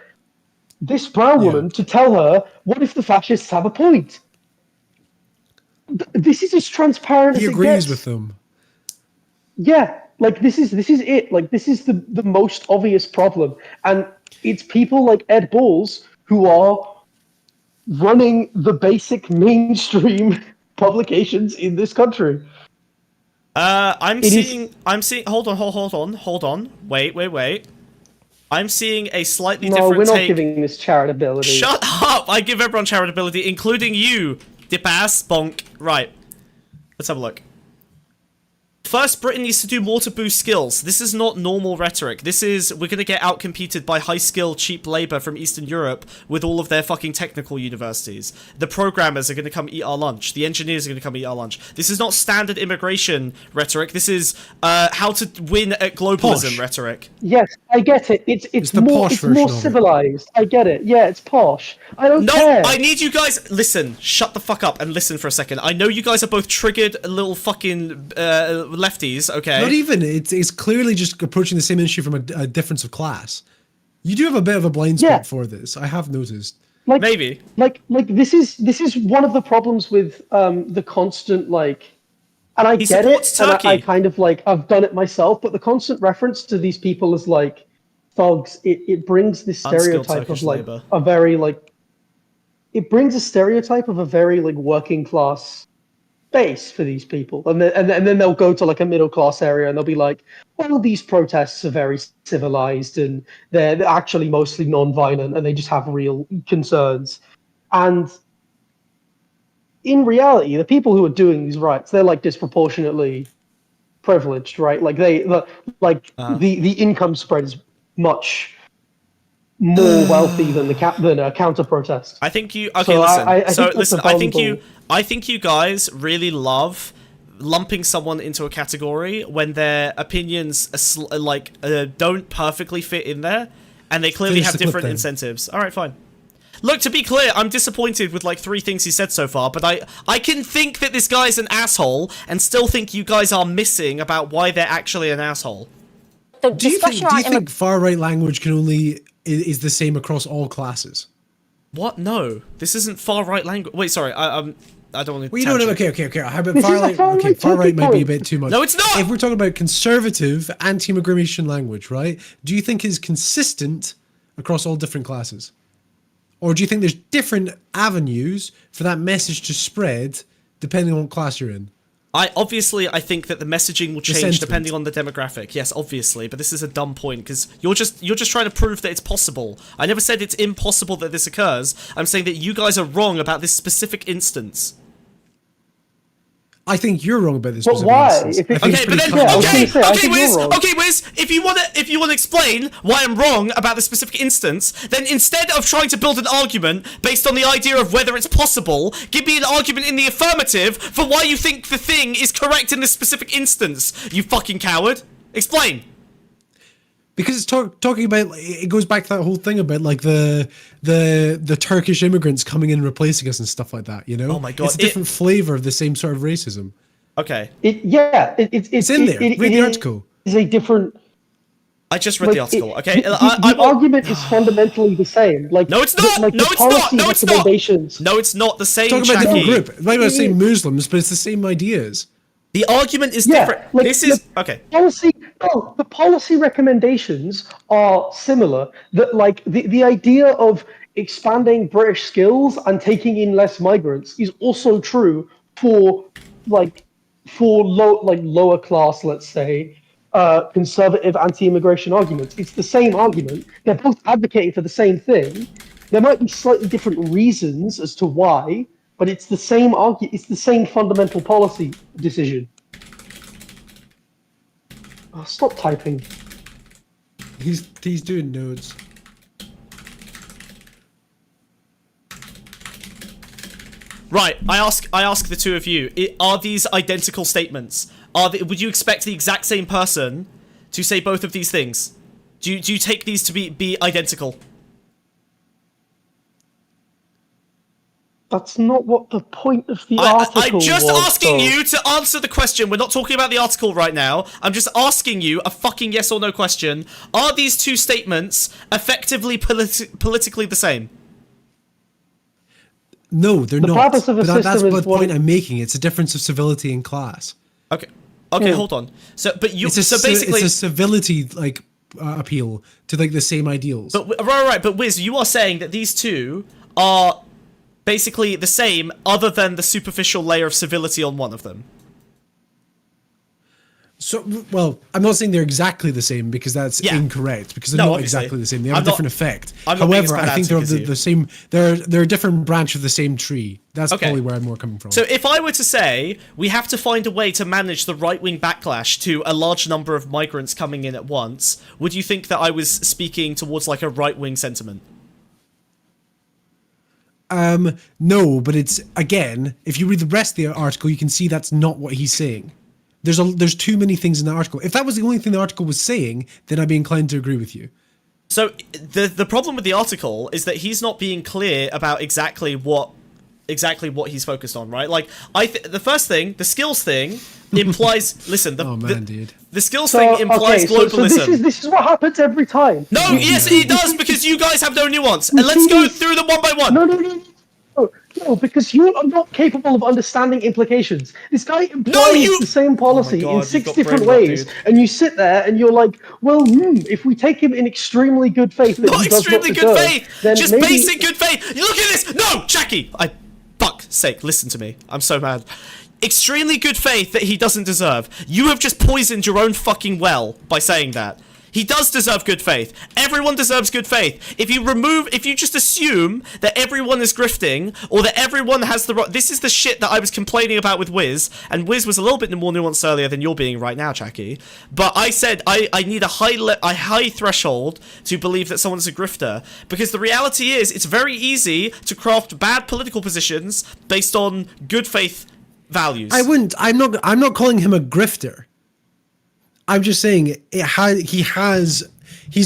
this brown woman to tell her, what if the fascists have a point? This is as transparent as it gets. He agrees with them. Yeah, like this is it. Like this is the most obvious problem. And it's people like Ed Balls who are running the basic mainstream publications in this country. I'm seeing. Hold on. Wait. I'm seeing a slightly different take. No, we're not giving this charitability. Shut up! I give everyone charitability, including you, dip ass bonk. Right. Let's have a look. First, Britain needs to do more to boost skills. This is not normal rhetoric. This is, we're going to get outcompeted by high-skilled, cheap labour from Eastern Europe with all of their fucking technical universities. The programmers are going to come eat our lunch. The engineers are going to come eat our lunch. This is not standard immigration rhetoric. This is how to win at globalism rhetoric. Yes, I get it. It's more civilized. I get it. Yeah, it's posh. I don't care. No, I need you guys... Listen, shut the fuck up and listen for a second. I know you guys are both triggered little fucking lefties, okay? Not even. It's clearly just approaching the same issue from a difference of class. You do have a bit of a blind spot for this. I have noticed. Like, maybe. Like this is one of the problems with the constant like... And I get it, and I kind of like, I've done it myself, but the constant reference to these people as like thugs, it brings this stereotype of like a very like, it brings a stereotype of a very like working class base for these people. And then they'll go to like a middle class area and they'll be like, well, these protests are very civilized and they're actually mostly non-violent and they just have real concerns. And in reality, the people who are doing these riots, they're like disproportionately privileged, right? Like the income spread is much more wealthy than a counter protest. I think you So I think you guys really love lumping someone into a category when their opinions don't perfectly fit in there, and they clearly have different incentives. All right, fine. Look, to be clear, I'm disappointed with like 3 things he said so far, but I can think that this guy's an asshole and still think you guys are missing about why they're actually an asshole. Do you think far-right language is the same across all classes? What? No. This isn't far-right language. Wait, sorry. I don't want to... Well, you don't know. Okay. How about far-right? Okay, far-right might be a bit too much. No, it's not! If we're talking about conservative, anti-immigration language, right? Do you think is consistent across all different classes? Or do you think there's different avenues for that message to spread depending on what class you're in? I think that the messaging will change depending on the demographic. Yes, obviously, but this is a dumb point because you're just trying to prove that it's possible. I never said it's impossible that this occurs. I'm saying that you guys are wrong about this specific instance. I think you're wrong about this. But why? Wiz, if you want to explain why I'm wrong about the specific instance, then instead of trying to build an argument based on the idea of whether it's possible, give me an argument in the affirmative for why you think the thing is correct in this specific instance. You fucking coward! Explain. Because it's talking about, it goes back to that whole thing about like the Turkish immigrants coming in and replacing us and stuff like that, you know? Oh my God. It's a different flavor of the same sort of racism. Okay. It's in there. Read the article. It's a different... I just read the article, okay? The argument is fundamentally the same. Like, no, it's not! No, it's not! No, it's not! No, it's not the same, talking about a different group. It might not say Muslims, but it's the same ideas. The argument is different. Like, this is... Okay. The policy recommendations are similar. That like the idea of expanding British skills and taking in less migrants is also true for lower class, let's say, conservative anti-immigration arguments. It's the same argument. They're both advocating for the same thing. There might be slightly different reasons as to why, but it's the same it's the same fundamental policy decision. Oh, stop typing. He's doing notes. Right, I ask the two of you, are these identical statements? Would you expect the exact same person to say both of these things? Do you take these to be identical? That's not what the point of the article was. I'm just asking you to answer the question. We're not talking about the article right now. I'm just asking you a fucking yes or no question. Are these two statements effectively politically the same? No, they're not. Purpose of a system that's is the point I'm making. It's a difference of civility in class. Okay, hold on. So basically, it's a civility appeal to like the same ideals. But right. But Wiz, you are saying that these two are basically the same, other than the superficial layer of civility on one of them. So, well, I'm not saying they're exactly the same because that's incorrect, because they're not obviously. exactly the same. They have a different effect. I'm not being as However, I think pedantic they're as the same. They're a different branch of the same tree. That's probably where I'm more coming from. So if I were to say we have to find a way to manage the right-wing backlash to a large number of migrants coming in at once, would you think that I was speaking towards like a right-wing sentiment? No, but it's, again, if you read the rest of the article, you can see that's not what he's saying. There's too many things in the article. If that was the only thing the article was saying, then I'd be inclined to agree with you. So the problem with the article is that he's not being clear about exactly what he's focused on, right? Like the first thing, the skills thing implies the skills thing implies globalism. So this is what happens every time. No, yes, it does, because you guys have no nuance. And let's go through them one by one. No, because you are not capable of understanding implications. This guy implies the same policy in 6 different ways, and you sit there and you're like, well, if we take him in extremely good faith, not extremely good faith, just basic good faith. Look at this. No, Jackie, fuck's sake, listen to me. I'm so mad. Extremely good faith that he doesn't deserve. You have just poisoned your own fucking well by saying that. He does deserve good faith. Everyone deserves good faith. If you just assume that everyone is grifting, or that everyone has the right... This is the shit that I was complaining about with Wiz, and Wiz was a little bit more nuanced earlier than you're being right now, Jackie. But I said I need a high threshold to believe that someone's a grifter, because the reality is it's very easy to craft bad political positions based on good faith values. I'm not calling him a grifter. I'm just saying he's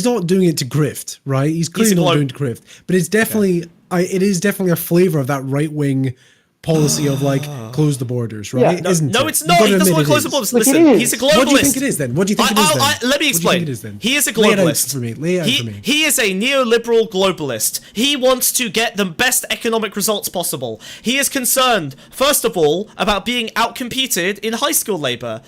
not doing it to grift, right? He's clearly not doing it to grift, but it's definitely it is definitely a flavor of that right wing policy of like close the borders, right? Yeah. Isn't no, it? it's not. He doesn't want to close the borders. Listen, he's a globalist. What do you think it is then? What do you think it is then? Let me explain. He is a globalist. Lay it out for me. He is a neoliberal globalist. He wants to get the best economic results possible. He is concerned, first of all, about being outcompeted in high school labour.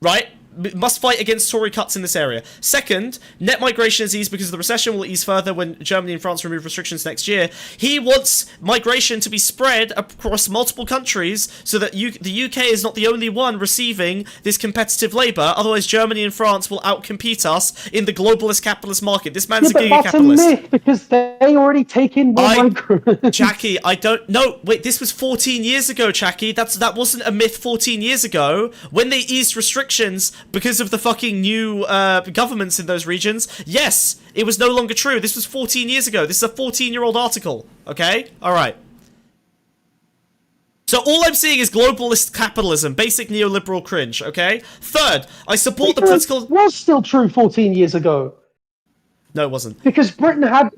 Right? Must fight against Tory cuts in this area. Second, net migration is eased because the recession will ease further when Germany and France remove restrictions next year. He wants migration to be spread across multiple countries so that the UK is not the only one receiving this competitive labour. Otherwise, Germany and France will outcompete us in the globalist capitalist market. This man's a giga capitalist. That's a myth because they already take in more migrants. Jackie, I don't know. Wait, this was 14 years ago, Jackie. That wasn't a myth 14 years ago when they eased restrictions because of the fucking new governments in those regions. Yes, it was no longer true. This was 14 years ago. This is a 14-year-old article. Okay? All right. So all I'm seeing is globalist capitalism, basic neoliberal cringe, okay? Third, I support the political... It was still true 14 years ago. No, it wasn't. Because Britain had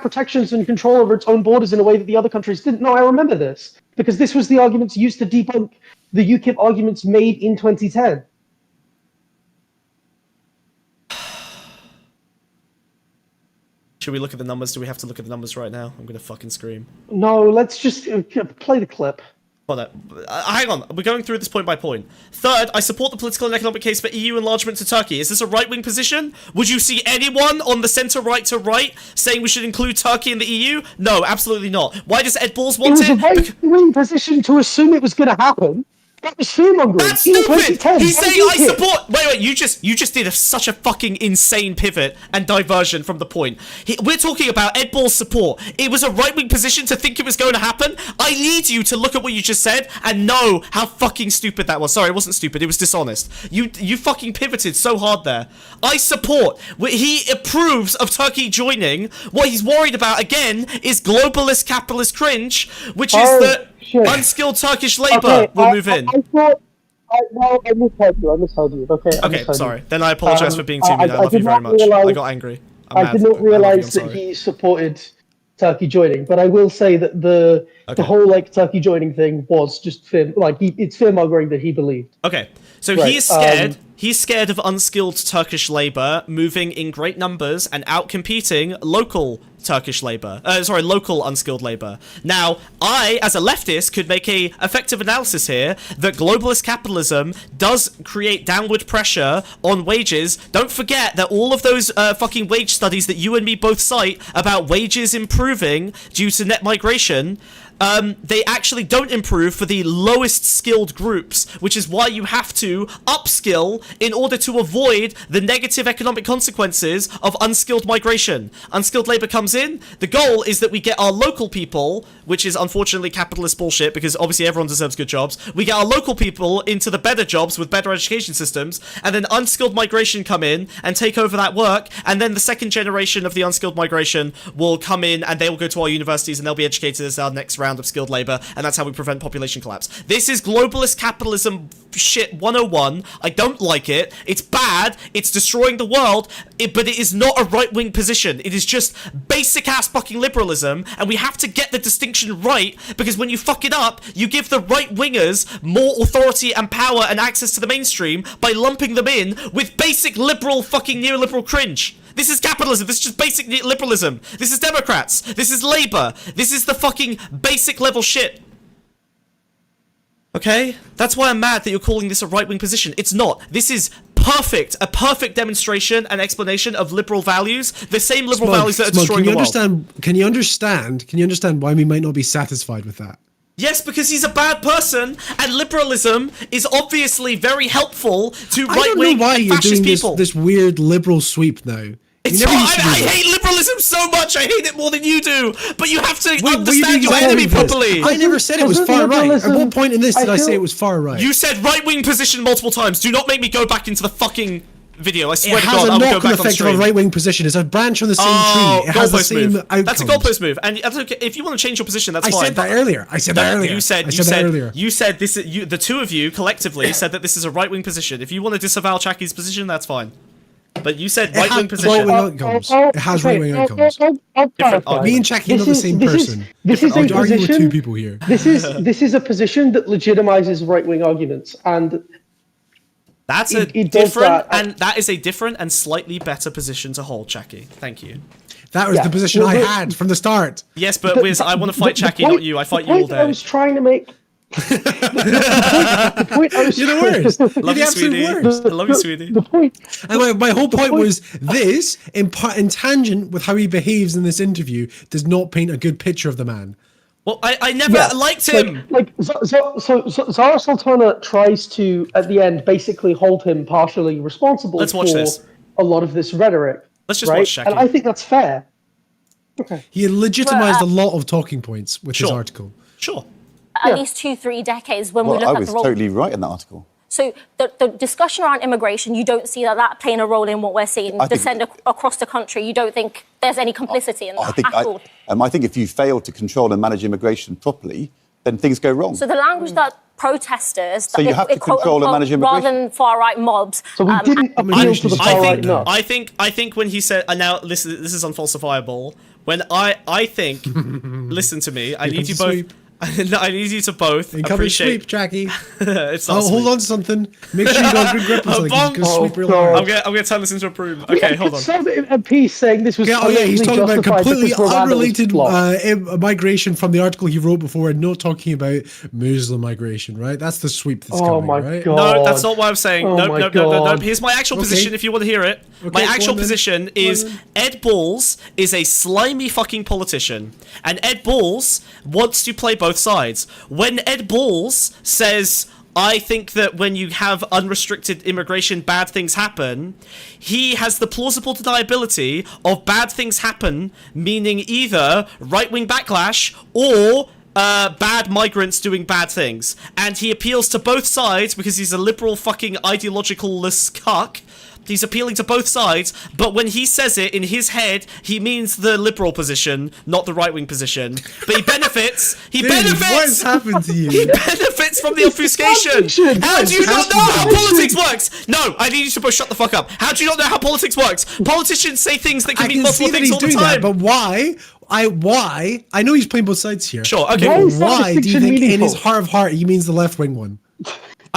protections and control over its own borders in a way that the other countries didn't. No, I remember this. Because this was the arguments used to debunk the UKIP arguments made in 2010. Should we look at the numbers? Do we have to look at the numbers right now? I'm gonna fucking scream. No, let's just play the clip. Hold on. Hang on. We're going through this point by point. Third, I support the political and economic case for EU enlargement to Turkey. Is this a right-wing position? Would you see anyone on the centre-right to right saying we should include Turkey in the EU? No, absolutely not. Why does Ed Balls want it? It was a right-wing position to assume it was going to happen. That was fear-mongering. That's stupid! He's saying I support... Wait, you just did such a fucking insane pivot and diversion from the point. We're talking about Ed Ball's support. It was a right-wing position to think it was going to happen. I need you to look at what you just said and know how fucking stupid that was. Sorry, it wasn't stupid. It was dishonest. You fucking pivoted so hard there. I support. He approves of Turkey joining. What he's worried about, again, is globalist capitalist cringe, which is that... unskilled Turkish labour will move in. I misheard you. Okay, sorry. Then I apologise for being too mean. I love you very much. I got angry. I did not realise that he supported Turkey joining, but I will say that the whole Turkey joining thing was just it's fear-mongering that he believed. Okay, so he is scared. He's scared of unskilled Turkish labour moving in great numbers and outcompeting local Turkish labour. Local unskilled labour. Now, I, as a leftist, could make a effective analysis here that globalist capitalism does create downward pressure on wages. Don't forget that all of those fucking wage studies that you and me both cite about wages improving due to net migration, they actually don't improve for the lowest skilled groups, which is why you have to upskill in order to avoid the negative economic consequences of unskilled migration. Unskilled labor comes in. The goal is that we get our local people, which is unfortunately capitalist bullshit because obviously everyone deserves good jobs. We get our local people into the better jobs with better education systems, and then unskilled migration come in and take over that work, and then the second generation of the unskilled migration will come in and they will go to our universities and they'll be educated as our next round of skilled labor, and that's how we prevent population collapse. This is globalist capitalism shit 101. I don't like it. It's bad. It's destroying the world, but it is not a right-wing position. It is just basic-ass fucking liberalism, and we have to get the distinction right, because when you fuck it up, you give the right-wingers more authority and power and access to the mainstream by lumping them in with basic liberal fucking neoliberal cringe. This is capitalism. This is just basic liberalism. This is Democrats. This is Labour. This is the fucking basic level shit. Okay? That's why I'm mad that you're calling this a right-wing position. It's not. This is a perfect demonstration and explanation of liberal values, the same liberal values that are destroying the world. Can you understand why we might not be satisfied with that? Yes, because he's a bad person, and liberalism is obviously very helpful to right-wing fascist people. This weird liberal sweep now. I hate liberalism so much. I hate it more than you do. But you have to understand your enemy properly. I never said it was far right. At what point in this did I say it was far right? You said right-wing position multiple times. Do not make me go back into the fucking video. I swear to God, I'll go back on stream. It has a knock-on effect of a right-wing position. It's a branch on the same tree. It has the same outcomes. That's a goalpost move. And that's okay. If you want to change your position, that's fine. I said that earlier. You said this. The two of you collectively said that this is a right-wing position. If you want to disavow Chaki's position, that's fine. But you said right-wing position. It has right-wing outcomes. Me and Chaki are not the same person. I'm arguing with two people here. This is a position that legitimizes right-wing arguments, and that is a different and slightly better position to hold, Chaki. Thank you. That was the position I had from the start. Yes, but Wiz, I want to fight Chaki, not you. I fight you all day. I was trying to make. The point I was You're the worst. Love you, sweetie. I love you, sweetie. The point. And my whole point was this, in tangent with how he behaves in this interview, does not paint a good picture of the man. Well, I never liked him. So Zara Sultana tries to, at the end, basically hold him partially responsible for a lot of this rhetoric. Let's just watch Shaki. And I think that's fair. Okay. He legitimized a lot of talking points with his article. Sure. At least 2-3 decades when we look at the role. I was totally right in that article. So the discussion around immigration, you don't see that playing a role in what we're seeing descend across the country. You don't think there's any complicity in that at all? I think if you fail to control and manage immigration properly, then things go wrong. So the language that protesters... So you have to control and manage immigration. Rather than far-right mobs... So we didn't appeal to the far-right enough. I think when he said... And now, this is unfalsifiable. When I think... listen to me. I need you both... I need you to both appreciate... Sweep, Jackie. It's not hold on to something. Make sure you got a good grip on something. Sweep real hard. I'm going to turn this into a broom. Okay, hold on. A piece saying this was... he's talking about completely unrelated migration from the article he wrote before and not talking about Muslim migration, right? That's the sweep that's coming, right? God. No, that's not what I'm saying. No. Here's my actual position if you want to hear it. My actual position is Ed Balls is a slimy fucking politician. And Ed Balls wants to play both sides. When Ed Balls says, I think that when you have unrestricted immigration, bad things happen, he has the plausible deniability of bad things happen, meaning either right-wing backlash or bad migrants doing bad things. And he appeals to both sides because he's a liberal fucking ideological-less cuck. He's appealing to both sides, but when he says it in his head, he means the liberal position, not the right-wing position. But he benefits. What's happened to you? He benefits from the obfuscation. How do you not know how politics works? No, I need you to both shut the fuck up. How do you not know how politics works? Politicians say things that can mean multiple things all the time. But why? I know he's playing both sides here. Sure, okay. Why do you think in his heart of heart he means the left-wing one?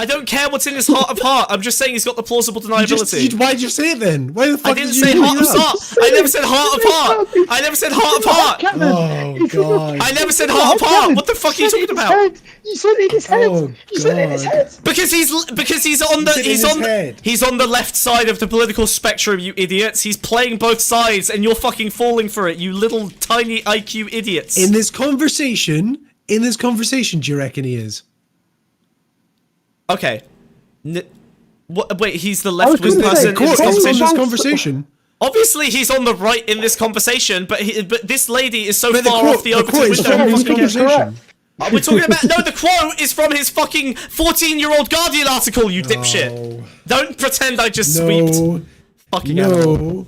I don't care what's in his heart of heart. I'm just saying he's got the plausible deniability. Why did you say it then? Why the fuck I didn't say heart of heart. I never said heart of heart. I never said heart of heart. Oh god. I never said heart of heart. What the fuck are you talking about? You said it in his head. You said it in his head. Because he's on the left side of the political spectrum, you idiots. He's playing both sides, and you're fucking falling for it, you little tiny IQ idiots. In this conversation, do you reckon he is? Okay. Wait, he's the left-wing person in this conversation? Obviously, he's on the right in this conversation, but this lady is so far off the open window. We're talking about... No, the quote is from his fucking 14-year-old Guardian article, you dipshit. Don't pretend I just sweeped. Fucking animal.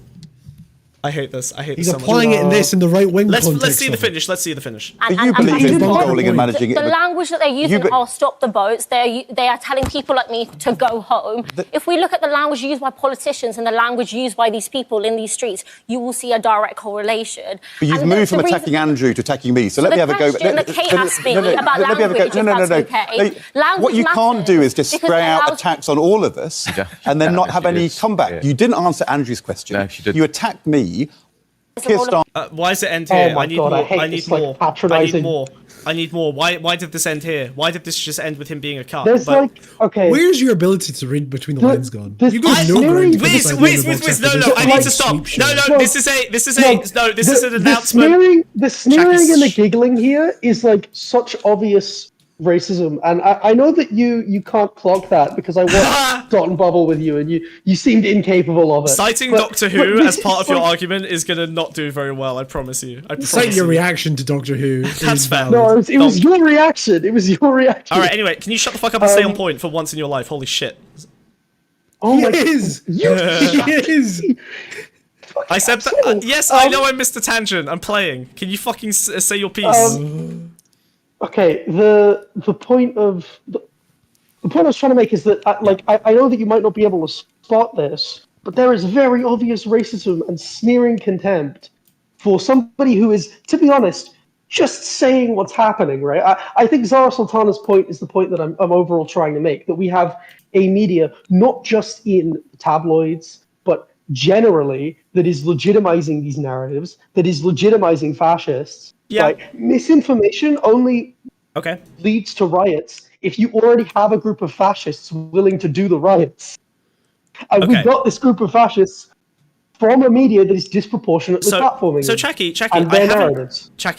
I hate this. I hate this so much. He's applying it in the right wing context. Let's see the finish. Let's see the finish. You believe in controlling and managing it. The language that they're using, I'll stop the boats. They are telling people like me to go home. If we look at the language used by politicians and the language used by these people in these streets, you will see a direct correlation. But you've moved from attacking Andrew to attacking me. So let me have a go. The Kate asked me about language, no. What you can't do is just spray out attacks on all of us and then not have any comeback. You didn't answer Andrew's question. No, she didn't. You attacked me. Why does it end here? Oh my God, I need more. I need more. Why did this end here? Why did this just end with him being a cut? Where's your ability to read between the lines gone? You got no. I need to stop. No, this is an announcement. The sneering and the giggling here is like such obvious racism, and I know that you can't clock that because I watched Dot and Bubble with you, and you seemed incapable of it. Citing Doctor Who as part of your argument is going to not do very well, I promise you. Cite your reaction to Doctor Who. That's fair. No, it was your reaction. It was your reaction. Alright, anyway, can you shut the fuck up and stay on point for once in your life? Holy shit. Oh my God. He is! I said that. Yes, I know I missed a tangent. I'm playing. Can you fucking say your piece? Okay, the point I was trying to make is that I know that you might not be able to spot this, but there is very obvious racism and sneering contempt for somebody who is, to be honest, just saying what's happening, right? I think Zara Sultana's point is the point that I'm overall trying to make, that we have a media, not just in tabloids, but generally, that is legitimizing these narratives, that is legitimizing fascists. Yeah. Right? Misinformation only leads to riots if you already have a group of fascists willing to do the riots. And we've got this group of fascists from a media that is disproportionately platforming. So Chaki,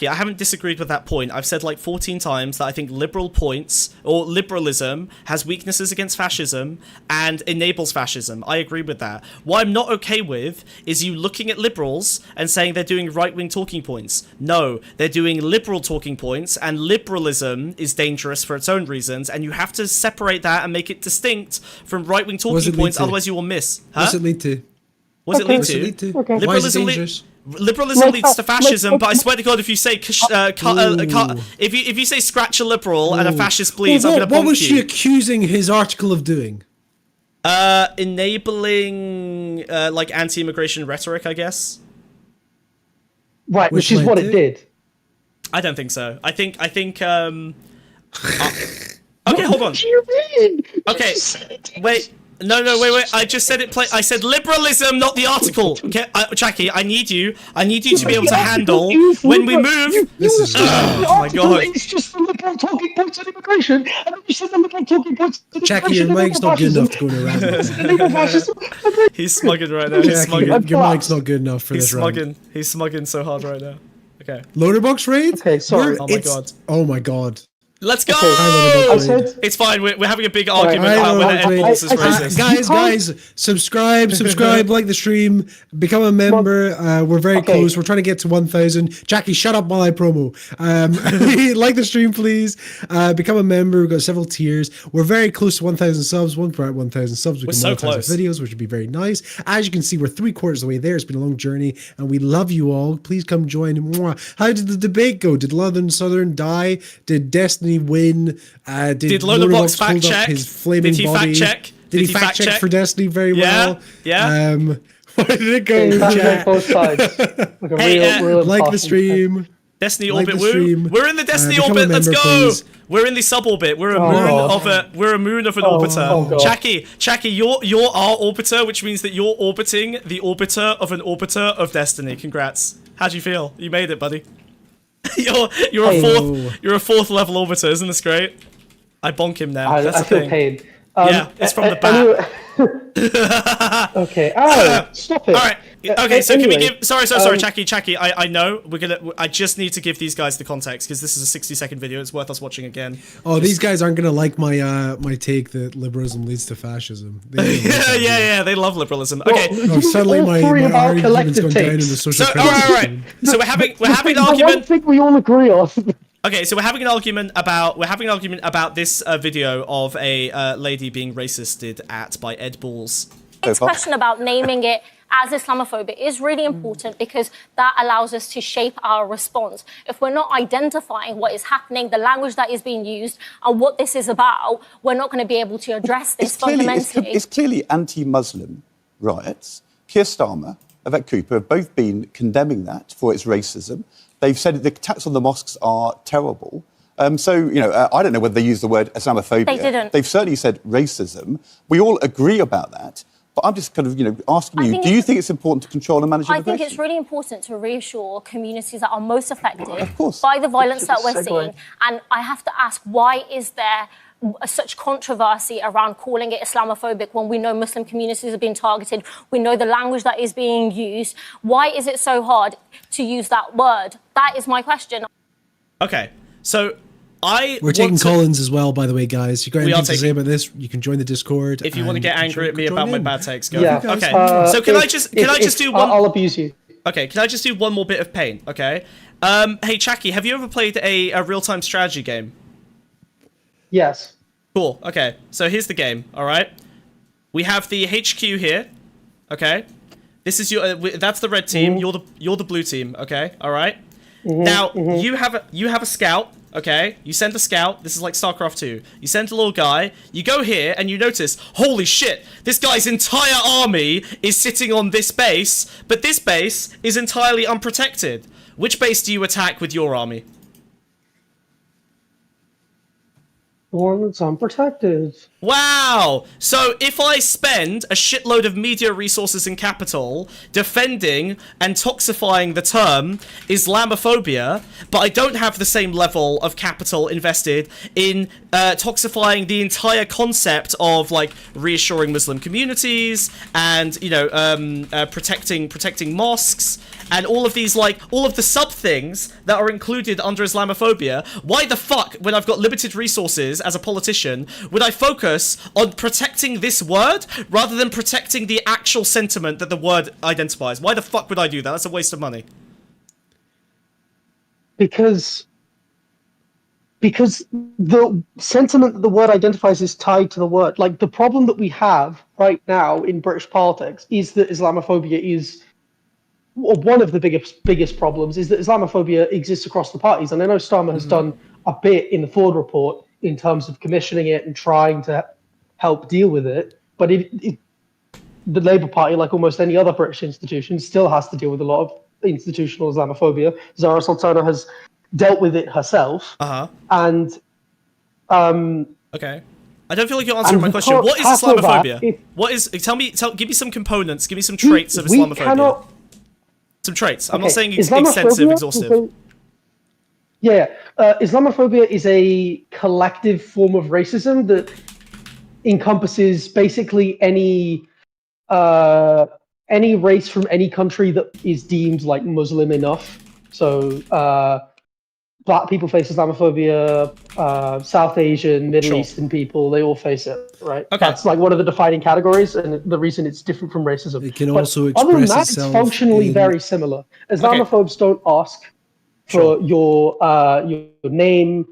I haven't disagreed with that point. I've said like 14 times that I think liberal points or liberalism has weaknesses against fascism and enables fascism. I agree with that. What I'm not okay with is you looking at liberals and saying they're doing right-wing talking points. No, they're doing liberal talking points, and liberalism is dangerous for its own reasons, and you have to separate that and make it distinct from right-wing talking points, otherwise you will miss. What's it lead to? What does it lead to? Liberalism leads to fascism, but I swear to God, if you say if you say scratch a liberal and a fascist, please, I'm going to bonk you. What was she accusing his article of doing? Enabling like anti-immigration rhetoric, I guess. Right, which is what it did. I don't think so. I think. Okay, hold on. What do you mean? Okay, wait. No, wait. I just said it. I said liberalism, not the article. Okay, Jackie, I need you to be able to handle when we move. Oh my God! It's just the liberal talking points on immigration, and then you said the liberal talking points on Jackie, your mic's not good enough to go around. He's smugging right now. He's smugging. Your mic's not good enough for this round. He's smugging so hard right now. Okay. Loaderbox raid? Okay, sorry. Oh my God. Oh my God. Let's go! Okay. It's fine. We're having a big argument about whether Ed is racist. Guys, subscribe, like the stream, become a member. We're very close. We're trying to get to 1,000. Jackie, shut up while I promo. Like the stream, please. Become a member. We've got several tiers. We're very close to 1,000 subs. Once we're at 1,000 subs, we can monetize videos, which would be very nice. As you can see, we're 3/4 of the way there. It's been a long journey, and we love you all. Please come join. How did the debate go? Did London Southern die? Did Destiny win? Did Loaderbox fact check? His flaming did he body? Fact check? Did he fact check for Destiny very well? Yeah. Why did it go? Both sides. Like the stream. Destiny Like orbit. the stream. We're in the Destiny Become a orbit. Let's member, go. please. We're in the suborbit. We're a Oh, moon God. of a. We're a moon of an Oh, orbiter. oh, God. Chaki, you're our orbiter, which means that you're orbiting the orbiter of Destiny. Congrats. How do you feel? You made it, buddy. you're a fourth level orbiter. Isn't this great? I bonk him now. That's I the feel thing. pain. Yeah, it's from the back. Anyway, okay. Oh, stop it. All right. Okay, so can we Anyway, give? Sorry, Chaki. I know we're gonna. I just need to give these guys the context because this is a 60-second video. It's worth us watching again. Oh, these guys aren't gonna like my my take that liberalism leads to fascism. Yeah. They love liberalism. Okay. No, suddenly my argument's gone down in the social. All right. So we're having an argument. I think we all agree on. Okay, so we're having an argument about this video of a lady being racisted at by Ed Balls. This question about naming it as Islamophobic is really important because that allows us to shape our response. If we're not identifying what is happening, the language that is being used, and what this is about, we're not going to be able to address this fundamentally. It's clearly anti-Muslim riots. Keir Starmer, Yvette Cooper have both been condemning that for its racism. They've said the attacks on the mosques are terrible. So, you know, I don't know whether they use the word Islamophobia. They didn't. They've certainly said racism. We all agree about that. But I'm just kind of, you know, asking you, do you think it's important to control and manage immigration? I think it's really important to reassure communities that are most affected by the violence that we're seeing. And I have to ask, why is there such controversy around calling it Islamophobic when we know Muslim communities are being targeted? We know the language that is being used. Why is it so hard to use that word? That is my question. Okay, so We're taking Collins as well, by the way, guys. You got anything to say taking- about this? You can join the Discord. If you want to get angry at me join about my in. bad takes, go. Yeah. Okay. So can I just do one? I'll abuse you. Okay. Can I just do one more bit of pain? Okay. Hey, Chaki, have you ever played a real-time strategy game? Yes. Cool. Okay. So here's the game. All right. We have the HQ here. Okay. This is your. That's the red team. You're the blue team. Okay. All right. Now you have a scout. Okay, you send a scout. This is like StarCraft 2. You send a little guy. You go here and you notice, holy shit, this guy's entire army is sitting on this base, but this base is entirely unprotected. Which base do you attack with your army? The one that's unprotected. Wow! So if I spend a shitload of media resources and capital defending and toxifying the term Islamophobia, but I don't have the same level of capital invested in toxifying the entire concept of like reassuring Muslim communities and, you know, protecting mosques and all of these, like, all of the sub things that are included under Islamophobia, why the fuck, when I've got limited resources as a politician, would I focus on protecting this word rather than protecting the actual sentiment that the word identifies? Why the fuck would I do that? That's a waste of money. Because the sentiment that the word identifies is tied to the word. Like, the problem that we have right now in British politics is that Islamophobia is one of the biggest problems is that Islamophobia exists across the parties. And I know Starmer has done a bit in the Ford report in terms of commissioning it and trying to help deal with it. But the Labour Party, like almost any other British institution, still has to deal with a lot of institutional Islamophobia. Zara Sultana has dealt with it herself. And okay. I don't feel like you're answering my question. What is Islamophobia? What is? Give me some components. Give me some traits of Islamophobia. Some traits. I'm not saying extensive, exhaustive. Islamophobia is a collective form of racism that encompasses basically any race from any country that is deemed like Muslim enough. So Black people face Islamophobia, South Asian, Middle Eastern people, they all face it, right? Okay. That's like one of the defining categories, and the reason it's different from racism. It can But also other than express that, itself it's functionally in- very similar. Islamophobes don't ask for your name,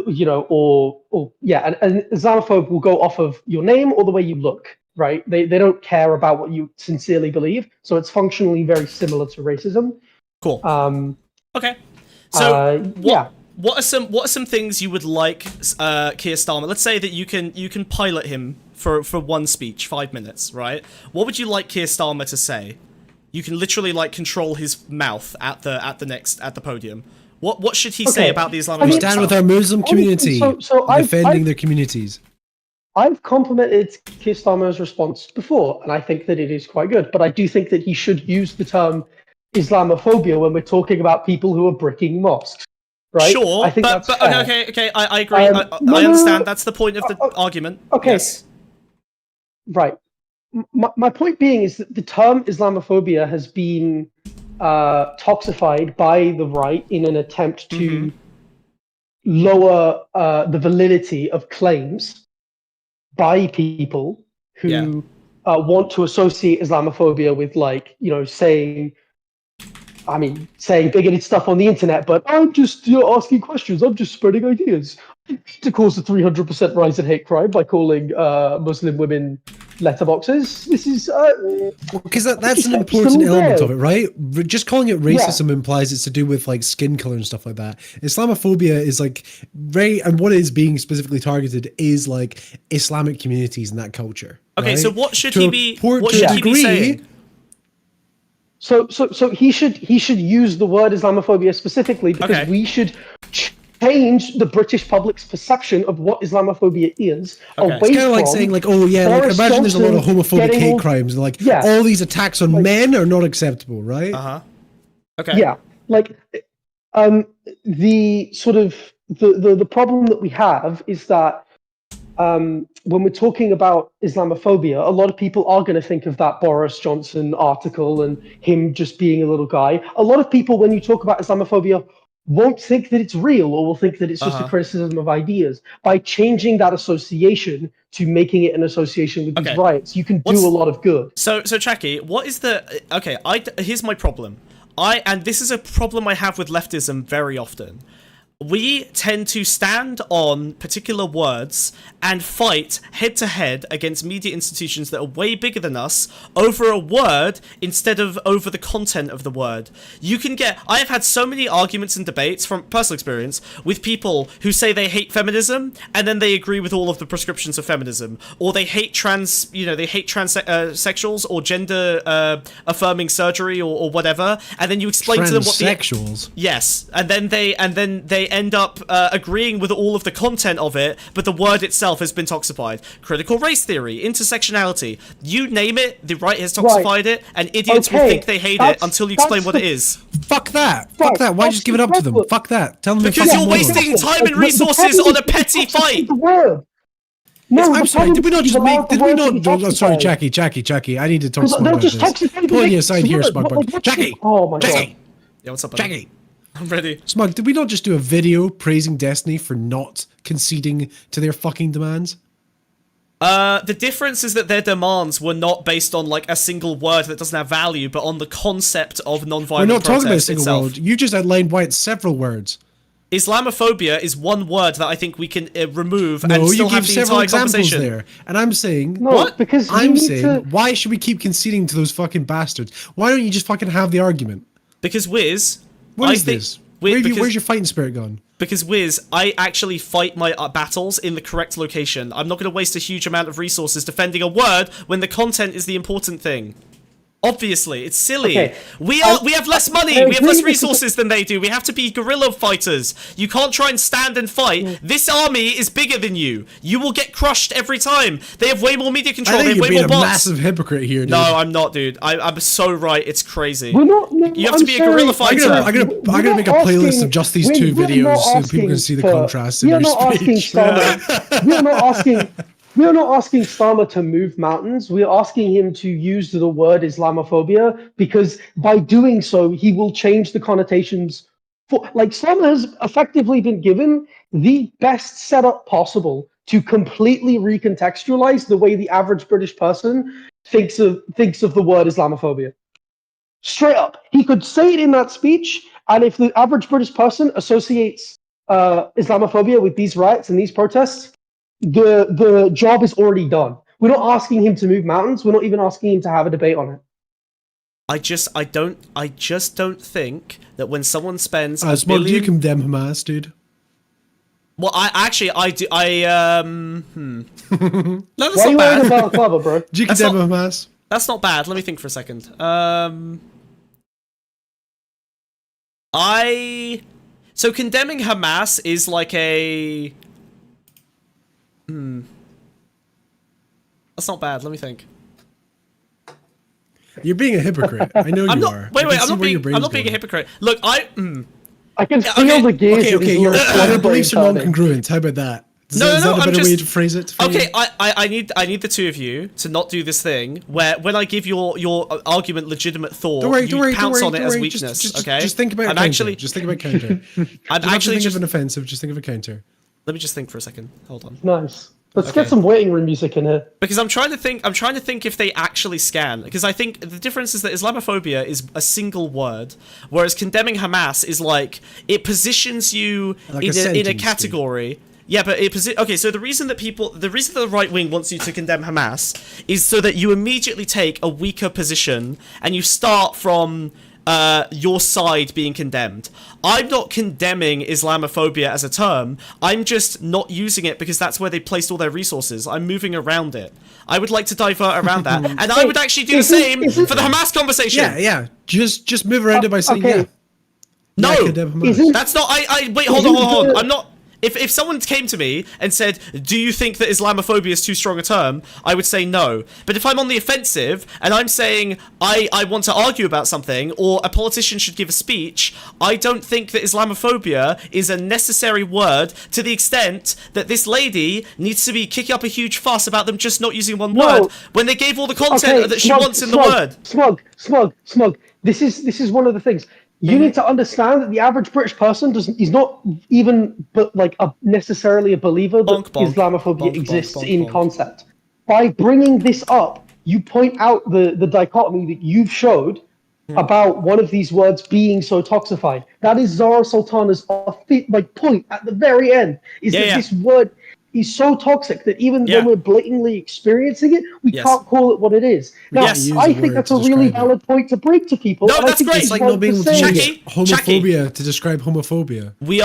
you know, or and an Islamophobe will go off of your name or the way you look, right? They don't care about what you sincerely believe, so it's functionally very similar to racism. Cool. Okay. So what are some things you would like Keir Starmer? Let's say that you can pilot him for one speech, 5 minutes, right? What would you like Keir Starmer to say? You can literally like control his mouth at the podium. What should he say about the Islamic? We stand with our Muslim community, defending their communities. I've complimented Keir Starmer's response before, and I think that it is quite good. But I do think that he should use the term Islamophobia when we're talking about people who are bricking mosques. Right? Sure, I think but fair. okay, I agree. I understand. That's the point of the argument. Okay. Yes. Right. My point being is that the term Islamophobia has been toxified by the right in an attempt to lower the validity of claims by people who want to associate Islamophobia with, like, you know, saying bigoted stuff on the internet, but I'm just asking questions. I'm just spreading ideas. To cause a 300% rise in hate crime by calling Muslim women letterboxes. This is because that's an important element of it, right? Just calling it racism implies it's to do with like skin color and stuff like that. Islamophobia is like and what is being specifically targeted is like Islamic communities and that culture. Okay, right? so what should he be? What should he be saying? So he should use the word Islamophobia specifically because we should change the British public's perception of what Islamophobia is away it's kind of like saying like, oh yeah, like imagine there's a lot of homophobic hate crimes and like all these attacks on men are not acceptable, right? Okay. Yeah, like the sort of the problem that we have is that when we're talking about Islamophobia, a lot of people are going to think of that Boris Johnson article and him just being a little guy. A lot of people, when you talk about Islamophobia, won't think that it's real or will think that it's just a criticism of ideas. By changing that association to making it an association with these riots, you can do a lot of good. So Chaki, what is the... Okay, here's my problem. And this is a problem I have with leftism very often. We tend to stand on particular words and fight head-to-head against media institutions that are way bigger than us over a word instead of over the content of the word. I have had so many arguments and debates from personal experience with people who say they hate feminism and then they agree with all of the prescriptions of feminism, or they hate transsexuals or gender affirming surgery or whatever, and then you explain to them what the... Transsexuals? Yes, and then they end up agreeing with all of the content of it, but the word itself has been toxified. Critical race theory, intersectionality, you name it, the right has toxified it, and idiots will think they hate it until you explain what it is. Fuck that. Fuck that. Why just give it up to them? Fuck that. Tell them because you're wasting time and resources on a petty fight. No, I'm sorry. Did we not just make? Did we not? Oh, sorry, Jackie. I need to talk to Smug about this. Pulling you aside here, Smug. Jackie. Oh my god. Yeah, what's up, buddy? Jackie. I'm ready. Smug, did we not just do a video praising Destiny for not conceding to their fucking demands? The difference is that their demands were not based on like a single word that doesn't have value, but on the concept of non-violent We're not protest talking about a single itself. word. You just outlined why it's several words. Islamophobia is one word that I think we can remove No, and still you have gave the several entire examples conversation. there, and I'm saying because I'm saying why should we keep conceding to those fucking bastards? Why don't you just fucking have the argument? Because Wiz, what is this? Where's your fighting spirit gone? Because Wiz, I actually fight my battles in the correct location. I'm not going to waste a huge amount of resources defending a word when the content is the important thing. Obviously, it's silly. Okay. We have less money. We have less resources than they do. We have to be guerrilla fighters. You can't try and stand and fight. This army is bigger than you. You will get crushed every time. They have way more media control. I think they have you're way being more a bots. massive hypocrite here, dude. No, I'm not, dude. I'm so right. It's crazy. We're not, you have to be a guerrilla fighter. I'm gonna make a playlist of just these two videos so people can see the contrast in your speech. We are not asking Starmer to move mountains. We are asking him to use the word Islamophobia because by doing so, he will change the connotations. Starmer has effectively been given the best setup possible to completely recontextualize the way the average British person thinks of the word Islamophobia. Straight up, he could say it in that speech, and if the average British person associates Islamophobia with these riots and these protests, the job is already done. We're not asking him to move mountains. We're not even asking him to have a debate on it. I just don't think that when someone spends do you condemn Hamas, dude? Well, I do. Why are you wearing a balaclava, bro? Do you condemn Hamas? That's not bad. Let me think for a second. So condemning Hamas is like a... That's not bad. Let me think. You're being a hypocrite. I know you are. Wait, I'm not being a hypocrite. Look, I can feel the gears. Okay, your beliefs are non-congruent. How about that? Is that a better way to phrase it? Okay, I need the two of you to not do this thing where when I give your argument legitimate thought, you pounce on it as weakness. Just think about counter. Just think about counter. I'm actually think of an offensive. Just think of a counter. Let me just think for a second. Hold on. Nice. Let's get some waiting room music in here. Because I'm trying to think if they actually scan. Because I think the difference is that Islamophobia is a single word, whereas condemning Hamas is like it positions you like in a category. Yeah, but okay. So the reason that the right wing wants you to condemn Hamas is so that you immediately take a weaker position and you start from your side being condemned. I'm not condemning Islamophobia as a term. I'm just not using it because that's where they placed all their resources. I'm moving around it. I would like to divert around that, and I would actually do the same for the Hamas conversation. Yeah. Just move around it by saying yeah. No, that's not. Wait. Hold on. I'm not. If someone came to me and said, do you think that Islamophobia is too strong a term, I would say no. But if I'm on the offensive and I'm saying I want to argue about something or a politician should give a speech, I don't think that Islamophobia is a necessary word to the extent that this lady needs to be kicking up a huge fuss about them just not using one word when they gave all the content that she wants in the word. Smug. This is one of the things. You need to understand that the average British person is not even necessarily a believer that Islamophobia exists in concept. By bringing this up, you point out the dichotomy that you've showed about one of these words being so toxified. That is Zara Sultana's point at the very end, is that this word is so toxic that even when we're blatantly experiencing it, we can't call it what it is. Now, I think that's a really valid point to bring to people. No, that's great. It's like not being able to use homophobia to describe homophobia. We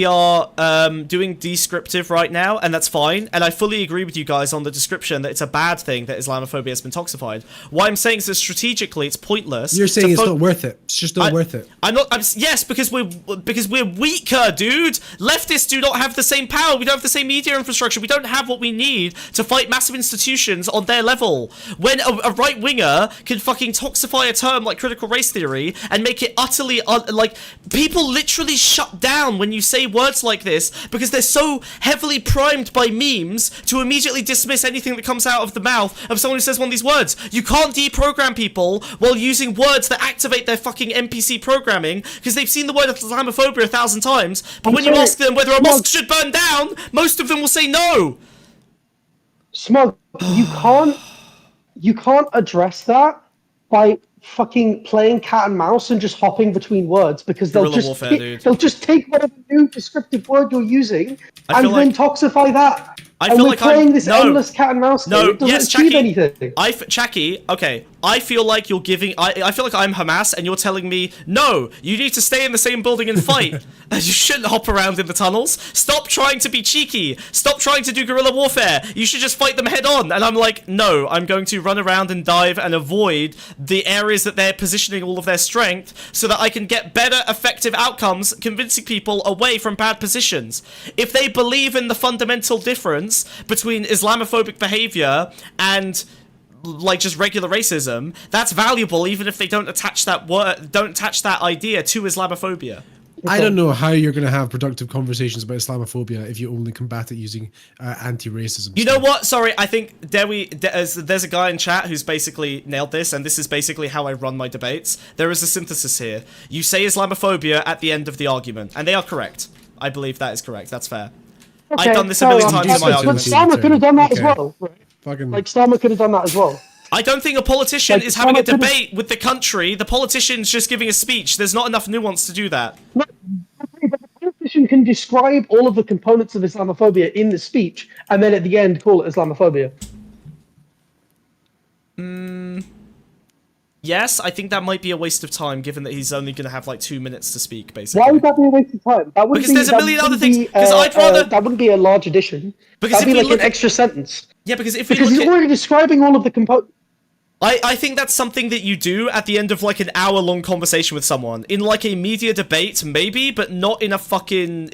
are doing descriptive right now, and that's fine. And I fully agree with you guys on the description that it's a bad thing that Islamophobia has been toxified. What I'm saying is that strategically, it's pointless. You're saying it's not worth it. It's just not worth it. Yes, because we're weaker, dude. Leftists do not have the same power. We don't have the same media infrastructure. We don't have what we need to fight massive institutions on their level. When a right-winger can fucking toxify a term like critical race theory and make it utterly people literally shut down when you say words like this because they're so heavily primed by memes to immediately dismiss anything that comes out of the mouth of someone who says one of these words. You can't deprogram people while using words that activate their fucking NPC programming because they've seen the word Islamophobia 1,000 times, but when you ask them whether a mosque should burn down, most of them will say no. Smug, you can't address that by fucking playing cat and mouse and just hopping between words because they'll just take whatever new descriptive word you're using and then toxify that. We're playing this endless cat and mouse game. It doesn't achieve anything. Chucky, okay. I feel like you're giving... I feel like I'm Hamas and you're telling me, no, you need to stay in the same building and fight. You shouldn't hop around in the tunnels. Stop trying to be cheeky. Stop trying to do guerrilla warfare. You should just fight them head on. And I'm like, no, I'm going to run around and dive and avoid the areas that they're positioning all of their strength so that I can get better, effective outcomes, convincing people away from bad positions. If they believe in the fundamental difference between Islamophobic behavior and just regular racism, that's valuable even if they don't attach that idea to Islamophobia. I don't know how you're going to have productive conversations about Islamophobia if you only combat it using anti-racism. You know what? Sorry, I think there's a guy in chat who's basically nailed this, and this is basically how I run my debates. There is a synthesis here. You say Islamophobia at the end of the argument, and they are correct. I believe that is correct. That's fair. Okay, I've done this a million times in my arguments. Starmer could have done that as well. Starmer could have done that as well. I don't think a politician is having a debate with the country. The politician's just giving a speech. There's not enough nuance to do that. No, but the politician can describe all of the components of Islamophobia in the speech and then at the end call it Islamophobia. Yes, I think that might be a waste of time given that he's only going to have 2 minutes to speak, basically. Why would that be a waste of time? Because there's a million other things. Because I'd rather... that wouldn't be a large addition. That'd be an extra sentence. Yeah, because if he's already describing all of the components. I think that's something that you do at the end of like an hour-long conversation with someone. In like a media debate, maybe, but not in a fucking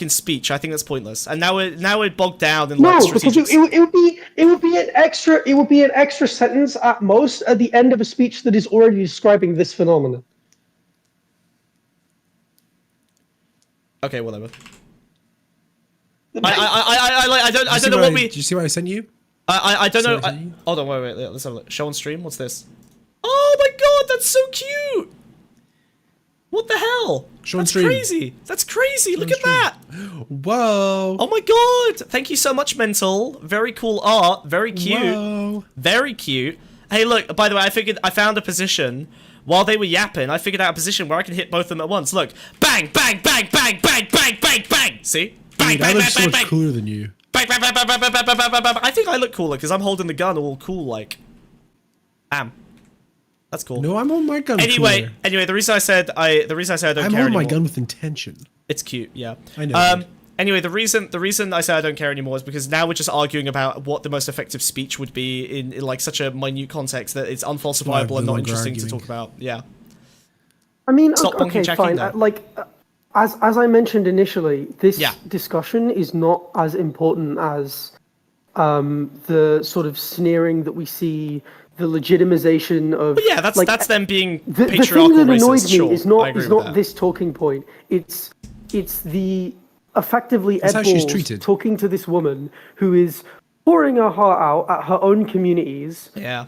speech. I think that's pointless. And now we're bogged down in like strategic... because it would be an extra sentence at most at the end of a speech that is already describing this phenomenon. Okay, whatever. I don't know what we... Did you see what I sent you? I don't know. Hold on, wait. Let's have a look. Show on stream. What's this? Oh my god, that's so cute. What the hell? Show on that's stream. Crazy. That's crazy. Look at that. Whoa. Oh my god. Thank you so much, Mental. Very cool art. Very cute. Whoa. Very cute. Hey, look. By the way, I found a position. While they were yapping, I figured out a position where I can hit both of them at once. Look. Bang, bang, bang, bang, bang, bang, bang, bang. See? Bang, Dude, bang, I look bang, so bang, much bang. cooler than you. Bang, bang, bang, bang, bang, bang, bang, bang, bang, bang. I think I look cooler because I'm holding the gun all cool, like. Bam. That's cool. No, I'm on my gun. Anyway, the reason I said I don't care I'm anymore. on my gun with intention. It's cute, yeah. I know. Anyway, the reason I say I don't care anymore is because now we're just arguing about what the most effective speech would be in like such a minute context that it's unfalsifiable and not interesting to talk about. Yeah. I mean, Stop bonking okay, Jackie, fine. though. As I mentioned initially, this discussion is not as important as the sort of sneering that we see, the legitimization of. But yeah, that's them being the patriarchal thing that annoyed racist. me Sure, is I agree with not that. this talking point. It's the effectively It's Ed how she's Balls treated. talking to this woman who is pouring her heart out at her own communities. Yeah.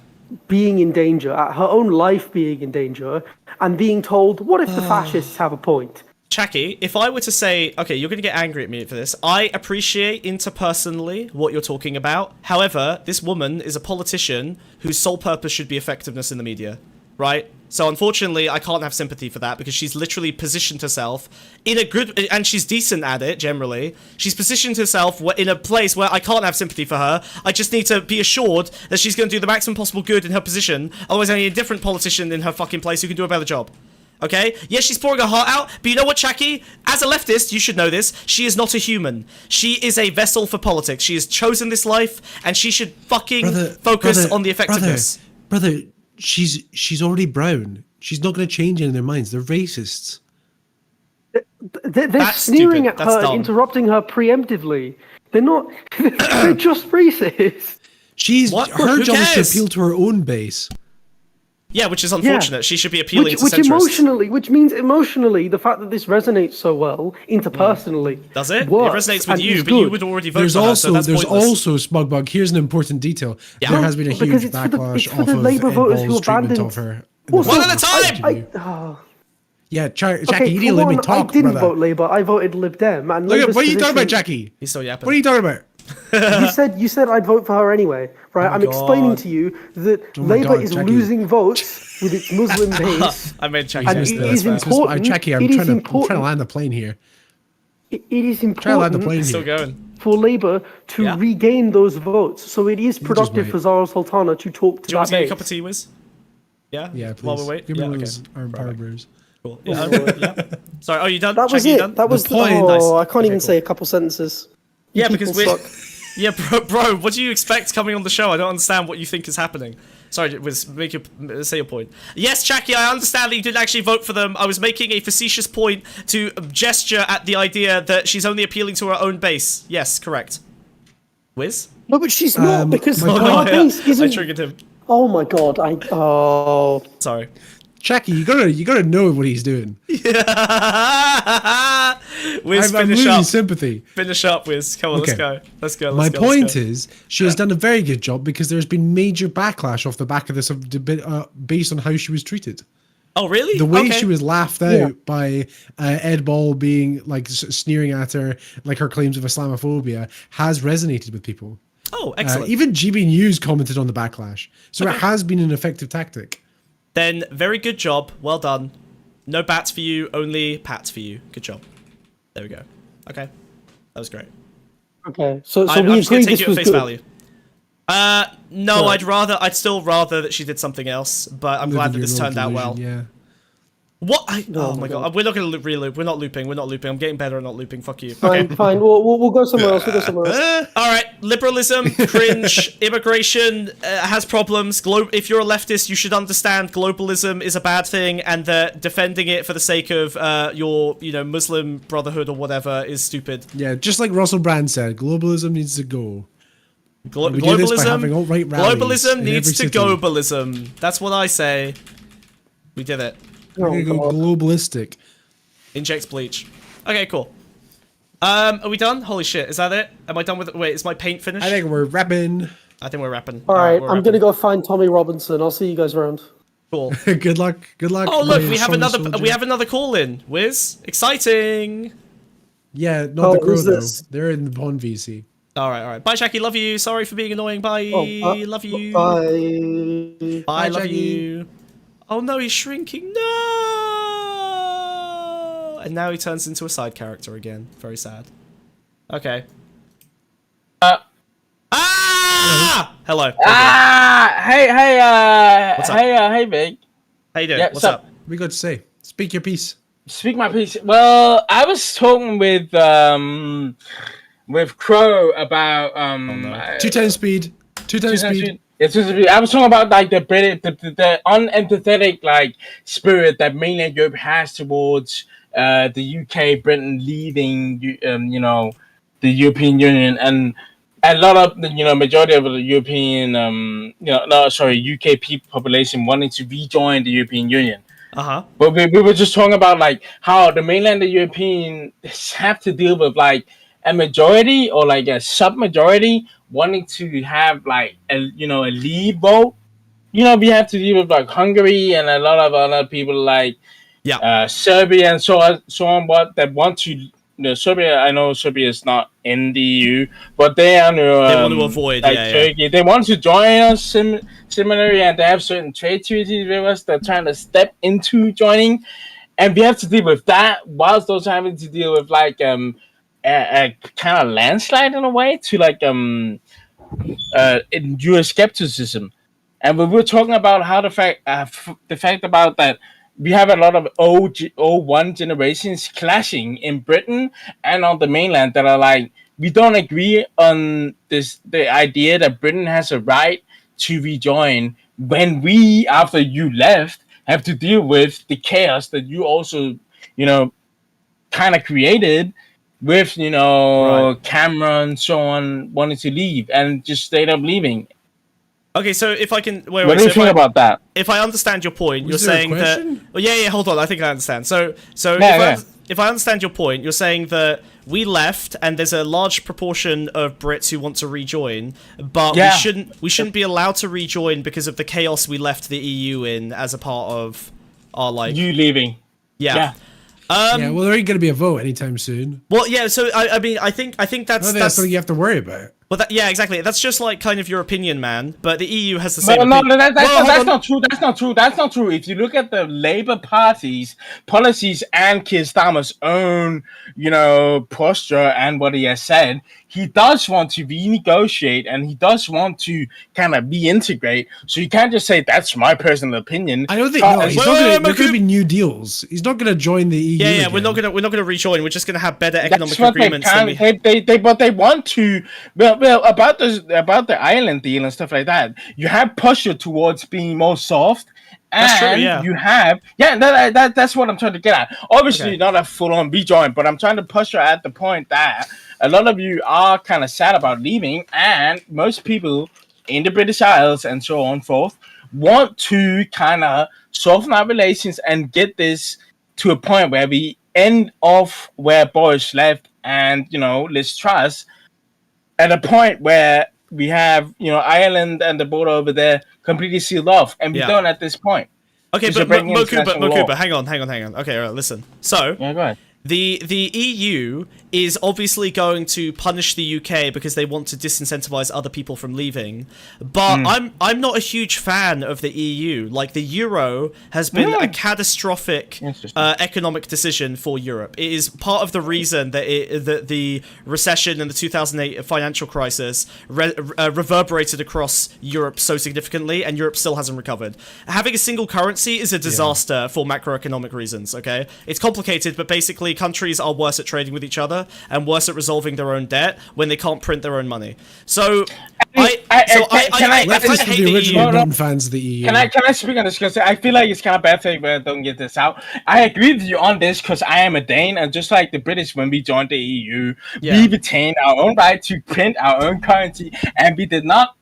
Being in danger, at her own life being in danger, and being told, what if the fascists have a point? Chucky, if I were to say, okay, you're going to get angry at me for this, I appreciate interpersonally what you're talking about. However, this woman is a politician whose sole purpose should be effectiveness in the media, right? So unfortunately, I can't have sympathy for that because she's literally positioned herself in a good, and she's decent at it generally. She's positioned herself in a place where I can't have sympathy for her. I just need to be assured that she's going to do the maximum possible good in her position. Otherwise, I need a different politician in her fucking place who can do a better job. Okay? Yes, she's pouring her heart out, but you know what, Chucky? As a leftist, you should know this. She is not a human. She is a vessel for politics. She has chosen this life, and she should fucking focus on the effectiveness. Brother, she's already brown. She's not going to change any of their minds. They're racists. They're sneering at her, and interrupting her preemptively. They're not. They're just racist. Her job is to appeal to her own base. Yeah, which is unfortunate. Yeah. She should be appealing to centrists. Which means emotionally, the fact that this resonates so well, interpersonally. Does it? Works, it resonates with you, but you would already vote for her, so that's There's pointless. also, Smugbug, here's an important detail. Yeah. There has been a huge backlash off of Ed Balls' treatment of her. One at a time! Yeah, Jackie, okay, you didn't let me talk, I didn't brother. vote Labour, I voted Lib Dem. And Look, what are you talking about, Jackie? He's still yapping. What are you talking about? you said I'd vote for her anyway, right? I'm explaining to you that Labour is losing votes with its Muslim base. I meant Jackie. And it is important. Jackie, I'm trying to land the plane here. It is important Still going. for Labour to regain those votes. So it is productive for Zara Sultana to talk to Do you want that to get a base. cup of tea, Wiz? Yeah? Yeah, please. While we wait? Give me Yeah, one of okay. those Iron Power Brews. Cool. Yeah, yeah. Sorry, are you done? That was Jackie, it. you done? That was the point. I can't even say a couple sentences. Yeah, You because people we're... suck. Yeah, bro, what do you expect coming on the show? I don't understand what you think is happening. Sorry, say your point. Yes, Jackie, I understand that you didn't actually vote for them. I was making a facetious point to gesture at the idea that she's only appealing to her own base. Yes, correct. Wiz? No, but she's not, because her base I isn't... triggered him. Oh my god, Sorry. Jackie, you gotta know what he's doing. Wiz, I'm finish losing up. sympathy. Finish up, Wiz. Come on, Okay. Let's go. My point is, she has done a very good job because there's been major backlash off the back of this based on how she was treated. Oh, really? The way Okay. she was laughed out by Ed Ball being like sneering at her, like her claims of Islamophobia, has resonated with people. Oh, excellent. Even GB News commented on the backlash. So it has been an effective tactic. Then, very good job. Well done. No bats for you, only pats for you. Good job. There we go. Okay. That was great. Okay, so I'm we just going agree to take this you at was face good. value. No, Right. I'd still rather that she did something else, but I'm glad that this turned out well. Yeah. What? Oh my god. We're not going to reloop. We're not looping. I'm getting better at not looping. Fuck you. Fine, Okay. fine. We'll go somewhere else. All right. Liberalism, cringe, immigration has problems. If you're a leftist, you should understand globalism is a bad thing, and that defending it for the sake of your, Muslim Brotherhood or whatever is stupid. Yeah, just like Russell Brand said, globalism needs to go. Globalism needs to go-balism. That's what I say. We did it. We're gonna go globalistic. Injects bleach. Okay, cool. Are we done? Holy shit, is that it? Am I done with it? Wait, is my paint finished? I think we're rapping. I think we're rapping. All right, I'm going to go find Tommy Robinson. I'll see you guys around. Cool. Good luck. Oh, look, we have another call in. Wiz, exciting. Yeah, not the crew though. They're in the Pond VC. All right. Bye, Jackie. Love you. Sorry for being annoying. Bye. Love you. Bye. Bye. Love you. Oh no, he's shrinking. No. And now he turns into a side character again. Very sad. Okay. Hello. Hey, What's up? hey, Big. How you doing? Yeah, What's up? We got to say. Speak your piece. Speak my piece. Well, I was talking with Crow about 2 times speed. 2 times speed. Yeah, 2 times speed. I was talking about like the unempathetic like spirit that mainland Europe has towards the UK, Britain leaving the European Union, and a lot of the majority of the European UK people population wanting to rejoin the European Union. But we were just talking about like how the mainland European have to deal with like a majority or like a sub-majority wanting to have like a leave vote. We have to deal with like Hungary and a lot of other people like Serbia and so on, but that want to. Serbia, I know Serbia is not in the EU, but they are. They want to avoid, Turkey. They want to join us similarly, and they have certain trade treaties with us. They're trying to step into joining, and we have to deal with that whilst also having to deal with like a kind of landslide in a way to like US skepticism, and we were talking about how the fact about that. We have a lot of O1 generations clashing in Britain and on the mainland that are like, we don't agree on the idea that Britain has a right to rejoin when we, after you left, have to deal with the chaos that you also, kind of created with, Cameron and so on wanting to leave and just straight up leaving. Okay, so if I can... What do you think about that? If I understand your point, you're saying that... Well, yeah, hold on, I think I understand. So if I understand your point, you're saying that we left and there's a large proportion of Brits who want to rejoin, but we shouldn't be allowed to rejoin because of the chaos we left the EU in as a part of our, like... You leaving. Yeah. Well, there ain't going to be a vote anytime soon. Well, yeah, so, I mean, I think that's something you have to worry about. Well, yeah, exactly. That's just like kind of your opinion, man. But the EU has the same. No, that's not true. That's not true. That's not true. If you look at the Labour Party's policies and Keir Starmer's own, posture and what he has said, he does want to renegotiate and he does want to kind of reintegrate. So you can't just say that's my personal opinion. I don't think he's not gonna. There could be new deals. He's not going to join the EU. Yeah, again. we're not gonna rejoin. We're just gonna have better economic agreements. But they want to. Well, about the island deal and stuff like that, you have pressure towards being more soft. And that's true, yeah. You have, that's what I'm trying to get at. Obviously, not a full-on rejoin, but I'm trying to push her at the point that a lot of you are kind of sad about leaving, and most people in the British Isles and so on forth want to kind of soften our relations and get this to a point where we end off where Boris left and, Liz Truss at a point where we have, Ireland and the border over there completely sealed off, and we don't at this point. Okay, but Mokuba, hang on. Okay, all right, listen. So, go ahead. The EU is obviously going to punish the UK because they want to disincentivize other people from leaving. But I'm not a huge fan of the EU. Like, the euro has been a catastrophic economic decision for Europe. It is part of the reason that the recession and the 2008 financial crisis reverberated across Europe so significantly, and Europe still hasn't recovered. Having a single currency is a disaster for macroeconomic reasons, okay? It's complicated, but basically countries are worse at trading with each other and worse at resolving their own debt when they can't print their own money. So I hate the original fans of the EU. Can I speak on this? Because I feel like it's kind of bad thing when I don't get this out. I agree with you on this because I am a Dane, and just like the British when we joined the EU, we retained our own right to print our own currency, and we did not,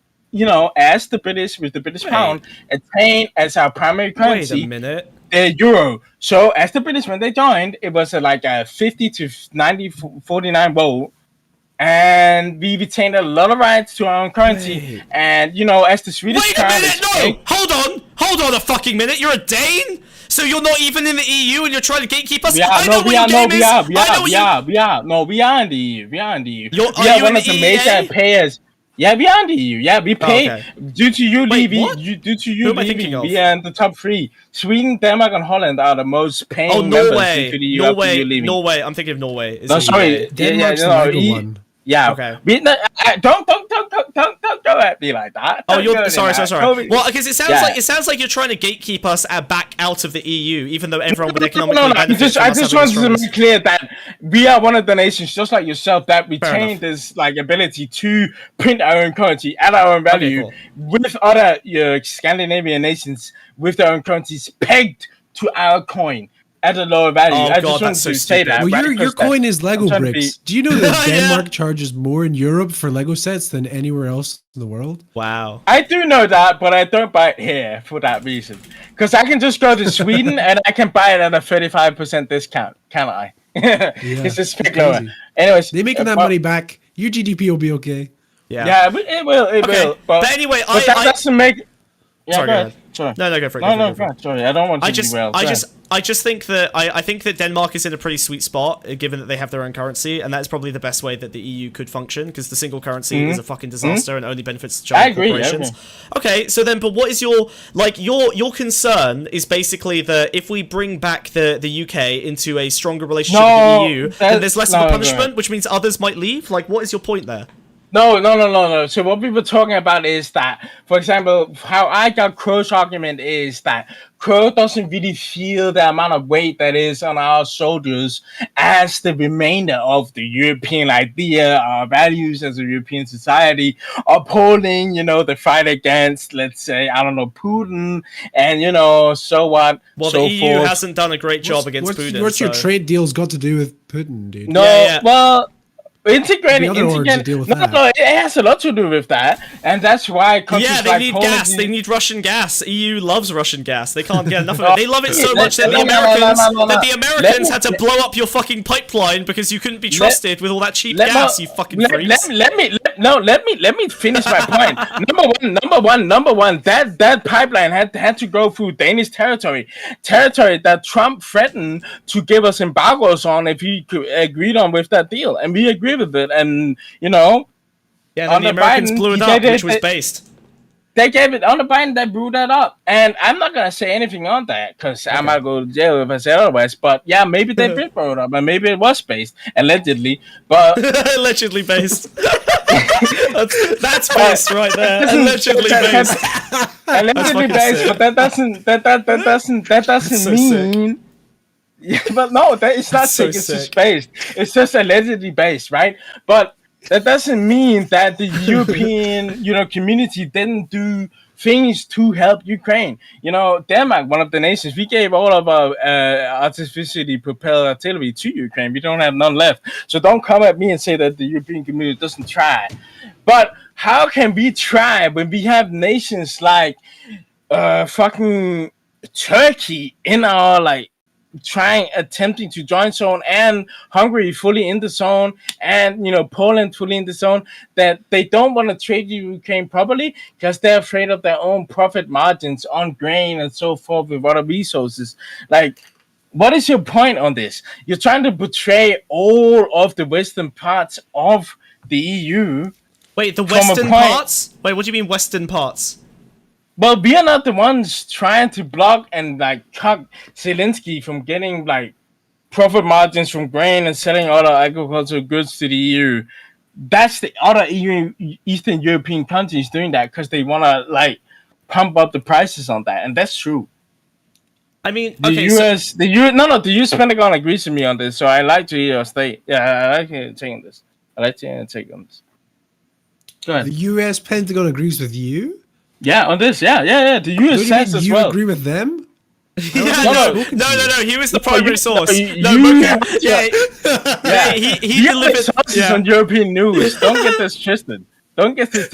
as the British with the British pound, attain as our primary currency. Wait a minute. The euro. So as the British, when they joined, it was like a 50 to 90, 49 vote. And we retained a lot of rights to our own currency. And, as the Swedish Wait a minute, no! Hold on a fucking minute. You're a Dane? So you're not even in the EU and you're trying to gatekeep us? We are in the EU. We are one of the major payers. Yeah, we are in the EU. Yeah, we pay due to you leaving. We are in the top 3. Sweden, Denmark, and Holland are the most paying members into the EU after you leaving. Norway. I'm thinking of Norway. Denmark's the legal one. Yeah. Okay. Don't go at me like that. Sorry. Well, because it sounds like you're trying to gatekeep us back out of the EU, even though everyone would economically benefit. I just wanted to make clear that we are one of the nations, just like yourself, that retain this ability to print our own currency at our own value with other Scandinavian nations with their own currencies pegged to our coin. At a lower value. I just want to say that. Well, your coin is Lego bricks. Do you know that Denmark charges more in Europe for Lego sets than anywhere else in the world? Wow. I do know that, but I don't buy it here for that reason. Because I can just go to Sweden and I can buy it at a 35% discount, can't I? It's just lower. Anyways, they making that money back. Your GDP will be okay. Yeah, it will. But anyway, that doesn't make. Yeah, sorry, go ahead. Sorry. No, go for it. Sorry, I don't want to derail. I just think that I think that Denmark is in a pretty sweet spot, given that they have their own currency, and that's probably the best way that the EU could function, because the single currency is a fucking disaster and only benefits giant corporations. Okay, so then, but what is your concern is basically that if we bring back the UK into a stronger relationship with the EU, then there's less of a punishment, which means others might leave? Like, what is your point there? No. So what we were talking about is that, for example, how I got Crow's argument is that Crow doesn't really feel the amount of weight that is on our soldiers as the remainder of the European idea, our values as a European society, upholding, the fight against, let's say, Putin, and, so what, well, so the EU hasn't done a great job against Putin. What's your trade deals got to do with Putin, dude? Well... Integrating. No, it has a lot to do with that, and that's why countries they need Poland gas. They need Russian gas. EU loves Russian gas. They can't get enough of it. They love it so much that the Americans had to blow up your fucking pipeline because you couldn't be trusted with all that cheap gas. You fucking freaks. Let me finish my point. Number one. That pipeline had to go through Danish territory that Trump threatened to give us embargoes on if he agreed on with that deal, and we agreed with it, and then the Americans blew it up, which was based. They gave it on the Biden. They blew that up, and I'm not gonna say anything on that because I might go to jail if I say otherwise. But yeah, maybe they did blow it up, and maybe it was based allegedly. But allegedly based. that's based right there. Allegedly based. Allegedly based, but that doesn't mean. Yeah, but no, it's not sick. It's just based. It's just allegedly based, right? But that doesn't mean that the European, community didn't do things to help Ukraine. Denmark, one of the nations, we gave all of our artificially propelled artillery to Ukraine. We don't have none left. So don't come at me and say that the European community doesn't try. But how can we try when we have nations like fucking Turkey in our attempting to join zone, and Hungary fully in the zone, and Poland fully in the zone, that they don't want to trade Ukraine properly because they're afraid of their own profit margins on grain and so forth with other resources. What is your point on this? You're trying to portray all of the western parts of the EU. Wait, the western parts? Wait, what do you mean western parts? Well, we are not the ones trying to block and like cut Zelensky from getting like profit margins from grain and selling other agricultural goods to the EU. That's the other EU, Eastern European countries doing that because they want to like pump up the prices on that, and that's true. I mean, the US, the US Pentagon agrees with me on this, so I like to hear your state. Yeah, I like to take this. I like to take on this. Go ahead. The US Pentagon agrees with you? Yeah, on this. Yeah. The US says as you well. agree with them? No. He was the primary source. He delivered sources on European news. Don't get this twisted. Don't get this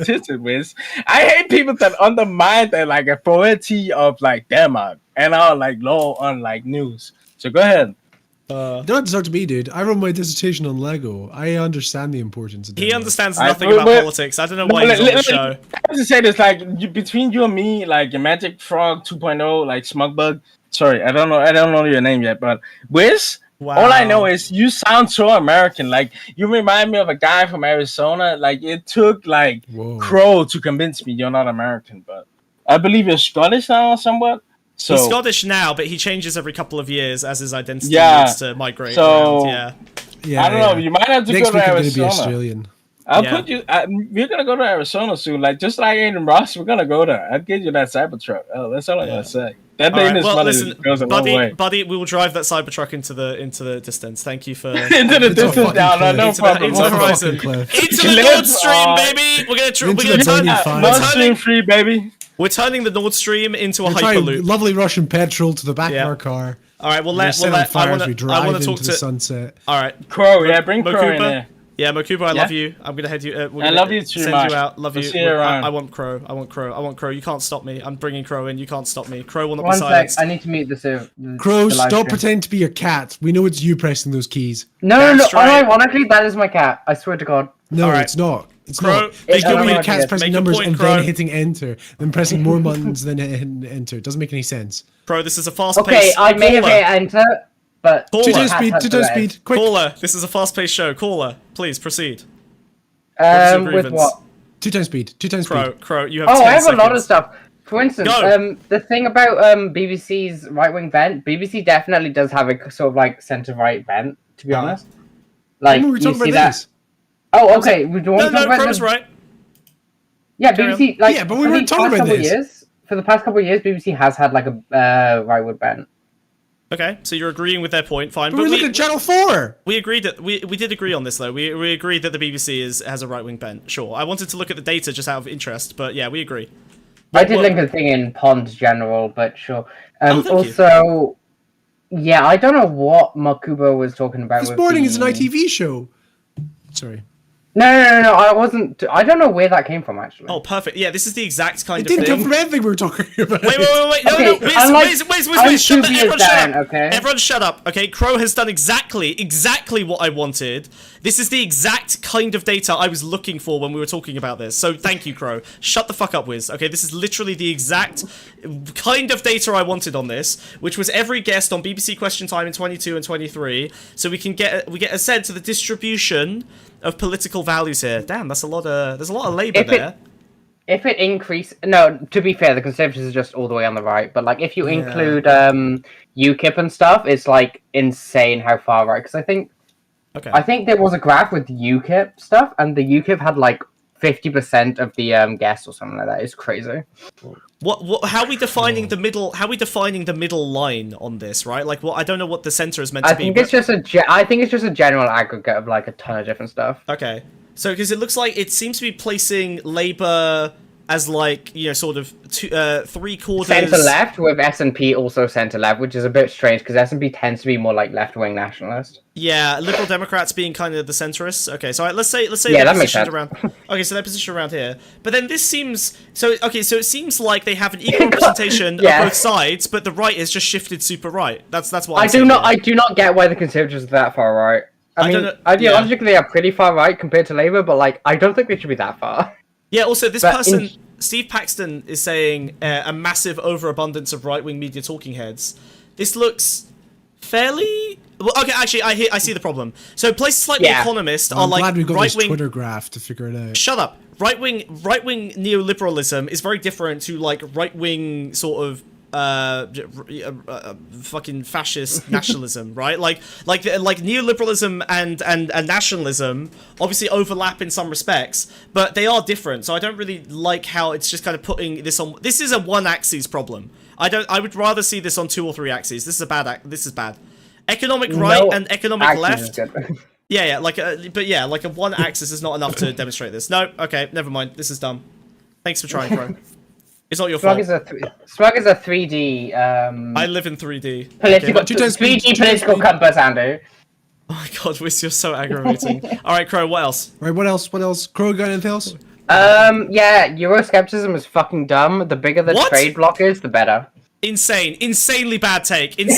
twisted, Wiz. I hate people that undermine the like authority of like Denmark and our like law on like news. So go ahead. You don't have to talk to me, dude. I wrote my dissertation on Lego. I understand the importance of Denmark. He understands nothing about politics. I don't know why he's on the show. I have to say this, like between you and me, like your Magic Frog 2.0, like Smugbug. Sorry, I don't know your name yet, but Wiz. Wow. All I know is you sound so American. Like you remind me of a guy from Arizona. Like it took like Crow to convince me you're not American, but I believe you're Scottish now, somewhat. So he's Scottish now, but he changes every couple of years as his identity needs to migrate around. Yeah, I don't know. You might have to Next go to week I'm Arizona. gonna be Australian. I'll put you. We're gonna go to Arizona soon. Like just like Aiden Ross, we're gonna go there. I'd give you that Cybertruck. Oh, that's all I'm gonna say. That Danish money goes a long way. Buddy, we will drive that Cybertruck into the distance. Thank you for into the distance down. No problem. Into the horizon. Into the Nord Stream, baby. We're gonna turn Nord Stream free, baby. We're turning the Nord Stream into a hyperloop. Lovely Russian petrol to the back of our car. All right, we'll let. I want to talk to the sunset. All right, Crow. Yeah, bring Crow in there. Yeah, Mokuba, I love you. I'm gonna head you. I love you too send much. you out. Love We'll you. see you around. I want Crow. I want Crow. I want Crow. You can't stop me. I'm bringing Crow in. You can't stop me. Crow will not be silenced. I need to meet the Crow, stop pretending to be your cat. We know it's you pressing those keys. No. Ironically, that is my cat. I swear to God. No, it's not. It's Crow, not. It's not your cat's pressing numbers and then hitting enter, then pressing more buttons, then hitting enter. It doesn't make any sense. Crow, this is a fast-paced. Okay, I may have hit enter, but two times speed. Quick. Caller, this is a fast-paced show. Caller, please proceed. With what? 2 times speed. 2 times speed. Crow, you have 10 I have seconds. a lot of stuff. For instance, the thing about BBC's right-wing bent, BBC definitely does have a sort of like centre-right bent, to be honest. Like, we're talking you see about that? this. Oh, okay. We don't want to talk about Crow's right. Yeah, BBC, like, yeah, but we weren't talking about this. For the past couple of years, BBC has had like a rightward bent. Okay, so you're agreeing with their point, fine. But we look at Channel 4! We agreed that we did agree on this though. We agreed that the BBC has a right wing bent. Sure. I wanted to look at the data just out of interest, but yeah, we agree. I did link a thing in Pond General, but sure. Thank also, yeah, I don't know what Makubo was talking about. This morning is an ITV show. Sorry. No, I wasn't. I don't know where that came from, actually. Oh, perfect. Yeah, this is the exact kind of thing. It didn't come from anything we were talking about. Wait. No. Wait. Shut up. Everyone shut up. Okay, Crow has done exactly what I wanted. This is the exact kind of data I was looking for when we were talking about this. So thank you, Crow. Shut the fuck up, Wiz. Okay, this is literally the exact kind of data I wanted on this, which was every guest on BBC Question Time in 22 and 23, so we get a sense of the distribution of political values here. Damn, there's a lot of Labour there. If it increase, no, to be fair, the Conservatives are just all the way on the right. But like, if you include UKIP and stuff, it's like insane how far right. Because I think there was a graph with UKIP stuff, and the UKIP had like 50% of the guests or something like that. It's crazy. What? How are we defining the middle? How are we defining the middle line on this? Right? Like, what? I don't know what the center is meant to be. I think it's just a general aggregate of like a ton of different stuff. Okay. So, because it looks like it seems to be placing Labour as like, you know, sort of 3/4 centre left, with SNP also centre left, which is a bit strange because SNP tends to be more like left wing nationalist. Yeah, Liberal Democrats being kind of the centrists. Okay, so let's say yeah, they're that makes sense. around. Okay, so they're positioned around here. But then this seems so. Okay, so it seems like they have an equal representation of both sides, but the right is just shifted super right. That's what I do not get why the Conservatives are that far right. I mean, ideologically they are pretty far right compared to Labour, but like I don't think they should be that far. Yeah, also, this person, Steve Paxton, is saying a massive overabundance of right-wing media talking heads. this looks fairly. Well, okay, actually, I see the problem. So places like The Economist are like glad we got this right-wing. Twitter graph to figure it out. Shut up. Right-wing neoliberalism is very different to like right-wing sort of fucking fascist nationalism, right? Like neoliberalism and nationalism obviously overlap in some respects, but they are different. So I don't really like how it's just kind of putting this on. This is a one-axis problem. I would rather see this on 2 or 3 axes. This is bad. Economic right and economic left. Yeah, like a one axis is not enough to demonstrate this. No, okay, never mind. This is dumb. Thanks for trying, Crow. It's not your fault. Swag is a 3D. I live in 3D. Political, 3D political compass, Andrew. Oh my god, Wiz, you're so aggravating. All right, Crow, what else? Right, what else? Crow, got anything else? Yeah, Euroscepticism is fucking dumb. The bigger the trade block is, the better. Insanely bad take. Wait,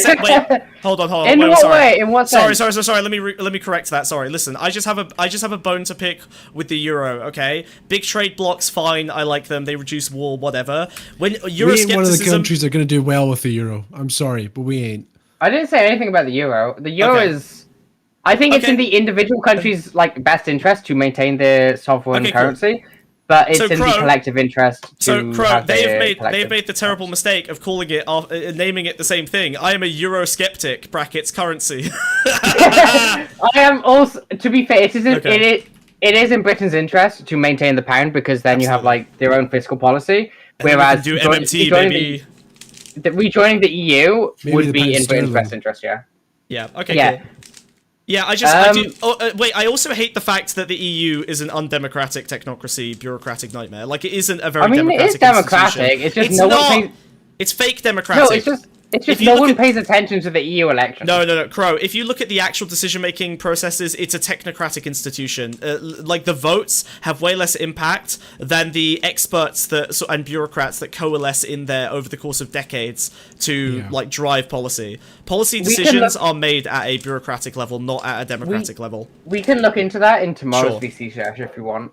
hold on. In what way? In what sense? Sorry. Let me correct that. Sorry. Listen, I just have a bone to pick with the euro. Okay, big trade blocks, fine. I like them. They reduce war, whatever. When Euroscepticism, we ain't one of the countries that are going to do well with the euro. I'm sorry, but we ain't. I didn't say anything about the euro. The euro is. I think it's in the individual country's like best interest to maintain their sovereign currency. Cool. But it's in the collective interest. So, Crow, they've made the terrible mistake of calling it, naming it the same thing. I am a Eurosceptic (brackets currency). I am also. To be fair, it is in Britain's interest to maintain the pound because then you have like their own fiscal policy. Whereas do MMT, baby. Rejoining the EU would be in Britain's best interest. Yeah. Yeah. Okay. Yeah. Cool. Yeah, I do. Wait, I also hate the fact that the EU is an undemocratic technocracy, bureaucratic nightmare. Like, it isn't a very democratic it is democratic. It's just it's fake democratic. No, it's just no one pays attention to the EU election. No, Crow. If you look at the actual decision-making processes, it's a technocratic institution. Like, the votes have way less impact than the experts and bureaucrats that coalesce in there over the course of decades to like drive policy. Policy decisions are made at a bureaucratic level, not at a democratic level. We can look into that in tomorrow's VC session if you want.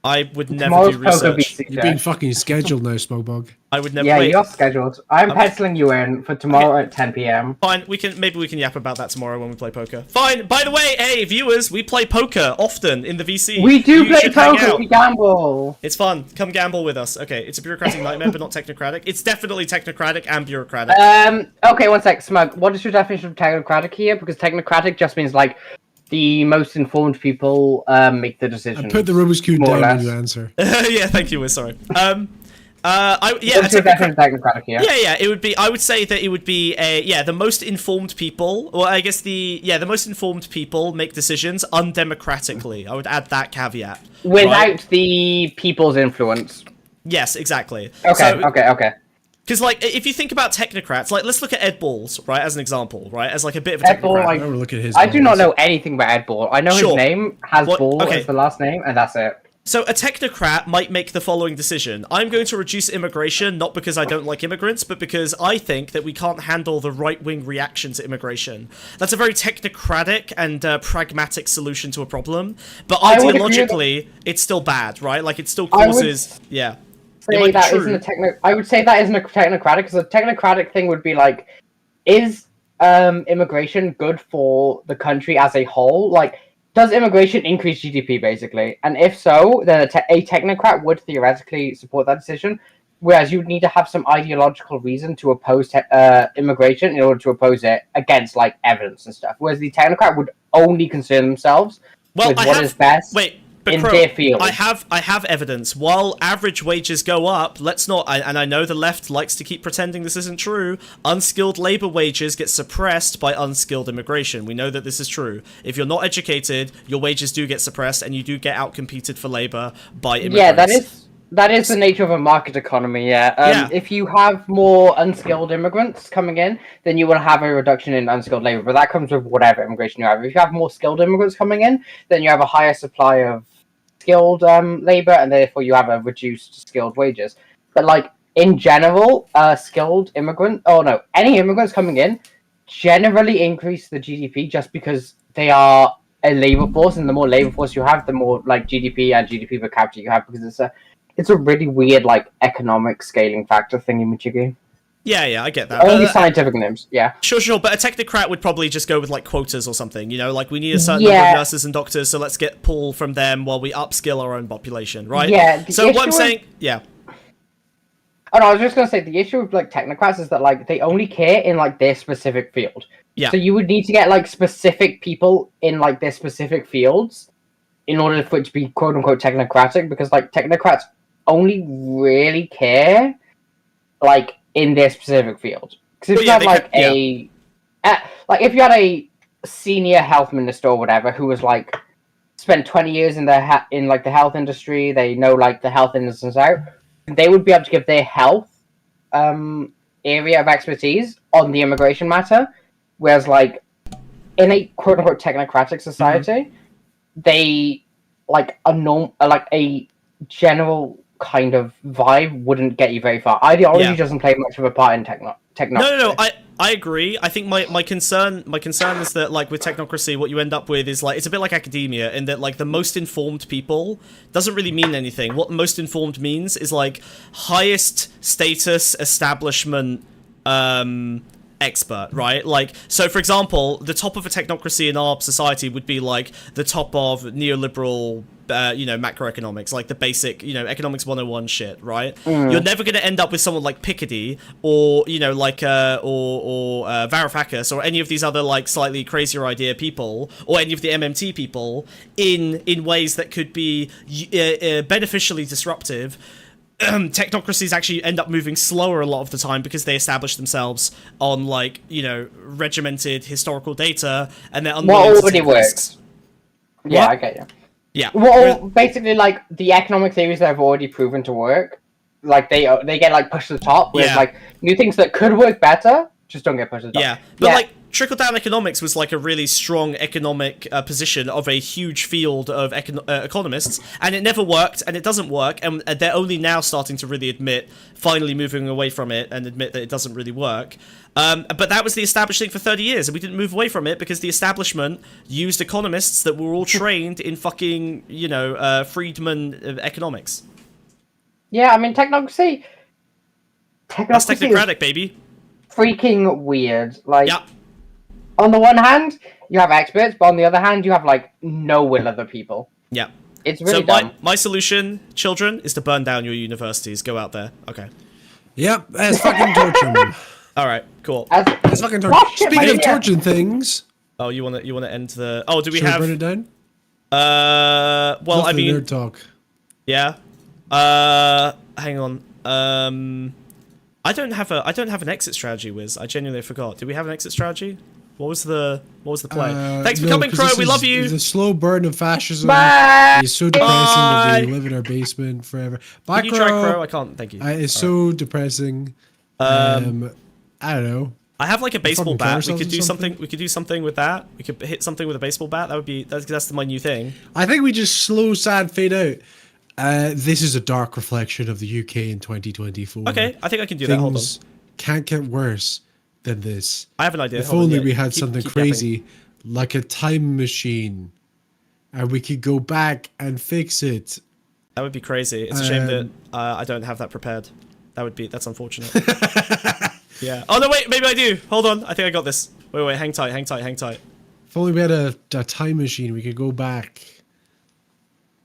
I would never do research. You're being fucking scheduled now, Smokebug. I would never. Yeah, you're scheduled. I'm penciling you in for tomorrow at 10 p.m. Fine, maybe we can yap about that tomorrow when we play poker. Fine. By the way, hey viewers, we play poker often in the VC. We do play poker. We gamble. It's fun. Come gamble with us. Okay, it's a bureaucratic nightmare, but not technocratic. It's definitely technocratic and bureaucratic. Okay, one sec, Smug. What is your definition of technocratic here? Because technocratic just means like the most informed people make the decisions. I put the Rubik's Cube down when you answer. Yeah, thank you. We're sorry. Technocratic, yeah, it would be. I would say that it would be the most informed people, or I guess the most informed people make decisions undemocratically. I would add that caveat. Without the people's influence. Yes, exactly. Okay. Because, like, if you think about technocrats, like, let's look at Ed Balls, right, as an example, right, as, like, a bit of a technocrat. I do not know anything about Ed Ball. I know his name has Ball as the last name, and that's it. So a technocrat might make the following decision. I'm going to reduce immigration, not because I don't like immigrants, but because I think that we can't handle the right-wing reaction to immigration. That's a very technocratic and pragmatic solution to a problem, but ideologically, it's still bad, right? Like, it still causes... I would say that isn't a technocratic, because a technocratic thing would be like, is immigration good for the country as a whole? Like, does immigration increase GDP, basically? And if so, then a technocrat would theoretically support that decision, whereas you'd need to have some ideological reason to oppose immigration in order to oppose it against, like, evidence and stuff. Whereas the technocrat would only concern themselves with what is best. But Crow, I have evidence. While average wages go up, let's not, and I know the left likes to keep pretending this isn't true, unskilled labor wages get suppressed by unskilled immigration. We know that this is true. If you're not educated, your wages do get suppressed, and you do get outcompeted for labor by immigrants. Yeah, that is the nature of a market economy, If you have more unskilled immigrants coming in, then you will have a reduction in unskilled labor, but that comes with whatever immigration you have. If you have more skilled immigrants coming in, then you have a higher supply of skilled labor, and therefore you have a reduced skilled wages. But like in general, any immigrants coming in generally increase the GDP just because they are a labor force, and the more labor force you have, the more like GDP and GDP per capita you have, because it's a really weird like economic scaling factor thingy-majiggy. Yeah, I get that. Only scientific names, yeah. Sure, but a technocrat would probably just go with like quotas or something, you know, like we need a certain number of nurses and doctors, so let's get pull from them while we upskill our own population, right? Yeah. So what I'm saying, yeah. Oh no, I was just gonna say the issue with like technocrats is that like they only care in like their specific field. Yeah. So you would need to get like specific people in like their specific fields in order for it to be quote unquote technocratic, because like technocrats only really care like in their specific field. Because if you had like if you had a senior health minister or whatever who was like spent 20 years in the in like the health industry, they know like the health industry out, they would be able to give their health area of expertise on the immigration matter, whereas like in a quote unquote technocratic society, they like a general kind of vibe wouldn't get you very far. Ideology doesn't play much of a part in technocracy. No, I agree. I think my concern is that like with technocracy, what you end up with is like it's a bit like academia in that like the most informed people doesn't really mean anything. What most informed means is like highest status establishment expert, right? Like, so for example, the top of a technocracy in our society would be like the top of neoliberal macroeconomics, like the basic, economics 101 shit, right? You're never going to end up with someone like Piketty or, or Varoufakis or any of these other like slightly crazier idea people or any of the MMT people in ways that could be beneficially disruptive. Technocracies actually end up moving slower a lot of the time because they establish themselves on like, regimented historical data and they're what already works. Yeah, I get you. Yeah. Well, basically, like the economic theories that have already proven to work, like they get like pushed to the top. Whereas like new things that could work better just don't get pushed to the top. Yeah, but like trickle-down economics was like a really strong economic position of a huge field of economists, and it never worked, and it doesn't work, and they're only now starting to really finally moving away from it and admit that it doesn't really work. But that was the established thing for 30 years, and we didn't move away from it because the establishment used economists that were all trained in fucking, Friedman economics. Yeah, I mean, technocracy That's technocratic, baby. Freaking weird. Like, on the one hand, you have experts, but on the other hand, you have, like, no will other people. Yeah. It's really dumb. My solution, children, is to burn down your universities. Go out there. Okay. Yep, that's fucking torture. All right, cool. That's fucking torture. Speaking of torturing things. Oh, you want to end the? Oh, do we Should have? We burn it down? Well, I mean, nerd talk. Yeah. Hang on. I don't have an exit strategy, Wiz. I genuinely forgot. Did we have an exit strategy? What was the play? Thanks for coming, Crow. We love you. The slow burn of fascism. Bye. It's so depressing that we live in our basement forever. Bye, Can you try Crow? I can't. Thank you. It's so depressing. I don't know. I have like a baseball bat. We could do something. We could do something with that. We could hit something with a baseball bat. That's my new thing. I think we just slow, sad fade out. This is a dark reflection of the UK in 2024. Okay, I think I can do that. Hold on. Can't get worse than this. I have an idea. If only we had something crazy like a time machine, and we could go back and fix it. That would be crazy. It's a shame that I don't have that prepared. That's unfortunate. Yeah. Oh no, wait. Maybe I do. Hold on. I think I got this. Wait. Hang tight. If only we had a time machine, we could go back.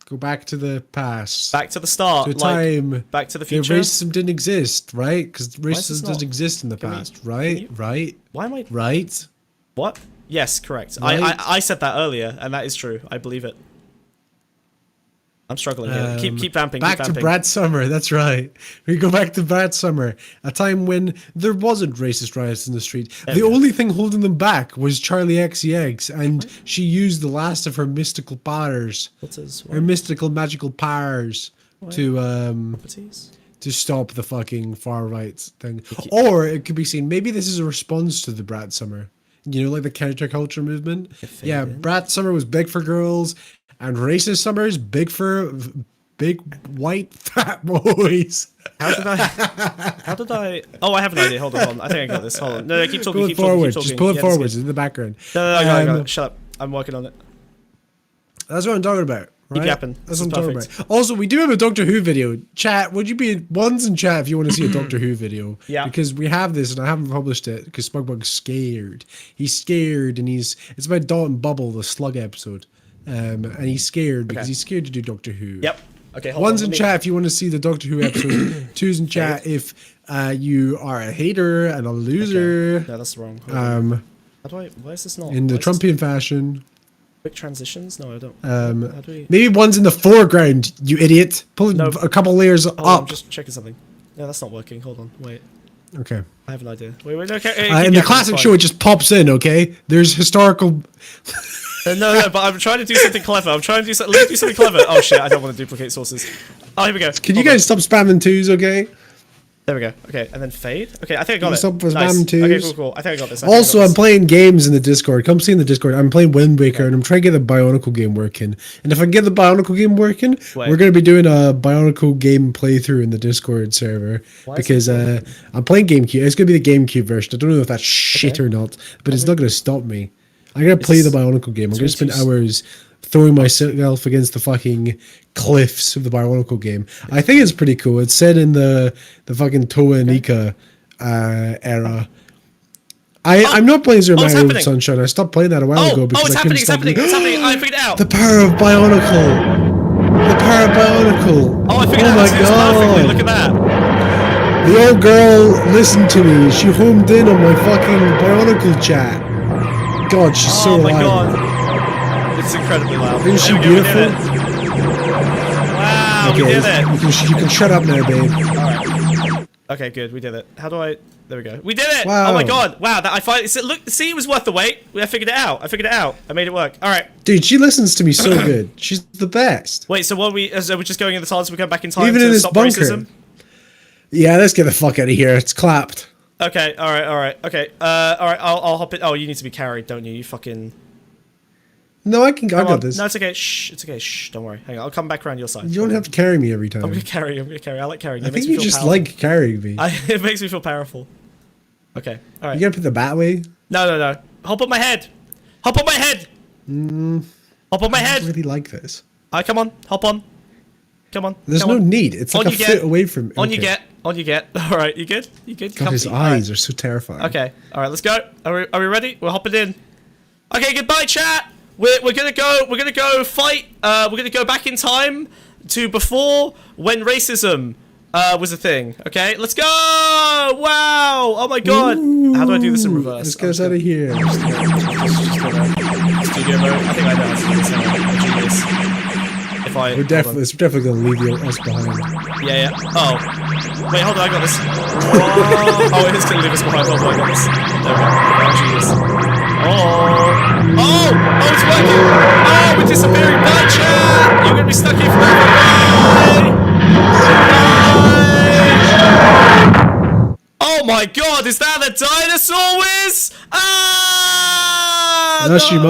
Go back to the past. Back to the start. To time. Back to the future. Racism didn't exist, right? Because racism doesn't exist in the past, right? Right? Why am I... Right? What? Yes, correct. Right? I said that earlier, and that is true. I believe it. I'm struggling here. Keep vamping. Back to Brad Summer. That's right. We go back to Brad Summer, a time when there wasn't racist riots in the street. The only thing holding them back was Charlie XCX, and she used the last of her mystical powers, her mystical magical powers, to stop the fucking far right thing. Or it could be seen. Maybe this is a response to the Brad Summer. Like the counterculture movement. Yeah, Brad Summer was big for girls. And racist Summer is big for big white fat boys. How did I? Oh, I have an idea. Hold on. I think I got this. Hold on. No, keep talking. Pull it forward. Just pull it forwards in the background. No, I got it. Shut up. I'm working on it. That's what I'm talking about. Keep yapping. That's what I'm talking about. Also, we do have a Doctor Who video. Chat, would you be ones in chat if you want to see a Doctor Who video? Yeah. Because we have this and I haven't published it because Smugbug's scared. He's scared and it's about Dalton Bubble, the slug episode. And he's scared because he's scared to do Doctor Who. Yep. Okay, One's in chat if you want to see the Doctor Who episode. Two's in chat if you are a hater and a loser. Okay. No, that's wrong. How do I... Why is this not... In the Trumpian fashion. Quick transitions? No, I don't. How do we... Maybe one's in the foreground, you idiot. Pull a couple layers up. I'm just checking something. No, that's not working. Hold on. Wait. Okay. I have an idea. Wait, okay. In the classic show, it just pops in, okay? There's historical... No, but I'm trying to do something clever. Let me do something clever. Oh, shit, I don't want to duplicate sources. Oh, here we go. Can you guys stop spamming twos, okay? There we go. Okay, and then fade. Okay, I think I got it. Stop Nice. spamming twos. Okay, cool. I think I got this. Also, I'm playing games in the Discord. Come see in the Discord. I'm playing Wind Waker, and I'm trying to get the Bionicle game working. And if I get the Bionicle game working, we're going to be doing a Bionicle game playthrough in the Discord server. Because I'm playing GameCube. It's going to be the GameCube version. I don't know if that's shit or not, but it's not going to stop me. I'm going to play the Bionicle game. I'm going to spend hours throwing myself against the fucking cliffs of the Bionicle game. I think it's pretty cool. It's set in the fucking Toa and Ika era. I'm not playing Zero Mario Sunshine. I stopped playing that a while ago because I couldn't stop. It's happening. I figured it out. The power of Bionicle. The power of Bionicle. Oh, I figured it out. Oh my god. Look at that. The old girl listened to me. She homed in on my fucking Bionicle chat. God, she's so loud. Oh my god. It's incredibly loud. Isn't she beautiful? Wow, we did it. You can shut up now, babe. Alright. Okay, good. We did it. How do I... There we go. We did it! Wow. Oh my god. Wow, that I finally... Look, see, it was worth the wait. I figured it out. I made it work. Alright. Dude, she listens to me so good. She's the best. Wait, so what are we... So we're just going in the TARDIS, we're going back in time Even to in this stop bunker. racism? Yeah, let's get the fuck out of here. It's clapped. Okay, alright. Okay, alright, I'll hop in. Oh, you need to be carried, don't you? You fucking... No, I got this. No, it's okay. Shh, it's okay. Shh, don't worry. Hang on, I'll come back around your side. You don't have to carry me every time. I'm gonna carry. I like carrying. I think you just like carrying me. It makes me feel powerful. Okay, alright. You gotta put the bat way? No. Hop on my head. Hop on my head. Hop on my head. I don't really like this. Come on. Hop on. Come on. There's no need. It's like a foot away from... On you get. Alright, you good? You good? God, his eyes are so terrifying. Okay, alright, let's go. Are we ready? We're hopping in. Okay, goodbye, chat. We're gonna go fight. We're gonna go back in time to before when racism was a thing. Okay, let's go! Wow! Oh my god! Ooh, how do I do this in reverse? Let's get us out of here. Studio mode. I think I know how to do this. We're definitely gonna leave us behind. Yeah. Oh, wait, hold on. I got this. Whoa. Oh, it is gonna leave us behind. Hold on, I got this. There we go. Oh, Jesus. Oh, it's working! Oh, we're disappearing! Bye, chat! You're gonna be stuck here forever! Bye! Oh my god, is that the dinosaur whiz? Ah! That's your